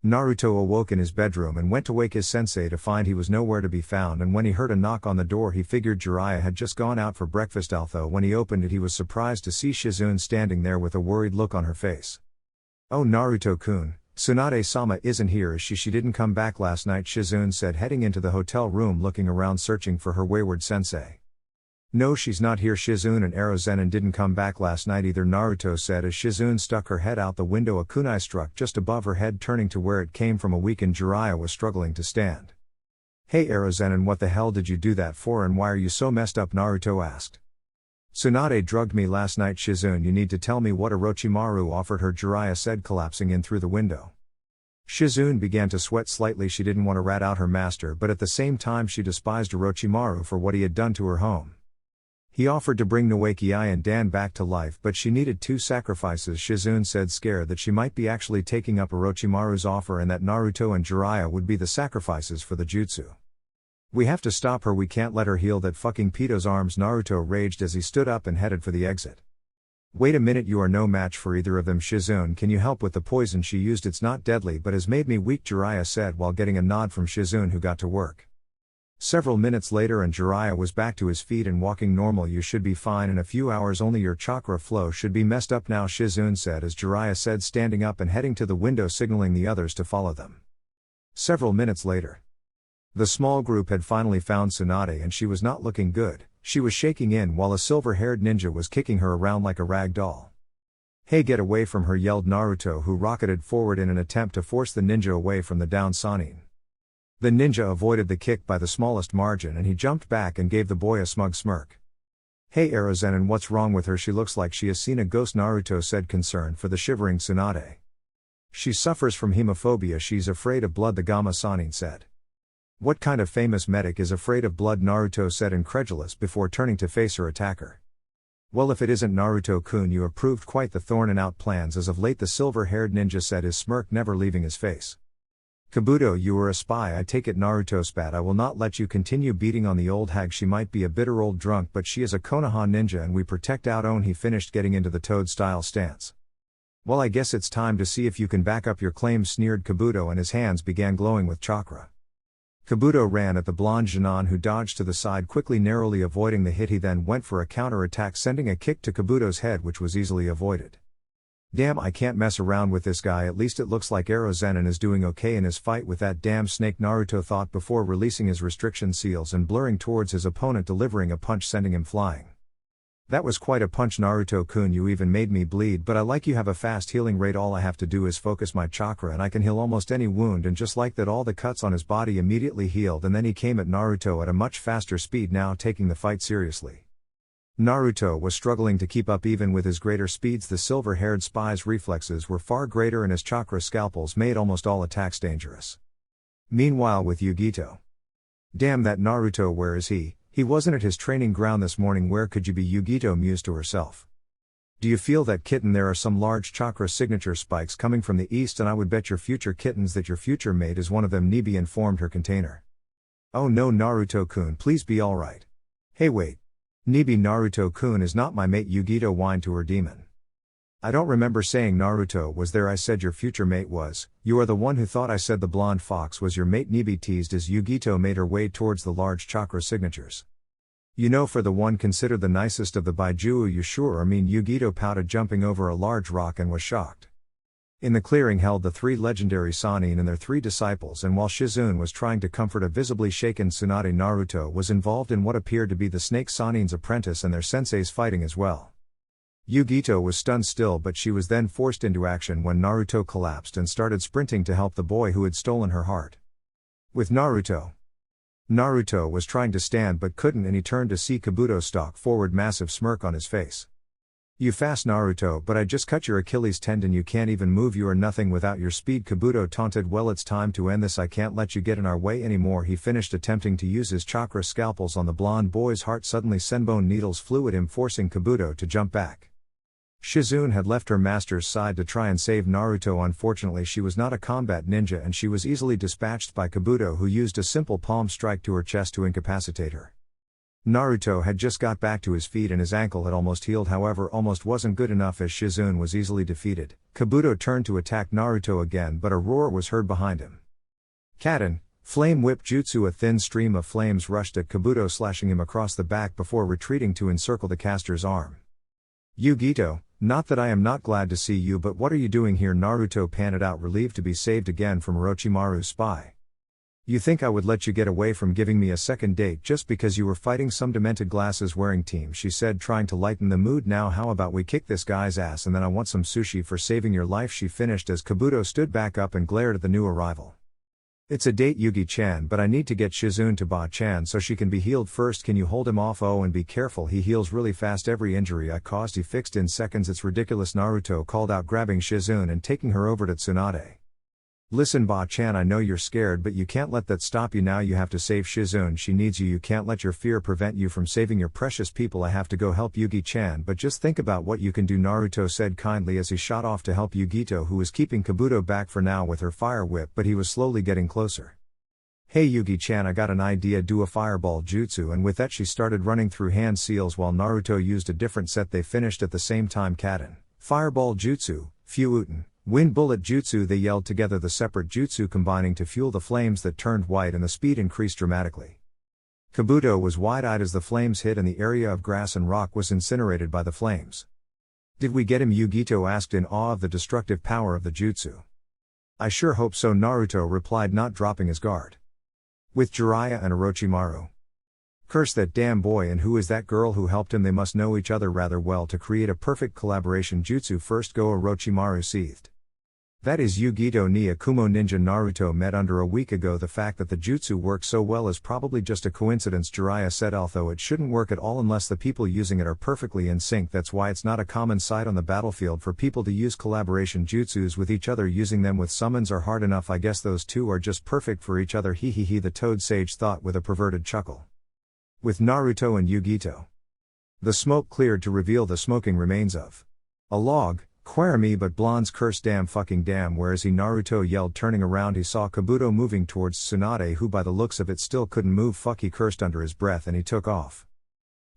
Naruto awoke in his bedroom and went to wake his sensei to find he was nowhere to be found, and when he heard a knock on the door he figured Jiraiya had just gone out for breakfast, although when he opened it he was surprised to see Shizune standing there with a worried look on her face. Oh, Naruto-kun, Tsunade-sama isn't here, is she? She didn't come back last night, Shizune said, heading into the hotel room looking around searching for her wayward sensei. No, she's not here, Shizune, and Erozenin didn't come back last night either, Naruto said as Shizune stuck her head out the window. A kunai struck just above her head, turning to where it came from. A weakened Jiraiya was struggling to stand. Hey Erozenin, what the hell did you do that for, and why are you so messed up? Naruto asked. Tsunade drugged me last night, Shizune, you need to tell me what Orochimaru offered her, Jiraiya said, collapsing in through the window. Shizune began to sweat slightly. She didn't want to rat out her master, but at the same time she despised Orochimaru for what he had done to her home. He offered to bring Noeki and Dan back to life, but she needed 2 sacrifices, Shizune said, scared that she might be actually taking up Orochimaru's offer and that Naruto and Jiraiya would be the sacrifices for the jutsu. We have to stop her, we can't let her heal that fucking pedo's arms, Naruto raged as he stood up and headed for the exit. Wait a minute, you are no match for either of them, Shizune, can you help with the poison she used? It's not deadly but has made me weak, Jiraiya said while getting a nod from Shizune, who got to work. Several minutes later and Jiraiya was back to his feet and walking normal. You should be fine in a few hours, only your chakra flow should be messed up now, Shizune said as Jiraiya said, standing up and heading to the window, signaling the others to follow them. Several minutes later. The small group had finally found Tsunade and she was not looking good. She was shaking in while a silver-haired ninja was kicking her around like a rag doll. Hey, get away from her, yelled Naruto, who rocketed forward in an attempt to force the ninja away from the down Sannin. The ninja avoided the kick by the smallest margin and he jumped back and gave the boy a smug smirk. Hey Erozenin, what's wrong with her? She looks like she has seen a ghost, Naruto said, concerned for the shivering Tsunade. She suffers from hemophobia, she's afraid of blood, the Gamma Sannin said. What kind of famous medic is afraid of blood? Naruto said, incredulous, before turning to face her attacker. Well, if it isn't Naruto-kun, you have proved quite the thorn in out plans as of late, the silver-haired ninja said, his smirk never leaving his face. Kabuto, you were a spy, I take it, Naruto spat. I will not let you continue beating on the old hag. She might be a bitter old drunk, but she is a Konoha ninja and we protect our own. He finished getting into the toad-style stance. Well, I guess it's time to see if you can back up your claims, sneered Kabuto, and his hands began glowing with chakra. Kabuto ran at the blonde Jinan, who dodged to the side quickly, narrowly avoiding the hit. He then went for a counter-attack, sending a kick to Kabuto's head which was easily avoided. Damn, I can't mess around with this guy. At least it looks like Erozenin is doing okay in his fight with that damn snake, Naruto thought before releasing his restriction seals and blurring towards his opponent, delivering a punch sending him flying. That was quite a punch, Naruto-kun. You even made me bleed, but I like you have a fast healing rate. All I have to do is focus my chakra and I can heal almost any wound, and just like that all the cuts on his body immediately healed, and then he came at Naruto at a much faster speed, now taking the fight seriously. Naruto was struggling to keep up even with his greater speeds. The silver-haired spy's reflexes were far greater and his chakra scalpels made almost all attacks dangerous. Meanwhile with Yugito. Damn that Naruto, where is he? He wasn't at his training ground this morning. Where could you be? Yugito mused to herself. Do you feel that, kitten? There are some large chakra signature spikes coming from the east, and I would bet your future kittens that your future mate is one of them. Nibi informed her container. Oh no, Naruto-kun, please be alright. Hey wait. Nibi, Naruto-kun is not my mate. Yugito whined to her demon. I don't remember saying Naruto was there. I said your future mate was. You are the one who thought I said the blonde fox was your mate. Nibi teased as Yugito made her way towards the large chakra signatures. You know, for the one considered the nicest of the Baijuo, you sure are mean. Yugito pouted, jumping over a large rock, and was shocked. In the clearing held the 3 legendary Sannin and their 3 disciples, and while Shizune was trying to comfort a visibly shaken Tsunade, Naruto was involved in what appeared to be the Snake Sannin's apprentice and their sensei's fighting as well. Yugito was stunned still, but she was then forced into action when Naruto collapsed and started sprinting to help the boy who had stolen her heart. With Naruto was trying to stand but couldn't, and he turned to see Kabuto stalk forward, massive smirk on his face. You fast, Naruto, but I just cut your Achilles tendon. You can't even move. You are nothing without your speed, Kabuto taunted. Well, it's time to end this. I can't let you get in our way anymore. He finished, attempting to use his chakra scalpels on the blonde boy's heart. Suddenly senbone needles flew at him, forcing Kabuto to jump back. Shizune had left her master's side to try and save Naruto. Unfortunately, she was not a combat ninja and she was easily dispatched by Kabuto, who used a simple palm strike to her chest to incapacitate her. Naruto had just got back to his feet and his ankle had almost healed. However, almost wasn't good enough as Shizune was easily defeated. Kabuto turned to attack Naruto again, but a roar was heard behind him. Katen, Flame Whip Jutsu. A thin stream of flames rushed at Kabuto, slashing him across the back before retreating to encircle the caster's arm. Yugito, not that I am not glad to see you, but what are you doing here? Naruto panted out, relieved to be saved again from Orochimaru's spy. You think I would let you get away from giving me a second date just because you were fighting some demented glasses-wearing team? She said, trying to lighten the mood. Now how about we kick this guy's ass and then I want some sushi for saving your life, she finished as Kabuto stood back up and glared at the new arrival. It's a date, Yugi-chan, but I need to get Shizune to Ba-chan so she can be healed first. Can you hold him off? Oh, and be careful, he heals really fast. Every injury I caused he fixed in seconds. It's ridiculous, Naruto called out, grabbing Shizune and taking her over to Tsunade. Listen, Ba-chan, I know you're scared, but you can't let that stop you now. You have to save Shizune. She needs you. You can't let your fear prevent you from saving your precious people. I have to go help Yugi-chan, but just think about what you can do, Naruto said kindly as he shot off to help Yugito, who was keeping Kabuto back for now with her fire whip, but he was slowly getting closer. Hey Yugi-chan, I got an idea, do a fireball jutsu, and with that she started running through hand seals while Naruto used a different set. They finished at the same time. Katen, fireball jutsu, Fuuten, wind bullet jutsu. They yelled together, the separate jutsu combining to fuel the flames that turned white, and the speed increased dramatically. Kabuto was wide-eyed as the flames hit and the area of grass and rock was incinerated by the flames. Did we get him? Yugito asked in awe of the destructive power of the jutsu. I sure hope so, Naruto replied, not dropping his guard. With Jiraiya and Orochimaru. Curse that damn boy, and who is that girl who helped him? They must know each other rather well to create a perfect collaboration. Jutsu first go, Orochimaru seethed. That is Yugito ni Akumo ninja Naruto met under a week ago. The fact that the jutsu works so well is probably just a coincidence, Jiraiya said, although it shouldn't work at all unless the people using it are perfectly in sync. That's why it's not a common sight on the battlefield for people to use collaboration jutsus with each other. Using them with summons are hard enough. I guess those two are just perfect for each other. He, the Toad Sage thought with a perverted chuckle. With Naruto and Yugito. The smoke cleared to reveal the smoking remains of a log. Quare me, but blonde's curse, damn fucking damn, where is he? Naruto yelled, turning around. He saw Kabuto moving towards Tsunade, who by the looks of it still couldn't move. Fuck, he cursed under his breath and he took off.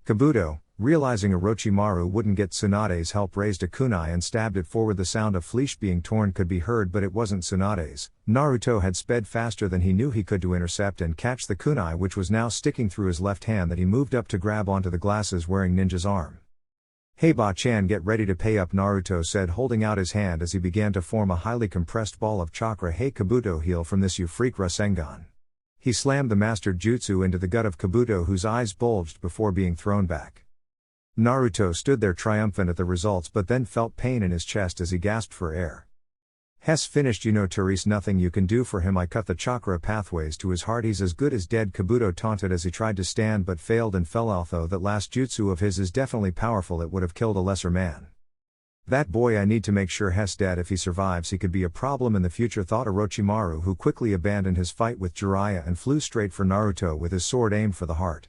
Kabuto, realizing Orochimaru wouldn't get Tsunade's help, raised a kunai and stabbed it forward. The sound of flesh being torn could be heard, but it wasn't Tsunade's. Naruto had sped faster than he knew he could to intercept and catch the kunai, which was now sticking through his left hand, that he moved up to grab onto the glasses-wearing ninja's arm. Hey Ba-chan, get ready to pay up, Naruto said, holding out his hand as he began to form a highly compressed ball of chakra. Hey Kabuto, heal from this, you freak, Rasengan. He slammed the mastered jutsu into the gut of Kabuto, whose eyes bulged before being thrown back. Naruto stood there triumphant at the results but then felt pain in his chest as he gasped for air. Hess finished. You know Therese, nothing you can do for him. I cut the chakra pathways to his heart. He's as good as dead. Kabuto taunted as he tried to stand but failed and fell. Although that last jutsu of his is definitely powerful, it would have killed a lesser man. That boy, I need to make sure Hess dead. If he survives he could be a problem in the future, thought Orochimaru, who quickly abandoned his fight with Jiraiya and flew straight for Naruto with his sword aimed for the heart.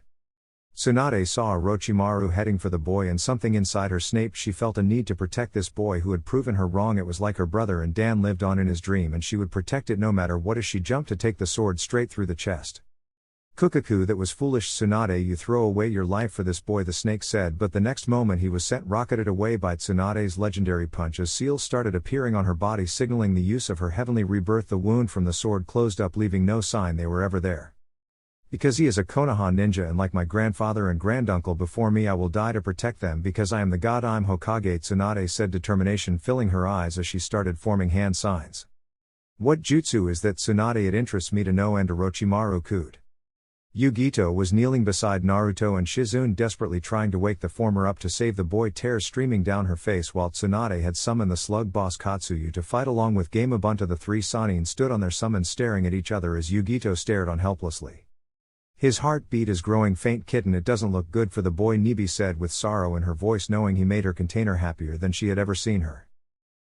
Tsunade saw Orochimaru heading for the boy and something inside her snapped. She felt a need to protect this boy who had proven her wrong. It was like her brother and Dan lived on in his dream and she would protect it no matter what. As she jumped to take the sword straight through the chest. Kukaku, that was foolish Tsunade, you throw away your life for this boy, the snake said, but the next moment he was sent rocketed away by Tsunade's legendary punch as seals started appearing on her body, signaling the use of her heavenly rebirth. The wound from the sword closed up, leaving no sign they were ever there. Because he is a Konoha ninja and like my grandfather and granduncle before me, I will die to protect them because I am the god, I'm Hokage, Tsunade said, determination filling her eyes as she started forming hand signs. What jutsu is that, Tsunade? It interests me to know. And Orochimaru cooed. Yugito was kneeling beside Naruto and Shizune, desperately trying to wake the former up to save the boy, tears streaming down her face, while Tsunade had summoned the slug boss Katsuyu to fight along with Gamabunta. The three Sannin stood on their summons staring at each other as Yugito stared on helplessly. His heartbeat is growing faint. Kitten, it doesn't look good for the boy, Nibi said with sorrow in her voice, knowing he made her container happier than she had ever seen her.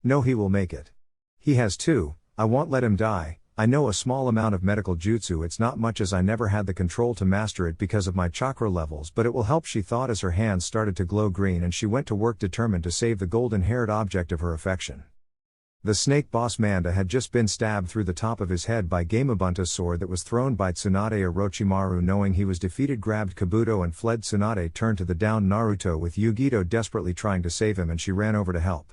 No, he will make it. He has to. I won't let him die. I know a small amount of medical jutsu. It's not much as I never had the control to master it because of my chakra levels, but it will help, she thought as her hands started to glow green and she went to work determined to save the golden-haired object of her affection. The snake boss Manda had just been stabbed through the top of his head by Gamabunta's sword that was thrown by Tsunade. Orochimaru, knowing he was defeated, grabbed Kabuto and fled. Tsunade turned to the downed Naruto with Yugito desperately trying to save him and she ran over to help.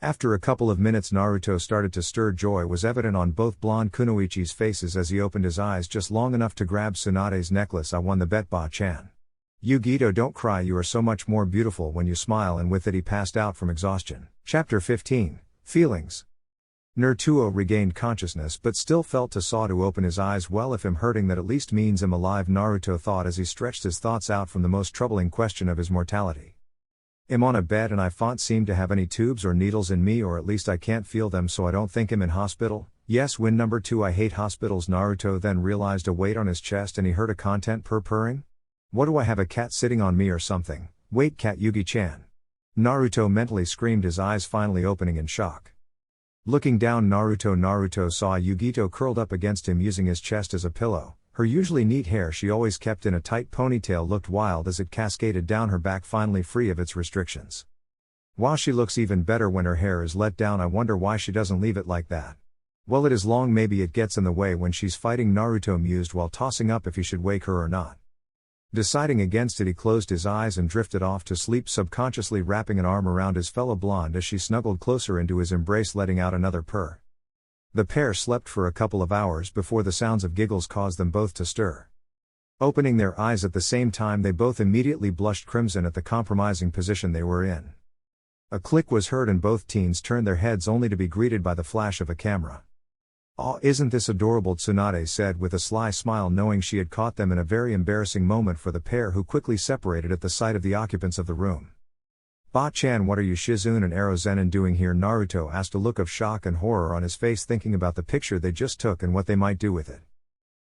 After a couple of minutes Naruto started to stir. Joy was evident on both blonde Kunoichi's faces as he opened his eyes just long enough to grab Tsunade's necklace. I won the bet, Ba-chan. Yugito, don't cry, you are so much more beautiful when you smile, and with it he passed out from exhaustion. Chapter 15. Feelings. Naruto regained consciousness but still felt to saw to open his eyes. Well, if him hurting that at least means him alive, Naruto thought as he stretched his thoughts out from the most troubling question of his mortality. I'm on a bed and I don't seem to have any tubes or needles in me, or at least I can't feel them, so I don't think I'm in hospital. Yes, win number 2, I hate hospitals. Naruto then realized a weight on his chest and he heard a content purring. What do I have, a cat sitting on me or something? Wait, cat Yugi-chan. Naruto mentally screamed, his eyes finally opening in shock. Looking down, Naruto saw Yugito curled up against him using his chest as a pillow. Her usually neat hair she always kept in a tight ponytail looked wild as it cascaded down her back, finally free of its restrictions. Wow, she looks even better when her hair is let down. I wonder why she doesn't leave it like that. Well, it is long, maybe it gets in the way when she's fighting, Naruto mused while tossing up if he should wake her or not. Deciding against it, he closed his eyes and drifted off to sleep, subconsciously wrapping an arm around his fellow blonde as she snuggled closer into his embrace, letting out another purr. The pair slept for a couple of hours before the sounds of giggles caused them both to stir. Opening their eyes at the same time, they both immediately blushed crimson at the compromising position they were in. A click was heard and both teens turned their heads only to be greeted by the flash of a camera. "Aw, isn't this adorable?" Tsunade said with a sly smile, knowing she had caught them in a very embarrassing moment for the pair, who quickly separated at the sight of the occupants of the room. "Ba-chan, what are you Shizune and Arozenin doing here?" Naruto asked, a look of shock and horror on his face, thinking about the picture they just took and what they might do with it.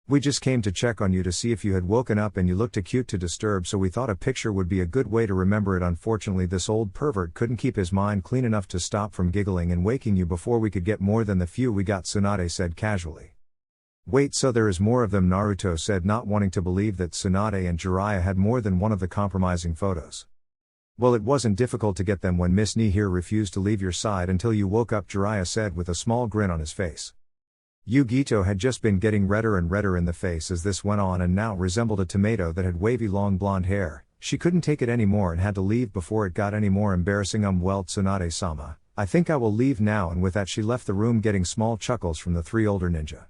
"We just came to check on you to see if you had woken up, and you looked too cute to disturb, so we thought a picture would be a good way to remember it." Unfortunately, this old pervert couldn't keep his mind clean enough to stop from giggling and waking you before we could get more than the few we got, Tsunade said casually. "Wait, so there is more of them?" Naruto said, not wanting to believe that Tsunade and Jiraiya had more than one of the compromising photos. "Well, it wasn't difficult to get them when Miss Ni here refused to leave your side until you woke up," Jiraiya said with a small grin on his face. Yugito had just been getting redder and redder in the face as this went on and now resembled a tomato that had wavy long blonde hair. She couldn't take it anymore and had to leave before it got any more embarrassing. Well, Tsunade-sama, I think I will leave now, and with that she left the room, getting small chuckles from the three older ninja.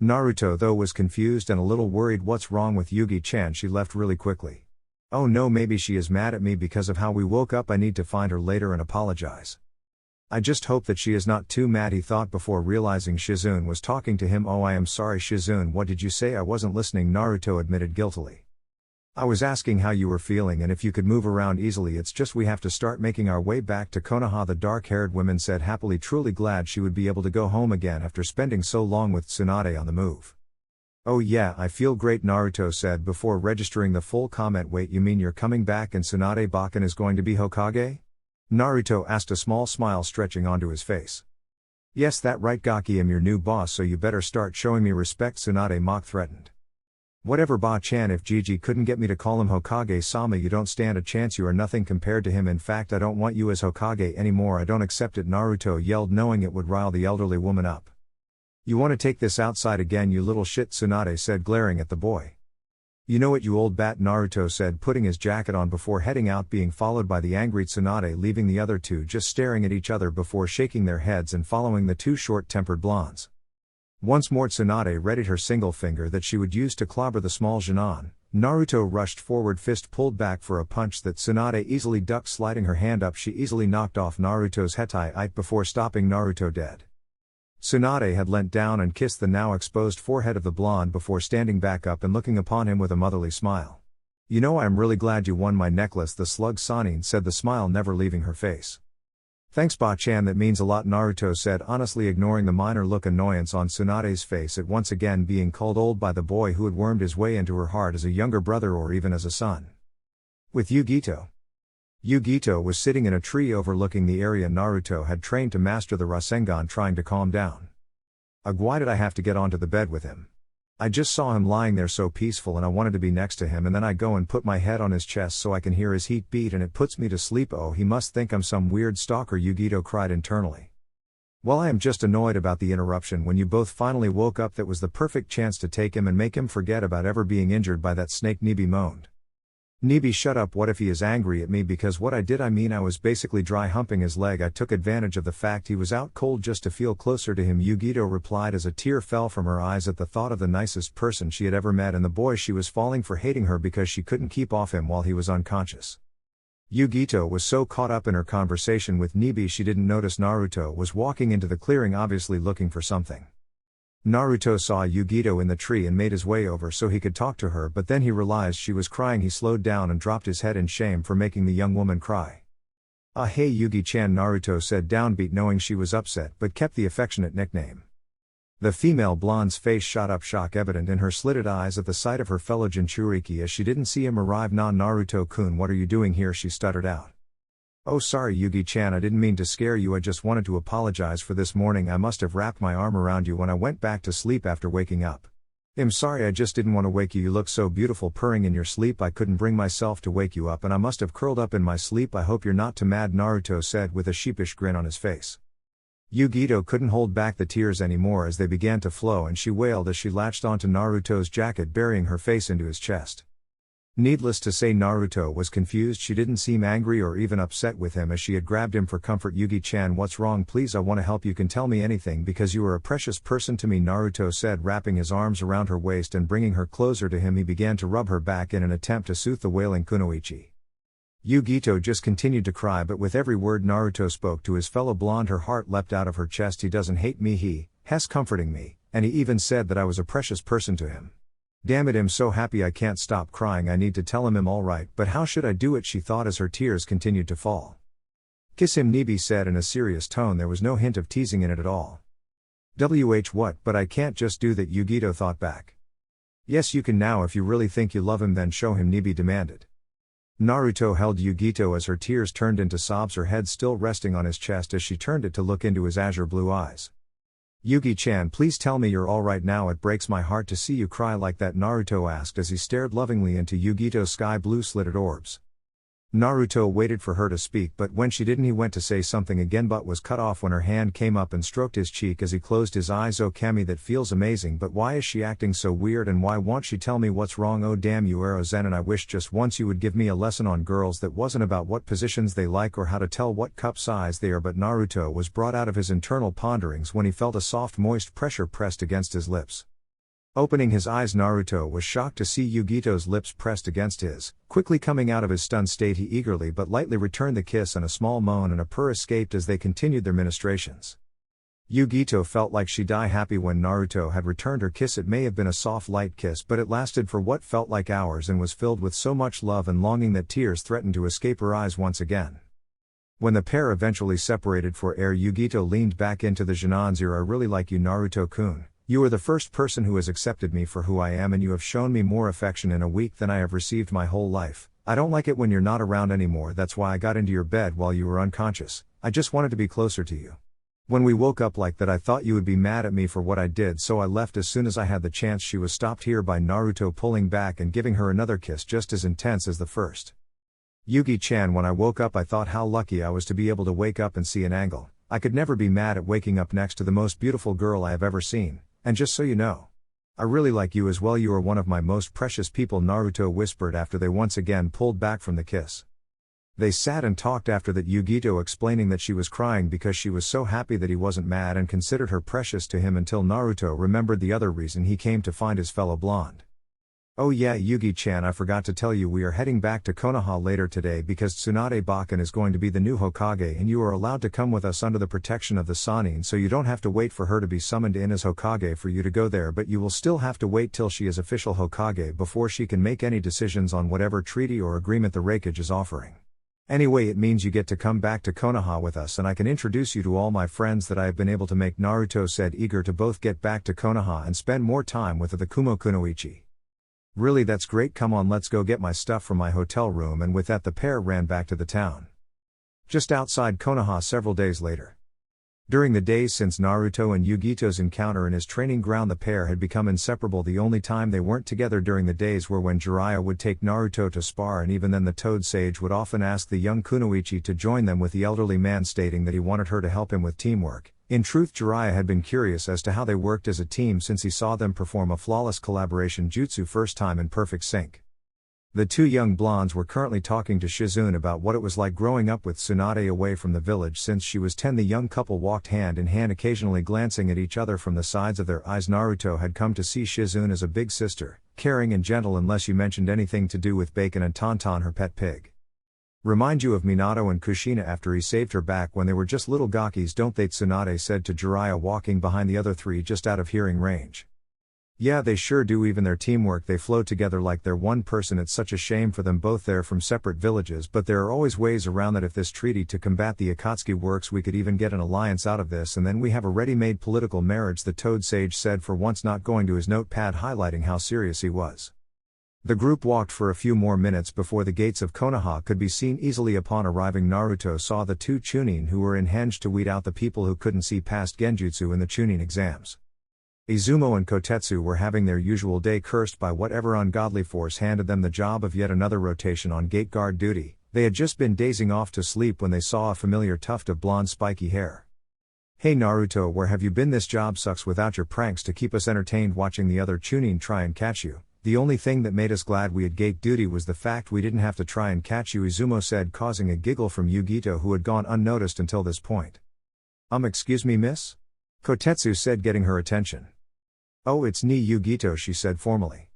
Naruto though was confused and a little worried. "What's wrong with Yugi-chan? She left really quickly." "Oh no, maybe she is mad at me because of how we woke up. I need to find her later and apologize. I just hope that she is not too mad," he thought before realizing Shizune was talking to him. "Oh, I am sorry Shizune, what did you say?" "I wasn't listening," Naruto admitted guiltily. I was asking how you were feeling and if you could move around easily. It's just we have to start making our way back to Konoha, the dark-haired woman said happily, truly glad she would be able to go home again after spending so long with Tsunade on the move. Oh yeah, I feel great, Naruto said before registering the full comment. Wait, you mean you're coming back and Tsunade Bakken is going to be Hokage? Naruto asked, a small smile stretching onto his face. Yes, that right Gaki, I'm your new boss, so you better start showing me respect, Tsunade mock threatened. Whatever Ba-chan, if Gigi couldn't get me to call him Hokage-sama, you don't stand a chance, you are nothing compared to him. In fact, I don't want you as Hokage anymore, I don't accept it, Naruto yelled, knowing it would rile the elderly woman up. You want to take this outside again, you little shit, Tsunade said, glaring at the boy. You know it, you old bat, Naruto said, putting his jacket on before heading out, being followed by the angry Tsunade, leaving the other two just staring at each other before shaking their heads and following the two short-tempered blondes. Once more Tsunade readied her single finger that she would use to clobber the small Jinan. Naruto rushed forward, fist pulled back for a punch that Tsunade easily ducked. Sliding her hand up, she easily knocked off Naruto's hetai before stopping Naruto dead. Tsunade had leant down and kissed the now exposed forehead of the blonde before standing back up and looking upon him with a motherly smile. You know, I am really glad you won my necklace, the slug Sanin said, the smile never leaving her face. Thanks Ba-chan, that means a lot, Naruto said, honestly ignoring the minor look annoyance on Tsunade's face at once again being called old by the boy who had wormed his way into her heart as a younger brother or even as a son. With Yugito. Yugito was sitting in a tree overlooking the area Naruto had trained to master the Rasengan, trying to calm down. Ugh, why did I have to get onto the bed with him? I just saw him lying there so peaceful and I wanted to be next to him, and then I go and put my head on his chest so I can hear his heat beat and it puts me to sleep. Oh, he must think I'm some weird stalker, Yugito cried internally. Well, I am just annoyed about the interruption when you both finally woke up. That was the perfect chance to take him and make him forget about ever being injured by that snake, Nibi moaned. Nibi, shut up, what if he is angry at me because what I did? I mean, I was basically dry humping his leg. I took advantage of the fact he was out cold just to feel closer to him, Yugito replied as a tear fell from her eyes at the thought of the nicest person she had ever met and the boy she was falling for, hating her because she couldn't keep off him while he was unconscious. Yugito was so caught up in her conversation with Nibi she didn't notice Naruto was walking into the clearing, obviously looking for something. Naruto saw Yugito in the tree and made his way over so he could talk to her, but then he realized she was crying. He slowed down and dropped his head in shame for making the young woman cry. Ah, hey Yugi-chan, Naruto said, downbeat, knowing she was upset but kept the affectionate nickname. The female blonde's face shot up, shock evident in her slitted eyes at the sight of her fellow Jinchuriki as she didn't see him arrive. Naruto-kun, what are you doing here? She stuttered out. Oh, sorry Yugi-chan, I didn't mean to scare you, I just wanted to apologize for this morning. I must have wrapped my arm around you when I went back to sleep after waking up. I'm sorry, I just didn't want to wake you. You look so beautiful purring in your sleep. I couldn't bring myself to wake you up and I must have curled up in my sleep. I hope you're not too mad, Naruto said with a sheepish grin on his face. Yugito couldn't hold back the tears anymore as they began to flow, and she wailed as she latched onto Naruto's jacket, burying her face into his chest. Needless to say, Naruto was confused. She didn't seem angry or even upset with him as she had grabbed him for comfort. Yugi-chan, what's wrong? Please, I want to help. You can tell me anything because you are a precious person to me, Naruto said, wrapping his arms around her waist and bringing her closer to him. He began to rub her back in an attempt to soothe the wailing kunoichi. Yugito just continued to cry, but with every word Naruto spoke to his fellow blonde, her heart leapt out of her chest. He doesn't hate me, he has comforting me, and he even said that I was a precious person to him. Damn it, I'm so happy I can't stop crying. I need to tell him I'm alright, but how should I do it? She thought as her tears continued to fall. Kiss him, Nibi said in a serious tone. There was no hint of teasing in it at all. What, but I can't just do that, Yugito thought back. Yes, you can now. If you really think you love him, then show him, Nibi demanded. Naruto held Yugito as her tears turned into sobs, her head still resting on his chest as she turned it to look into his azure blue eyes. Yugi-chan, please tell me you're alright now. It breaks my heart to see you cry like that, Naruto asked as he stared lovingly into Yugito's sky blue slitted orbs. Naruto waited for her to speak, but when she didn't he went to say something again but was cut off when her hand came up and stroked his cheek as he closed his eyes. Oh Kami, that feels amazing, but why is she acting so weird and why won't she tell me what's wrong? Oh damn you Erozen, and I wish just once you would give me a lesson on girls that wasn't about what positions they like or how to tell what cup size they are. But Naruto was brought out of his internal ponderings when he felt a soft moist pressure pressed against his lips. Opening his eyes, Naruto was shocked to see Yugito's lips pressed against his. Quickly coming out of his stunned state, he eagerly but lightly returned the kiss, and a small moan and a purr escaped as they continued their ministrations. Yugito felt like she'd die happy when Naruto had returned her kiss. It may have been a soft light kiss, but it lasted for what felt like hours and was filled with so much love and longing that tears threatened to escape her eyes once again. When the pair eventually separated for air, Yugito leaned back into the Jinan's ear. "I really like you, Naruto-kun. You are the first person who has accepted me for who I am, and you have shown me more affection in a week than I have received my whole life. I don't like it when you're not around anymore. That's why I got into your bed while you were unconscious. I just wanted to be closer to you. When we woke up like that, I thought you would be mad at me for what I did, so I left as soon as I had the chance." She was stopped here by Naruto pulling back and giving her another kiss just as intense as the first. "Yugi-chan, when I woke up I thought how lucky I was to be able to wake up and see an angle. I could never be mad at waking up next to the most beautiful girl I have ever seen, and just so you know, I really like you as well. You are one of my most precious people," Naruto whispered after they once again pulled back from the kiss. They sat and talked after that, Yugito explaining that she was crying because she was so happy that he wasn't mad and considered her precious to him, until Naruto remembered the other reason he came to find his fellow blonde. "Oh yeah, Yugi-chan, I forgot to tell you, we are heading back to Konoha later today because Tsunade Bakken is going to be the new Hokage, and you are allowed to come with us under the protection of the Sannin, so you don't have to wait for her to be summoned in as Hokage for you to go there, but you will still have to wait till she is official Hokage before she can make any decisions on whatever treaty or agreement the Raikage is offering. Anyway, it means you get to come back to Konoha with us, and I can introduce you to all my friends that I have been able to make," Naruto said, eager to both get back to Konoha and spend more time with the Kumo Kunoichi. "Really, that's great. Come on, let's go get my stuff from my hotel room," and with that the pair ran back to the town. Just outside Konoha several days later. During the days since Naruto and Yugito's encounter in his training ground, the pair had become inseparable. The only time they weren't together during the days were when Jiraiya would take Naruto to spar, and even then the Toad Sage would often ask the young Kunoichi to join them, with the elderly man stating that he wanted her to help him with teamwork. In truth, Jiraiya had been curious as to how they worked as a team since he saw them perform a flawless collaboration jutsu first time in perfect sync. The two young blondes were currently talking to Shizune about what it was like growing up with Tsunade away from the village since she was 10. The young couple walked hand in hand, occasionally glancing at each other from the sides of their eyes. Naruto had come to see Shizune as a big sister, caring and gentle unless you mentioned anything to do with Bacon and Tauntaun, her pet pig. "Remind you of Minato and Kushina after he saved her back when they were just little gakis, don't they?" Tsunade said to Jiraiya, walking behind the other three just out of hearing range. "Yeah, they sure do. Even their teamwork, they flow together like they're one person. It's such a shame for them both. They're from separate villages, but there are always ways around that. If this treaty to combat the Akatsuki works, we could even get an alliance out of this, and then we have a ready-made political marriage," the Toad Sage said, for once not going to his notepad, highlighting how serious he was. The group walked for a few more minutes before the gates of Konoha could be seen easily. Upon arriving, Naruto saw the two Chunin who were in henge to weed out the people who couldn't see past genjutsu in the Chunin exams. Izumo and Kotetsu were having their usual day, cursed by whatever ungodly force handed them the job of yet another rotation on gate guard duty. They had just been dazing off to sleep when they saw a familiar tuft of blonde spiky hair. "Hey Naruto, where have you been? This job sucks without your pranks to keep us entertained watching the other Chunin try and catch you. The only thing that made us glad we had gate duty was the fact we didn't have to try and catch you," Izumo said, causing a giggle from Yugito, who had gone unnoticed until this point. Excuse me, miss?" Kotetsu said, getting her attention. "Oh, it's Ni Yugito," she said formally.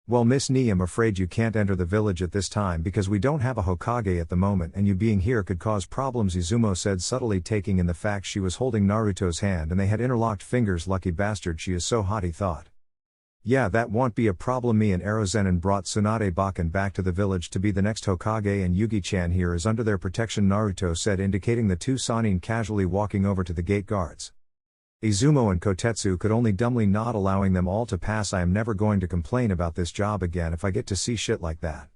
"Well, Miss Ni, I'm afraid you can't enter the village at this time because we don't have a Hokage at the moment, and you being here could cause problems," Izumo said, subtly taking in the fact she was holding Naruto's hand and they had interlocked fingers. "Lucky bastard, she is so hot," he thought. "Yeah, that won't be a problem. Me and Erozenin brought Tsunade Bakken back to the village to be the next Hokage, and Yugi-chan here is under their protection," Naruto said, indicating the two Sannin casually walking over to the gate guards. Izumo and Kotetsu could only dumbly nod, allowing them all to pass. "I am never going to complain about this job again if I get to see shit like that.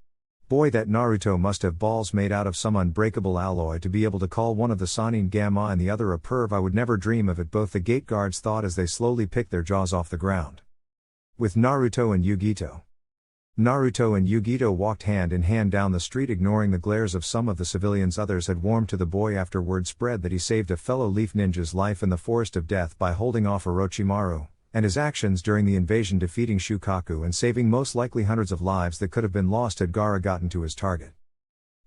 Boy, that Naruto must have balls made out of some unbreakable alloy to be able to call one of the Sannin Gamma and the other a perv. I would never dream of it," both the gate guards thought as they slowly picked their jaws off the ground. With Naruto and Yugito. Naruto and Yugito walked hand in hand down the street, ignoring the glares of some of the civilians. Others had warmed to the boy after word spread that he saved a fellow leaf ninja's life in the Forest of Death by holding off Orochimaru, and his actions during the invasion, defeating Shukaku and saving most likely hundreds of lives that could have been lost had Gaara gotten to his target.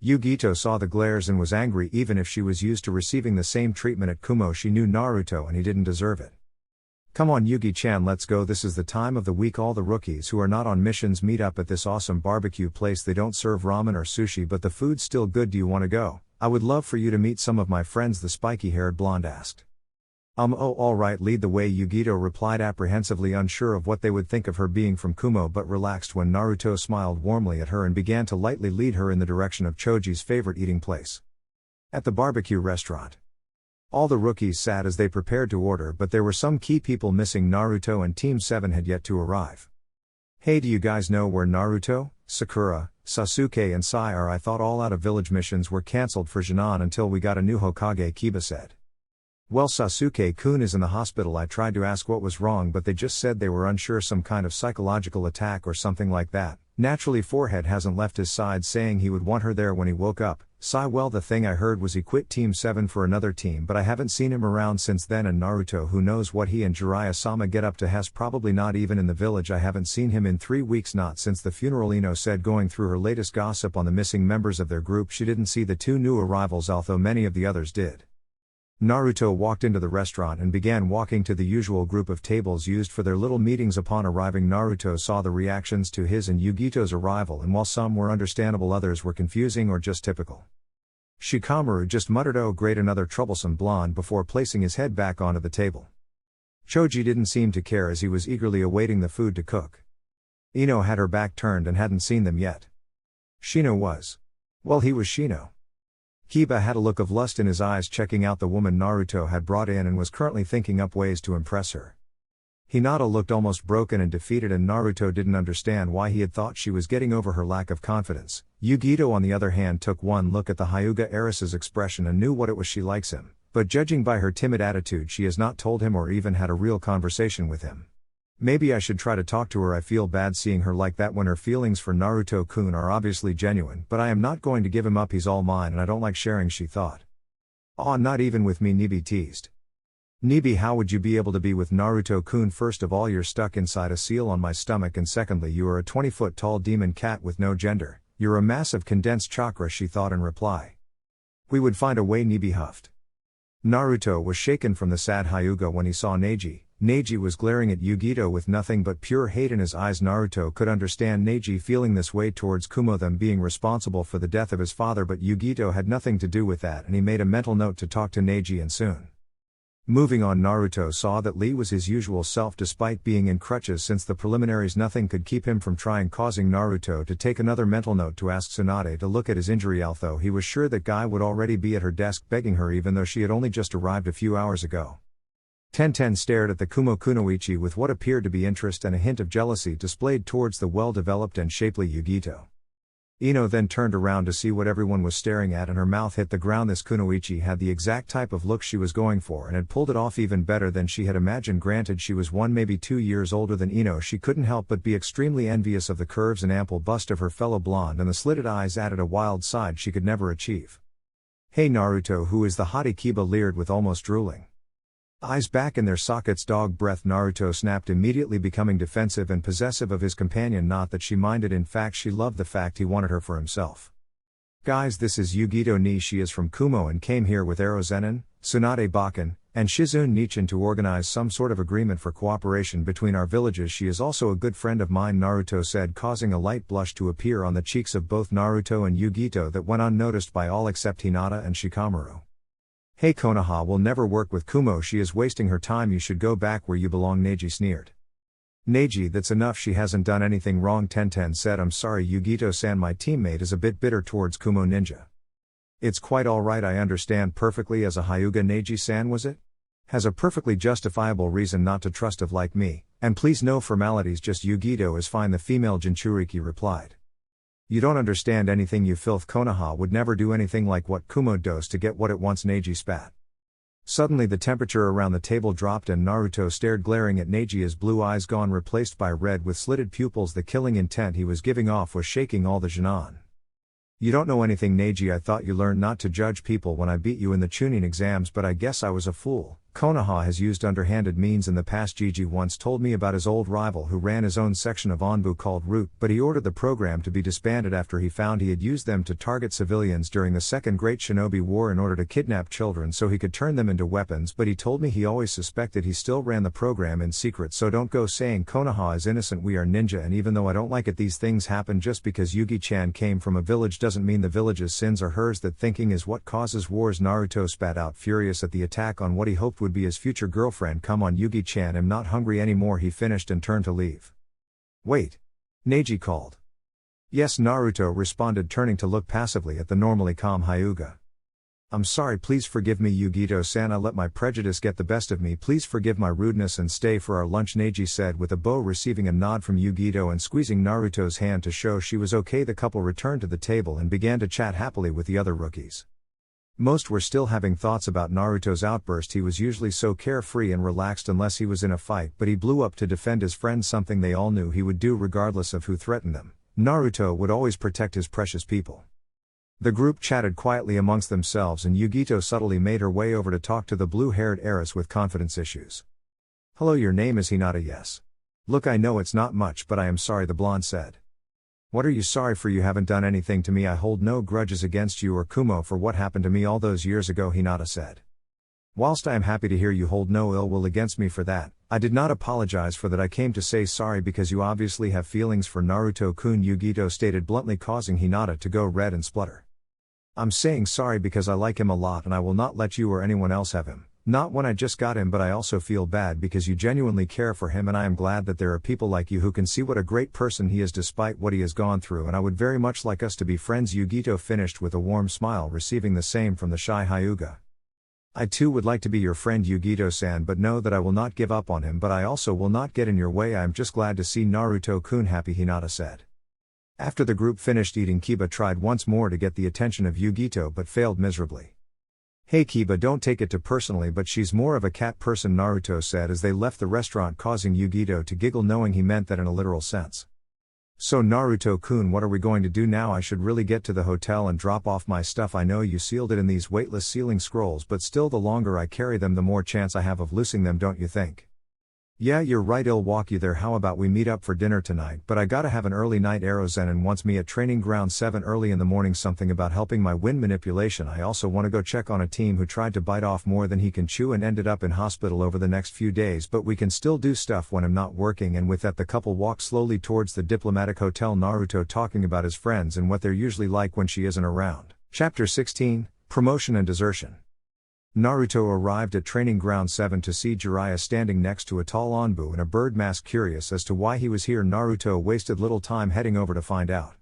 Yugito saw the glares and was angry. Even if she was used to receiving the same treatment at Kumo, she knew Naruto and he didn't deserve it. "Come on Yugi-chan, let's go. This is the time of the week all the rookies who are not on missions meet up at this awesome barbecue place. They don't serve ramen or sushi, but the food's still good. Do you want to go? I would love for you to meet some of my friends," the spiky-haired blonde asked. Oh alright, lead the way, Yugito replied, apprehensively unsure of what they would think of her being from Kumo, but relaxed when Naruto smiled warmly at her and began to lightly lead her in the direction of Choji's favorite eating place. At the barbecue restaurant. All the rookies sat as they prepared to order, but there were some key people missing. Naruto and Team 7 had yet to arrive. Hey, do you guys know where Naruto, Sakura, Sasuke and Sai are? I thought all out-of-village missions were cancelled for Jinan until we got a new Hokage, Kiba said. Well, Sasuke-kun is in the hospital. I tried to ask what was wrong, but they just said they were unsure, some kind of psychological attack or something like that. Naturally, Forehead hasn't left his side, saying he would want her there when he woke up. Sai, well, the thing I heard was he quit Team 7 for another team, but I haven't seen him around since then. And Naruto, who knows what he and Jiraiya-sama get up to? Has probably not even in the village. I haven't seen him in 3 weeks, not since the funeral. Ino said, going through her latest gossip on the missing members of their group. She didn't see the 2 new arrivals, although many of the others did. Naruto walked into the restaurant and began walking to the usual group of tables used for their little meetings. Upon arriving, Naruto saw the reactions to his and Yugito's arrival, and while some were understandable, others were confusing or just typical. Shikamaru just muttered, "Oh great, another troublesome blonde," before placing his head back onto the table. Choji didn't seem to care, as he was eagerly awaiting the food to cook. Ino had her back turned and hadn't seen them yet. Shino was. Well, he was Shino. Kiba had a look of lust in his eyes, checking out the woman Naruto had brought in and was currently thinking up ways to impress her. Hinata looked almost broken and defeated, and Naruto didn't understand why he had thought she was getting over her lack of confidence. Yugito, on the other hand, took one look at the Hyuga heiress's expression and knew what it was. She likes him, but judging by her timid attitude, she has not told him or even had a real conversation with him. Maybe I should try to talk to her. I feel bad seeing her like that when her feelings for Naruto-kun are obviously genuine, but I am not going to give him up. He's all mine and I don't like sharing, she thought. Aw, not even with me, Nibi teased. Nibi, how would you be able to be with Naruto-kun? First of all, you're stuck inside a seal on my stomach, and secondly, you are a 20-foot-tall demon cat with no gender. You're a massive condensed chakra, she thought in reply. We would find a way, Nibi huffed. Naruto was shaken from the sad Hyuga when he saw Neji. Neji was glaring at Yugito with nothing but pure hate in his eyes. Naruto could understand Neji feeling this way towards Kumo, them being responsible for the death of his father, but Yugito had nothing to do with that, and he made a mental note to talk to Neji, and soon. Moving on, Naruto saw that Lee was his usual self despite being in crutches since the preliminaries. Nothing could keep him from trying, causing Naruto to take another mental note to ask Tsunade to look at his injury, although he was sure that Guy would already be at her desk begging her, even though she had only just arrived a few hours ago. Tenten stared at the Kumo Kunoichi with what appeared to be interest and a hint of jealousy displayed towards the well-developed and shapely Yugito. Ino then turned around to see what everyone was staring at, and her mouth hit the ground. This Kunoichi had the exact type of look she was going for and had pulled it off even better than she had imagined. Granted, she was 1, maybe 2 years older than Ino. She couldn't help but be extremely envious of the curves and ample bust of her fellow blonde, and the slitted eyes added a wild side she could never achieve. Hey Naruto, who is the hottie? Kiba leered with almost drooling eyes back in their sockets. Dog breath, Naruto snapped, immediately becoming defensive and possessive of his companion. Not that she minded, in fact she loved the fact he wanted her for himself. Guys, this is Yugito Ni. She is from Kumo and came here with Erozenin, Tsunade Bakken, and Shizune Nichin to organize some sort of agreement for cooperation between our villages. She is also a good friend of mine, Naruto said, causing a light blush to appear on the cheeks of both Naruto and Yugito that went unnoticed by all except Hinata and Shikamaru. Hey, Konoha will never work with Kumo. She is wasting her time. You should go back where you belong, Neji sneered. Neji, that's enough. She hasn't done anything wrong, Tenten said. I'm sorry, Yugito-san, my teammate is a bit bitter towards Kumo ninja. It's quite alright, I understand perfectly. As a Hyuga, Neji-san, was it? Has a perfectly justifiable reason not to trust of like me, and please no formalities, just Yugito is fine, the female Jinchuriki replied. You don't understand anything, you filth. Konoha would never do anything like what Kumo does to get what it wants, Neji spat. Suddenly the temperature around the table dropped and Naruto stared, glaring at Neji, his blue eyes gone, replaced by red with slitted pupils. The killing intent he was giving off was shaking all the Jinan. You don't know anything, Neji. I thought you learned not to judge people when I beat you in the Chunin exams, but I guess I was a fool. Konoha has used underhanded means in the past. Gigi once told me about his old rival who ran his own section of Onbu called Root, but he ordered the program to be disbanded after he found he had used them to target civilians during the Second Great Shinobi War in order to kidnap children so he could turn them into weapons. But he told me he always suspected he still ran the program in secret, so don't go saying Konoha is innocent. We are ninja, and even though I don't like it, these things happen. Just because Yugi-chan came from a village doesn't mean the village's sins are hers. That thinking is what causes wars. Naruto spat out, furious at the attack on what he hoped would would be his future girlfriend. Come on Yugi-chan, I'm not hungry anymore, he finished and turned to leave. Wait. Neji called. Yes, Naruto responded, turning to look passively at the normally calm Hyuga. I'm sorry, please forgive me Yugito-san, I let my prejudice get the best of me, please forgive my rudeness and stay for our lunch, Neji said with a bow, receiving a nod from Yugito and squeezing Naruto's hand to show she was okay. The couple returned to the table and began to chat happily with the other rookies. Most were still having thoughts about Naruto's outburst. He was usually so carefree and relaxed unless he was in a fight, but he blew up to defend his friend, something they all knew he would do regardless of who threatened them. Naruto would always protect his precious people. The group chatted quietly amongst themselves and Yugito subtly made her way over to talk to the blue-haired heiress with confidence issues. Hello, your name is Hinata? Yes. Look, I know it's not much, but I am sorry, the blonde said. What are you sorry for? You haven't done anything to me. I hold no grudges against you or Kumo for what happened to me all those years ago, Hinata said. Whilst I am happy to hear you hold no ill will against me for that, I did not apologize for that. I came to say sorry because you obviously have feelings for Naruto-kun, Yugito stated bluntly, causing Hinata to go red and splutter. I'm saying sorry because I like him a lot and I will not let you or anyone else have him. Not when I just got him, but I also feel bad because you genuinely care for him and I am glad that there are people like you who can see what a great person he is despite what he has gone through, and I would very much like us to be friends, Yugito finished with a warm smile, receiving the same from the shy Hyuga. I too would like to be your friend, Yugito-san, but know that I will not give up on him, but I also will not get in your way. I am just glad to see Naruto-kun happy, Hinata said. After the group finished eating, Kiba tried once more to get the attention of Yugito but failed miserably. Hey Kiba, don't take it too personally, but she's more of a cat person, Naruto said as they left the restaurant, causing Yugito to giggle, knowing he meant that in a literal sense. So Naruto-kun, what are we going to do now? I should really get to the hotel and drop off my stuff. I know you sealed it in these weightless sealing scrolls, but still the longer I carry them the more chance I have of losing them, don't you think? Yeah, you're right, I'll walk you there. How about we meet up for dinner tonight? But I gotta have an early night. Aerozenin wants me at training ground 7 early in the morning, something about helping my wind manipulation. I also want to go check on a team who tried to bite off more than he can chew and ended up in hospital over the next few days, but we can still do stuff when I'm not working. And with that the couple walked slowly towards the diplomatic hotel, Naruto talking about his friends and what they're usually like when she isn't around. Chapter 16, Promotion and Desertion. Naruto arrived at training ground 7 to see Jiraiya standing next to a tall Anbu in a bird mask. Curious as to why he was here, Naruto wasted little time heading over to find out.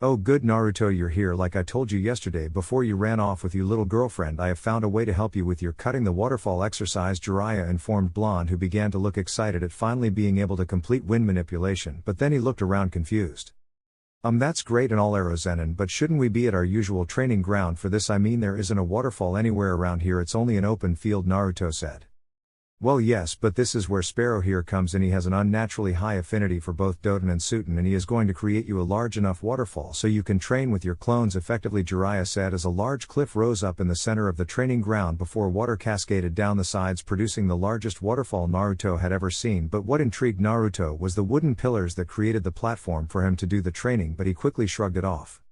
Oh good, Naruto, you're here. Like I told you yesterday before you ran off with your little girlfriend, I have found a way to help you with your cutting the waterfall exercise, Jiraiya informed Blonde, who began to look excited at finally being able to complete wind manipulation, but then he looked around confused. That's great and all, Aerozenin, but shouldn't we be at our usual training ground for this? I mean, there isn't a waterfall anywhere around here, it's only an open field, Naruto said. Well yes, but this is where Sparrow here comes in. He has an unnaturally high affinity for both Doton and Suten, and he is going to create you a large enough waterfall so you can train with your clones effectively, Jiraiya said as a large cliff rose up in the center of the training ground before water cascaded down the sides, producing the largest waterfall Naruto had ever seen. But what intrigued Naruto was the wooden pillars that created the platform for him to do the training, but he quickly shrugged it off.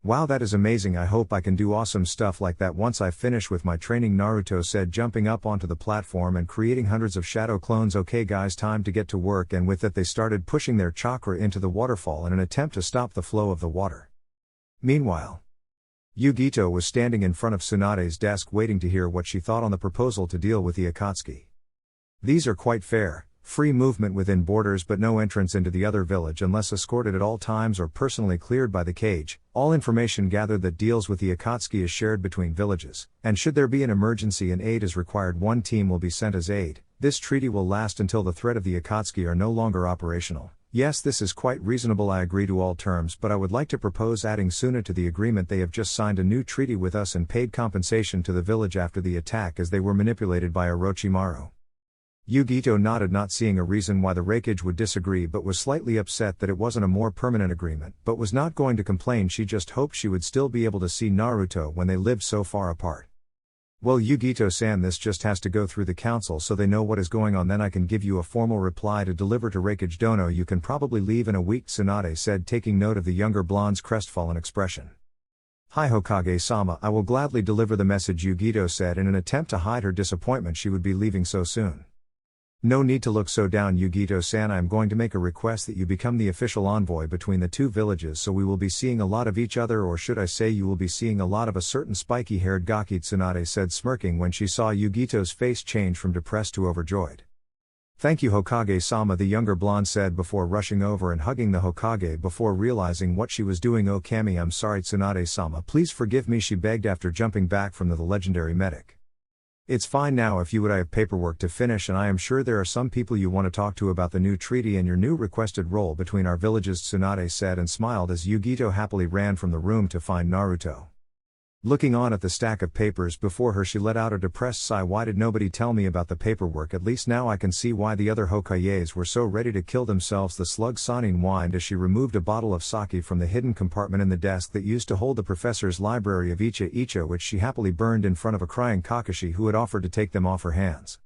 Wow, that is amazing. I hope I can do awesome stuff like that once I finish with my training, Naruto said, jumping up onto the platform and creating hundreds of shadow clones. Okay guys, time to get to work. And with that they started pushing their chakra into the waterfall in an attempt to stop the flow of the water. Meanwhile, Yugito was standing in front of Tsunade's desk waiting to hear what she thought on the proposal to deal with the Akatsuki. These are quite fair. Free movement within borders but no entrance into the other village unless escorted at all times or personally cleared by the cage. All information gathered that deals with the Akatsuki is shared between villages, and should there be an emergency and aid is required, one team will be sent as aid. This treaty will last until the threat of the Akatsuki are no longer operational. Yes, this is quite reasonable. I agree to all terms, but I would like to propose adding Suna to the agreement. They have just signed a new treaty with us and paid compensation to the village after the attack as they were manipulated by Orochimaru. Yugito nodded, not seeing a reason why the Raikage would disagree, but was slightly upset that it wasn't a more permanent agreement, but was not going to complain. She just hoped she would still be able to see Naruto when they lived so far apart. Well, Yugito-san, this just has to go through the council so they know what is going on, then I can give you a formal reply to deliver to Raikage Dono. You can probably leave in a week, Tsunade said, taking note of the younger blonde's crestfallen expression. Hi Hokage-sama, I will gladly deliver the message, Yugito said in an attempt to hide her disappointment she would be leaving so soon. No need to look so down, Yugito-san. I am going to make a request that you become the official envoy between the two villages, so we will be seeing a lot of each other, or should I say you will be seeing a lot of a certain spiky-haired Gaki, Tsunade said, smirking when she saw Yugito's face change from depressed to overjoyed. Thank you, Hokage-sama, the younger blonde said before rushing over and hugging the Hokage before realizing what she was doing. Oh Kami, I'm sorry Tsunade-sama, please forgive me, she begged after jumping back from the legendary medic. It's fine now if you would. I have paperwork to finish, and I am sure there are some people you want to talk to about the new treaty and your new requested role between our villages, Tsunade said and smiled as Yugito happily ran from the room to find Naruto. Looking on at the stack of papers before her, she let out a depressed sigh. Why did nobody tell me about the paperwork? At least now I can see why the other Hokages were so ready to kill themselves. The slug Sanin whined as she removed a bottle of sake from the hidden compartment in the desk that used to hold the professor's library of Icha, which she happily burned in front of a crying Kakashi who had offered to take them off her hands.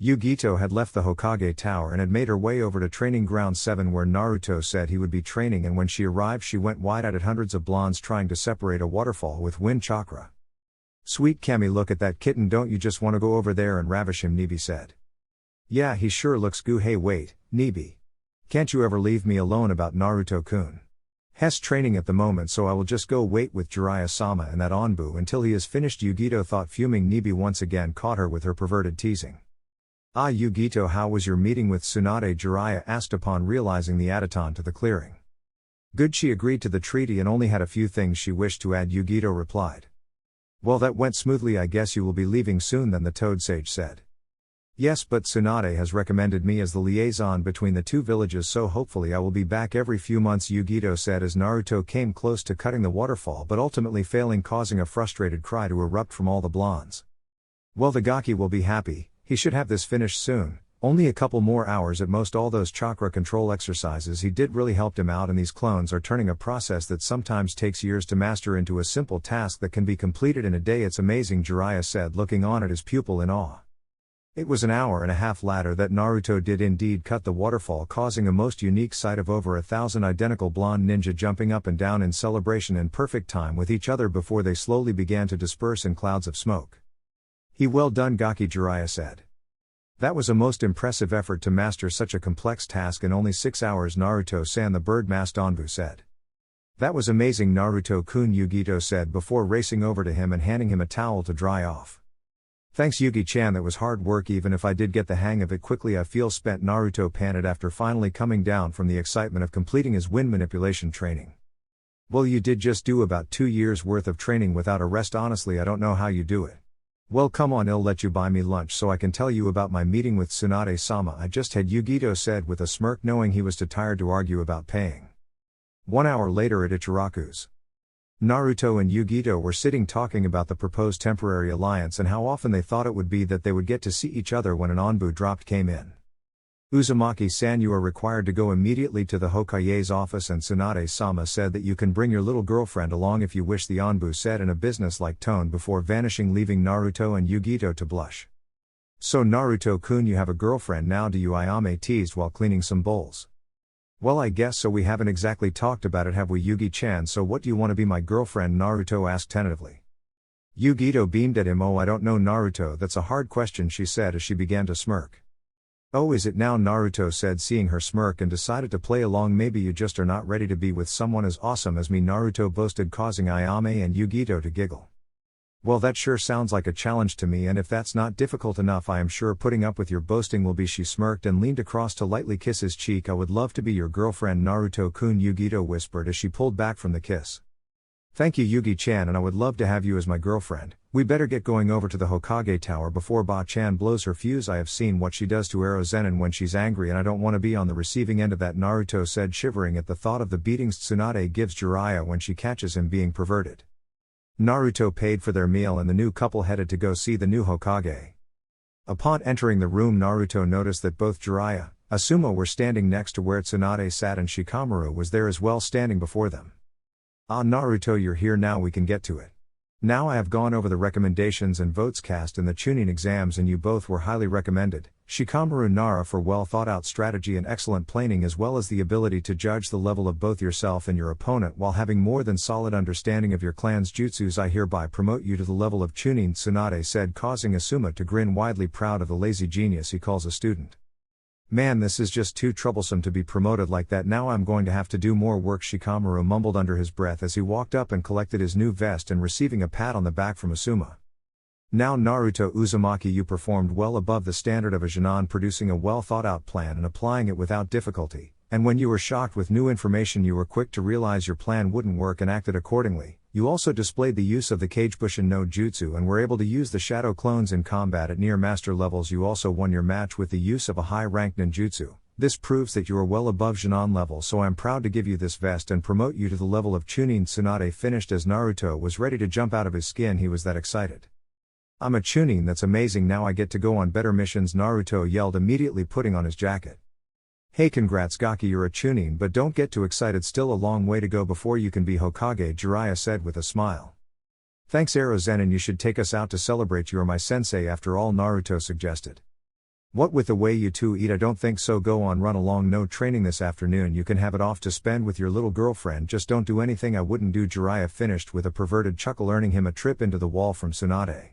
Yugito had left the Hokage Tower and had made her way over to Training Ground 7 where Naruto said he would be training, and when she arrived she went wide-eyed at hundreds of blondes trying to separate a waterfall with wind chakra. Sweet Kami, look at that kitten, don't you just want to go over there and ravish him, Nibi said. Yeah, he sure looks goo. Hey wait, Nibi. Can't you ever leave me alone about Naruto-kun? He's training at the moment, so I will just go wait with Jiraiya-sama and that Onbu until he is finished, Yugito thought, fuming. Nibi once again caught her with her perverted teasing. Ah Yugito, how was your meeting with Tsunade? Jiraiya asked upon realizing the Ataton to the clearing. Good, she agreed to the treaty and only had a few things she wished to add, Yugito replied. Well, that went smoothly. I guess you will be leaving soon then, the Toad Sage said. Yes, but Tsunade has recommended me as the liaison between the two villages, so hopefully I will be back every few months, Yugito said as Naruto came close to cutting the waterfall but ultimately failing, causing a frustrated cry to erupt from all the blondes. Well, the Gaki will be happy. He should have this finished soon, only a couple more hours at most. All those chakra control exercises he did really helped him out, and these clones are turning a process that sometimes takes years to master into a simple task that can be completed in a day. It's amazing, Jiraiya said, looking on at his pupil in awe. It was an hour and a half later that Naruto did indeed cut the waterfall, causing a most unique sight of over 1,000 identical blonde ninja jumping up and down in celebration in perfect time with each other before they slowly began to disperse in clouds of smoke. Well done, Gaki, Jiraiya said. That was a most impressive effort to master such a complex task in only 6 hours, Naruto-san, the bird-masked Onbu said. That was amazing, Naruto-kun, Yugito said before racing over to him and handing him a towel to dry off. Thanks, Yugi-chan, that was hard work. Even if I did get the hang of it quickly, I feel spent, Naruto panted after finally coming down from the excitement of completing his wind manipulation training. Well, you did just do about 2 years worth of training without a rest. Honestly, I don't know how you do it. Well, come on, I'll let you buy me lunch so I can tell you about my meeting with Tsunade-sama I just had, Yugito said with a smirk, knowing he was too tired to argue about paying. 1 hour later at Ichiraku's. Naruto and Yugito were sitting talking about the proposed temporary alliance and how often they thought it would be that they would get to see each other when an Onbu dropped came in. Uzumaki-san, you are required to go immediately to the Hokage's office, and Tsunade-sama said that you can bring your little girlfriend along if you wish, the Onbu said in a business-like tone before vanishing, leaving Naruto and Yugito to blush. So Naruto-kun, you have a girlfriend now, do you? Ayame teased while cleaning some bowls. Well, I guess so. We haven't exactly talked about it, have we, Yugi-chan? So what do you want to be, my girlfriend? Naruto asked tentatively. Yugito beamed at him. Oh, I don't know, Naruto, that's a hard question, she said as she began to smirk. Oh, is it now? Naruto said, seeing her smirk, and decided to play along. Maybe you just are not ready to be with someone as awesome as me, Naruto boasted, causing Ayame and Yugito to giggle. Well, that sure sounds like a challenge to me, and if that's not difficult enough, I am sure putting up with your boasting will be, she smirked and leaned across to lightly kiss his cheek. I would love to be your girlfriend, Naruto-kun, Yugito whispered as she pulled back from the kiss. Thank you, Yugi-chan, and I would love to have you as my girlfriend. We better get going over to the Hokage Tower before Ba-chan blows her fuse. I have seen what she does to Erozenin when she's angry, and I don't want to be on the receiving end of that, Naruto said, shivering at the thought of the beatings Tsunade gives Jiraiya when she catches him being perverted. Naruto paid for their meal and the new couple headed to go see the new Hokage. Upon entering the room, Naruto noticed that both Jiraiya, Asuma were standing next to where Tsunade sat, and Shikamaru was there as well, standing before them. Ah, Naruto, you're here now, we can get to it. Now I have gone over the recommendations and votes cast in the Chunin exams, and you both were highly recommended, Shikamaru Nara, for well thought out strategy and excellent planning, as well as the ability to judge the level of both yourself and your opponent while having more than solid understanding of your clan's jutsus. I hereby promote you to the level of Chunin, Tsunade said, causing Asuma to grin widely, proud of the lazy genius he calls a student. Man, this is just too troublesome to be promoted like that. Now I'm going to have to do more work, Shikamaru mumbled under his breath as he walked up and collected his new vest and receiving a pat on the back from Asuma. Now Naruto Uzumaki, you performed well above the standard of a Jonin, producing a well thought out plan and applying it without difficulty, and when you were shocked with new information you were quick to realize your plan wouldn't work and acted accordingly. You also displayed the use of the Kagebushin no Jutsu and were able to use the shadow clones in combat at near master levels. You also won your match with the use of a high-ranked ninjutsu. This proves that you are well above Jonin level, so I'm proud to give you this vest and promote you to the level of Chunin Tsunade. Finished as Naruto was ready to jump out of his skin, he was that excited. I'm a Chunin, that's amazing, now I get to go on better missions, Naruto yelled, immediately putting on his jacket. Hey, congrats Gaki, you're a Chunin, but don't get too excited, still a long way to go before you can be Hokage, Jiraiya said with a smile. Thanks Erozen, you should take us out to celebrate, you are my sensei after all, Naruto suggested. What with the way you two eat, I don't think so, go on, run along, no training this afternoon, you can have it off to spend with your little girlfriend, just don't do anything I wouldn't do, Jiraiya finished with a perverted chuckle, earning him a trip into the wall from Tsunade.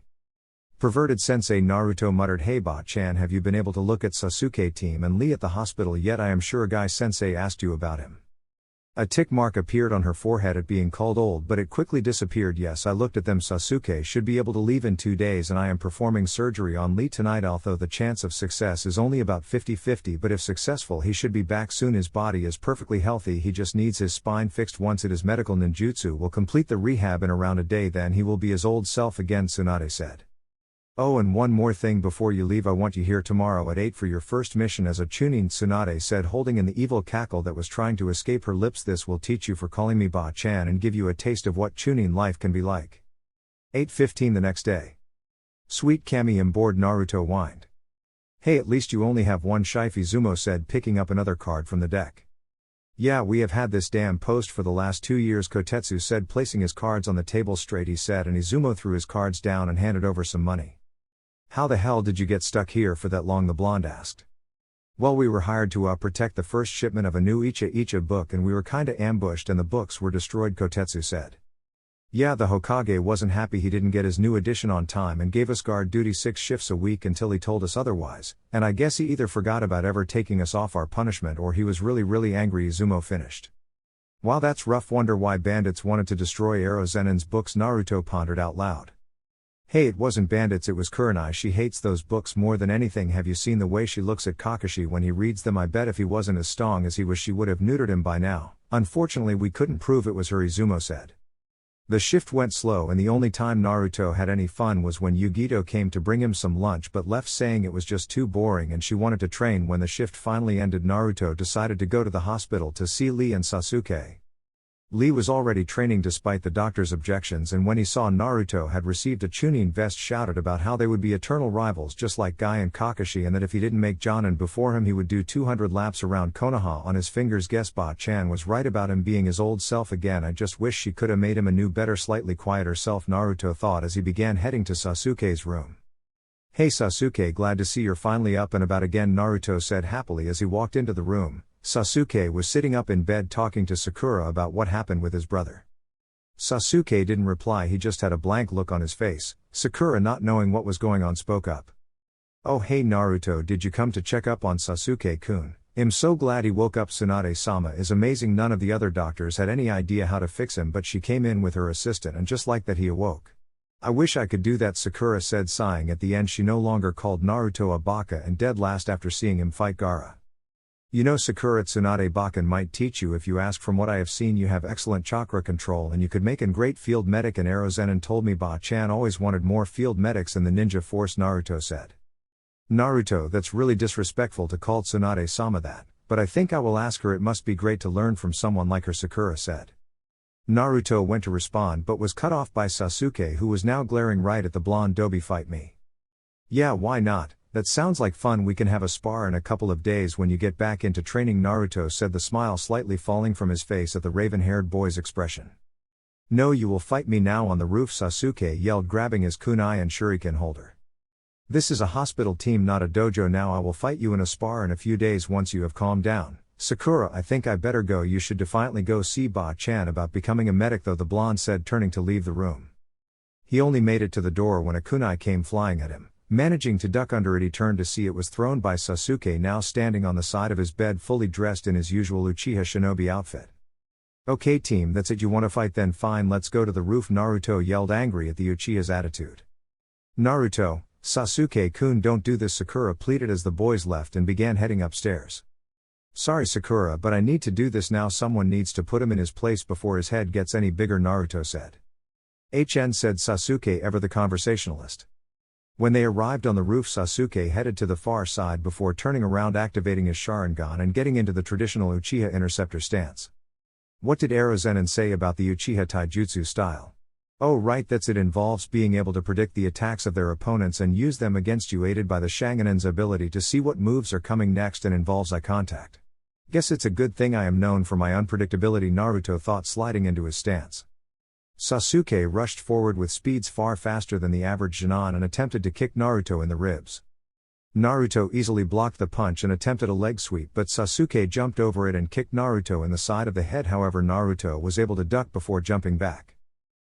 Perverted sensei, Naruto muttered. Hey Ba-chan, have you been able to look at Sasuke team and Lee at the hospital yet? I am sure Guy sensei asked you about him. A tick mark appeared on her forehead at being called old, but it quickly disappeared. Yes, I looked at them. Sasuke should be able to leave in 2 days and I am performing surgery on Lee tonight, although the chance of success is only about 50-50, but if successful he should be back soon. His body is perfectly healthy, he just needs his spine fixed. Once it is medical ninjutsu will complete the rehab in around a day, then he will be his old self again, Tsunade said. Oh, and one more thing before you leave, I want you here tomorrow at 8 for your first mission as a Chunin, Tsunade said, holding in the evil cackle that was trying to escape her lips. This will teach you for calling me Ba-chan and give you a taste of what Chunin life can be like. 8:15 the next day. Sweet Kami, bored, Naruto whined. Hey, at least you only have one shife, Izumo said, picking up another card from the deck. Yeah, we have had this damn post for the last 2 years, Kotetsu said, placing his cards on the table straight. He said, and Izumo threw his cards down and handed over some money. How the hell did you get stuck here for that long, the blonde asked. Well, we were hired to protect the first shipment of a new Icha book and we were kinda ambushed and the books were destroyed, Kotetsu said. Yeah, the Hokage wasn't happy he didn't get his new edition on time and gave us guard duty 6 shifts a week until he told us otherwise, and I guess he either forgot about ever taking us off our punishment or he was really angry, Izumo finished. Wow, that's rough, wonder why bandits wanted to destroy Erozenen's books, Naruto pondered out loud. Hey, it wasn't bandits, it was Kurenai. She hates those books more than anything. Have you seen the way she looks at Kakashi when he reads them? I bet if he wasn't as strong as he was she would have neutered him by now. Unfortunately we couldn't prove it was her, Izumo said. The shift went slow and the only time Naruto had any fun was when Yugito came to bring him some lunch but left saying it was just too boring and she wanted to train. When the shift finally ended, Naruto decided to go to the hospital to see Lee and Sasuke. Lee was already training despite the doctor's objections, and when he saw Naruto had received a Chunin vest, shouted about how they would be eternal rivals just like Guy and Kakashi, and that if he didn't make Jonin before him he would do 200 laps around Konoha on his fingers. Guess Ba-chan was right about him being his old self again. I just wish she could have made him a new, better, slightly quieter self, Naruto thought as he began heading to Sasuke's room. Hey Sasuke, glad to see you're finally up and about again, Naruto said happily as he walked into the room. Sasuke was sitting up in bed talking to Sakura about what happened with his brother. Sasuke didn't reply, he just had a blank look on his face. Sakura, not knowing what was going on, spoke up. Oh hey Naruto, did you come to check up on Sasuke-kun? I'm so glad he woke up. Tsunade-sama is amazing, none of the other doctors had any idea how to fix him but she came in with her assistant and just like that he awoke. I wish I could do that, Sakura said, sighing. At the end she no longer called Naruto a baka and dead last after seeing him fight Gaara. You know Sakura, Tsunade Bakan might teach you if you ask. From what I have seen you have excellent chakra control and you could make a great field medic, and Erozenin told me Ba-chan always wanted more field medics in the ninja force, Naruto said. Naruto, that's really disrespectful to call Tsunade-sama that, but I think I will ask her. It must be great to learn from someone like her, Sakura said. Naruto went to respond but was cut off by Sasuke, who was now glaring right at the blonde Dobi. Fight me? Yeah, why not? That sounds like fun. We can have a spar in a couple of days when you get back into training, Naruto said, the smile slightly falling from his face at the raven-haired boy's expression. No, you will fight me now on the roof, Sasuke yelled, grabbing his kunai and shuriken holder. This is a hospital team, not a dojo. Now I will fight you in a spar in a few days once you have calmed down. Sakura, I think I better go. You should defiantly go see Ba-chan about becoming a medic though, the blonde said, turning to leave the room. He only made it to the door when a kunai came flying at him. Managing to duck under it, he turned to see it was thrown by Sasuke, now standing on the side of his bed fully dressed in his usual Uchiha shinobi outfit. "Okay team, that's it, you wanna fight then fine, let's go to the roof," Naruto yelled, angry at the Uchiha's attitude. "Naruto, Sasuke-kun, don't do this," Sakura pleaded as the boys left and began heading upstairs. "Sorry Sakura, but I need to do this now, someone needs to put him in his place before his head gets any bigger," Naruto said. Said Sasuke, ever the conversationalist. When they arrived on the roof, Sasuke headed to the far side before turning around, activating his Sharingan and getting into the traditional Uchiha interceptor stance. What did Erozenin say about the Uchiha taijutsu style? Oh right, that's it, involves being able to predict the attacks of their opponents and use them against you, aided by the Sharingan's ability to see what moves are coming next, and involves eye contact. Guess it's a good thing I am known for my unpredictability, Naruto thought, sliding into his stance. Sasuke rushed forward with speeds far faster than the average Genin and attempted to kick Naruto in the ribs. Naruto easily blocked the punch and attempted a leg sweep, but Sasuke jumped over it and kicked Naruto in the side of the head. However, Naruto was able to duck before jumping back.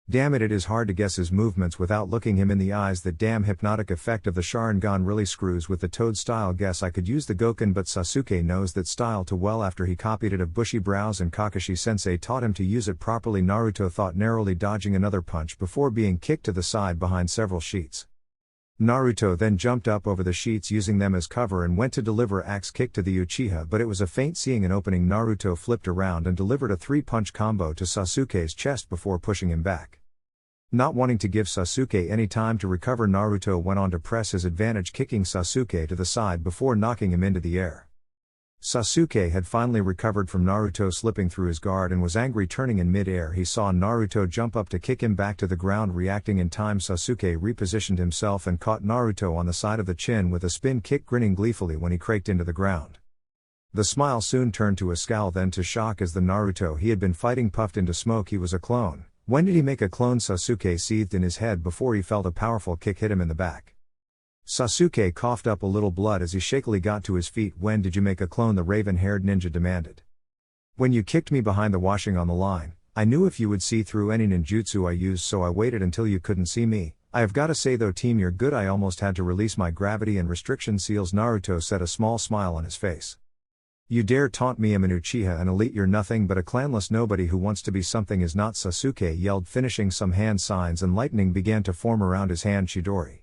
Damn it, it is hard to guess his movements without looking him in the eyes. The damn hypnotic effect of the Sharingan really screws with the Toad style. Guess I could use the Goken, but Sasuke knows that style too well after he copied it of bushy brows and Kakashi-sensei taught him to use it properly, Naruto thought, narrowly dodging another punch before being kicked to the side behind several sheets. Naruto then jumped up over the sheets using them as cover and went to deliver axe kick to the Uchiha, but it was a feint. Seeing an opening, Naruto flipped around and delivered a 3-punch combo to Sasuke's chest before pushing him back. Not wanting to give Sasuke any time to recover, Naruto went on to press his advantage, kicking Sasuke to the side before knocking him into the air. Sasuke had finally recovered from Naruto slipping through his guard and was angry. Turning in mid-air, he saw Naruto jump up to kick him back to the ground. Reacting in time, Sasuke repositioned himself and caught Naruto on the side of the chin with a spin kick, grinning gleefully when he craked into the ground. The smile soon turned to a scowl, then to shock, as the Naruto he had been fighting puffed into smoke. He was a clone. When did he make a clone? Sasuke seethed in his head before he felt a powerful kick hit him in the back. Sasuke coughed up a little blood as he shakily got to his feet. When did you make a clone? The raven-haired ninja demanded. When you kicked me behind the washing on the line. I knew if you would see through any ninjutsu I used, so I waited until you couldn't see me. I have got to say though team, you're good. I almost had to release my gravity and restriction seals, Naruto said, a small smile on his face. You dare taunt me? I'm an Uchiha, an elite. You're nothing but a clanless nobody who wants to be something is not, Sasuke yelled, finishing some hand signs, and lightning began to form around his hand. Chidori.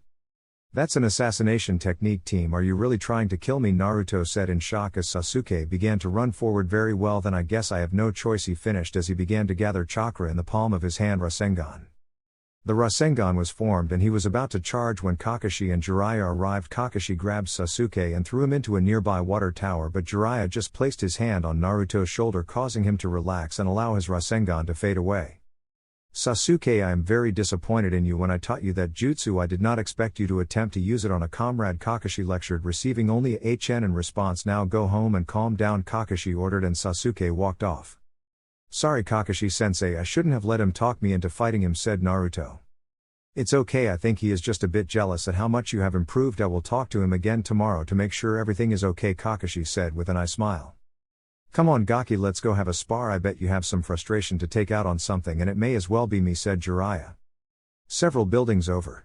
That's an assassination technique team. Are you really trying to kill me? Naruto said in shock as Sasuke began to run forward. Very well then, I guess I have no choice, he finished as he began to gather chakra in the palm of his hand. Rasengan. The Rasengan was formed and he was about to charge when Kakashi and Jiraiya arrived. Kakashi grabbed Sasuke and threw him into a nearby water tower, but Jiraiya just placed his hand on Naruto's shoulder, causing him to relax and allow his Rasengan to fade away. Sasuke, I am very disappointed in you. When I taught you that jutsu, I did not expect you to attempt to use it on a comrade, Kakashi lectured, receiving only a HN in response. Now go home and calm down, Kakashi ordered, and Sasuke walked off. Sorry Kakashi-sensei, I shouldn't have let him talk me into fighting him, said Naruto. It's okay, I think he is just a bit jealous at how much you have improved. I will talk to him again tomorrow to make sure everything is okay, Kakashi said with an eye smile. Come on Gaki, let's go have a spar. I bet you have some frustration to take out on something, and it may as well be me, said Jiraiya. Several buildings over.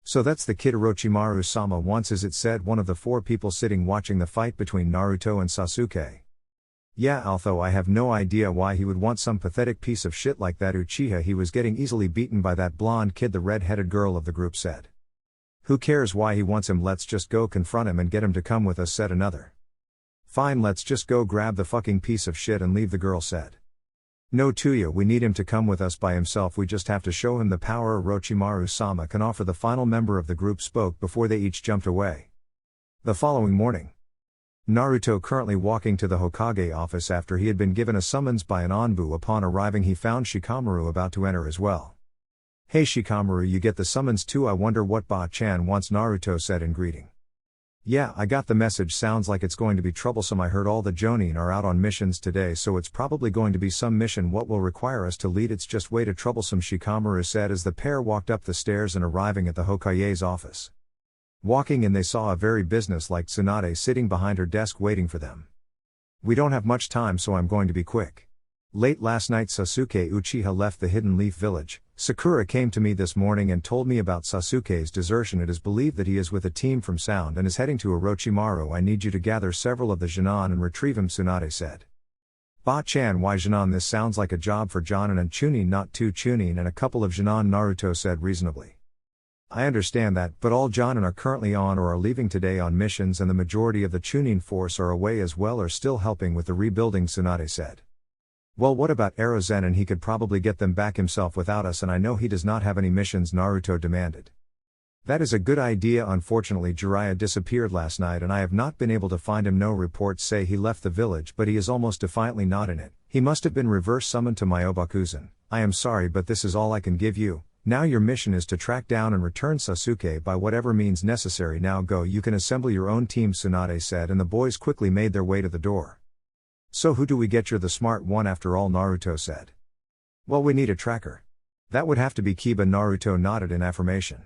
So that's the kid Orochimaru-sama wants, is it, said one of the 4 people sitting watching the fight between Naruto and Sasuke. Yeah, although I have no idea why he would want some pathetic piece of shit like that Uchiha. He was getting easily beaten by that blonde kid, the red-headed girl of the group said. Who cares why he wants him? Let's just go confront him and get him to come with us, said another. Fine, let's just go grab the fucking piece of shit and leave, the girl said. No Tuya, we need him to come with us by himself. We just have to show him the power Orochimaru-sama can offer, the final member of the group spoke before they each jumped away. The following morning. Naruto currently walking to the Hokage office after he had been given a summons by an Anbu. Upon arriving, he found Shikamaru about to enter as well. Hey Shikamaru, you get the summons too? I wonder what Ba-chan wants, Naruto said in greeting. Yeah, I got the message. Sounds like it's going to be troublesome. I heard all the Jonin are out on missions today, so it's probably going to be some mission what will require us to lead. It's just way too troublesome, Shikamaru said as the pair walked up the stairs and arriving at the Hokage's office. Walking in, they saw a very business-like Tsunade sitting behind her desk waiting for them. We don't have much time, so I'm going to be quick. Late last night Sasuke Uchiha left the Hidden Leaf Village, Sakura came to me this morning and told me about Sasuke's desertion. It is believed that he is with a team from Sound and is heading to Orochimaru. I need you to gather several of the Genin and retrieve him, Tsunade said. Ba-chan, why Genin? This sounds like a job for Jonin and Chunin, not two Chunin and a couple of Genin, Naruto said reasonably. I understand that, but all Jonin are currently on or are leaving today on missions, and the majority of the Chunin force are away as well or still helping with the rebuilding, Tsunade said. Well, what about Erozen? And he could probably get them back himself without us, and I know he does not have any missions, Naruto demanded. That is a good idea. Unfortunately, Jiraiya disappeared last night and I have not been able to find him. No reports say he left the village, but he is almost defiantly not in it. He must have been reverse summoned to Myobakuzen. I am sorry, but this is all I can give you. Now your mission is to track down and return Sasuke by whatever means necessary. Now go, you can assemble your own team, Tsunade said, and the boys quickly made their way to the door. So who do we get? You're the smart one after all, Naruto said. Well, we need a tracker. That would have to be Kiba, Naruto nodded in affirmation.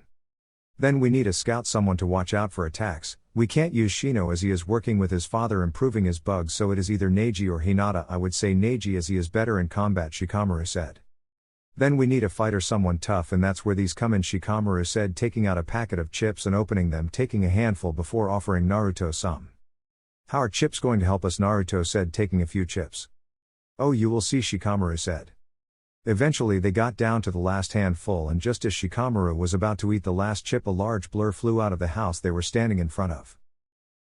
Then we need a scout, someone to watch out for attacks. We can't use Shino as he is working with his father improving his bugs, so it is either Neji or Hinata. I would say Neji as he is better in combat, Shikamaru said. Then we need a fighter, someone tough, and that's where these come in, Shikamaru said, taking out a packet of chips and opening them, taking a handful before offering Naruto some. How are chips going to help us? Naruto said, taking a few chips. Oh, you will see, Shikamaru said. Eventually they got down to the last handful, and just as Shikamaru was about to eat the last chip, a large blur flew out of the house they were standing in front of.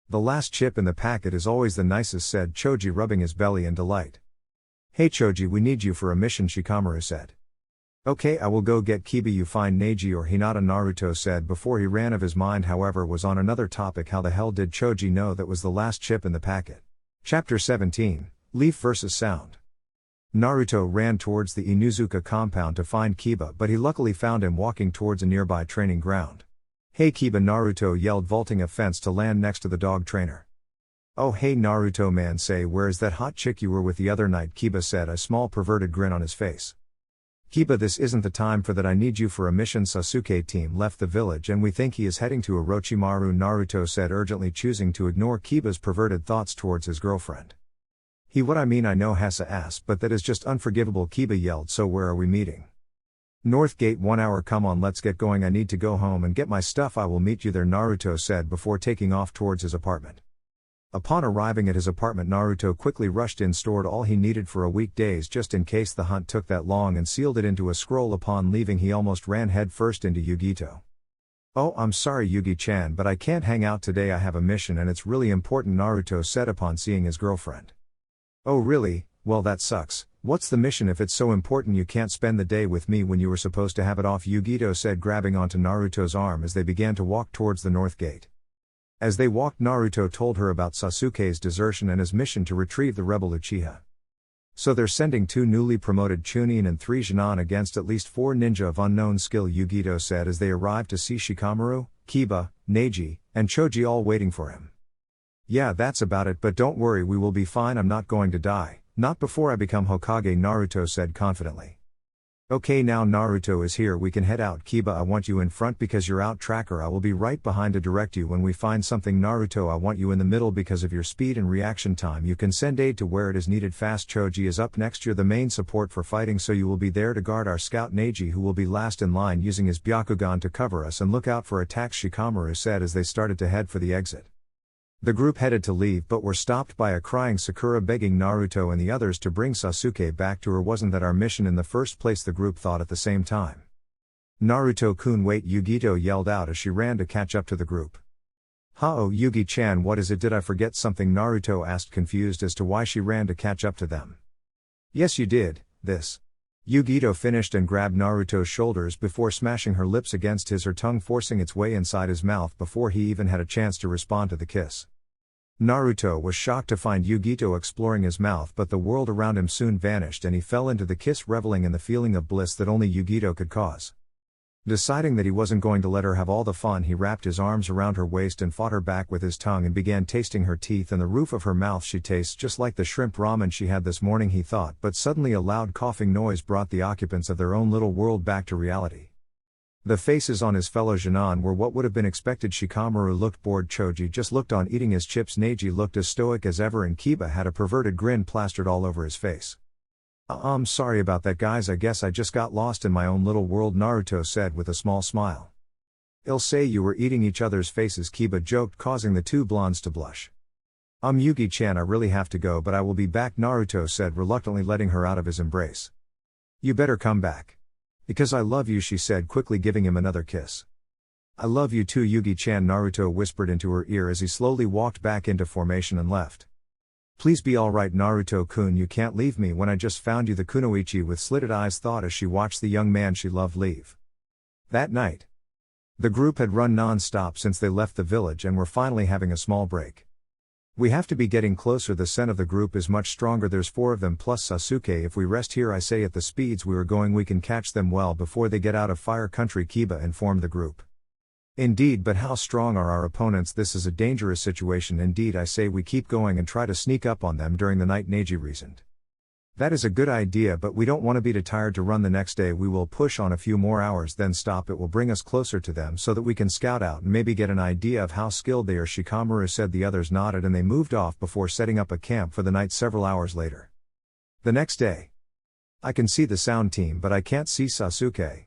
The last chip in the packet is always the nicest, said Choji, rubbing his belly in delight. Hey Choji, we need you for a mission, Shikamaru said. Okay, I will go get Kiba. You find Neji or Hinata, Naruto said before he ran of his mind, however, was on another topic. How the hell did Choji know that was the last chip in the packet? Chapter 17, Leaf vs. Sound. Naruto ran towards the Inuzuka compound to find Kiba, but he luckily found him walking towards a nearby training ground. Hey Kiba, Naruto yelled, vaulting a fence to land next to the dog trainer. Oh hey Naruto man, say, where is that hot chick you were with the other night? Kiba said, a small perverted grin on his face. Kiba, this isn't the time for that, I need you for a mission. Sasuke team left the village and we think he is heading to Orochimaru, Naruto said, urgently choosing to ignore Kiba's perverted thoughts towards his girlfriend. What I mean, I know Hasa asked, but that is just unforgivable, Kiba yelled. So where are we meeting? North Gate. 1 hour, come on, let's get going, I need to go home and get my stuff. I will meet you there, Naruto said before taking off towards his apartment. Upon arriving at his apartment, Naruto quickly rushed in, stored all he needed for a week days just in case the hunt took that long, and sealed it into a scroll. Upon leaving he almost ran headfirst into Yugito. Oh, I'm sorry Yugi-chan, but I can't hang out today, I have a mission and it's really important, Naruto said upon seeing his girlfriend. Oh really? Well that sucks. What's the mission? If it's so important you can't spend the day with me when you were supposed to have it off, Yugito said, grabbing onto Naruto's arm as they began to walk towards the North Gate. As they walked, Naruto told her about Sasuke's desertion and his mission to retrieve the rebel Uchiha. So they're sending 2 newly promoted Chunin and 3 Genin against at least 4 ninja of unknown skill, Yugito said as they arrived to see Shikamaru, Kiba, Neji, and Choji all waiting for him. Yeah, that's about it, but don't worry, we will be fine. I'm not going to die, not before I become Hokage, Naruto said confidently. Okay, now Naruto is here, we can head out. Kiba, I want you in front because you're out. Tracker, I will be right behind to direct you when we find something. Naruto, I want you in the middle because of your speed and reaction time. You can send aid to where it is needed fast. Choji is up next, you're the main support for fighting, so you will be there to guard our scout Neji, who will be last in line using his Byakugan to cover us and look out for attacks, Shikamaru said as they started to head for the exit. The group headed to leave but were stopped by a crying Sakura begging Naruto and the others to bring Sasuke back to her. Wasn't that our mission in the first place? The group thought at the same time. Naruto-kun, wait, Yugito yelled out as she ran to catch up to the group. Oh Yugi-chan, what is it? Did I forget something? Naruto asked, confused as to why she ran to catch up to them. Yes you did, this. Yugito finished and grabbed Naruto's shoulders before smashing her lips against his, her tongue forcing its way inside his mouth before he even had a chance to respond to the kiss. Naruto was shocked to find Yugito exploring his mouth, but the world around him soon vanished and he fell into the kiss, reveling in the feeling of bliss that only Yugito could cause. Deciding that he wasn't going to let her have all the fun, he wrapped his arms around her waist and fought her back with his tongue and began tasting her teeth and the roof of her mouth. She tastes just like the shrimp ramen she had this morning, he thought, but suddenly a loud coughing noise brought the occupants of their own little world back to reality. The faces on his fellow Genin were what would have been expected. Shikamaru looked bored, Choji just looked on eating his chips, Neji looked as stoic as ever, and Kiba had a perverted grin plastered all over his face. I'm sorry about that guys, I guess I just got lost in my own little world, Naruto said with a small smile. I'll say you were eating each other's faces, Kiba joked, causing the two blondes to blush. Yugi-chan, I really have to go, but I will be back, Naruto said, reluctantly letting her out of his embrace. You better come back. Because I love you, she said, quickly giving him another kiss. I love you too, Yugi-chan, Naruto whispered into her ear as he slowly walked back into formation and left. Please be alright, Naruto-kun, you can't leave me when I just found you, the kunoichi with slitted eyes thought as she watched the young man she loved leave. That night, the group had run non-stop since they left the village and were finally having a small break. We have to be getting closer, the scent of the group is much stronger, there's 4 of them plus Sasuke, if we rest here I say at the speeds we are going we can catch them well before they get out of fire country, Kiba informed the group. Indeed, but how strong are our opponents? This is a dangerous situation indeed, I say we keep going and try to sneak up on them during the night, Neji reasoned. That is a good idea, but we don't want to be too tired to run the next day. We will push on a few more hours then stop. It will bring us closer to them so that we can scout out and maybe get an idea of how skilled they are, Shikamaru said. The others nodded and they moved off before setting up a camp for the night several hours later. The next day. I can see the sound team but I can't see Sasuke.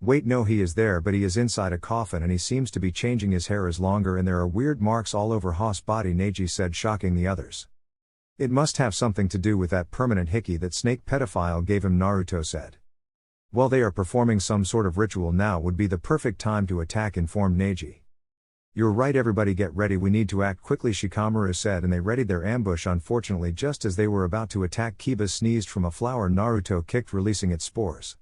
Wait, no, he is there but he is inside a coffin and he seems to be changing, his hair is longer and there are weird marks all over Haas' body, Neji said, shocking the others. It must have something to do with that permanent hickey that snake pedophile gave him, Naruto said. Well, they are performing some sort of ritual now, would be the perfect time to attack, informed Neji. You're right, everybody get ready, we need to act quickly, Shikamaru said, and they readied their ambush. Unfortunately, just as they were about to attack, Kiba sneezed from a flower Naruto kicked, releasing its spores.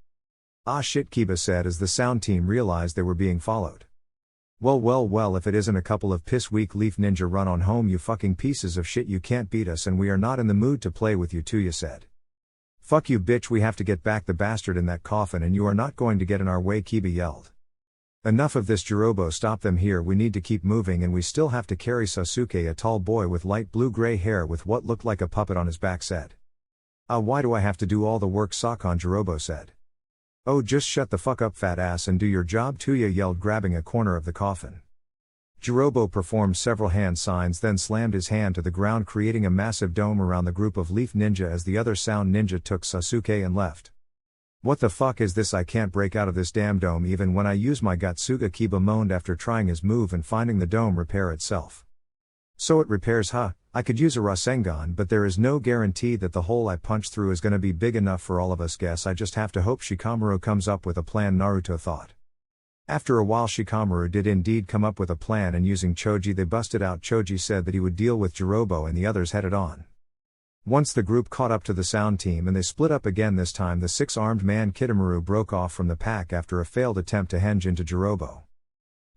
Ah shit, Kiba said as the sound team realized they were being followed. Well, if it isn't a couple of piss weak leaf ninja, run on home you fucking pieces of shit, you can't beat us and we are not in the mood to play with you, Tuya said. Fuck you bitch, we have to get back the bastard in that coffin and you are not going to get in our way, Kiba yelled. Enough of this, Jirobo, stop them here, we need to keep moving and we still have to carry Sasuke, a tall boy with light blue-gray hair with what looked like a puppet on his back said. Why do I have to do all the work, Sakon, Jirobo said. Oh, just shut the fuck up, fat ass, and do your job, Tuya yelled, grabbing a corner of the coffin. Jirobo performed several hand signs then slammed his hand to the ground, creating a massive dome around the group of leaf ninja as the other sound ninja took Sasuke and left. What the fuck is this? I can't break out of this damn dome even when I use my Gatsuga, Kiba moaned after trying his move and finding the dome repair itself. So it repairs, huh? I could use a Rasengan, but there is no guarantee that the hole I punched through is gonna be big enough for all of us. Guess I just have to hope Shikamaru comes up with a plan, Naruto thought. After a while Shikamaru did indeed come up with a plan, and using Choji they busted out. Choji said that he would deal with Jirobo and the others headed on. Once the group caught up to the sound team and they split up again, this time the 6-armed man Kitamaru broke off from the pack after a failed attempt to henge into Jirobo.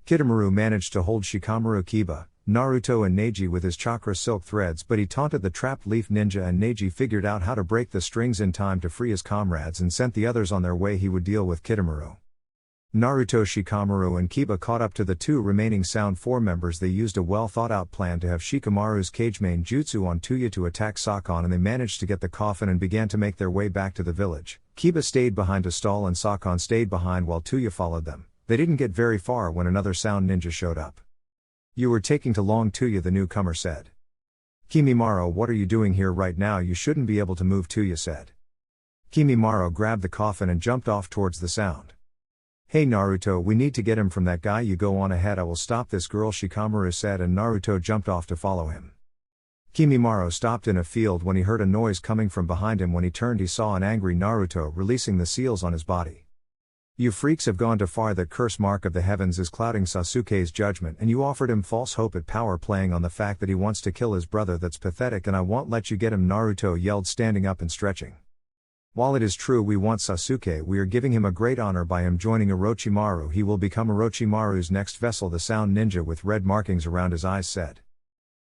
Kitamaru managed to hold Shikamaru, Kiba, Naruto and Neji with his chakra silk threads, but he taunted the trapped leaf ninja and Neji figured out how to break the strings in time to free his comrades and sent the others on their way. He would deal with Kitamaru. Naruto, Shikamaru and Kiba caught up to the 2 remaining Sound 4 members. They used a well-thought-out plan to have Shikamaru's cage main jutsu on Tuya to attack Sakon, and they managed to get the coffin and began to make their way back to the village. Kiba stayed behind to stall and Sakon stayed behind while Tuya followed them. They didn't get very far when another Sound ninja showed up. You were taking too long, Tuya, the newcomer said. Kimimaro, what are you doing here right now? You shouldn't be able to move, Tuya said. Kimimaro grabbed the coffin and jumped off towards the Sound. Hey Naruto, we need to get him from that guy. You go on ahead, I will stop this girl, Shikamaru said, and Naruto jumped off to follow him. Kimimaro stopped in a field when he heard a noise coming from behind him. When he turned he saw an angry Naruto releasing the seals on his body. You freaks have gone too far. That curse mark of the heavens is clouding Sasuke's judgment and you offered him false hope at power, playing on the fact that he wants to kill his brother. That's pathetic and I won't let you get him, Naruto yelled, standing up and stretching. While it is true we want Sasuke, we are giving him a great honor by him joining Orochimaru. He will become Orochimaru's next vessel, the Sound ninja with red markings around his eyes said.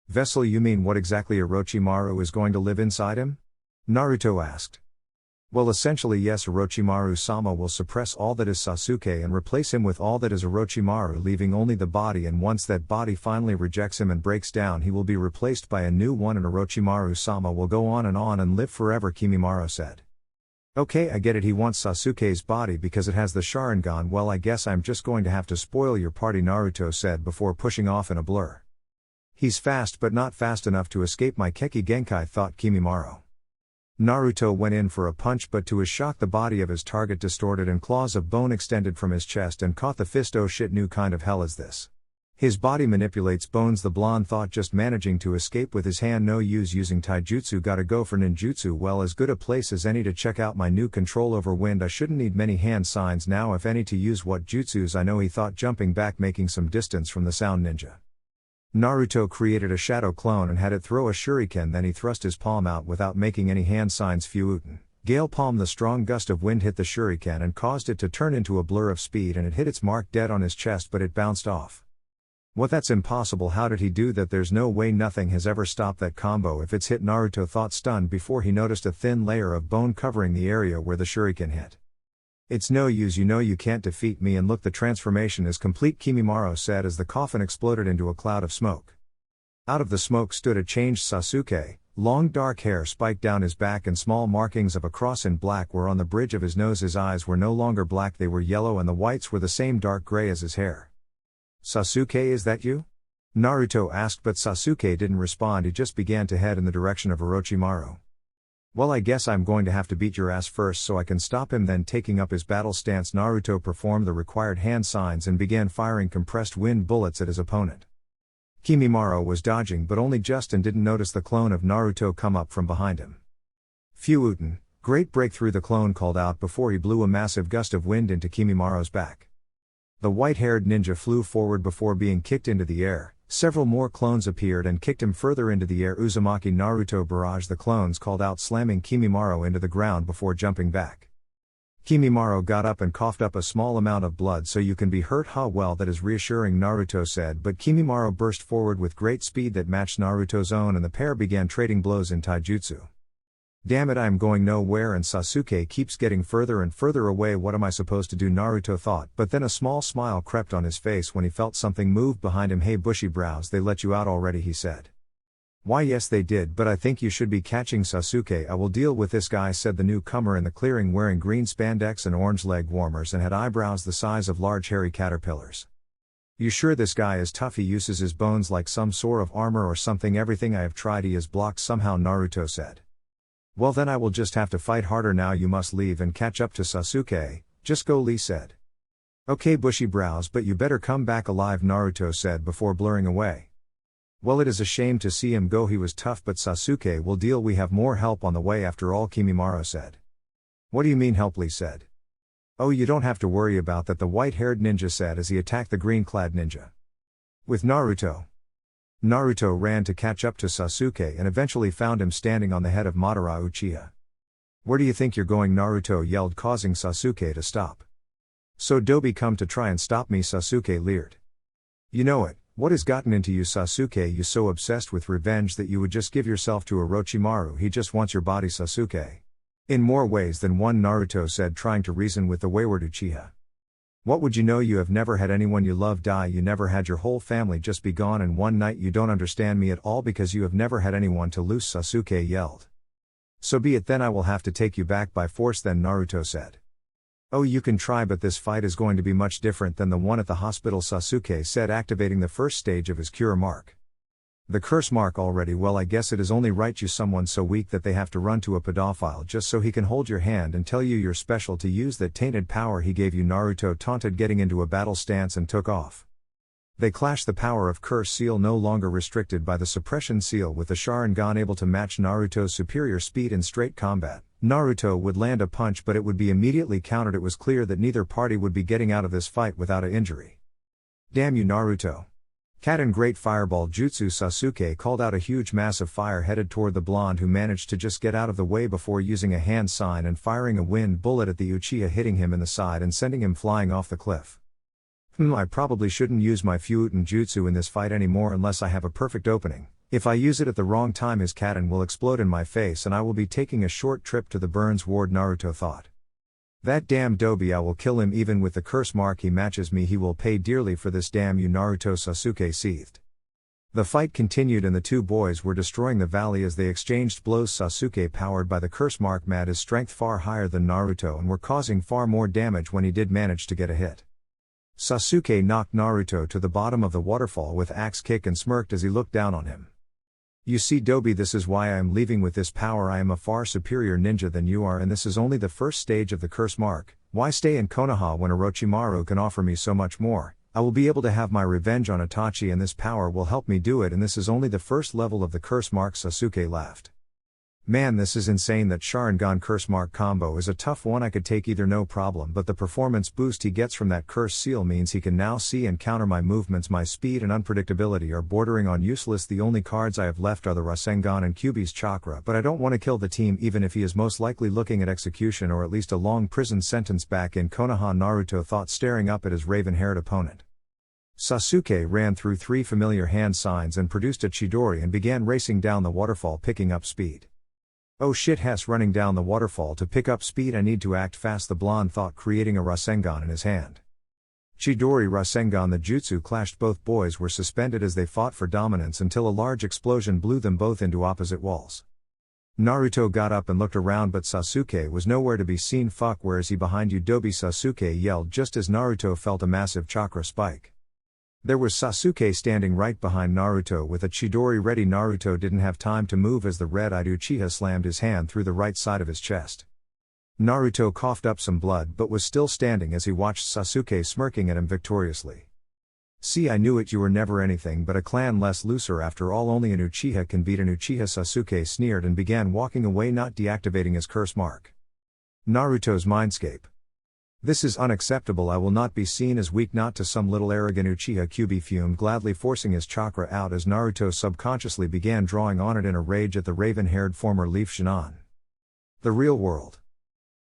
Vessel, you mean what exactly? Orochimaru is going to live inside him? Naruto asked. Well, essentially yes, Orochimaru-sama will suppress all that is Sasuke and replace him with all that is Orochimaru, leaving only the body, and once that body finally rejects him and breaks down he will be replaced by a new one and Orochimaru-sama will go on and live forever, Kimimaro said. Okay, I get it, he wants Sasuke's body because it has the Sharingan. Well, I guess I'm just going to have to spoil your party, Naruto said before pushing off in a blur. He's fast but not fast enough to escape my Keki Genkai, thought Kimimaro. Naruto went in for a punch, but to his shock the body of his target distorted and claws of bone extended from his chest and caught the fist. Oh shit, new kind of hell is this? His body manipulates bones, the blonde thought, just managing to escape with his hand. No use using taijutsu, gotta go for ninjutsu. Well, as good a place as any to check out my new control over wind. I shouldn't need many hand signs now, if any, to use what jutsus I know, he thought, jumping back, making some distance from the sound ninja. Naruto created a shadow clone and had it throw a shuriken, then he thrust his palm out without making any hand signs. Fyuten, gale palm. The strong gust of wind hit the shuriken and caused it to turn into a blur of speed, and it hit its mark dead on his chest, but it bounced off. What, that's impossible, how did he do that? There's no way, nothing has ever stopped that combo if it's hit, Naruto thought, stunned before he noticed a thin layer of bone covering the area where the shuriken hit. It's no use, you know you can't defeat me, and look, the transformation is complete, Kimimaro said as the coffin exploded into a cloud of smoke. Out of the smoke stood a changed Sasuke. Long dark hair spiked down his back and small markings of a cross in black were on the bridge of his nose. His eyes were no longer black, they were yellow, and the whites were the same dark gray as his hair. Sasuke, is that you? Naruto asked, but Sasuke didn't respond. He just began to head in the direction of Orochimaru. Well, I guess I'm going to have to beat your ass first so I can stop him. Then, taking up his battle stance, Naruto performed the required hand signs and began firing compressed wind bullets at his opponent. Kimimaro was dodging but only just and didn't notice the clone of Naruto come up from behind him. Fyuten, great breakthrough, the clone called out before he blew a massive gust of wind into Kimimaro's back. The white-haired ninja flew forward before being kicked into the air. Several more clones appeared and kicked him further into the air. Uzumaki Naruto barrage, the clones called out, slamming Kimimaro into the ground before jumping back. Kimimaro got up and coughed up a small amount of blood. So you can be hurt, huh? Well, that is reassuring, Naruto said, but Kimimaro burst forward with great speed that matched Naruto's own, and the pair began trading blows in taijutsu. Damn it, I am going nowhere and Sasuke keeps getting further and further away. What am I supposed to do? Naruto thought, but then a small smile crept on his face when he felt something move behind him. Hey, bushy brows, they let you out already, he said. Why, yes they did, but I think you should be catching Sasuke. I will deal with this guy, said the newcomer in the clearing, wearing green spandex and orange leg warmers and had eyebrows the size of large hairy caterpillars. You sure this guy is tough? He uses his bones like some sort of armor or something. Everything I have tried he is blocked somehow, Naruto said. Well, then I will just have to fight harder now. You must leave and catch up to Sasuke. Just go, Lee said. Okay, bushy brows, but you better come back alive, Naruto said before blurring away. Well, it is a shame to see him go. He was tough, but Sasuke will deal. We have more help on the way after all, Kimimaro said. What do you mean help? Lee said. Oh, you don't have to worry about that, the white-haired ninja said as he attacked the green-clad ninja. With Naruto ran to catch up to Sasuke and eventually found him standing on the head of Madara Uchiha. Where do you think you're going? Naruto yelled, causing Sasuke to stop. So Dobi come to try and stop me? Sasuke leered. You know it, what has gotten into you, Sasuke? You so obsessed with revenge that you would just give yourself to Orochimaru. He just wants your body, Sasuke. In more ways than one, Naruto said, trying to reason with the wayward Uchiha. What would you know? You have never had anyone you love die. You never had your whole family just be gone in one night. You don't understand me at all because you have never had anyone to lose, Sasuke yelled. So be it then, I will have to take you back by force then, Naruto said. Oh, you can try, but this fight is going to be much different than the one at the hospital, Sasuke said, activating the first stage of his cure mark. The curse mark already? Well, I guess it is only right. You someone so weak that they have to run to a pedophile just so he can hold your hand and tell you you're special to use that tainted power he gave you, Naruto taunted, getting into a battle stance and took off. They clashed, the power of curse seal no longer restricted by the suppression seal, with the Sharingan able to match Naruto's superior speed in straight combat. Naruto would land a punch but it would be immediately countered. It was clear that neither party would be getting out of this fight without an injury. Damn you, Naruto. Cat and Great Fireball Jutsu. Sasuke called out a huge mass of fire headed toward the blonde, who managed to just get out of the way before using a hand sign and firing a wind bullet at the Uchiha, hitting him in the side and sending him flying off the cliff. I probably shouldn't use my Fyuten Jutsu in this fight anymore unless I have a perfect opening. If I use it at the wrong time, his Katen will explode in my face and I will be taking a short trip to the Burns ward, Naruto thought. That damn Dobi, I will kill him. Even with the curse mark he matches me, he will pay dearly for this. Damn you, Naruto, Sasuke seethed. The fight continued and the two boys were destroying the valley as they exchanged blows. Sasuke, powered by the curse mark, made his strength far higher than Naruto and were causing far more damage when he did manage to get a hit. Sasuke knocked Naruto to the bottom of the waterfall with axe kick and smirked as he looked down on him. You see Dobi, this is why I am leaving with this power. I am a far superior ninja than you are, and this is only the first stage of the curse mark. Why stay in Konoha when Orochimaru can offer me so much more? I will be able to have my revenge on Itachi and this power will help me do it, and this is only the first level of the curse mark. Sasuke laughed. Man, this is insane. That Sharingan curse mark combo is a tough one. I could take either, no problem, but the performance boost he gets from that curse seal means he can now see and counter my movements. My speed and unpredictability are bordering on useless. The only cards I have left are the Rasengan and Kyuubi's chakra, but I don't want to kill the team even if he is most likely looking at execution or at least a long prison sentence. Back in Konoha, Naruto thought, staring up at his raven-haired opponent. Sasuke ran through 3 familiar hand signs and produced a Chidori and began racing down the waterfall, picking up speed. Oh shit, Hess running down the waterfall to pick up speed. I need to act fast, the blonde thought, creating a Rasengan in his hand. Chidori Rasengan. The jutsu clashed. Both boys were suspended as they fought for dominance until a large explosion blew them both into opposite walls. Naruto got up and looked around, but Sasuke was nowhere to be seen. Fuck, where is he? Behind you, Dobi, Sasuke yelled just as Naruto felt a massive chakra spike. There was Sasuke standing right behind Naruto with a Chidori ready. Naruto didn't have time to move as the red-eyed Uchiha slammed his hand through the right side of his chest. Naruto coughed up some blood but was still standing as he watched Sasuke smirking at him victoriously. See, I knew it, you were never anything but a clan less loser. After all, only an Uchiha can beat an Uchiha. Sasuke sneered and began walking away, not deactivating his curse mark. Naruto's mindscape. This is unacceptable. I will not be seen as weak, not to some little arrogant Uchiha. Kyuubi fumed, gladly forcing his chakra out as Naruto subconsciously began drawing on it in a rage at the raven-haired former Leaf Shinan. The real world.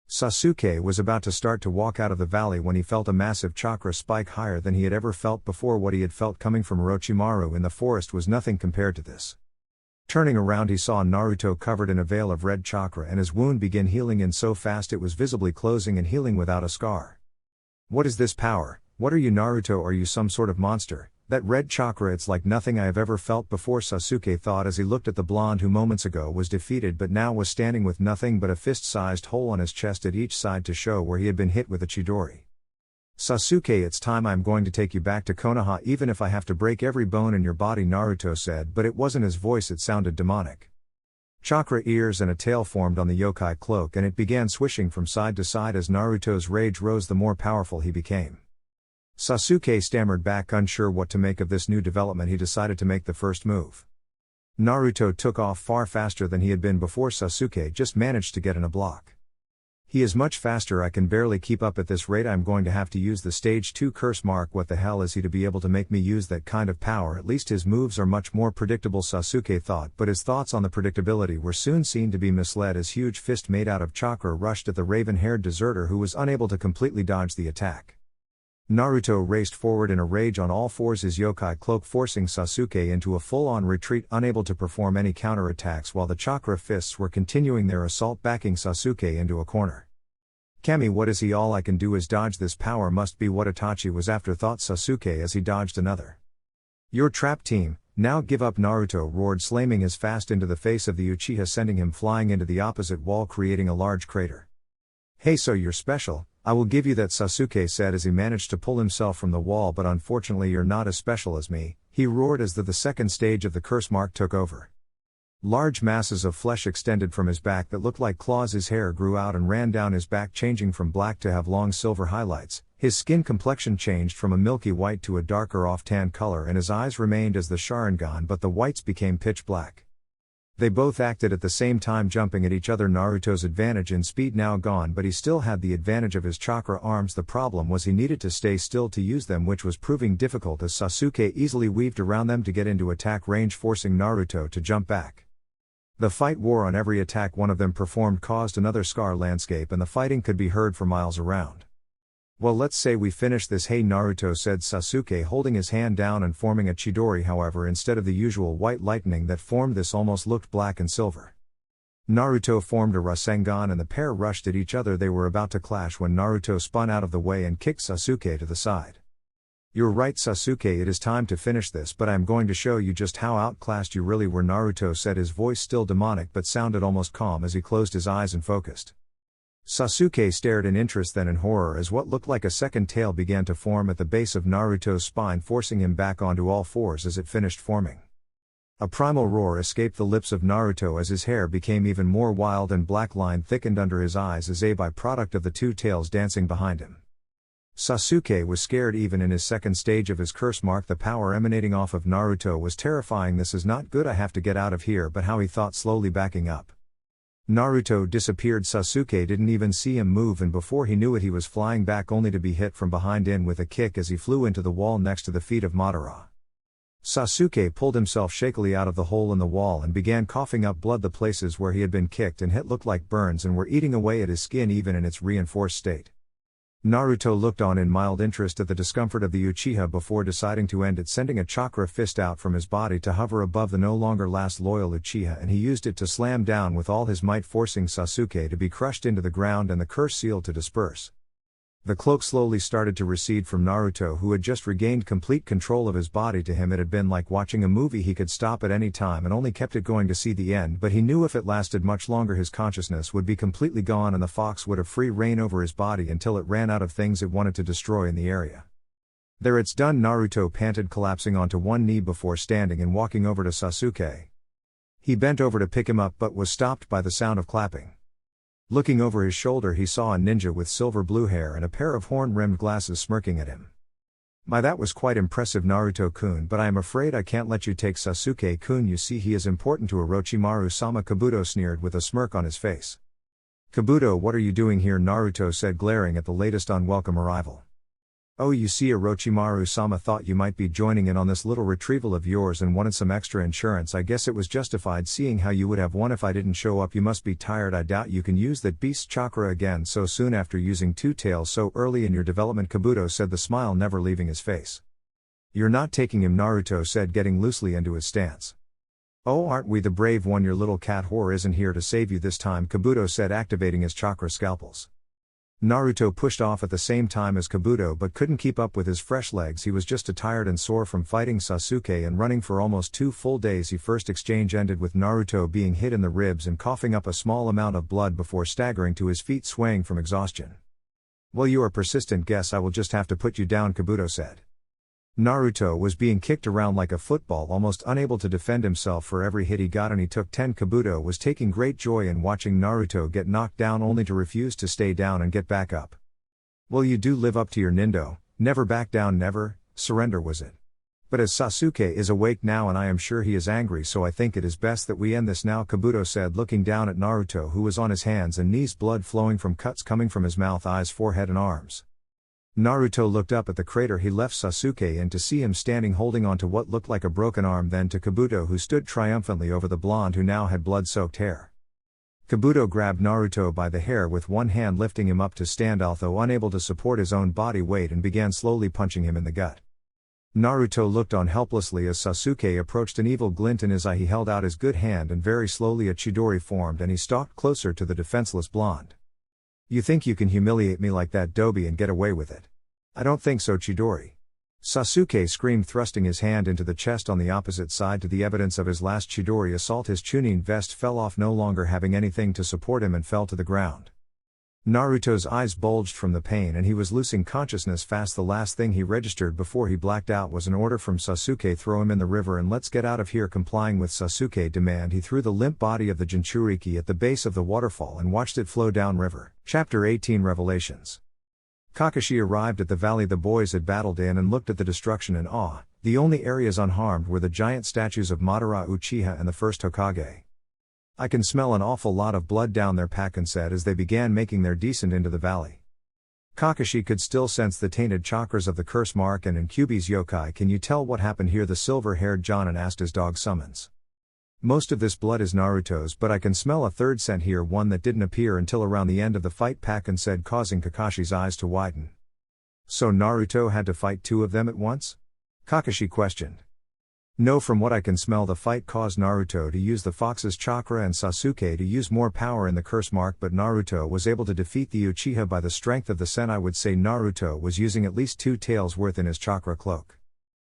Sasuke was about to start to walk out of the valley when he felt a massive chakra spike higher than he had ever felt before. What he had felt coming from Orochimaru in the forest was nothing compared to this. Turning around, he saw Naruto covered in a veil of red chakra, and his wound began healing in so fast it was visibly closing and healing without a scar. What is this power? What are you, Naruto? Are you some sort of monster? That red chakra, it's like nothing I have ever felt before, Sasuke thought as he looked at the blonde who moments ago was defeated but now was standing with nothing but a fist-sized hole on his chest at each side to show where he had been hit with a Chidori. Sasuke, it's time. I'm going to take you back to Konoha even if I have to break every bone in your body, Naruto said, but it wasn't his voice, it sounded demonic. Chakra ears and a tail formed on the yokai cloak and it began swishing from side to side as Naruto's rage rose, the more powerful he became. Sasuke stammered back, unsure what to make of this new development. He decided to make the first move. Naruto took off far faster than he had been before. Sasuke just managed to get in a block. He is much faster, I can barely keep up at this rate. I'm going to have to use the stage 2 curse mark. What the hell is he to be able to make me use that kind of power? At least his moves are much more predictable, Sasuke thought, but his thoughts on the predictability were soon seen to be misled as huge fist made out of chakra rushed at the raven-haired deserter who was unable to completely dodge the attack. Naruto raced forward in a rage on all fours, his yokai cloak forcing Sasuke into a full-on retreat, unable to perform any counterattacks while the chakra fists were continuing their assault, backing Sasuke into a corner. Kami, what is he? All I can do is dodge. This power must be what Itachi was after, thought Sasuke as he dodged another. Your trap team, now give up, Naruto roared, slamming his fist into the face of the Uchiha, sending him flying into the opposite wall, creating a large crater. Hey, so you're special? I will give you that, Sasuke said as he managed to pull himself from the wall, but unfortunately you're not as special as me, he roared as the second stage of the curse mark took over. Large masses of flesh extended from his back that looked like claws. His hair grew out and ran down his back, changing from black to have long silver highlights. His skin complexion changed from a milky white to a darker off-tan color, and his eyes remained as the Sharingan, but the whites became pitch black. They both acted at the same time, jumping at each other. Naruto's advantage in speed now gone, but he still had the advantage of his chakra arms. The problem was he needed to stay still to use them, which was proving difficult as Sasuke easily weaved around them to get into attack range, forcing Naruto to jump back. The fight war on every attack one of them performed caused another scar landscape, and the fighting could be heard for miles around. Well, let's say we finish this. Hey, Naruto said, Sasuke holding his hand down and forming a Chidori. However, instead of the usual white lightning that formed, this almost looked black and silver. Naruto formed a Rasengan and the pair rushed at each other. They were about to clash when Naruto spun out of the way and kicked Sasuke to the side. You're right, Sasuke, it is time to finish this, but I'm going to show you just how outclassed you really were, Naruto said, his voice still demonic but sounded almost calm as he closed his eyes and focused. Sasuke stared in interest, then in horror, as what looked like a second tail began to form at the base of Naruto's spine, forcing him back onto all fours as it finished forming. A primal roar escaped the lips of Naruto as his hair became even more wild and black line thickened under his eyes as a byproduct of the two tails dancing behind him. Sasuke was scared even in his second stage of his curse mark. The power emanating off of Naruto was terrifying. This is not good, I have to get out of here, but how he thought, slowly backing up. Naruto disappeared. Sasuke didn't even see him move, and before he knew it he was flying back only to be hit from behind in with a kick as he flew into the wall next to the feet of Madara. Sasuke pulled himself shakily out of the hole in the wall and began coughing up blood. The places where he had been kicked and hit looked like burns and were eating away at his skin even in its reinforced state. Naruto looked on in mild interest at the discomfort of the Uchiha before deciding to end it, sending a chakra fist out from his body to hover above the no longer last loyal Uchiha, and he used it to slam down with all his might, forcing Sasuke to be crushed into the ground and the curse seal to disperse. The cloak slowly started to recede from Naruto, who had just regained complete control of his body. To him it had been like watching a movie. He could stop at any time and only kept it going to see the end, but he knew if it lasted much longer his consciousness would be completely gone and the fox would have free reign over his body until it ran out of things it wanted to destroy in the area. There, it's done, Naruto panted, collapsing onto one knee before standing and walking over to Sasuke. He bent over to pick him up but was stopped by the sound of clapping. Looking over his shoulder he saw a ninja with silver blue hair and a pair of horn-rimmed glasses smirking at him. "My, that was quite impressive, Naruto-kun, but I am afraid I can't let you take Sasuke-kun. You see, he is important to Orochimaru-sama," Kabuto sneered with a smirk on his face. "Kabuto, what are you doing here?" Naruto said, glaring at the latest unwelcome arrival. "Oh, you see, Orochimaru-sama thought you might be joining in on this little retrieval of yours and wanted some extra insurance. I guess it was justified, seeing how you would have won if I didn't show up. You must be tired. I doubt you can use that beast's chakra again so soon after using two tails so early in your development," Kabuto said, the smile never leaving his face. "You're not taking him," Naruto said, getting loosely into his stance. "Oh, aren't we the brave one? Your little cat whore isn't here to save you this time," Kabuto said, activating his chakra scalpels. Naruto pushed off at the same time as Kabuto but couldn't keep up with his fresh legs. He was just too tired and sore from fighting Sasuke and running for almost 2 full days. His first exchange ended with Naruto being hit in the ribs and coughing up a small amount of blood before staggering to his feet, swaying from exhaustion. "Well, you are persistent. Guess I will just have to put you down," Kabuto said. Naruto was being kicked around like a football, almost unable to defend himself for every hit he got, and he took 10. Kabuto was taking great joy in watching Naruto get knocked down only to refuse to stay down and get back up. "Well, you do live up to your nindo, never back down, never surrender, was it? But as Sasuke is awake now and I am sure he is angry, so I think it is best that we end this now," Kabuto said, looking down at Naruto, who was on his hands and knees, blood flowing from cuts coming from his mouth, eyes, forehead and arms. Naruto looked up at the crater he left Sasuke in to see him standing holding onto what looked like a broken arm, then to Kabuto, who stood triumphantly over the blonde who now had blood-soaked hair. Kabuto grabbed Naruto by the hair with one hand, lifting him up to stand, although unable to support his own body weight, and began slowly punching him in the gut. Naruto looked on helplessly as Sasuke approached, an evil glint in his eye. He held out his good hand and very slowly a Chidori formed and he stalked closer to the defenseless blonde. "You think you can humiliate me like that, Dobi, and get away with it? I don't think so, Chidori." Sasuke screamed, thrusting his hand into the chest on the opposite side to the evidence of his last Chidori assault. His Chunin vest fell off, no longer having anything to support him, and fell to the ground. Naruto's eyes bulged from the pain and he was losing consciousness fast. The last thing he registered before he blacked out was an order from Sasuke: "Throw him in the river and let's get out of here." Complying with Sasuke's demand, he threw the limp body of the Jinchuriki at the base of the waterfall and watched it flow down river. Chapter 18 Revelations. Kakashi arrived at the valley the boys had battled in and looked at the destruction in awe. The only areas unharmed were the giant statues of Madara, Uchiha and the first Hokage. "I can smell an awful lot of blood down there," Pakken said as they began making their descent into the valley. Kakashi could still sense the tainted chakras of the curse mark and in Kyuubi's yokai. "Can you tell what happened here?" the silver-haired Jonin asked his dog Summons. "Most of this blood is Naruto's, but I can smell a third scent here, one that didn't appear until around the end of the fight," Pakken said, causing Kakashi's eyes to widen. "So Naruto had to fight 2 of them at once?" Kakashi questioned. "No, from what I can smell, the fight caused Naruto to use the fox's chakra and Sasuke to use more power in the curse mark, but Naruto was able to defeat the Uchiha by the strength of the scent. I would say Naruto was using at least 2 taels worth in his chakra cloak."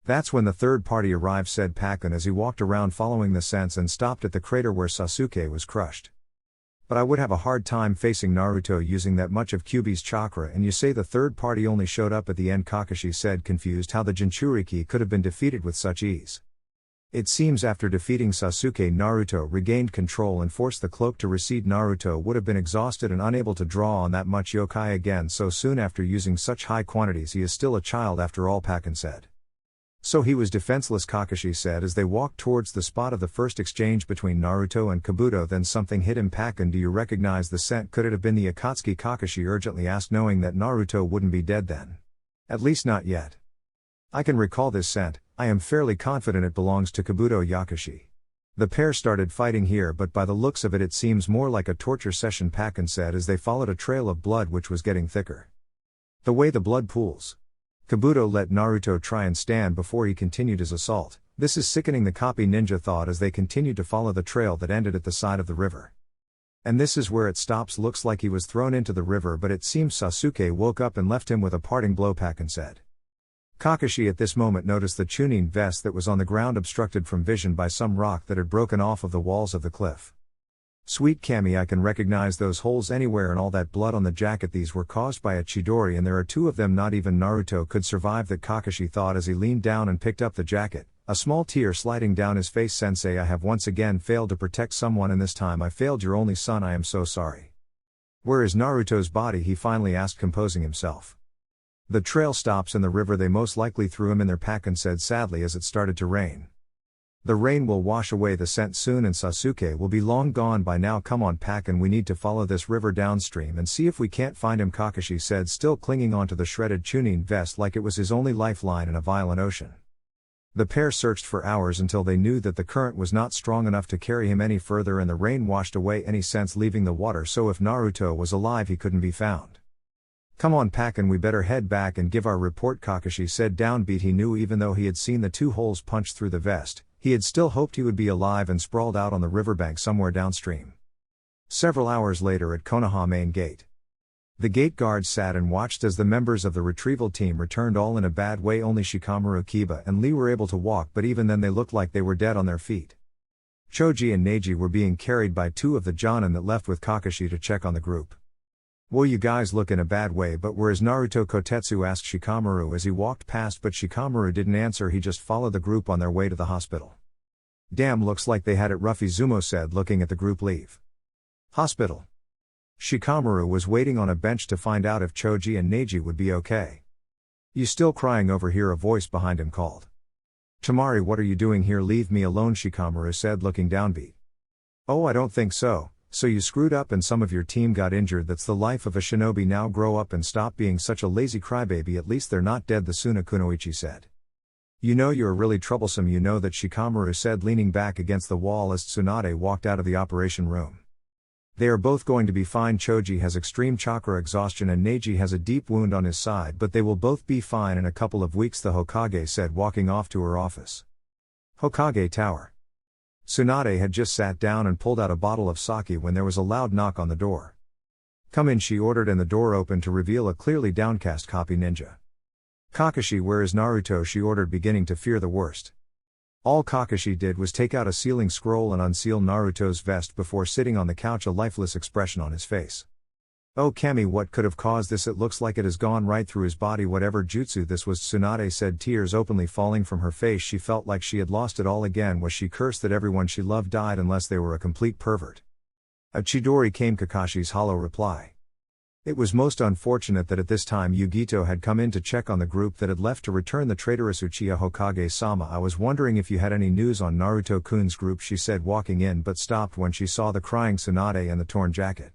"That's when the third party arrived," said Pakken as he walked around following the scents and stopped at the crater where Sasuke was crushed. "But I would have a hard time facing Naruto using that much of Kyuubi's chakra, and you say the third party only showed up at the end?" Kakashi said, confused how the Jinchuriki could have been defeated with such ease. It seems after defeating Sasuke, Naruto regained control and forced the cloak to recede. Naruto would have been exhausted and unable to draw on that much yokai again so soon after using such high quantities. He is still a child after all, Pakken said. So he was defenseless, Kakashi said as they walked towards the spot of the first exchange between Naruto and Kabuto. Then something hit him. Pakken, do you recognize the scent? Could it have been the Akatsuki? Kakashi urgently asked, knowing that Naruto wouldn't be dead then. At least not yet. I can recall this scent. I am fairly confident it belongs to Kabuto Yakashi. The pair started fighting here, but by the looks of it seems more like a torture session, Pakken said as they followed a trail of blood which was getting thicker. The way the blood pools. Kabuto let Naruto try and stand before he continued his assault. This is sickening, the copy ninja thought as they continued to follow the trail that ended at the side of the river. And this is where it stops. Looks like he was thrown into the river, but it seems Sasuke woke up and left him with a parting blow, Pakken said. Kakashi at this moment noticed the Chunin vest that was on the ground obstructed from vision by some rock that had broken off of the walls of the cliff. Sweet Kami, I can recognize those holes anywhere and all that blood on the jacket. These were caused by a Chidori and there are two of them. Not even Naruto could survive that, Kakashi thought as he leaned down and picked up the jacket, a small tear sliding down his face. Sensei, I have once again failed to protect someone, and this time I failed your only son. I am so sorry. Where is Naruto's body? He finally asked, composing himself. The trail stops in the river. They most likely threw him in there, Pakken said sadly as it started to rain. The rain will wash away the scent soon and Sasuke will be long gone by now. Come on, Pakken, we need to follow this river downstream and see if we can't find him, Kakashi said, still clinging onto the shredded Chunin vest like it was his only lifeline in a violent ocean. The pair searched for hours until they knew that the current was not strong enough to carry him any further and the rain washed away any sense leaving the water, so if Naruto was alive he couldn't be found. Come on, Pakken, we better head back and give our report, Kakashi said, downbeat. He knew even though he had seen the two holes punched through the vest, he had still hoped he would be alive and sprawled out on the riverbank somewhere downstream. Several hours later at Konoha main gate. The gate guards sat and watched as the members of the retrieval team returned, all in a bad way. Only Shikamaru, Kiba and Lee were able to walk, but even then they looked like they were dead on their feet. Choji and Neji were being carried by two of the Jonin that left with Kakashi to check on the group. Well, you guys look in a bad way, but where is Naruto? Kotetsu asked Shikamaru as he walked past, but Shikamaru didn't answer. He just followed the group on their way to the hospital. Damn, looks like they had it rough, Izumo said, looking at the group leave. Hospital. Shikamaru was waiting on a bench to find out if Choji and Neji would be okay. You still crying over here? A voice behind him called. Tamari, what are you doing here? Leave me alone, Shikamaru said, looking downbeat. Oh, I don't think so. So you screwed up and some of your team got injured. That's the life of a shinobi. Now grow up and stop being such a lazy crybaby. At least they're not dead, the Suna Kunoichi said. You know you're really troublesome, you know that, Shikamaru said, leaning back against the wall as Tsunade walked out of the operation room. They are both going to be fine. Choji has extreme chakra exhaustion and Neji has a deep wound on his side, but they will both be fine in a couple of weeks, the Hokage said, walking off to her office. Hokage Tower. Tsunade had just sat down and pulled out a bottle of sake when there was a loud knock on the door. Come in, she ordered, and the door opened to reveal a clearly downcast copy ninja. Kakashi, where is Naruto? She ordered, beginning to fear the worst. All Kakashi did was take out a sealing scroll and unseal Naruto's vest before sitting on the couch, a lifeless expression on his face. Oh Kami, what could have caused this? It looks like it has gone right through his body. Whatever jutsu this was, Tsunade said, tears openly falling from her face. She felt like she had lost it all again. Was she cursed that everyone she loved died unless they were a complete pervert? A Chidori, came Kakashi's hollow reply. It was most unfortunate that at this time Yugito had come in to check on the group that had left to return the traitorous Uchiha Hokage-sama. I was wondering if you had any news on Naruto-kun's group, she said, walking in, but stopped when she saw the crying Tsunade and the torn jacket.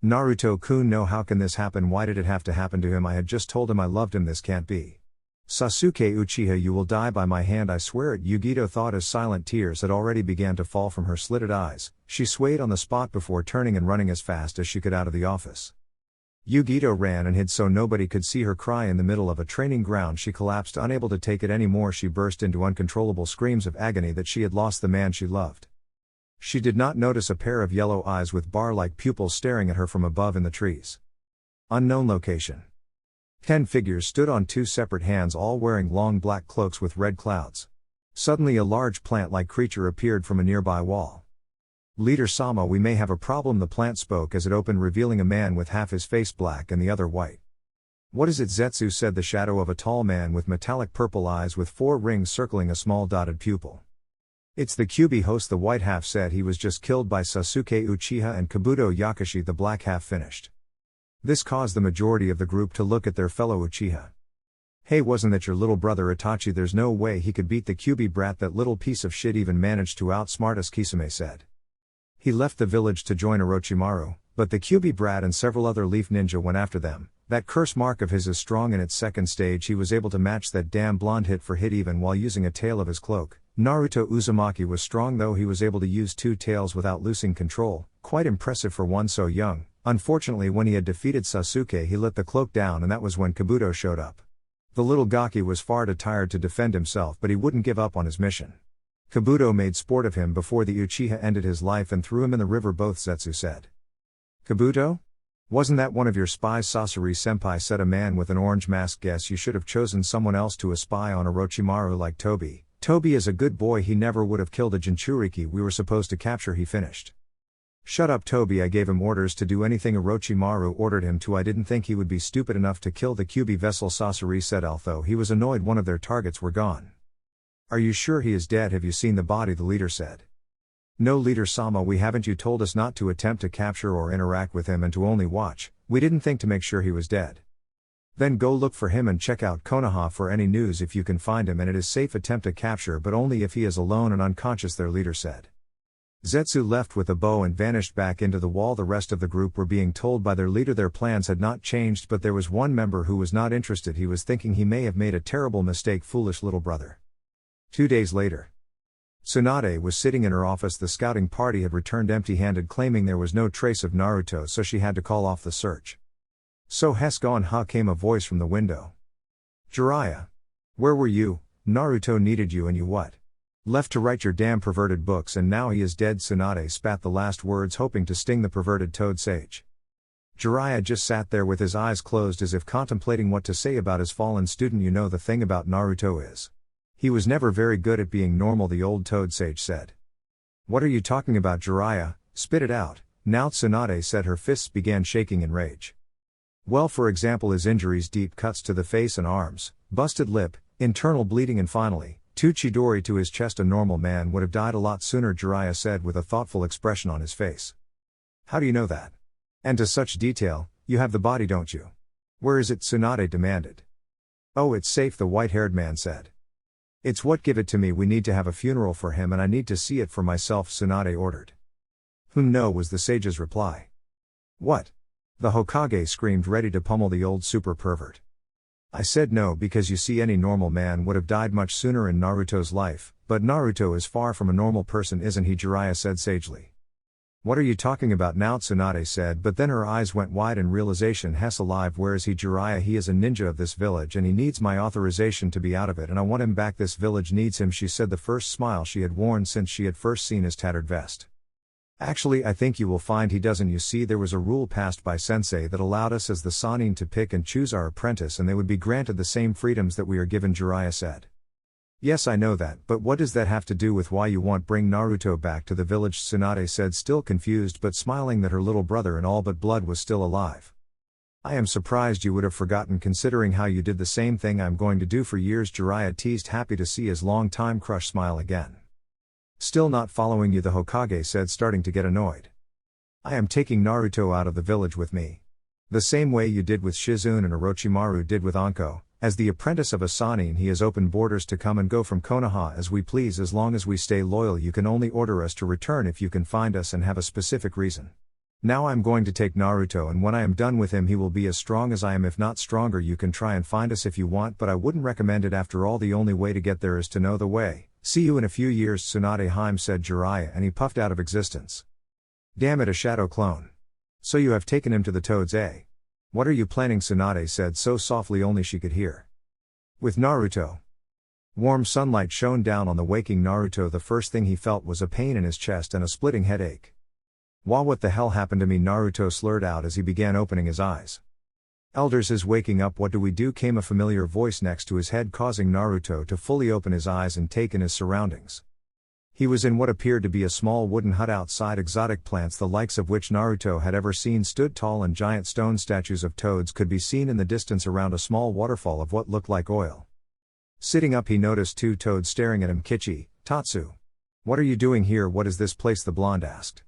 Naruto-kun, no, how can this happen? Why did it have to happen to him? I had just told him I loved him. This can't be. Sasuke Uchiha, you will die by my hand, I swear it, Yugito thought as silent tears had already began to fall from her slitted eyes. She swayed on the spot before turning and running as fast as she could out of the office. Yugito ran and hid so nobody could see her cry. In the middle of a training ground she collapsed, unable to take it anymore. She burst into uncontrollable screams of agony that she had lost the man she loved. She did not notice a pair of yellow eyes with bar-like pupils staring at her from above in the trees. Unknown location. 10 figures stood on 2 separate hands, all wearing long black cloaks with red clouds. Suddenly a large plant-like creature appeared from a nearby wall. Leader Sama, we may have a problem, the plant spoke as it opened, revealing a man with half his face black and the other white. What is it, Zetsu? said the shadow of a tall man with metallic purple eyes with 4 rings circling a small dotted pupil. It's the QB host. The white half said he was just killed by Sasuke Uchiha and Kabuto Yakashi. The black half finished. This caused the majority of the group to look at their fellow Uchiha. Hey, wasn't that your little brother Itachi? There's no way he could beat the QB brat. That little piece of shit even managed to outsmart us, Kisame said. He left the village to join Orochimaru, but the QB brat and several other Leaf Ninja went after them. That curse mark of his is strong. In its second stage he was able to match that damn blonde hit for hit even while using a tail of his cloak. Naruto Uzumaki was strong though. He was able to use two tails without losing control, quite impressive for one so young. Unfortunately, when he had defeated Sasuke he let the cloak down, and that was when Kabuto showed up. The little Gaki was far too tired to defend himself, but he wouldn't give up on his mission. Kabuto made sport of him before the Uchiha ended his life and threw him in the river, both Zetsu said. Kabuto? Wasn't that one of your spies? Sasori-senpai said. A man with an orange mask. Guess you should have chosen someone else to spy on Orochimaru like Tobi. Tobi is a good boy. He never would have killed a Jinchuriki we were supposed to capture. He finished. Shut up, Tobi. I gave him orders to do anything Orochimaru ordered him to. I didn't think he would be stupid enough to kill the QB vessel, Sasori said. Although he was annoyed one of their targets were gone. Are you sure he is dead? Have you seen the body? The leader said. No, Leader-sama, we haven't. You told us not to attempt to capture or interact with him and to only watch. We didn't think to make sure he was dead. Then go look for him and check out Konoha for any news if you can find him, and it is safe. Attempt to capture but only if he is alone and unconscious, their leader said. Zetsu left with a bow and vanished back into the wall. The rest of the group were being told by their leader their plans had not changed, but there was one member who was not interested. He was thinking he may have made a terrible mistake. Foolish little brother. 2 days later. Tsunade was sitting in her office. The scouting party had returned empty-handed, claiming there was no trace of Naruto, so she had to call off the search. So has gone, huh? Came a voice from the window. Jiraiya. Where were you? Naruto needed you and you what? Left to write your damn perverted books and now he is dead. Tsunade spat the last words, hoping to sting the perverted toad sage. Jiraiya just sat there with his eyes closed as if contemplating what to say about his fallen student. You know, the thing about Naruto is, he was never very good at being normal, the old toad sage said. What are you talking about, Jiraiya? Spit it out. Now, Tsunade said. Her fists began shaking in rage. Well, for example, his injuries: deep cuts to the face and arms, busted lip, internal bleeding, and finally, 2 chidori to his chest. A normal man would have died a lot sooner, Jiraiya said with a thoughtful expression on his face. How do you know that? And to such detail, you have the body, don't you? Where is it? Tsunade demanded. Oh, it's safe, the white-haired man said. It's what? Give it to me. We need to have a funeral for him and I need to see it for myself, Tsunade ordered. No, was the sage's reply. What? The Hokage screamed, ready to pummel the old super pervert. I said no because you see, any normal man would have died much sooner in Naruto's life, but Naruto is far from a normal person, isn't he? Jiraiya said sagely. What are you talking about now? Tsunade said, but then her eyes went wide in realization. Hess alive, where is he? Jiraiya, he is a ninja of this village and he needs my authorization to be out of it, and I want him back. This village needs him, she said, the first smile she had worn since she had first seen his tattered vest. Actually, I think you will find he doesn't. You see, there was a rule passed by Sensei that allowed us as the Sannin to pick and choose our apprentice, and they would be granted the same freedoms that we are given, Jiraiya said. Yes, I know that, but what does that have to do with why you want bring Naruto back to the village? Tsunade said, still confused but smiling that her little brother in all but blood was still alive. I am surprised you would have forgotten, considering how you did the same thing I'm going to do for years, Jiraiya teased, happy to see his long-time crush smile again. Still not following you, the Hokage said, starting to get annoyed. I am taking Naruto out of the village with me. The same way you did with Shizune and Orochimaru did with Anko. As the apprentice of a Sannin, he has opened borders to come and go from Konoha as we please. As long as we stay loyal, you can only order us to return if you can find us and have a specific reason. Now I'm going to take Naruto, and when I am done with him he will be as strong as I am, if not stronger. You can try and find us if you want, but I wouldn't recommend it. After all, the only way to get there is to know the way. See you in a few years, Tsunade Heim said Jiraiya, and he puffed out of existence. Damn it, a shadow clone. So you have taken him to the toads, eh? What are you planning? Tsunade said so softly only she could hear. With Naruto. Warm sunlight shone down on the waking Naruto. The first thing he felt was a pain in his chest and a splitting headache. What the hell happened to me? Naruto slurred out as he began opening his eyes. Elders is waking up. What do we do? Came a familiar voice next to his head, causing Naruto to fully open his eyes and take in his surroundings. He was in what appeared to be a small wooden hut outside. Exotic plants, the likes of which Naruto had ever seen, stood tall, and giant stone statues of toads could be seen in the distance around a small waterfall of what looked like oil. Sitting up, he noticed 2 toads staring at him. Kichi, Tatsu. What are you doing here? What is this place? The blonde asked.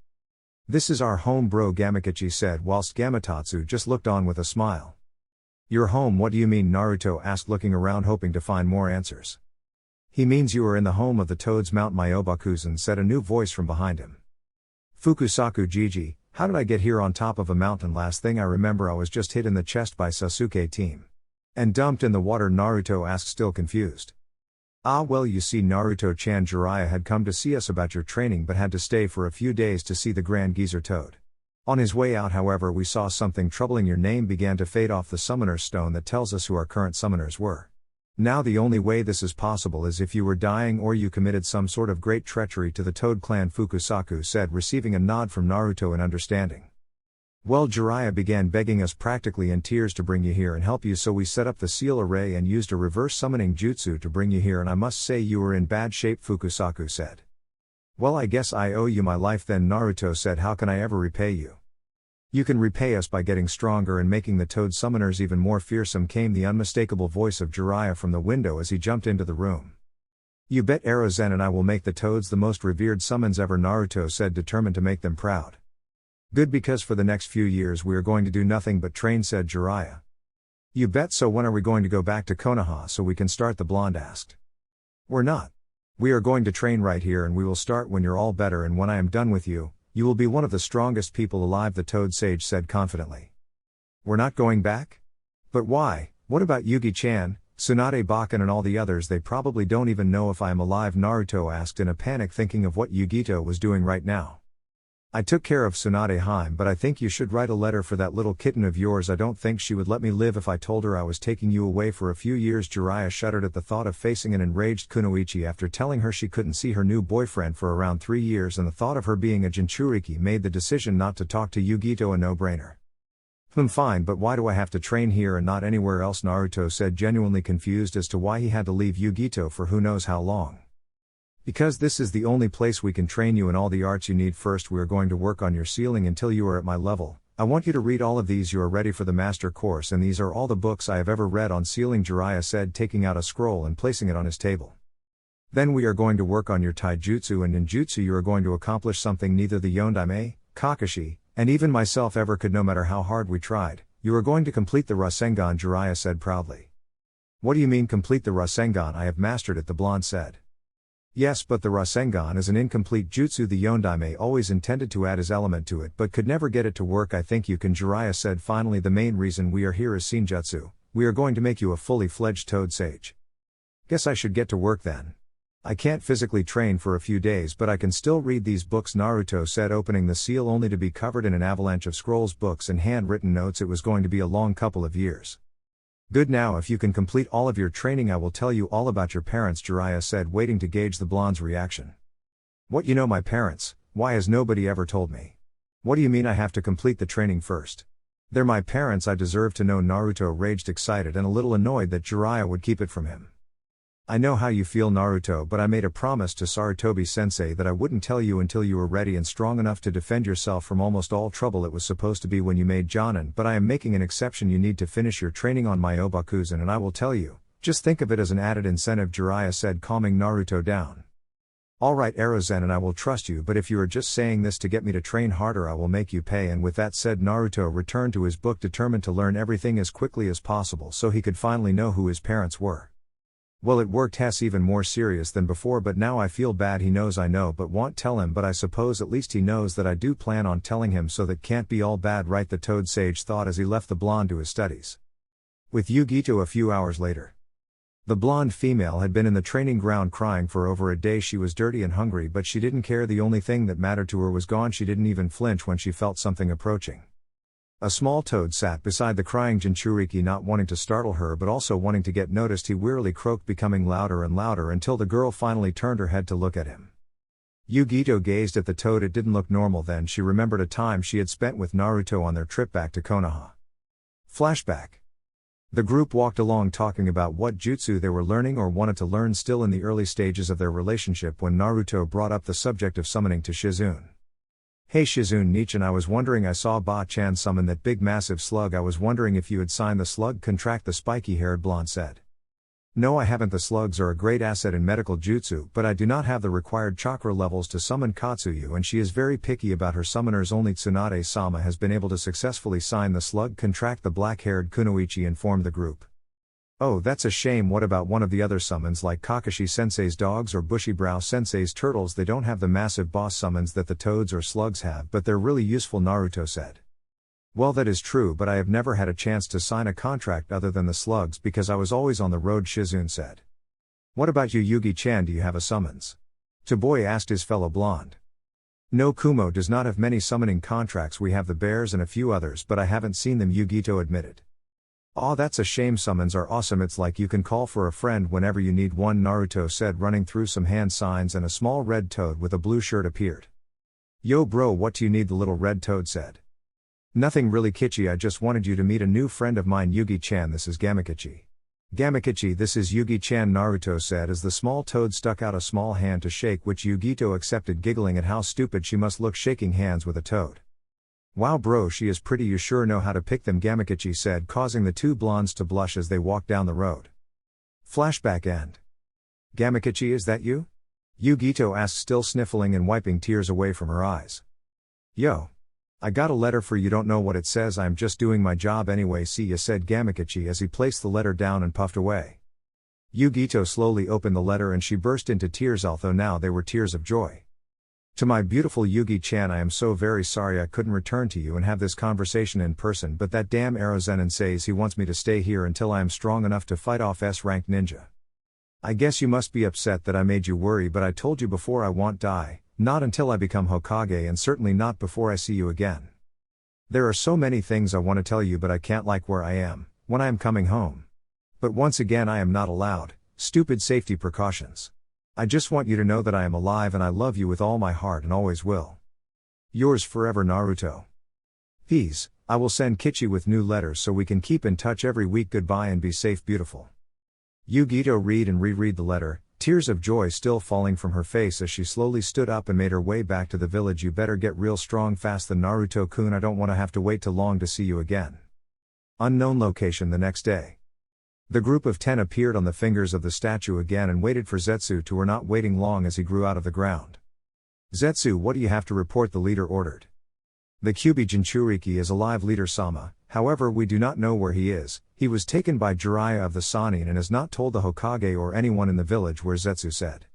This is our home, bro, Gamakichi said, whilst Gamatatsu just looked on with a smile. Your home? What do you mean? Naruto asked, looking around hoping to find more answers. He means you are in the home of the Toads, Mount Myobakuzen, said a new voice from behind him. Fukusaku Jiji, how did I get here on top of a mountain? Last thing I remember I was just hit in the chest by Sasuke team. And dumped in the water, Naruto asked, still confused. Ah well, you see, Naruto-chan, Jiraiya had come to see us about your training but had to stay for a few days to see the Grand Geezer Toad. On his way out, however, we saw something troubling. Your name began to fade off the summoner's stone that tells us who our current summoners were. Now the only way this is possible is if you were dying or you committed some sort of great treachery to the Toad clan, Fukusaku said, receiving a nod from Naruto in understanding. Well, Jiraiya began begging us practically in tears to bring you here and help you, so we set up the seal array and used a reverse summoning jutsu to bring you here, and I must say you were in bad shape, Fukusaku said. Well, I guess I owe you my life then, Naruto said. How can I ever repay you? You can repay us by getting stronger and making the Toad summoners even more fearsome, came the unmistakable voice of Jiraiya from the window as he jumped into the room. You bet Erozen and I will make the Toads the most revered summons ever, Naruto said, determined to make them proud. Good, because for the next few years we are going to do nothing but train, said Jiraiya. You bet. So when are we going to go back to Konoha so we can start? The blonde asked. We're not. We are going to train right here, and we will start when you're all better, and when I am done with you, you will be one of the strongest people alive, the Toad Sage said confidently. We're not going back? But why? What about Yugi-chan, Tsunade Bakken and all the others? They probably don't even know if I am alive, Naruto asked in a panic, thinking of what Yugito was doing right now. I took care of Tsunade Haim, but I think you should write a letter for that little kitten of yours. I don't think she would let me live if I told her I was taking you away for a few years. Jiraiya shuddered at the thought of facing an enraged Kunoichi after telling her she couldn't see her new boyfriend for around 3 years, and the thought of her being a Jinchuriki made the decision not to talk to Yugito a no-brainer. Fine, but why do I have to train here and not anywhere else? Naruto said, genuinely confused as to why he had to leave Yugito for who knows how long. Because this is the only place we can train you in all the arts you need. First, we are going to work on your sealing until you are at my level. I want you to read all of these. You are ready for the master course, and these are all the books I have ever read on sealing, Jiraiya said, taking out a scroll and placing it on his table. Then we are going to work on your taijutsu and ninjutsu. You are going to accomplish something neither the Yondaime, Kakashi, and even myself ever could, no matter how hard we tried. You are going to complete the Rasengan, Jiraiya said proudly. What do you mean complete the Rasengan? I have mastered it, the blonde said. Yes, but the Rasengan is an incomplete jutsu the Yondaime always intended to add his element to it but could never get it to work. I think you can, Jiraiya said finally. The main reason we are here is Senjutsu. We are going to make you a fully fledged Toad Sage. Guess I should get to work then. I can't physically train for a few days, but I can still read these books, Naruto said, opening the seal only to be covered in an avalanche of scrolls, books and handwritten notes. It was going to be a long couple of years. Good, now if you can complete all of your training I will tell you all about your parents, Jiraiya said, waiting to gauge the blonde's reaction. What, you know my parents? Why has nobody ever told me? What do you mean I have to complete the training first? They're my parents, I deserve to know, Naruto raged, excited and a little annoyed that Jiraiya would keep it from him. I know how you feel, Naruto, but I made a promise to Sarutobi-sensei that I wouldn't tell you until you were ready and strong enough to defend yourself from almost all trouble. It was supposed to be when you made Jonin, but I am making an exception. You need to finish your training on Myobakuzen and I will tell you. Just think of it as an added incentive, Jiraiya said, calming Naruto down. Alright Erozen, and I will trust you, but if you are just saying this to get me to train harder I will make you pay. And with that said, Naruto returned to his book, determined to learn everything as quickly as possible so he could finally know who his parents were. Well, it worked. Hess even more serious than before, but now I feel bad. He knows I know but won't tell him, but I suppose at least he knows that I do plan on telling him, so that can't be all bad, right? The Toad Sage thought as he left the blonde to his studies. With Yugito a few hours later. The blonde female had been in the training ground crying for over a day. She was dirty and hungry, but she didn't care. The only thing that mattered to her was gone. She didn't even flinch when she felt something approaching. A small toad sat beside the crying Jinchuriki, not wanting to startle her but also wanting to get noticed. He wearily croaked, becoming louder and louder until the girl finally turned her head to look at him. Yugito gazed at the toad. It didn't look normal. Then she remembered a time she had spent with Naruto on their trip back to Konoha. Flashback. The group walked along talking about what jutsu they were learning or wanted to learn, still in the early stages of their relationship, when Naruto brought up the subject of summoning to Shizune. Hey Shizune Nichan, I was wondering, I saw Ba-chan summon that big massive slug. I was wondering if you had signed the slug contract, the spiky-haired blonde said. No, I haven't. The slugs are a great asset in medical jutsu, but I do not have the required chakra levels to summon Katsuyu, and she is very picky about her summoners. Only Tsunade-sama has been able to successfully sign the slug contract. The black-haired Kunoichi informed the group. Oh, that's a shame. What about one of the other summons like Kakashi-sensei's dogs or Bushibrow-sensei's turtles? They don't have the massive boss summons that the toads or slugs have, but they're really useful, Naruto said. Well, that is true, but I have never had a chance to sign a contract other than the slugs because I was always on the road, Shizune said. What about you, Yugi-chan? Do you have a summons? Toboy asked his fellow blonde. No, Kumo does not have many summoning contracts. We have the bears and a few others, but I haven't seen them, Yugito admitted. Aw, that's a shame. Summons are awesome. It's like you can call for a friend whenever you need one, Naruto said, running through some hand signs, and a small red toad with a blue shirt appeared. Yo bro, what do you need? The little red toad said. Nothing really, Kichi. I just wanted you to meet a new friend of mine, Yugi-chan. This is Gamakichi. Gamakichi, this is Yugi-chan, Naruto said as the small toad stuck out a small hand to shake, which Yugito accepted, giggling at how stupid she must look shaking hands with a toad. Wow bro, she is pretty. You sure know how to pick them, Gamakichi said, causing the two blondes to blush as they walked down the road. Flashback end. Gamakichi, is that you? Yugito asked, still sniffling and wiping tears away from her eyes. Yo. I got a letter for you. Don't know what it says. I'm just doing my job anyway, see ya, said Gamakichi as he placed the letter down and puffed away. Yugito slowly opened the letter and she burst into tears, although now they were tears of joy. To my beautiful Yugi-chan, I am so very sorry I couldn't return to you and have this conversation in person, but that damn Arozenin says he wants me to stay here until I am strong enough to fight off S-ranked ninja. I guess you must be upset that I made you worry, but I told you before, I won't die, not until I become Hokage, and certainly not before I see you again. There are so many things I want to tell you, but I can't, like where I am, when I am coming home. But once again I am not allowed, stupid safety precautions. I just want you to know that I am alive and I love you with all my heart and always will. Yours forever, Naruto. Peace. I will send Kichi with new letters so we can keep in touch every week. Goodbye and be safe, beautiful. Yugito read and reread the letter, tears of joy still falling from her face as she slowly stood up and made her way back to the village. You better get real strong fast, the Naruto-kun. I don't want to have to wait too long to see you again. Unknown location. The next day. The group of 10 appeared on the fingers of the statue again and waited for Zetsu to, were not waiting long as he grew out of the ground. Zetsu, what do you have to report? The leader ordered. The Kyuubi Jinchuriki is alive, Leader Sama, however we do not know where he is. He was taken by Jiraiya of the Sannin and has not told the Hokage or anyone in the village where, Zetsu said.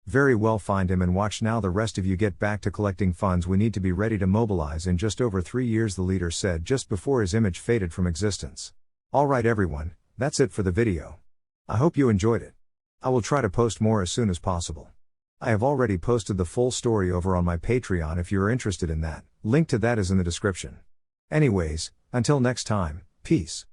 Very well, find him and watch. Now the rest of you get back to collecting funds. We need to be ready to mobilize in just over 3 years, the leader said just before his image faded from existence. Alright everyone, that's it for the video. I hope you enjoyed it. I will try to post more as soon as possible. I have already posted the full story over on my Patreon if you are interested in that. Link to that is in the description. Anyways, until next time, peace.